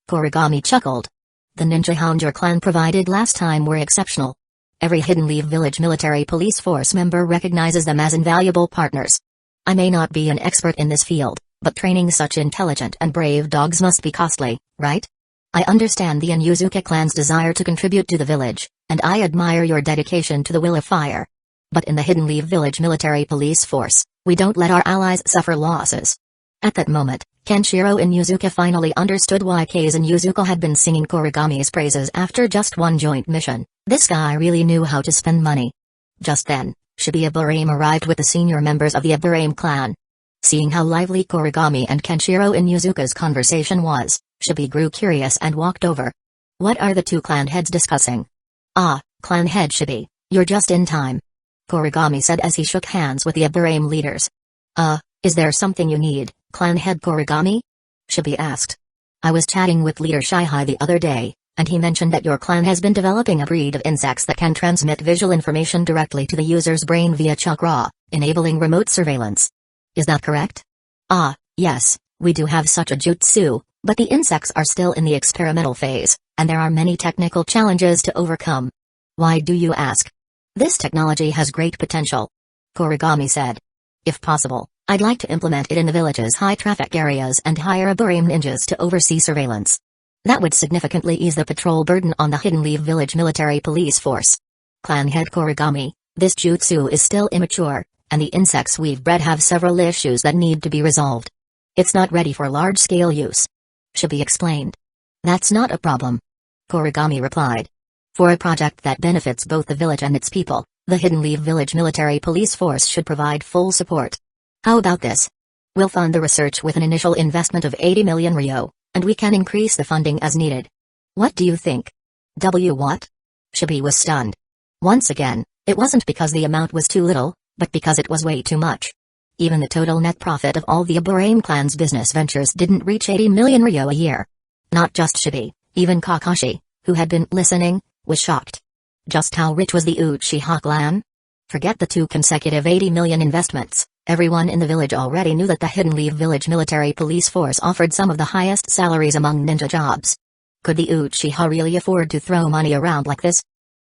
Kuragami chuckled. The ninja hound your clan provided last time were exceptional. Every Hidden Leaf Village military police force member recognizes them as invaluable partners. I may not be an expert in this field, but training such intelligent and brave dogs must be costly, right? I understand the Yuzuka clan's desire to contribute to the village, and I admire your dedication to the will of fire. But in the Hidden Leaf Village military police force, we don't let our allies suffer losses. At that moment, Kenshiro and Yuzuka finally understood why Kaze and Yuzuka had been singing Kuragami's praises after just one joint mission. This guy really knew how to spend money. Just then, Shibuya Burame arrived with the senior members of the Burame clan. Seeing how lively Kuragami and Kenshiro and Yuzuka's conversation was, Shibuya grew curious and walked over. What are the two clan heads discussing? Ah, clan head Shibuya, you're just in time. Kuragami said as he shook hands with the Burame leaders. Is there something you need, clan head Kuragami? Shibuya asked. I was chatting with leader Shihai the other day, and he mentioned that your clan has been developing a breed of insects that can transmit visual information directly to the user's brain via chakra, enabling remote surveillance. Is that correct? Ah, yes, we do have such a jutsu, but the insects are still in the experimental phase, and there are many technical challenges to overcome. Why do you ask? This technology has great potential. Kuragami said. If possible, I'd like to implement it in the village's high-traffic areas and hire Burame ninjas to oversee surveillance. That would significantly ease the patrol burden on the Hidden Leaf Village military police force. Clan head Kuragami, this jutsu is still immature, and the insects we've bred have several issues that need to be resolved. It's not ready for large-scale use. Shibuya explained. That's not a problem. Kuragami replied. For a project that benefits both the village and its people, the Hidden Leaf Village military police force should provide full support. How about this? We'll fund the research with an initial investment of 80 million ryo, and we can increase the funding as needed. What do you think? What? Shibuya was stunned. Once again, it wasn't because the amount was too little, but because it was way too much. Even the total net profit of all the Burame clan's business ventures didn't reach 80 million ryo a year. Not just Shibuya, even Kakashi, who had been listening, was shocked. Just how rich was the Uchiha clan? Forget the 2 consecutive 80 million investments, Everyone in the village already knew that the Hidden Leaf Village Military Police Force offered some of the highest salaries among ninja jobs. Could the Uchiha really afford to throw money around like this?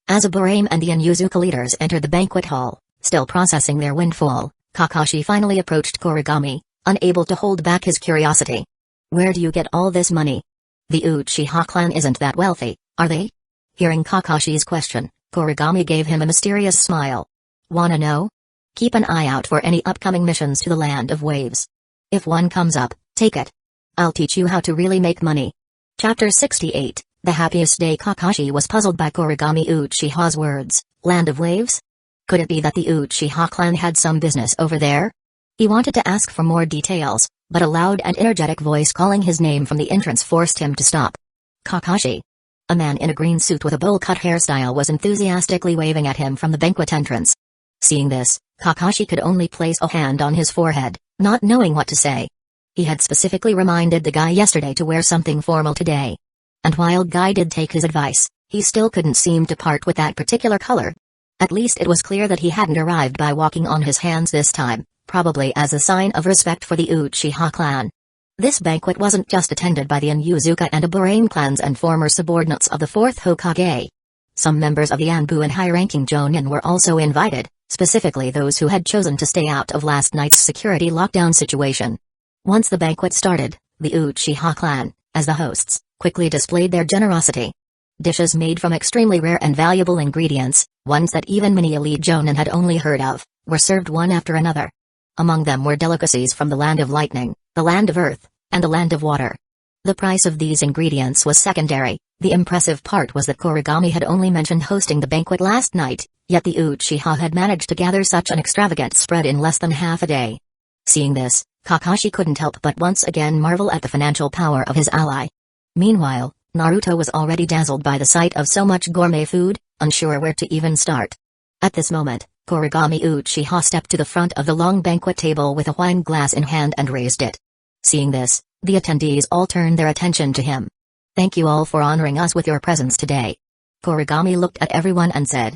As Aburame and the Inuzuka leaders entered the banquet hall, still processing their windfall, Kakashi finally approached Kuragami, unable to hold back his curiosity. Where do you get all this money? The Uchiha clan isn't that wealthy, are they? Hearing Kakashi's question, Kuragami gave him a mysterious smile. Wanna know? Keep an eye out for any upcoming missions to the Land of Waves. If one comes up, take it. I'll teach you how to really make money. Chapter 68, The Happiest Day. Kakashi was puzzled by Kuragami Uchiha's words, Land of Waves? Could it be that the Uchiha clan had some business over there? He wanted to ask for more details, but a loud and energetic voice calling his name from the entrance forced him to stop. Kakashi. A man in a green suit with a bowl-cut hairstyle was enthusiastically waving at him from the banquet entrance. Seeing this, Kakashi could only place a hand on his forehead, not knowing what to say. He had specifically reminded the guy yesterday to wear something formal today. And while Guy did take his advice, he still couldn't seem to part with that particular color. At least it was clear that he hadn't arrived by walking on his hands this time, probably as a sign of respect for the Uchiha clan. This banquet wasn't just attended by the Inuzuka and Aburame clans and former subordinates of the 4th Hokage. Some members of the Anbu and high-ranking Jonin were also invited, specifically those who had chosen to stay out of last night's security lockdown situation. Once the banquet started, the Uchiha clan, as the hosts, quickly displayed their generosity. Dishes made from extremely rare and valuable ingredients, ones that even many elite Jonin had only heard of, were served one after another. Among them were delicacies from the Land of Lightning, the Land of Earth, and the Land of Water. The price of these ingredients was secondary. The impressive part was that Kuragami had only mentioned hosting the banquet last night, yet the Uchiha had managed to gather such an extravagant spread in less than half a day. Seeing this, Kakashi couldn't help but once again marvel at the financial power of his ally. Meanwhile, Naruto was already dazzled by the sight of so much gourmet food, unsure where to even start. At this moment, Kuragami Uchiha stepped to the front of the long banquet table with a wine glass in hand and raised it. Seeing this, the attendees all turned their attention to him. Thank you all for honoring us with your presence today. Kuragami looked at everyone and said.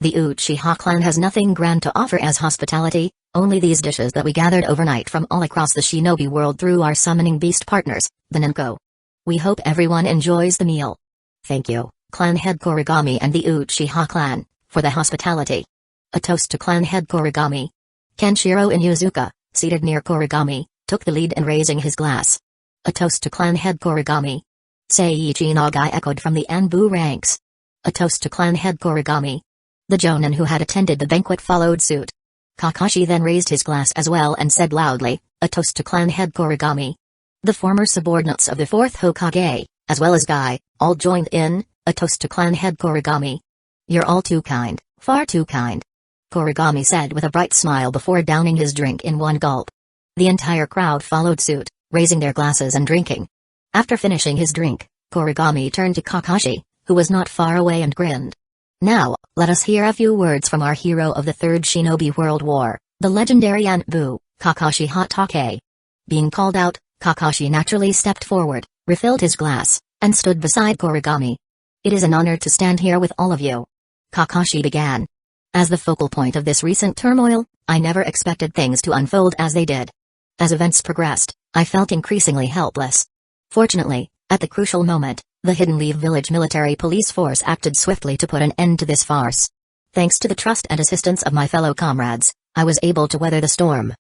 The Uchiha clan has nothing grand to offer as hospitality, only these dishes that we gathered overnight from all across the shinobi world through our summoning beast partners, the Ninko. We hope everyone enjoys the meal. Thank you, clan head Kuragami and the Uchiha clan, for the hospitality. A toast to clan head Kuragami. Kenshiro Inuzuka, seated near Kuragami, took the lead in raising his glass. A toast to clan head Kuragami. Seiichi Nagai echoed from the Anbu ranks. A toast to clan head Kuragami. The Jonin who had attended the banquet followed suit. Kakashi then raised his glass as well and said loudly, a toast to clan head Kuragami. The former subordinates of the 4th Hokage, as well as Guy, all joined in, a toast to clan head Kuragami. You're all too kind, far too kind. Kuragami said with a bright smile before downing his drink in one gulp. The entire crowd followed suit, raising their glasses and drinking. After finishing his drink, Kuragami turned to Kakashi, who was not far away and grinned. Now, let us hear a few words from our hero of the Third Shinobi World War, the legendary Anbu, Kakashi Hatake. Being called out, Kakashi naturally stepped forward, refilled his glass, and stood beside Kuragami. It is an honor to stand here with all of you. Kakashi began. As the focal point of this recent turmoil, I never expected things to unfold as they did. As events progressed, I felt increasingly helpless. Fortunately, at the crucial moment, the Hidden Leaf Village Military Police Force acted swiftly to put an end to this farce. Thanks to the trust and assistance of my fellow comrades, I was able to weather the storm.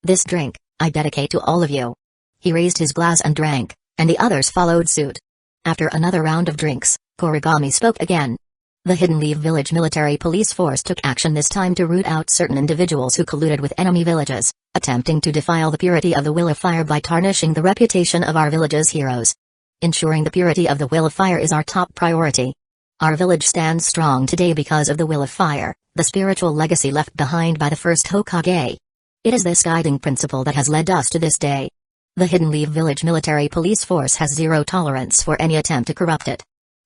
This drink, I dedicate to all of you. He raised his glass and drank, and the others followed suit. After another round of drinks, Kuragami spoke again. The Hidden Leaf Village Military Police Force took action this time to root out certain individuals who colluded with enemy villages, attempting to defile the purity of the Will of Fire by tarnishing the reputation of our village's heroes. Ensuring the purity of the Will of Fire is our top priority. Our village stands strong today because of the Will of Fire, the spiritual legacy left behind by the first Hokage. It is this guiding principle that has led us to this day. The Hidden Leaf Village Military Police Force has zero tolerance for any attempt to corrupt it.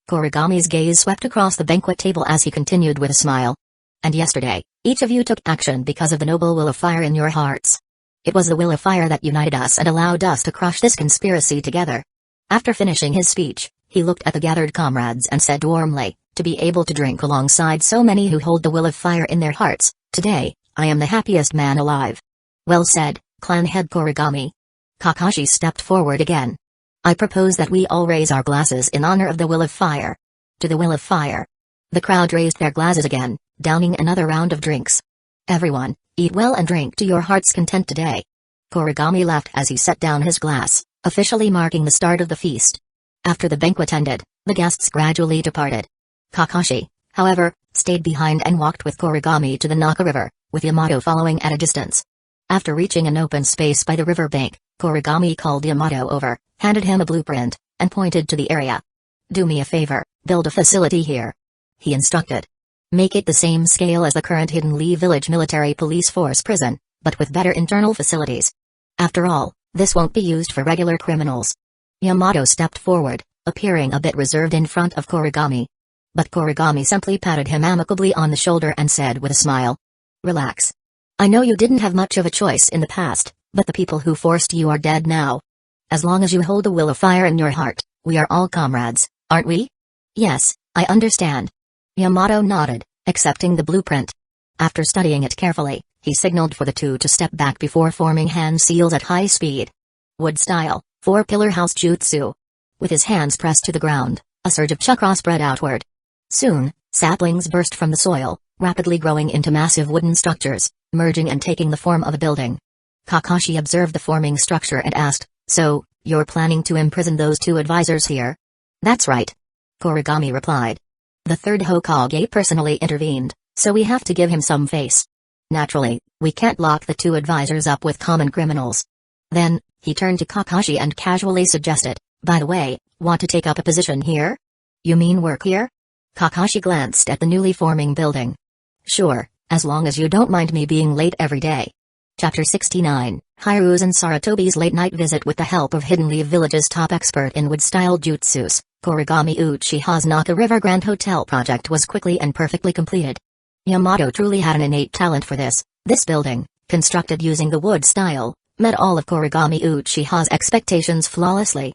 Kuragami's gaze swept across the banquet table as he continued with a smile. And yesterday, each of you took action because of the noble Will of Fire in your hearts. It was the Will of Fire that united us and allowed us to crush this conspiracy together. After finishing his speech, he looked at the gathered comrades and said warmly, to be able to drink alongside so many who hold the Will of Fire in their hearts, today, I am the happiest man alive. Well said, clan head Kuragami. Kakashi stepped forward again. I propose that we all raise our glasses in honor of the will of fire. To the will of fire. The crowd raised their glasses again, downing another round of drinks. Everyone, eat well and drink to your heart's content today. Kuragami laughed as he set down his glass, officially marking the start of the feast. After the banquet ended, the guests gradually departed. Kakashi, however, stayed behind and walked with Kuragami to the Naka River, with Yamato following at a distance. After reaching an open space by the river bank, Kuragami called Yamato over, handed him a blueprint, and pointed to the area. Do me a favor, build a facility here. He instructed. Make it the same scale as the current Hidden Leaf Village Military Police Force prison, but with better internal facilities. After all, this won't be used for regular criminals. Yamato stepped forward, appearing a bit reserved in front of Kuragami. But Kuragami simply patted him amicably on the shoulder and said with a smile. Relax. I know you didn't have much of a choice in the past, but the people who forced you are dead now. As long as you hold the will of fire in your heart, we are all comrades, aren't we? Yes, I understand. Yamato nodded, accepting the blueprint. After studying it carefully, he signaled for the two to step back before forming hand seals at high speed. Wood style, 4-pillar house jutsu. With his hands pressed to the ground, a surge of chakra spread outward. Soon, saplings burst from the soil, rapidly growing into massive wooden structures, merging and taking the form of a building. Kakashi observed the forming structure and asked, So, you're planning to imprison those two advisors here? That's right. Kuragami replied. The third Hokage personally intervened, so we have to give him some face. Naturally, we can't lock the two advisors up with common criminals. Then, he turned to Kakashi and casually suggested, by the way, want to take up a position here? You mean work here? Kakashi glanced at the newly forming building. Sure, as long as you don't mind me being late every day. Chapter 69, Hiru's and Sarutobi's late-night visit. With the help of Hidden Leaf Village's top expert in wood-style jutsus, Kuragami Uchiha's Naka River Grand Hotel project was quickly and perfectly completed. Yamato truly had an innate talent for this. This building, constructed using the wood style, met all of Kuragami Uchiha's expectations flawlessly.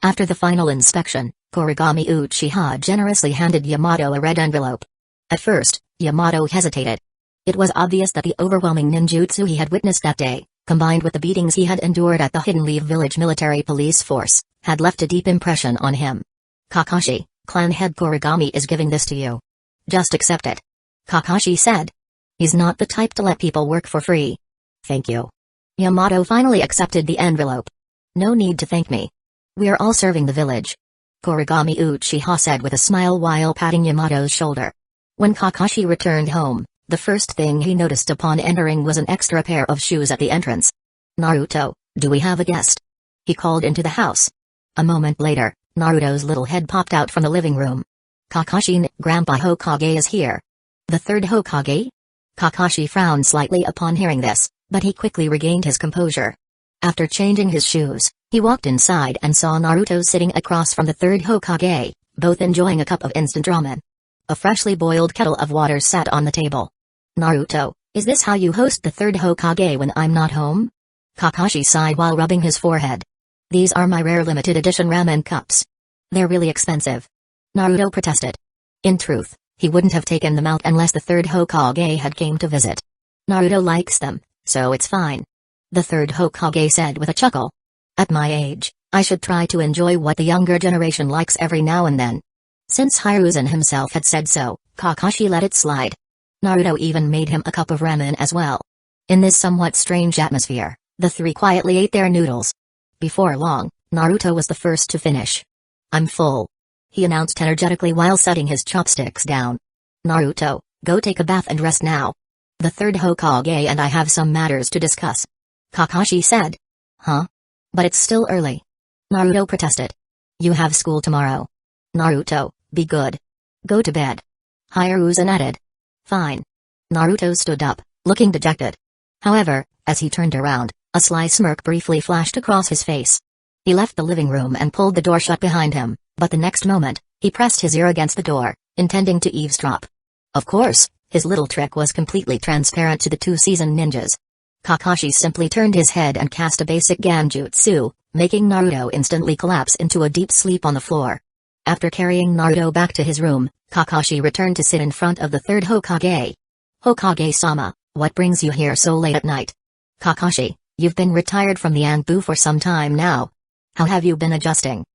After the final inspection, Kuragami Uchiha generously handed Yamato a red envelope. At first, Yamato hesitated. It was obvious that the overwhelming ninjutsu he had witnessed that day, combined with the beatings he had endured at the Hidden Leaf Village Military Police Force, had left a deep impression on him. Kakashi, clan head Kuragami is giving this to you. Just accept it. Kakashi said. He's not the type to let people work for free. Thank you. Yamato finally accepted the envelope. No need to thank me. We're all serving the village. Kuragami Uchiha said with a smile while patting Yamato's shoulder. When Kakashi returned home, the first thing he noticed upon entering was an extra pair of shoes at the entrance. Naruto, do we have a guest? He called into the house. A moment later, Naruto's little head popped out from the living room. Kakashi, Grandpa Hokage is here. The third Hokage? Kakashi frowned slightly upon hearing this, but he quickly regained his composure. After changing his shoes, he walked inside and saw Naruto sitting across from the third Hokage, both enjoying a cup of instant ramen. A freshly boiled kettle of water sat on the table. Naruto, is this how you host the third Hokage when I'm not home? Kakashi sighed while rubbing his forehead. These are my rare limited edition ramen cups. They're really expensive. Naruto protested. In truth, he wouldn't have taken them out unless the third Hokage had came to visit. Naruto likes them, so it's fine. The third Hokage said with a chuckle. At my age, I should try to enjoy what the younger generation likes every now and then. Since Hiruzen himself had said so, Kakashi let it slide. Naruto even made him a cup of ramen as well. In this somewhat strange atmosphere, the three quietly ate their noodles. Before long, Naruto was the first to finish. I'm full. He announced energetically while setting his chopsticks down. Naruto, go take a bath and rest now. The third Hokage and I have some matters to discuss. Kakashi said. Huh? But it's still early. Naruto protested. You have school tomorrow. Naruto, be good. Go to bed. Hiruzen added. Fine. Naruto stood up, looking dejected. However, as he turned around, a sly smirk briefly flashed across his face. He left the living room and pulled the door shut behind him, but the next moment, he pressed his ear against the door, intending to eavesdrop. Of course, his little trick was completely transparent to the two seasoned ninjas. Kakashi simply turned his head and cast a basic Genjutsu, making Naruto instantly collapse into a deep sleep on the floor. After carrying Naruto back to his room, Kakashi returned to sit in front of the third Hokage. Hokage-sama, what brings you here so late at night? Kakashi, you've been retired from the Anbu for some time now. How have you been adjusting?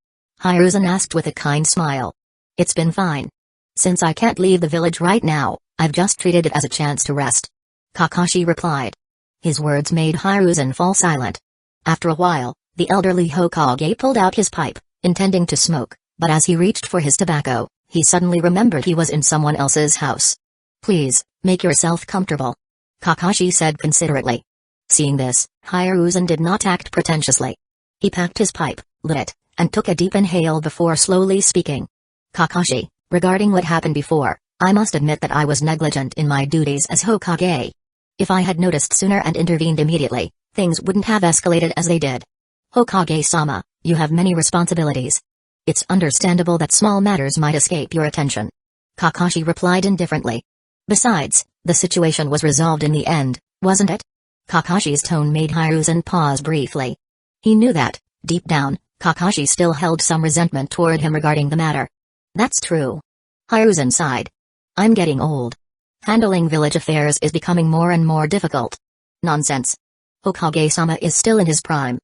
Hiruzen asked with a kind smile. It's been fine. Since I can't leave the village right now, I've just treated it as a chance to rest. Kakashi replied. His words made Hiruzen fall silent. After a while, the elderly Hokage pulled out his pipe, intending to smoke, but as he reached for his tobacco, he suddenly remembered he was in someone else's house. Please, make yourself comfortable. Kakashi said considerately. Seeing this, Hiruzen did not act pretentiously. He packed his pipe, lit it, and took a deep inhale before slowly speaking. Kakashi, regarding what happened before, I must admit that I was negligent in my duties as Hokage. If I had noticed sooner and intervened immediately, things wouldn't have escalated as they did. Hokage-sama, you have many responsibilities. It's understandable that small matters might escape your attention. Kakashi replied indifferently. Besides, the situation was resolved in the end, wasn't it? Kakashi's tone made Hiruzen pause briefly. He knew that, deep down, Kakashi still held some resentment toward him regarding the matter. That's true. Hiruzen sighed. I'm getting old. Handling village affairs is becoming more and more difficult. Nonsense. Hokage-sama is still in his prime.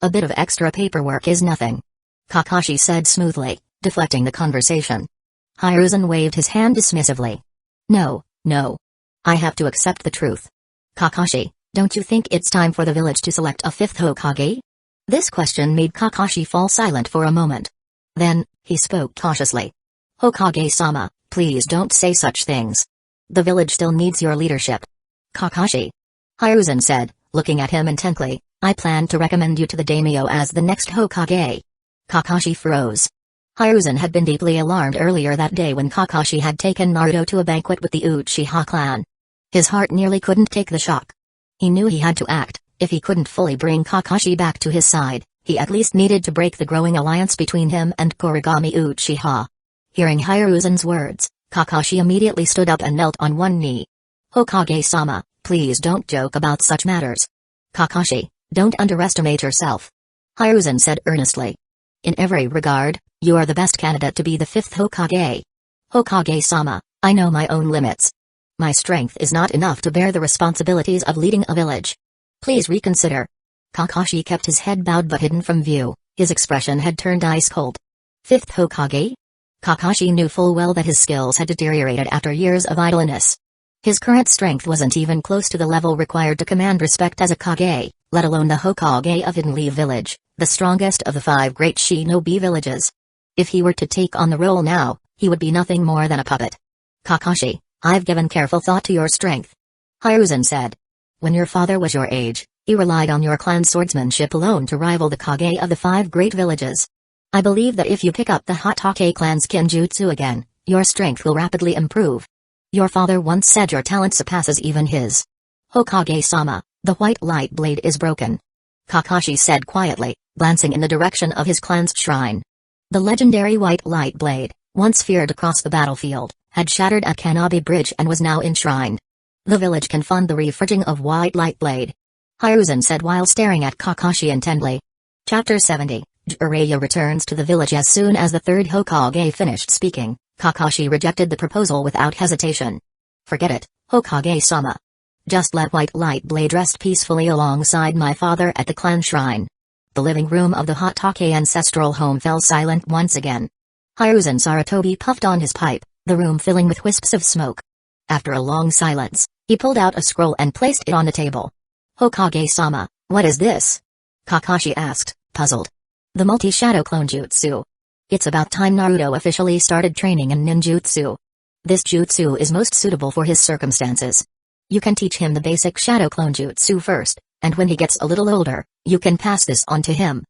A bit of extra paperwork is nothing. Kakashi said smoothly, deflecting the conversation. Hiruzen waved his hand dismissively. No. I have to accept the truth. Kakashi, don't you think it's time for the village to select a fifth Hokage? This question made Kakashi fall silent for a moment. Then, he spoke cautiously. Hokage-sama, please don't say such things. The village still needs your leadership. Kakashi. Hiruzen said, looking at him intently, I plan to recommend you to the daimyo as the next Hokage. Kakashi froze. Hiruzen had been deeply alarmed earlier that day when Kakashi had taken Naruto to a banquet with the Uchiha clan. His heart nearly couldn't take the shock. He knew he had to act. If he couldn't fully bring Kakashi back to his side, he at least needed to break the growing alliance between him and Kuragami Uchiha. Hearing Hiruzen's words, Kakashi immediately stood up and knelt on one knee. Hokage-sama, please don't joke about such matters. Kakashi, don't underestimate yourself. Hiruzen said earnestly. In every regard, you are the best candidate to be the fifth Hokage. Hokage-sama, I know my own limits. My strength is not enough to bear the responsibilities of leading a village. Please reconsider. Kakashi kept his head bowed but hidden from view, his expression had turned ice cold. Fifth Hokage? Kakashi knew full well that his skills had deteriorated after years of idleness. His current strength wasn't even close to the level required to command respect as a Kage, let alone the Hokage of Hidden Leaf Village, the strongest of the 5 great shinobi villages. If he were to take on the role now, he would be nothing more than a puppet. Kakashi, I've given careful thought to your strength. Hiruzen said. When your father was your age, he relied on your clan's swordsmanship alone to rival the Kage of the 5 great villages. I believe that if you pick up the Hatake clan's Kinjutsu again, your strength will rapidly improve. Your father once said your talent surpasses even his. Hokage-sama, the white light blade is broken. Kakashi said quietly, glancing in the direction of his clan's shrine. The legendary white light blade, once feared across the battlefield, had shattered at Kanabi Bridge and was now enshrined. The village can fund the reforging of white light blade. Hiruzen said while staring at Kakashi intently. Chapter 70, Jiraiya returns to the village. As soon as the third Hokage finished speaking, Kakashi rejected the proposal without hesitation. Forget it, Hokage-sama. Just let white light blade rest peacefully alongside my father at the clan shrine. The living room of the Hatake ancestral home fell silent once again. Hiruzen Sarutobi puffed on his pipe, the room filling with wisps of smoke. After a long silence, he pulled out a scroll and placed it on the table. Hokage-sama, what is this? Kakashi asked, puzzled. The multi-shadow clone jutsu. It's about time Naruto officially started training in ninjutsu. This jutsu is most suitable for his circumstances. You can teach him the basic shadow clone jutsu first, and when he gets a little older, you can pass this on to him.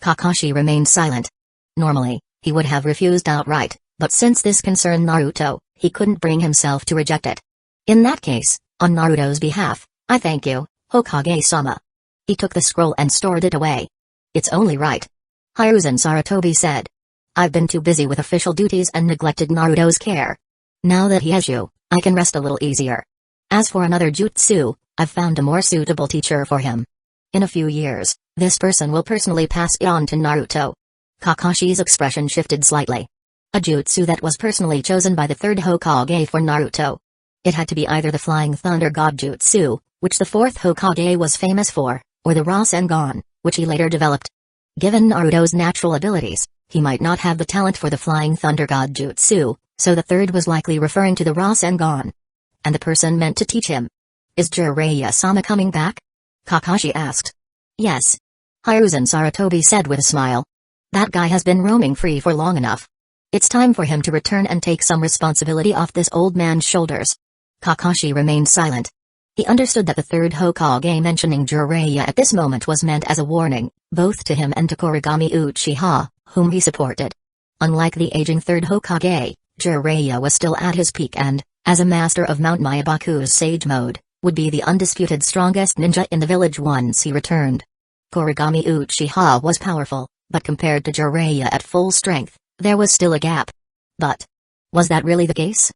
Kakashi remained silent. Normally, he would have refused outright, but since this concerned Naruto, he couldn't bring himself to reject it. In that case, on Naruto's behalf, I thank you, Hokage-sama. He took the scroll and stored it away. It's only right. Hiruzen Sarutobi said. I've been too busy with official duties and neglected Naruto's care. Now that he has you, I can rest a little easier. As for another jutsu, I've found a more suitable teacher for him. In a few years, this person will personally pass it on to Naruto. Kakashi's expression shifted slightly. A jutsu that was personally chosen by the third Hokage for Naruto. It had to be either the Flying Thunder God Jutsu, which the fourth Hokage was famous for, or the Rasengan, which he later developed. Given Naruto's natural abilities, he might not have the talent for the Flying Thunder God Jutsu, so the third was likely referring to the Rasengan. And the person meant to teach him. Is Jiraiya-sama coming back? Kakashi asked. Yes. Hiruzen Sarutobi said with a smile. That guy has been roaming free for long enough. It's time for him to return and take some responsibility off this old man's shoulders. Kakashi remained silent. He understood that the third Hokage mentioning Jiraiya at this moment was meant as a warning, both to him and to Kuragami Uchiha, whom he supported. Unlike the aging third Hokage, Jiraiya was still at his peak and, as a master of Mount Myabaku's Sage Mode, would be the undisputed strongest ninja in the village once he returned. Kuragami Uchiha was powerful, but compared to Jiraiya at full strength, there was still a gap. But was that really the case?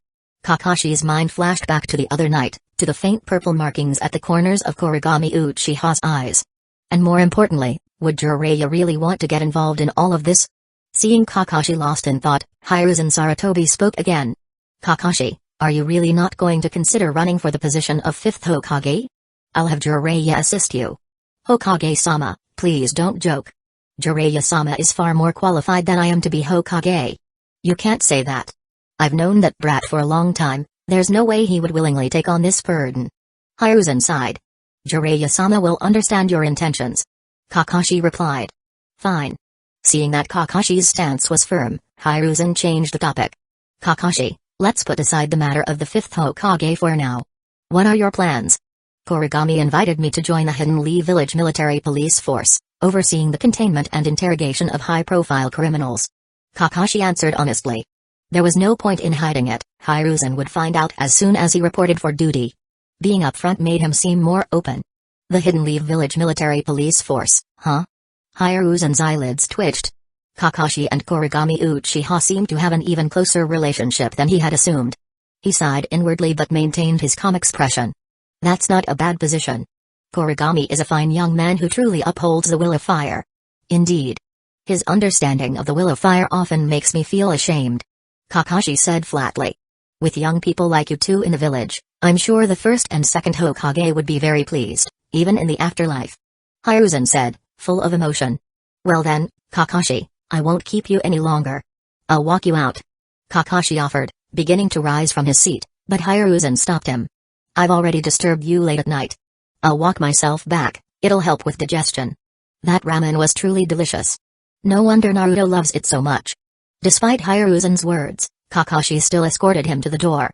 Kakashi's mind flashed back to the other night, to the faint purple markings at the corners of Kuragami Uchiha's eyes. And more importantly, would Jiraiya really want to get involved in all of this? Seeing Kakashi lost in thought, Hiruzen Sarutobi spoke again. Kakashi, are you really not going to consider running for the position of 5th Hokage? I'll have Jiraiya assist you. Hokage-sama, please don't joke. Jiraiya-sama is far more qualified than I am to be Hokage. You can't say that. I've known that brat for a long time, there's no way he would willingly take on this burden. Hiruzen sighed. Jiraiya-sama will understand your intentions. Kakashi replied. Fine. Seeing that Kakashi's stance was firm, Hiruzen changed the topic. Kakashi, let's put aside the matter of the 5th Hokage for now. What are your plans? Kuragami invited me to join the Hidden Lee Village military police force, overseeing the containment and interrogation of high-profile criminals. Kakashi answered honestly. There was no point in hiding it, Hiruzen would find out as soon as he reported for duty. Being upfront made him seem more open. The Hidden Lee Village military police force, huh? Hiruzen's eyelids twitched. Kakashi and Kuragami Uchiha seemed to have an even closer relationship than he had assumed. He sighed inwardly but maintained his calm expression. That's not a bad position. Kuragami is a fine young man who truly upholds the will of fire. Indeed. His understanding of the will of fire often makes me feel ashamed. Kakashi said flatly. With young people like you two in the village, I'm sure the 1st and 2nd Hokage would be very pleased, even in the afterlife. Hiruzen said, full of emotion. Well then, Kakashi, I won't keep you any longer. I'll walk you out. Kakashi offered, beginning to rise from his seat, but Hiruzen stopped him. I've already disturbed you late at night. I'll walk myself back, it'll help with digestion. That ramen was truly delicious. No wonder Naruto loves it so much. Despite Hiruzen's words, Kakashi still escorted him to the door.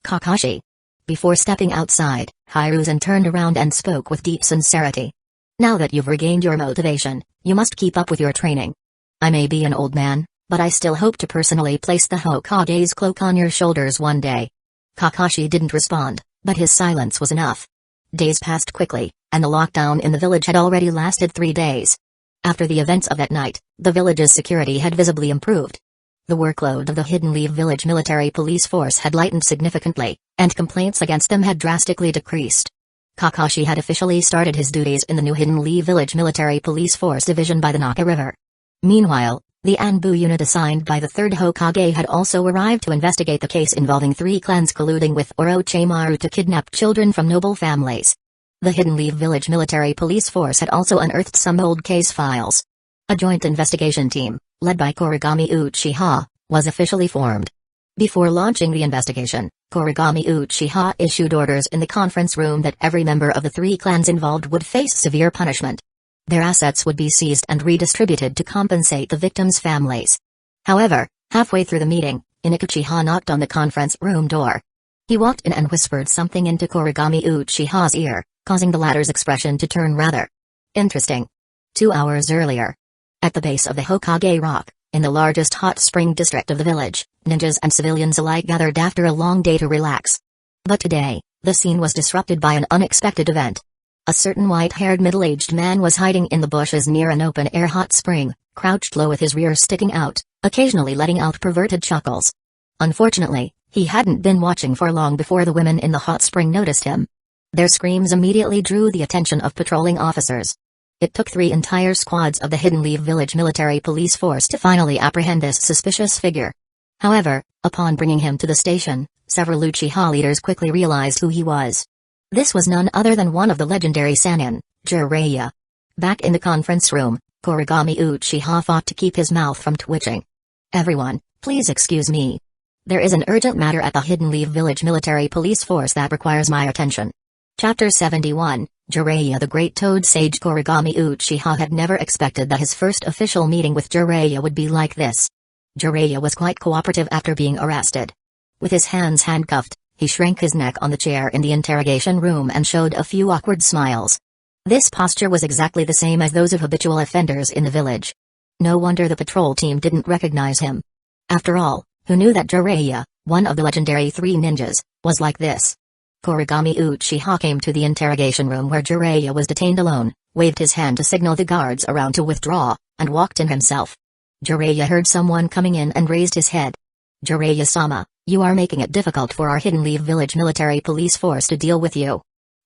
Kakashi. Before stepping outside, Hiruzen turned around and spoke with deep sincerity. Now that you've regained your motivation, you must keep up with your training. I may be an old man, but I still hope to personally place the Hokage's cloak on your shoulders one day. Kakashi didn't respond, but his silence was enough. Days passed quickly, and the lockdown in the village had already lasted 3 days. After the events of that night, the village's security had visibly improved. The workload of the Hidden Lee Village military police force had lightened significantly, and complaints against them had drastically decreased. Kakashi had officially started his duties in the new Hidden Lee Village military police force division by the Naka River. Meanwhile, the Anbu unit assigned by the 3rd Hokage had also arrived to investigate the case involving 3 clans colluding with Orochimaru to kidnap children from noble families. The Hidden Lee Village military police force had also unearthed some old case files. A joint investigation team, led by Kuragami Uchiha, was officially formed. Before launching the investigation, Kuragami Uchiha issued orders in the conference room that every member of the 3 clans involved would face severe punishment. Their assets would be seized and redistributed to compensate the victims' families. However, halfway through the meeting, Uchiha knocked on the conference room door. He walked in and whispered something into Kuragami Uchiha's ear, causing the latter's expression to turn rather interesting. 2 hours earlier, at the base of the Hokage Rock, in the largest hot spring district of the village, ninjas and civilians alike gathered after a long day to relax. But today, the scene was disrupted by an unexpected event. A certain white-haired middle-aged man was hiding in the bushes near an open-air hot spring, crouched low with his rear sticking out, occasionally letting out perverted chuckles. Unfortunately, he hadn't been watching for long before the women in the hot spring noticed him. Their screams immediately drew the attention of patrolling officers. It took 3 entire squads of the Hidden Lee Village military police force to finally apprehend this suspicious figure. However, upon bringing him to the station, several Uchiha leaders quickly realized who he was. This was none other than one of the legendary Sannin, Jiraiya. Back in the conference room, Kuragami Uchiha fought to keep his mouth from twitching. Everyone, please excuse me. There is an urgent matter at the Hidden Leaf Village Military Police Force that requires my attention. Chapter 71, Jiraiya. The Great Toad Sage Kuragami Uchiha had never expected that his first official meeting with Jiraiya would be like this. Jiraiya was quite cooperative after being arrested. With his hands handcuffed, he shrank his neck on the chair in the interrogation room and showed a few awkward smiles. This posture was exactly the same as those of habitual offenders in the village. No wonder the patrol team didn't recognize him. After all, who knew that Jiraiya, one of the legendary three ninjas, was like this? Kuragami Uchiha came to the interrogation room where Jiraiya was detained alone, waved his hand to signal the guards around to withdraw, and walked in himself. Jiraiya heard someone coming in and raised his head. Jiraiya-sama, you are making it difficult for our Hidden Leaf Village Military Police Force to deal with you.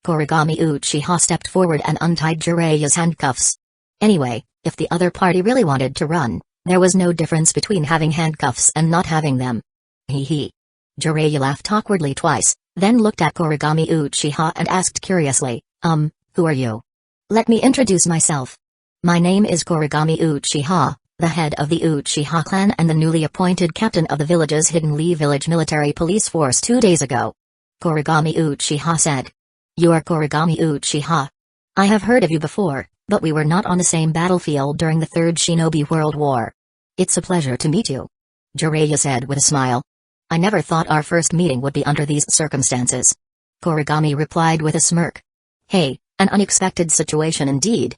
Kuragami Uchiha stepped forward and untied Jiraiya's handcuffs. Anyway, if the other party really wanted to run, there was no difference between having handcuffs and not having them. Hee hee. Jiraiya laughed awkwardly twice, then looked at Kuragami Uchiha and asked curiously, who are you? Let me introduce myself. My name is Kuragami Uchiha, the head of the Uchiha clan and the newly appointed captain of the village's Hidden Leaf Village Military Police Force 2 days ago. Kuragami Uchiha said. You are Kuragami Uchiha. I have heard of you before, but we were not on the same battlefield during the Third Shinobi World War. It's a pleasure to meet you. Jiraiya said with a smile. I never thought our first meeting would be under these circumstances. Kuragami replied with a smirk. Hey, an unexpected situation indeed.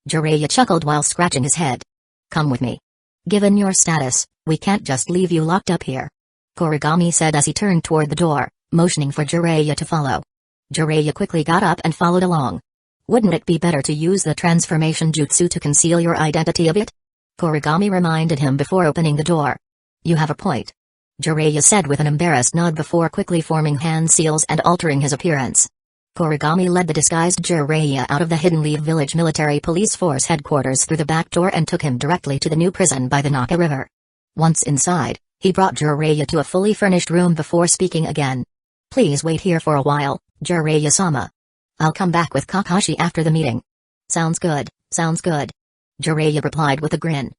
Jiraiya chuckled while scratching his head. Come with me. Given your status, we can't just leave you locked up here. Kuragami said as he turned toward the door, motioning for Jiraiya to follow. Jiraiya quickly got up and followed along. Wouldn't it be better to use the transformation jutsu to conceal your identity a bit? Kuragami reminded him before opening the door. You have a point. Jiraiya said with an embarrassed nod before quickly forming hand seals and altering his appearance. Kuragami led the disguised Jiraiya out of the Hidden Leaf Village Military Police Force headquarters through the back door and took him directly to the new prison by the Naka River. Once inside, he brought Jiraiya to a fully furnished room before speaking again. Please wait here for a while, Jiraiya-sama. I'll come back with Kakashi after the meeting. Sounds good, sounds good. Jiraiya replied with a grin.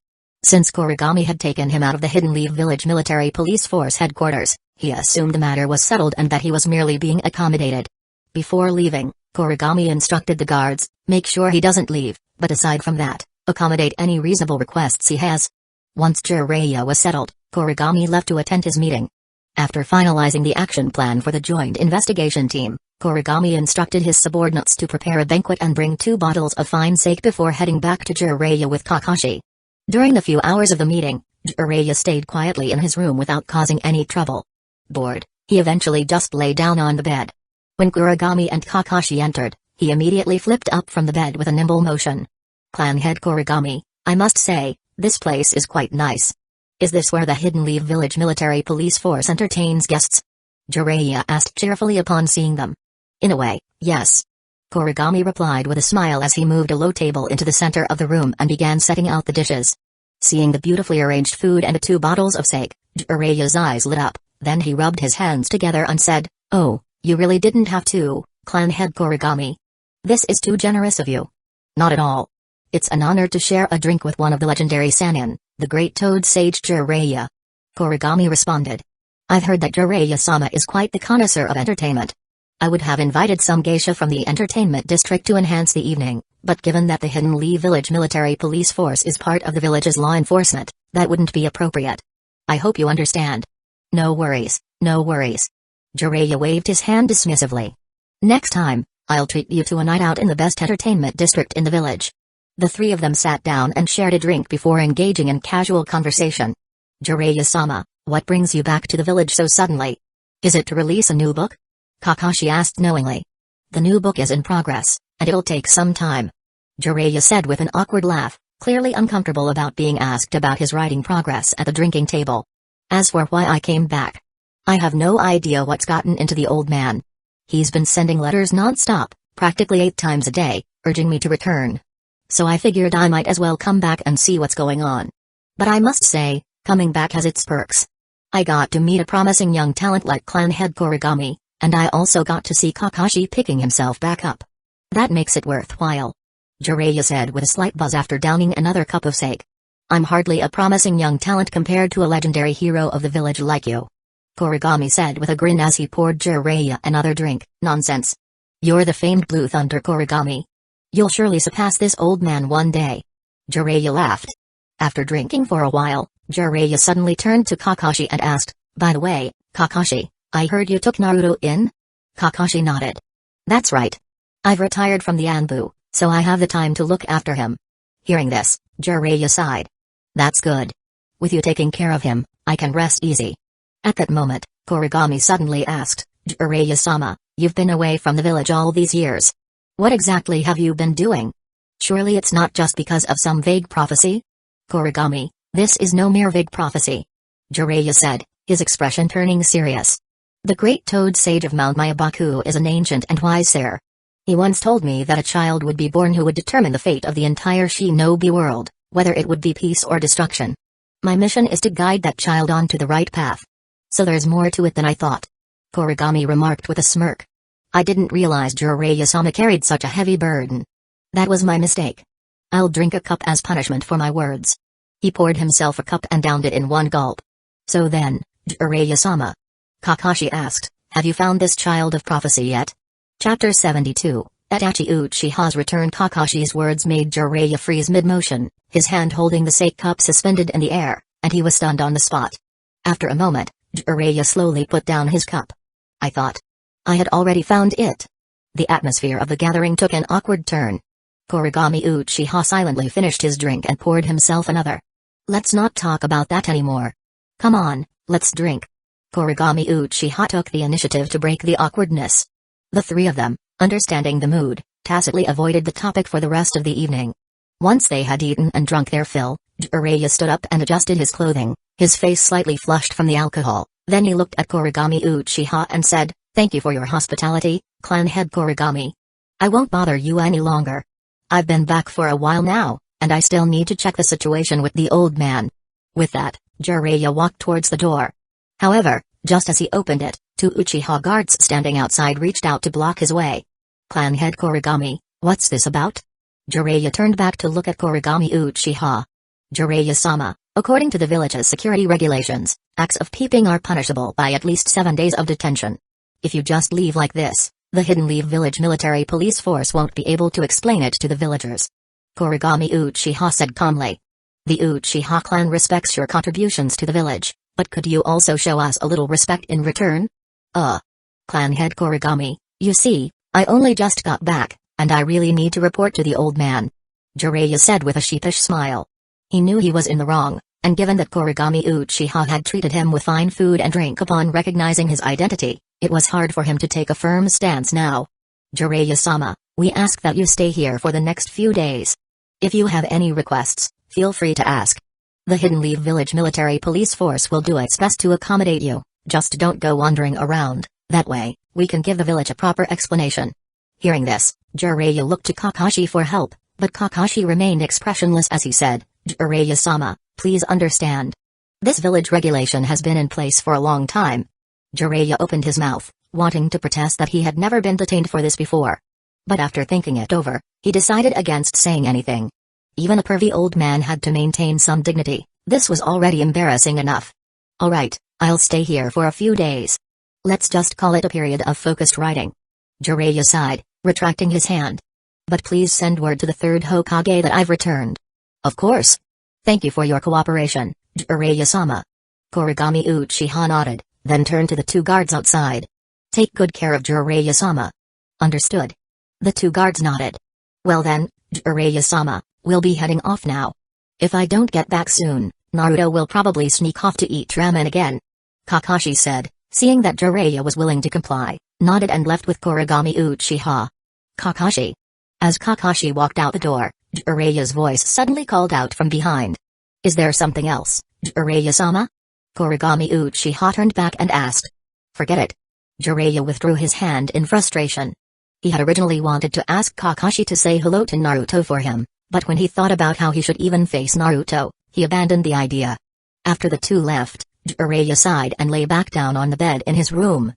Since Kuragami had taken him out of the Hidden Leaf Village Military Police Force headquarters, he assumed the matter was settled and that he was merely being accommodated. Before leaving, Kuragami instructed the guards, make sure he doesn't leave, but aside from that, accommodate any reasonable requests he has. Once Jiraiya was settled, Kuragami left to attend his meeting. After finalizing the action plan for the joint investigation team, Kuragami instructed his subordinates to prepare a banquet and bring 2 bottles of fine sake before heading back to Jiraiya with Kakashi. During the few hours of the meeting, Jiraiya stayed quietly in his room without causing any trouble. Bored, he eventually just lay down on the bed. When Kuragami and Kakashi entered, he immediately flipped up from the bed with a nimble motion. Clan head Kuragami, I must say, this place is quite nice. Is this where the Hidden Leaf Village Military Police Force entertains guests? Jiraiya asked cheerfully upon seeing them. In a way, yes. Kuragami replied with a smile as he moved a low table into the center of the room and began setting out the dishes. Seeing the beautifully arranged food and the 2 bottles of sake, Jiraiya's eyes lit up, then he rubbed his hands together and said, Oh, you really didn't have to, clan head Kuragami. This is too generous of you. Not at all. It's an honor to share a drink with one of the legendary Sannin, the Great Toad Sage Jiraiya. Kuragami responded. I've heard that Jiraiya-sama is quite the connoisseur of entertainment. I would have invited some geisha from the entertainment district to enhance the evening, but given that the Hidden Leaf Village Military Police Force is part of the village's law enforcement, that wouldn't be appropriate. I hope you understand. No worries, no worries. Jiraiya waved his hand dismissively. Next time, I'll treat you to a night out in the best entertainment district in the village. The 3 of them sat down and shared a drink before engaging in casual conversation. Jiraiya-sama, what brings you back to the village so suddenly? Is it to release a new book? Kakashi asked knowingly. The new book is in progress, and it'll take some time. Jiraiya said with an awkward laugh, clearly uncomfortable about being asked about his writing progress at the drinking table. As for why I came back, I have no idea what's gotten into the old man. He's been sending letters non-stop, practically 8 times a day, urging me to return. So I figured I might as well come back and see what's going on. But I must say, coming back has its perks. I got to meet a promising young talent like clan head Kuragami, And I also got to see Kakashi picking himself back up. That makes it worthwhile. Jiraiya said with a slight buzz after downing another cup of sake. I'm hardly a promising young talent compared to a legendary hero of the village like you. Kuragami said with a grin as he poured Jiraiya another drink. Nonsense. You're the famed Blue Thunder Kuragami. You'll surely surpass this old man one day. Jiraiya laughed. After drinking for a while, Jiraiya suddenly turned to Kakashi and asked, by the way, Kakashi, I heard you took Naruto in? Kakashi nodded. That's right. I've retired from the Anbu, so I have the time to look after him. Hearing this, Jiraiya sighed. That's good. With you taking care of him, I can rest easy. At that moment, Kuragami suddenly asked, Jiraiya-sama, you've been away from the village all these years. What exactly have you been doing? Surely it's not just because of some vague prophecy? Kuragami, this is no mere vague prophecy. Jiraiya said, his expression turning serious. The great toad sage of Mount Myabaku is an ancient and wise seer. He once told me that a child would be born who would determine the fate of the entire shinobi world, whether it would be peace or destruction. My mission is to guide that child onto the right path. So there's more to it than I thought. Kuragami remarked with a smirk. I didn't realize Jiraiya-sama carried such a heavy burden. That was my mistake. I'll drink a cup as punishment for my words. He poured himself a cup and downed it in one gulp. So then, Jiraiya-sama. Kakashi asked, have you found this child of prophecy yet? Chapter 72, Itachi Uchiha's return. Kakashi's words made Jiraiya freeze mid-motion, his hand holding the sake cup suspended in the air, and he was stunned on the spot. After a moment, Jiraiya slowly put down his cup. I thought I had already found it. The atmosphere of the gathering took an awkward turn. Kuragami Uchiha silently finished his drink and poured himself another. Let's not talk about that anymore. Come on, let's drink. Kuragami Uchiha took the initiative to break the awkwardness. The three of them, understanding the mood, tacitly avoided the topic for the rest of the evening. Once they had eaten and drunk their fill, Jiraiya stood up and adjusted his clothing, his face slightly flushed from the alcohol. Then he looked at Kuragami Uchiha and said, thank you for your hospitality, clan head Kuragami. I won't bother you any longer. I've been back for a while now, and I still need to check the situation with the old man. With that, Jiraiya walked towards the door. However, just as he opened it, two Uchiha guards standing outside reached out to block his way. Clan head Kuragami, what's this about? Jiraiya turned back to look at Kuragami Uchiha. Jiraiya-sama, according to the village's security regulations, acts of peeping are punishable by at least 7 days of detention. If you just leave like this, the Hidden Leave Village military police force won't be able to explain it to the villagers. Kuragami Uchiha said calmly. The Uchiha clan respects your contributions to the village, but could you also show us a little respect in return? Clan head Kuragami, you see, I only just got back, and I really need to report to the old man. Jiraiya said with a sheepish smile. He knew he was in the wrong, and given that Kuragami Uchiha had treated him with fine food and drink upon recognizing his identity, it was hard for him to take a firm stance now. Jiraiya-sama, we ask that you stay here for the next few days. If you have any requests, feel free to ask. The Hidden Leave Village military police force will do its best to accommodate you, just don't go wandering around, that way, we can give the village a proper explanation. Hearing this, Jiraiya looked to Kakashi for help, but Kakashi remained expressionless as he said, Jiraiya-sama, please understand. This village regulation has been in place for a long time. Jiraiya opened his mouth, wanting to protest that he had never been detained for this before. But after thinking it over, he decided against saying anything. Even a pervy old man had to maintain some dignity, this was already embarrassing enough. Alright, I'll stay here for a few days. Let's just call it a period of focused writing. Jiraiya sighed, retracting his hand. But please send word to the third Hokage that I've returned. Of course. Thank you for your cooperation, Jiraiya-sama. Kuragami Uchiha nodded, then turned to the two guards outside. Take good care of Jiraiya-sama. Understood. The two guards nodded. Well then, Jiraiya-sama, we'll be heading off now. If I don't get back soon, Naruto will probably sneak off to eat ramen again. Kakashi said, seeing that Jiraiya was willing to comply, nodded and left with Kuragami Uchiha. Kakashi. As Kakashi walked out the door, Jiraiya's voice suddenly called out from behind. Is there something else, Jiraiya-sama? Kuragami Uchiha turned back and asked. Forget it. Jiraiya withdrew his hand in frustration. He had originally wanted to ask Kakashi to say hello to Naruto for him, but when he thought about how he should even face Naruto, he abandoned the idea. After the two left, Jiraiya sighed and lay back down on the bed in his room.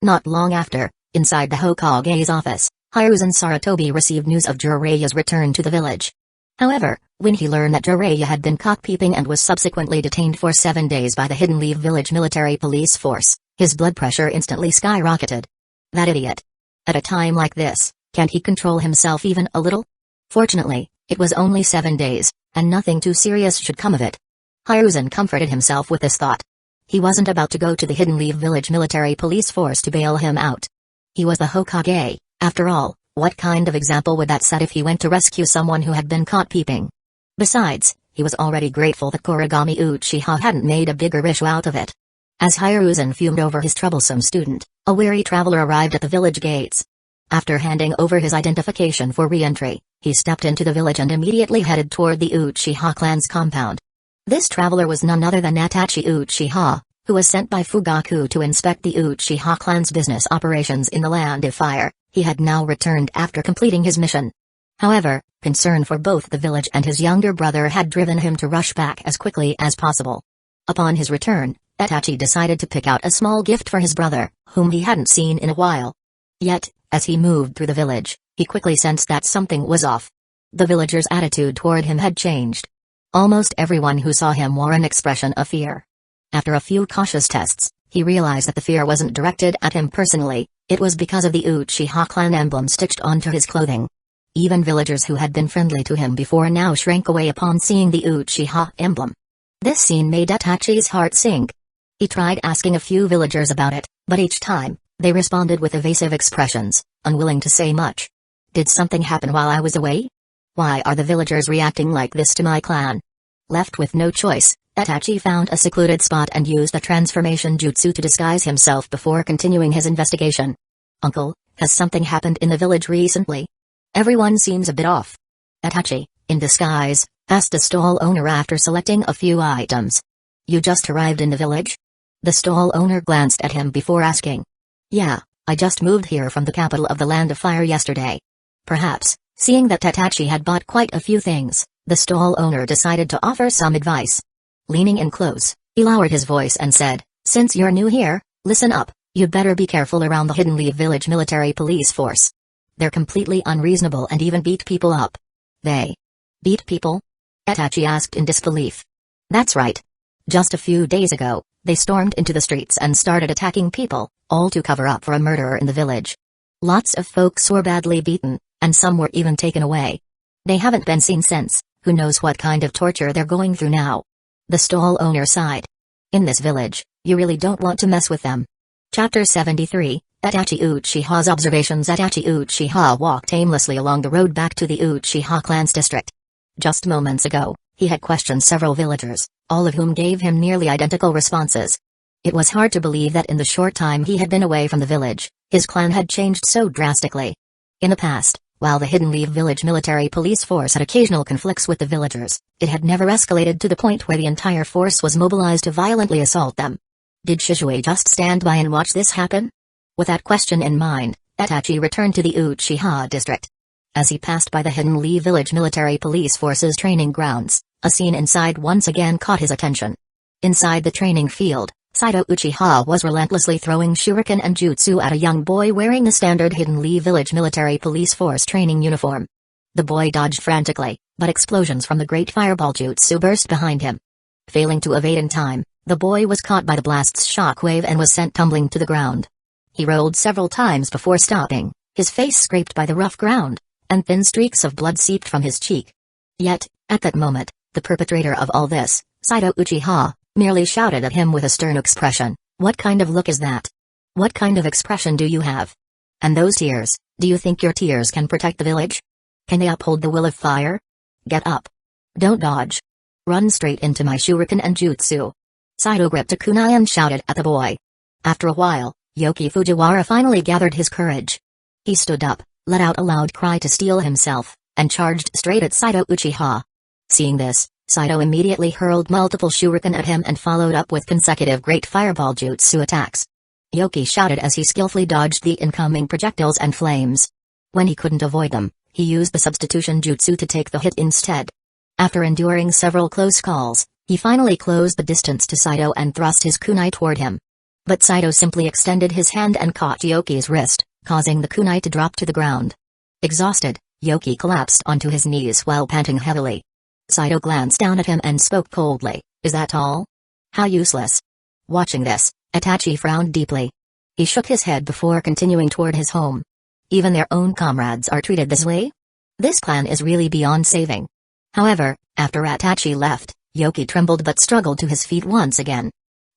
Not long after, inside the Hokage's office, Hiruzen Sarutobi received news of Jiraiya's return to the village. However, when he learned that Jiraiya had been caught peeping and was subsequently detained for 7 days by the Hidden Leaf Village military police force, his blood pressure instantly skyrocketed. That idiot. At a time like this, can't he control himself even a little? Fortunately, it was only 7 days, and nothing too serious should come of it. Hiruzen comforted himself with this thought. He wasn't about to go to the Hidden Leaf Village military police force to bail him out. He was the Hokage, after all. What kind of example would that set if he went to rescue someone who had been caught peeping? Besides, he was already grateful that Kuragami Uchiha hadn't made a bigger issue out of it. As Hiruzen fumed over his troublesome student, a weary traveler arrived at the village gates. After handing over his identification for re-entry, he stepped into the village and immediately headed toward the Uchiha clan's compound. This traveler was none other than Itachi Uchiha, who was sent by Fugaku to inspect the Uchiha clan's business operations in the Land of Fire. He had now returned after completing his mission. However, concern for both the village and his younger brother had driven him to rush back as quickly as possible. Upon his return, Itachi decided to pick out a small gift for his brother, whom he hadn't seen in a while. Yet, as he moved through the village, he quickly sensed that something was off. The villagers' attitude toward him had changed. Almost everyone who saw him wore an expression of fear. After a few cautious tests, he realized that the fear wasn't directed at him personally, it was because of the Uchiha clan emblem stitched onto his clothing. Even villagers who had been friendly to him before now shrank away upon seeing the Uchiha emblem. This scene made Itachi's heart sink. He tried asking a few villagers about it, but each time, they responded with evasive expressions, unwilling to say much. Did something happen while I was away? Why are the villagers reacting like this to my clan? Left with no choice, Itachi found a secluded spot and used the transformation jutsu to disguise himself before continuing his investigation. Uncle, has something happened in the village recently? Everyone seems a bit off. Itachi, in disguise, asked the stall owner after selecting a few items. You just arrived in the village? The stall owner glanced at him before asking. Yeah, I just moved here from the capital of the Land of Fire yesterday. Perhaps, seeing that Itachi had bought quite a few things, the stall owner decided to offer some advice. Leaning in close, he lowered his voice and said, since you're new here, listen up, you'd better be careful around the Hidden Leaf Village military police force. They're completely unreasonable and even beat people up. They beat people? Itachi asked in disbelief. That's right. Just a few days ago, they stormed into the streets and started attacking people, all to cover up for a murderer in the village. Lots of folks were badly beaten, and some were even taken away. They haven't been seen since, who knows what kind of torture they're going through now. The stall owner sighed. In this village, you really don't want to mess with them. Chapter 73, Itachi Uchiha's Observations. Itachi Uchiha walked aimlessly along the road back to the Uchiha clan's district. Just moments ago, he had questioned several villagers, all of whom gave him nearly identical responses. It was hard to believe that in the short time he had been away from the village, his clan had changed so drastically. In the past, while the Hidden Leaf Village military police force had occasional conflicts with the villagers, it had never escalated to the point where the entire force was mobilized to violently assault them. Did Shizue just stand by and watch this happen? With that question in mind, Itachi returned to the Uchiha district. As he passed by the Hidden Leaf Village military police force's training grounds, a scene inside once again caught his attention. Inside the training field, Saito Uchiha was relentlessly throwing shuriken and jutsu at a young boy wearing the standard Hidden Leaf Village military police force training uniform. The boy dodged frantically, but explosions from the great fireball jutsu burst behind him. Failing to evade in time, the boy was caught by the blast's shockwave and was sent tumbling to the ground. He rolled several times before stopping, his face scraped by the rough ground, and thin streaks of blood seeped from his cheek. Yet, at that moment, the perpetrator of all this, Saito Uchiha, merely shouted at him with a stern expression, "What kind of look is that? What kind of expression do you have? And those tears, do you think your tears can protect the village? Can they uphold the will of fire? Get up. Don't dodge. Run straight into my shuriken and jutsu." Saito gripped a kunai and shouted at the boy. After a while, Yoki Fujiwara finally gathered his courage. He stood up, let out a loud cry to steel himself, and charged straight at Saito Uchiha. Seeing this, Saito immediately hurled multiple shuriken at him and followed up with consecutive great fireball jutsu attacks. Yoki shouted as he skillfully dodged the incoming projectiles and flames. When he couldn't avoid them, he used the substitution jutsu to take the hit instead. After enduring several close calls, he finally closed the distance to Saito and thrust his kunai toward him. But Saito simply extended his hand and caught Yoki's wrist, causing the kunai to drop to the ground. Exhausted, Yoki collapsed onto his knees while panting heavily. Saito glanced down at him and spoke coldly, "Is that all? How useless." Watching this, Itachi frowned deeply. He shook his head before continuing toward his home. Even their own comrades are treated this way? This clan is really beyond saving. However, after Itachi left, Yoki trembled but struggled to his feet once again.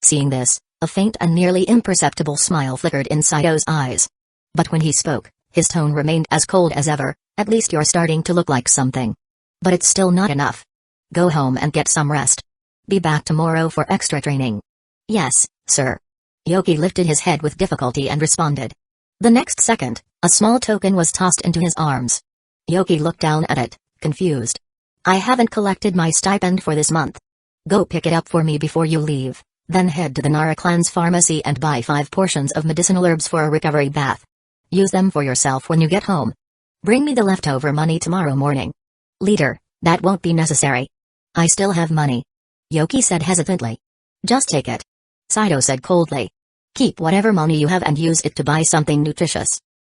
Seeing this, a faint and nearly imperceptible smile flickered in Saito's eyes. But when he spoke, his tone remained as cold as ever. "At least you're starting to look like something. But it's still not enough. Go home and get some rest. Be back tomorrow for extra training." "Yes, sir." Yoki lifted his head with difficulty and responded. The next second, a small token was tossed into his arms. Yoki looked down at it, confused. "I haven't collected my stipend for this month. Go pick it up for me before you leave, then head to the Nara clan's pharmacy and buy 5 portions of medicinal herbs for a recovery bath. Use them for yourself when you get home. Bring me the leftover money tomorrow morning." "Leader, that won't be necessary. I still have money," Yoki said hesitantly. "Just take it," Saito said coldly. "Keep whatever money you have and use it to buy something nutritious.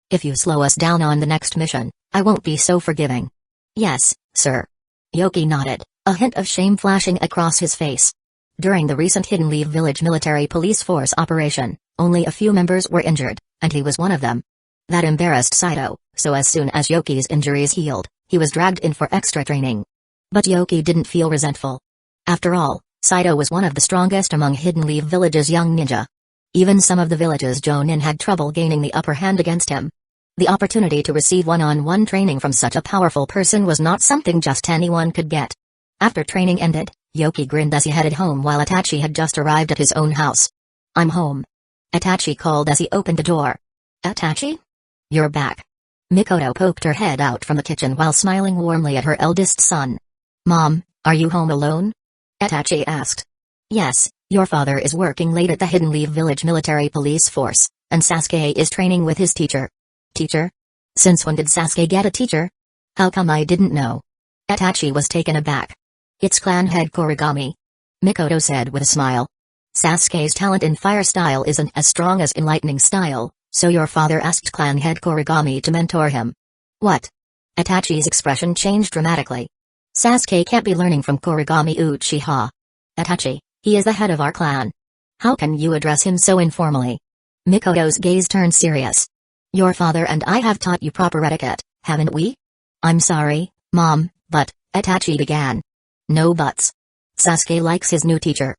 If you slow us down on the next mission, I won't be so forgiving." "Yes, sir." Yoki nodded, a hint of shame flashing across his face. During the recent Hidden Leaf Village military police force operation, only a few members were injured, and he was one of them. That embarrassed Saito, so as soon as Yoki's injuries healed, he was dragged in for extra training. But Yoki didn't feel resentful. After all, Saito was one of the strongest among Hidden Leaf Village's young ninja. Even some of the village's jonin had trouble gaining the upper hand against him. The opportunity to receive one-on-one training from such a powerful person was not something just anyone could get. After training ended, Yoki grinned as he headed home while Itachi had just arrived at his own house. "I'm home," Itachi called as he opened the door. "Itachi? You're back." Mikoto poked her head out from the kitchen while smiling warmly at her eldest son. "Mom, are you home alone?" Itachi asked. "Yes, your father is working late at the Hidden Leaf Village military police force, and Sasuke is training with his teacher." "Teacher? Since when did Sasuke get a teacher? How come I didn't know?" Itachi was taken aback. "It's clan head Kuragami," Mikoto said with a smile. "Sasuke's talent in fire style isn't as strong as in lightning style, so your father asked clan head Kuragami to mentor him." "What?" Itachi's expression changed dramatically. "Sasuke can't be learning from Kuragami Uchiha. Itachi, he is the head of our clan. How can you address him so informally?" Mikoto's gaze turned serious. "Your father and I have taught you proper etiquette, haven't we?" "I'm sorry, Mom, but," Itachi began. "No buts. Sasuke likes his new teacher,"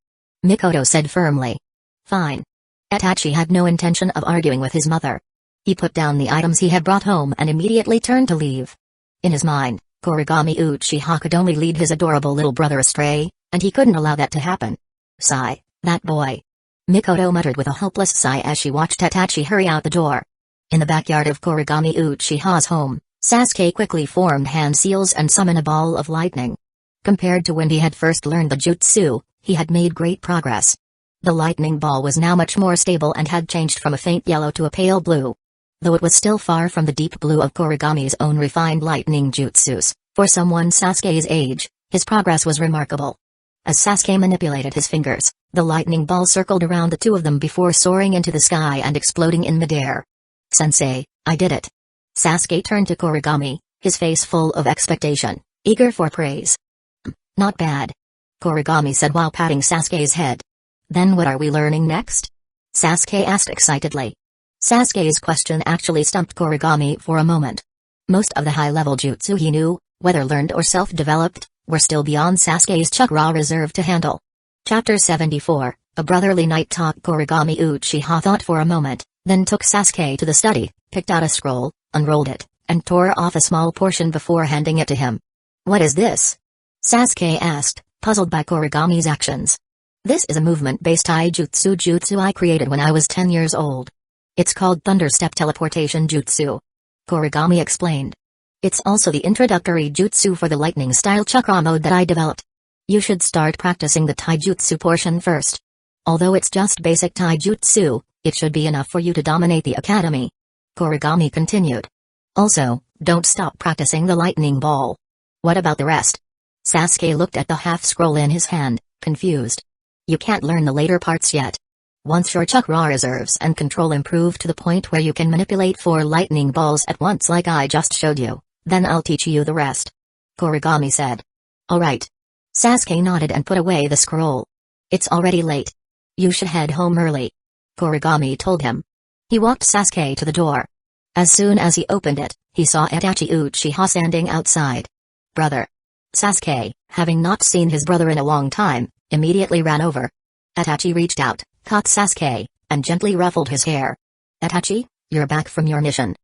Mikoto said firmly. "Fine." Itachi had no intention of arguing with his mother. He put down the items he had brought home and immediately turned to leave. In his mind, Kuragami Uchiha could only lead his adorable little brother astray, and he couldn't allow that to happen. "Sigh, that boy," Mikoto muttered with a hopeless sigh as she watched Itachi hurry out the door. In the backyard of Kuragami Uchiha's home, Sasuke quickly formed hand seals and summoned a ball of lightning. Compared to when he had first learned the jutsu, he had made great progress. The lightning ball was now much more stable and had changed from a faint yellow to a pale blue. Though it was still far from the deep blue of Kuragami's own refined lightning jutsus, for someone Sasuke's age, his progress was remarkable. As Sasuke manipulated his fingers, the lightning ball circled around the two of them before soaring into the sky and exploding in midair. "Sensei, I did it." Sasuke turned to Kuragami, his face full of expectation, eager for praise. "Not bad," Kuragami said while patting Sasuke's head. "Then what are we learning next?" Sasuke asked excitedly. Sasuke's question actually stumped Kuragami for a moment. Most of the high-level jutsu he knew, whether learned or self-developed, were still beyond Sasuke's chakra reserve to handle. Chapter 74, A Brotherly Night Talk. Kuragami Uchiha thought for a moment, then took Sasuke to the study, picked out a scroll, unrolled it, and tore off a small portion before handing it to him. "What is this?" Sasuke asked, puzzled by Kuragami's actions. "This is a movement-based taijutsu I created when I was 10 years old. It's called Thunderstep Teleportation Jutsu," Kuragami explained. "It's also the introductory jutsu for the lightning-style chakra mode that I developed. You should start practicing the taijutsu portion first. Although it's just basic taijutsu, it should be enough for you to dominate the academy," Kuragami continued. "Also, don't stop practicing the lightning ball." "What about the rest?" Sasuke looked at the half-scroll in his hand, confused. "You can't learn the later parts yet." Once your chakra reserves and control improve to the point where you can manipulate 4 lightning balls at once like I just showed you, then I'll teach you the rest. Kuragami said. Alright. Sasuke nodded and put away the scroll. It's already late. You should head home early. Kuragami told him. He walked Sasuke to the door. As soon as he opened it, he saw Itachi Uchiha standing outside. Brother. Sasuke, having not seen his brother in a long time, immediately ran over. Itachi reached out, caught Sasuke, and gently ruffled his hair. Itachi, you're back from your mission.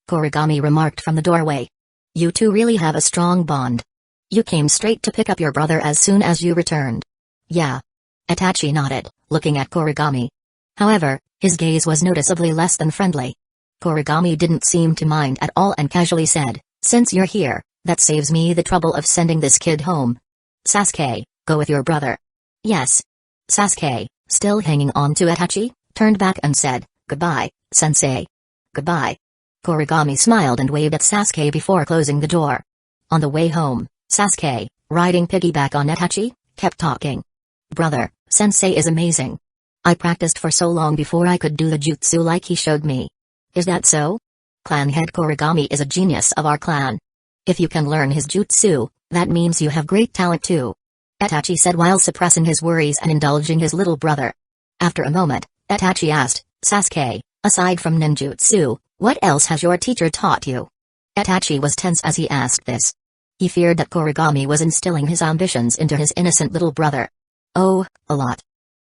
Kuragami remarked from the doorway. You two really have a strong bond. You came straight to pick up your brother as soon as you returned. Yeah. Itachi nodded, looking at Kuragami. However, his gaze was noticeably less than friendly. Kuragami didn't seem to mind at all and casually said, since you're here, that saves me the trouble of sending this kid home. Sasuke, go with your brother. Yes. Sasuke, still hanging on to Itachi, turned back and said, goodbye, sensei. Goodbye. Kuragami smiled and waved at Sasuke before closing the door. On the way home, Sasuke, riding piggyback on Itachi, kept talking. Brother, sensei is amazing. I practiced for so long before I could do the jutsu like he showed me. Is that so? Clan head Kuragami is a genius of our clan. If you can learn his jutsu, that means you have great talent too. Itachi said while suppressing his worries and indulging his little brother. After a moment, Itachi asked, Sasuke, aside from ninjutsu, what else has your teacher taught you? Itachi was tense as he asked this. He feared that Kuragami was instilling his ambitions into his innocent little brother. Oh, a lot.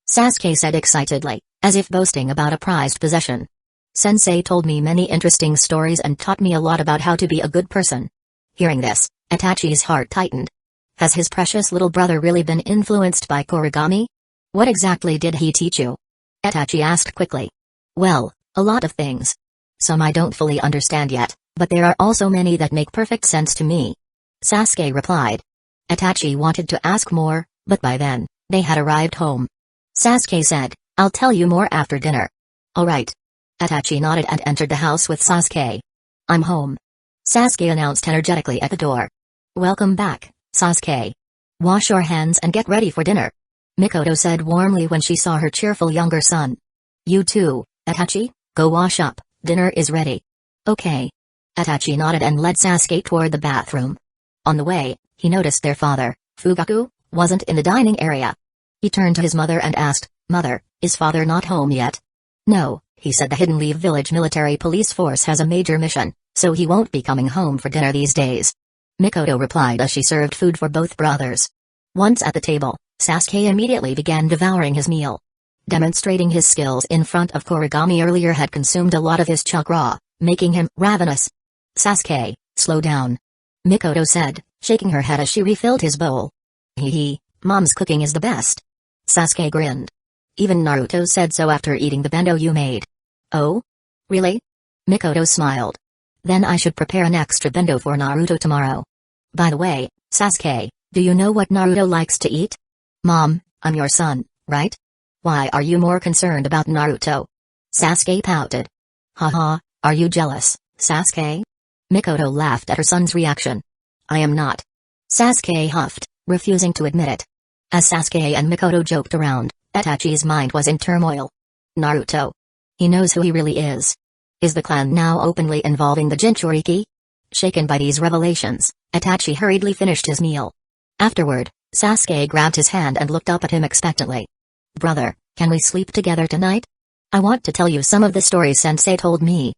Sasuke said excitedly, as if boasting about a prized possession. Sensei told me many interesting stories and taught me a lot about how to be a good person. Hearing this, Itachi's heart tightened. Has his precious little brother really been influenced by Kuragami? What exactly did he teach you? Itachi asked quickly. Well, a lot of things. Some I don't fully understand yet, but there are also many that make perfect sense to me. Sasuke replied. Itachi wanted to ask more, but by then, they had arrived home. Sasuke said, I'll tell you more after dinner. Alright. Itachi nodded and entered the house with Sasuke. I'm home. Sasuke announced energetically at the door. Welcome back, Sasuke. Wash your hands and get ready for dinner. Mikoto said warmly when she saw her cheerful younger son. You too, Itachi, go wash up, dinner is ready. Okay. Itachi nodded and led Sasuke toward the bathroom. On the way, he noticed their father, Fugaku, wasn't in the dining area. He turned to his mother and asked, Mother, is father not home yet? No, he said the Hidden Leaf Village military police force has a major mission, so he won't be coming home for dinner these days. Mikoto replied as she served food for both brothers. Once at the table, Sasuke immediately began devouring his meal. Demonstrating his skills in front of Kuragami earlier had consumed a lot of his chakra, making him ravenous. Sasuke, slow down. Mikoto said, shaking her head as she refilled his bowl. Hee hee, Mom's cooking is the best. Sasuke grinned. Even Naruto said so after eating the bento you made. Oh? Really? Mikoto smiled. Then I should prepare an extra bento for Naruto tomorrow. By the way, Sasuke, do you know what Naruto likes to eat? Mom, I'm your son, right? Why are you more concerned about Naruto? Sasuke pouted. Haha, are you jealous, Sasuke? Mikoto laughed at her son's reaction. I am not. Sasuke huffed, refusing to admit it. As Sasuke and Mikoto joked around, Itachi's mind was in turmoil. Naruto. He knows who he really is. Is the clan now openly involving the Jinchuriki? Shaken by these revelations, Itachi hurriedly finished his meal. Afterward, Sasuke grabbed his hand and looked up at him expectantly. Brother, can we sleep together tonight? I want to tell you some of the stories Sensei told me.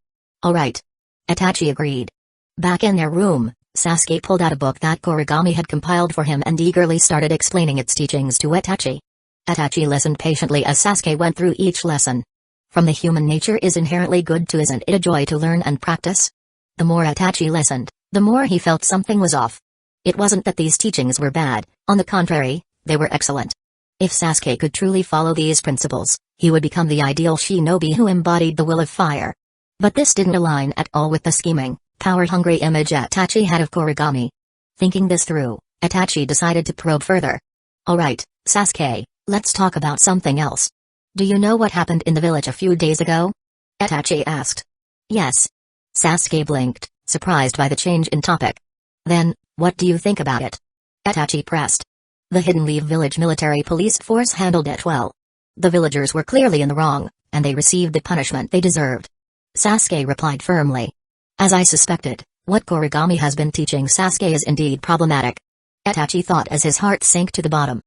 Alright. Itachi agreed. Back in their room, Sasuke pulled out a book that Kuragami had compiled for him and eagerly started explaining its teachings to Itachi. Itachi listened patiently as Sasuke went through each lesson. From the human nature is inherently good to isn't it a joy to learn and practice? The more Itachi listened, the more he felt something was off. It wasn't that these teachings were bad, on the contrary, they were excellent. If Sasuke could truly follow these principles, he would become the ideal shinobi who embodied the will of fire. But this didn't align at all with the scheming, power-hungry image Itachi had of Kuragami. Thinking this through, Itachi decided to probe further. Alright, Sasuke, let's talk about something else. Do you know what happened in the village a few days ago? Itachi asked. Yes. Sasuke blinked, surprised by the change in topic. Then, what do you think about it? Itachi pressed. The Hidden Leaf Village military police force handled it well. The villagers were clearly in the wrong, and they received the punishment they deserved. Sasuke replied firmly. As I suspected, what Kuragami has been teaching Sasuke is indeed problematic. Itachi thought as his heart sank to the bottom.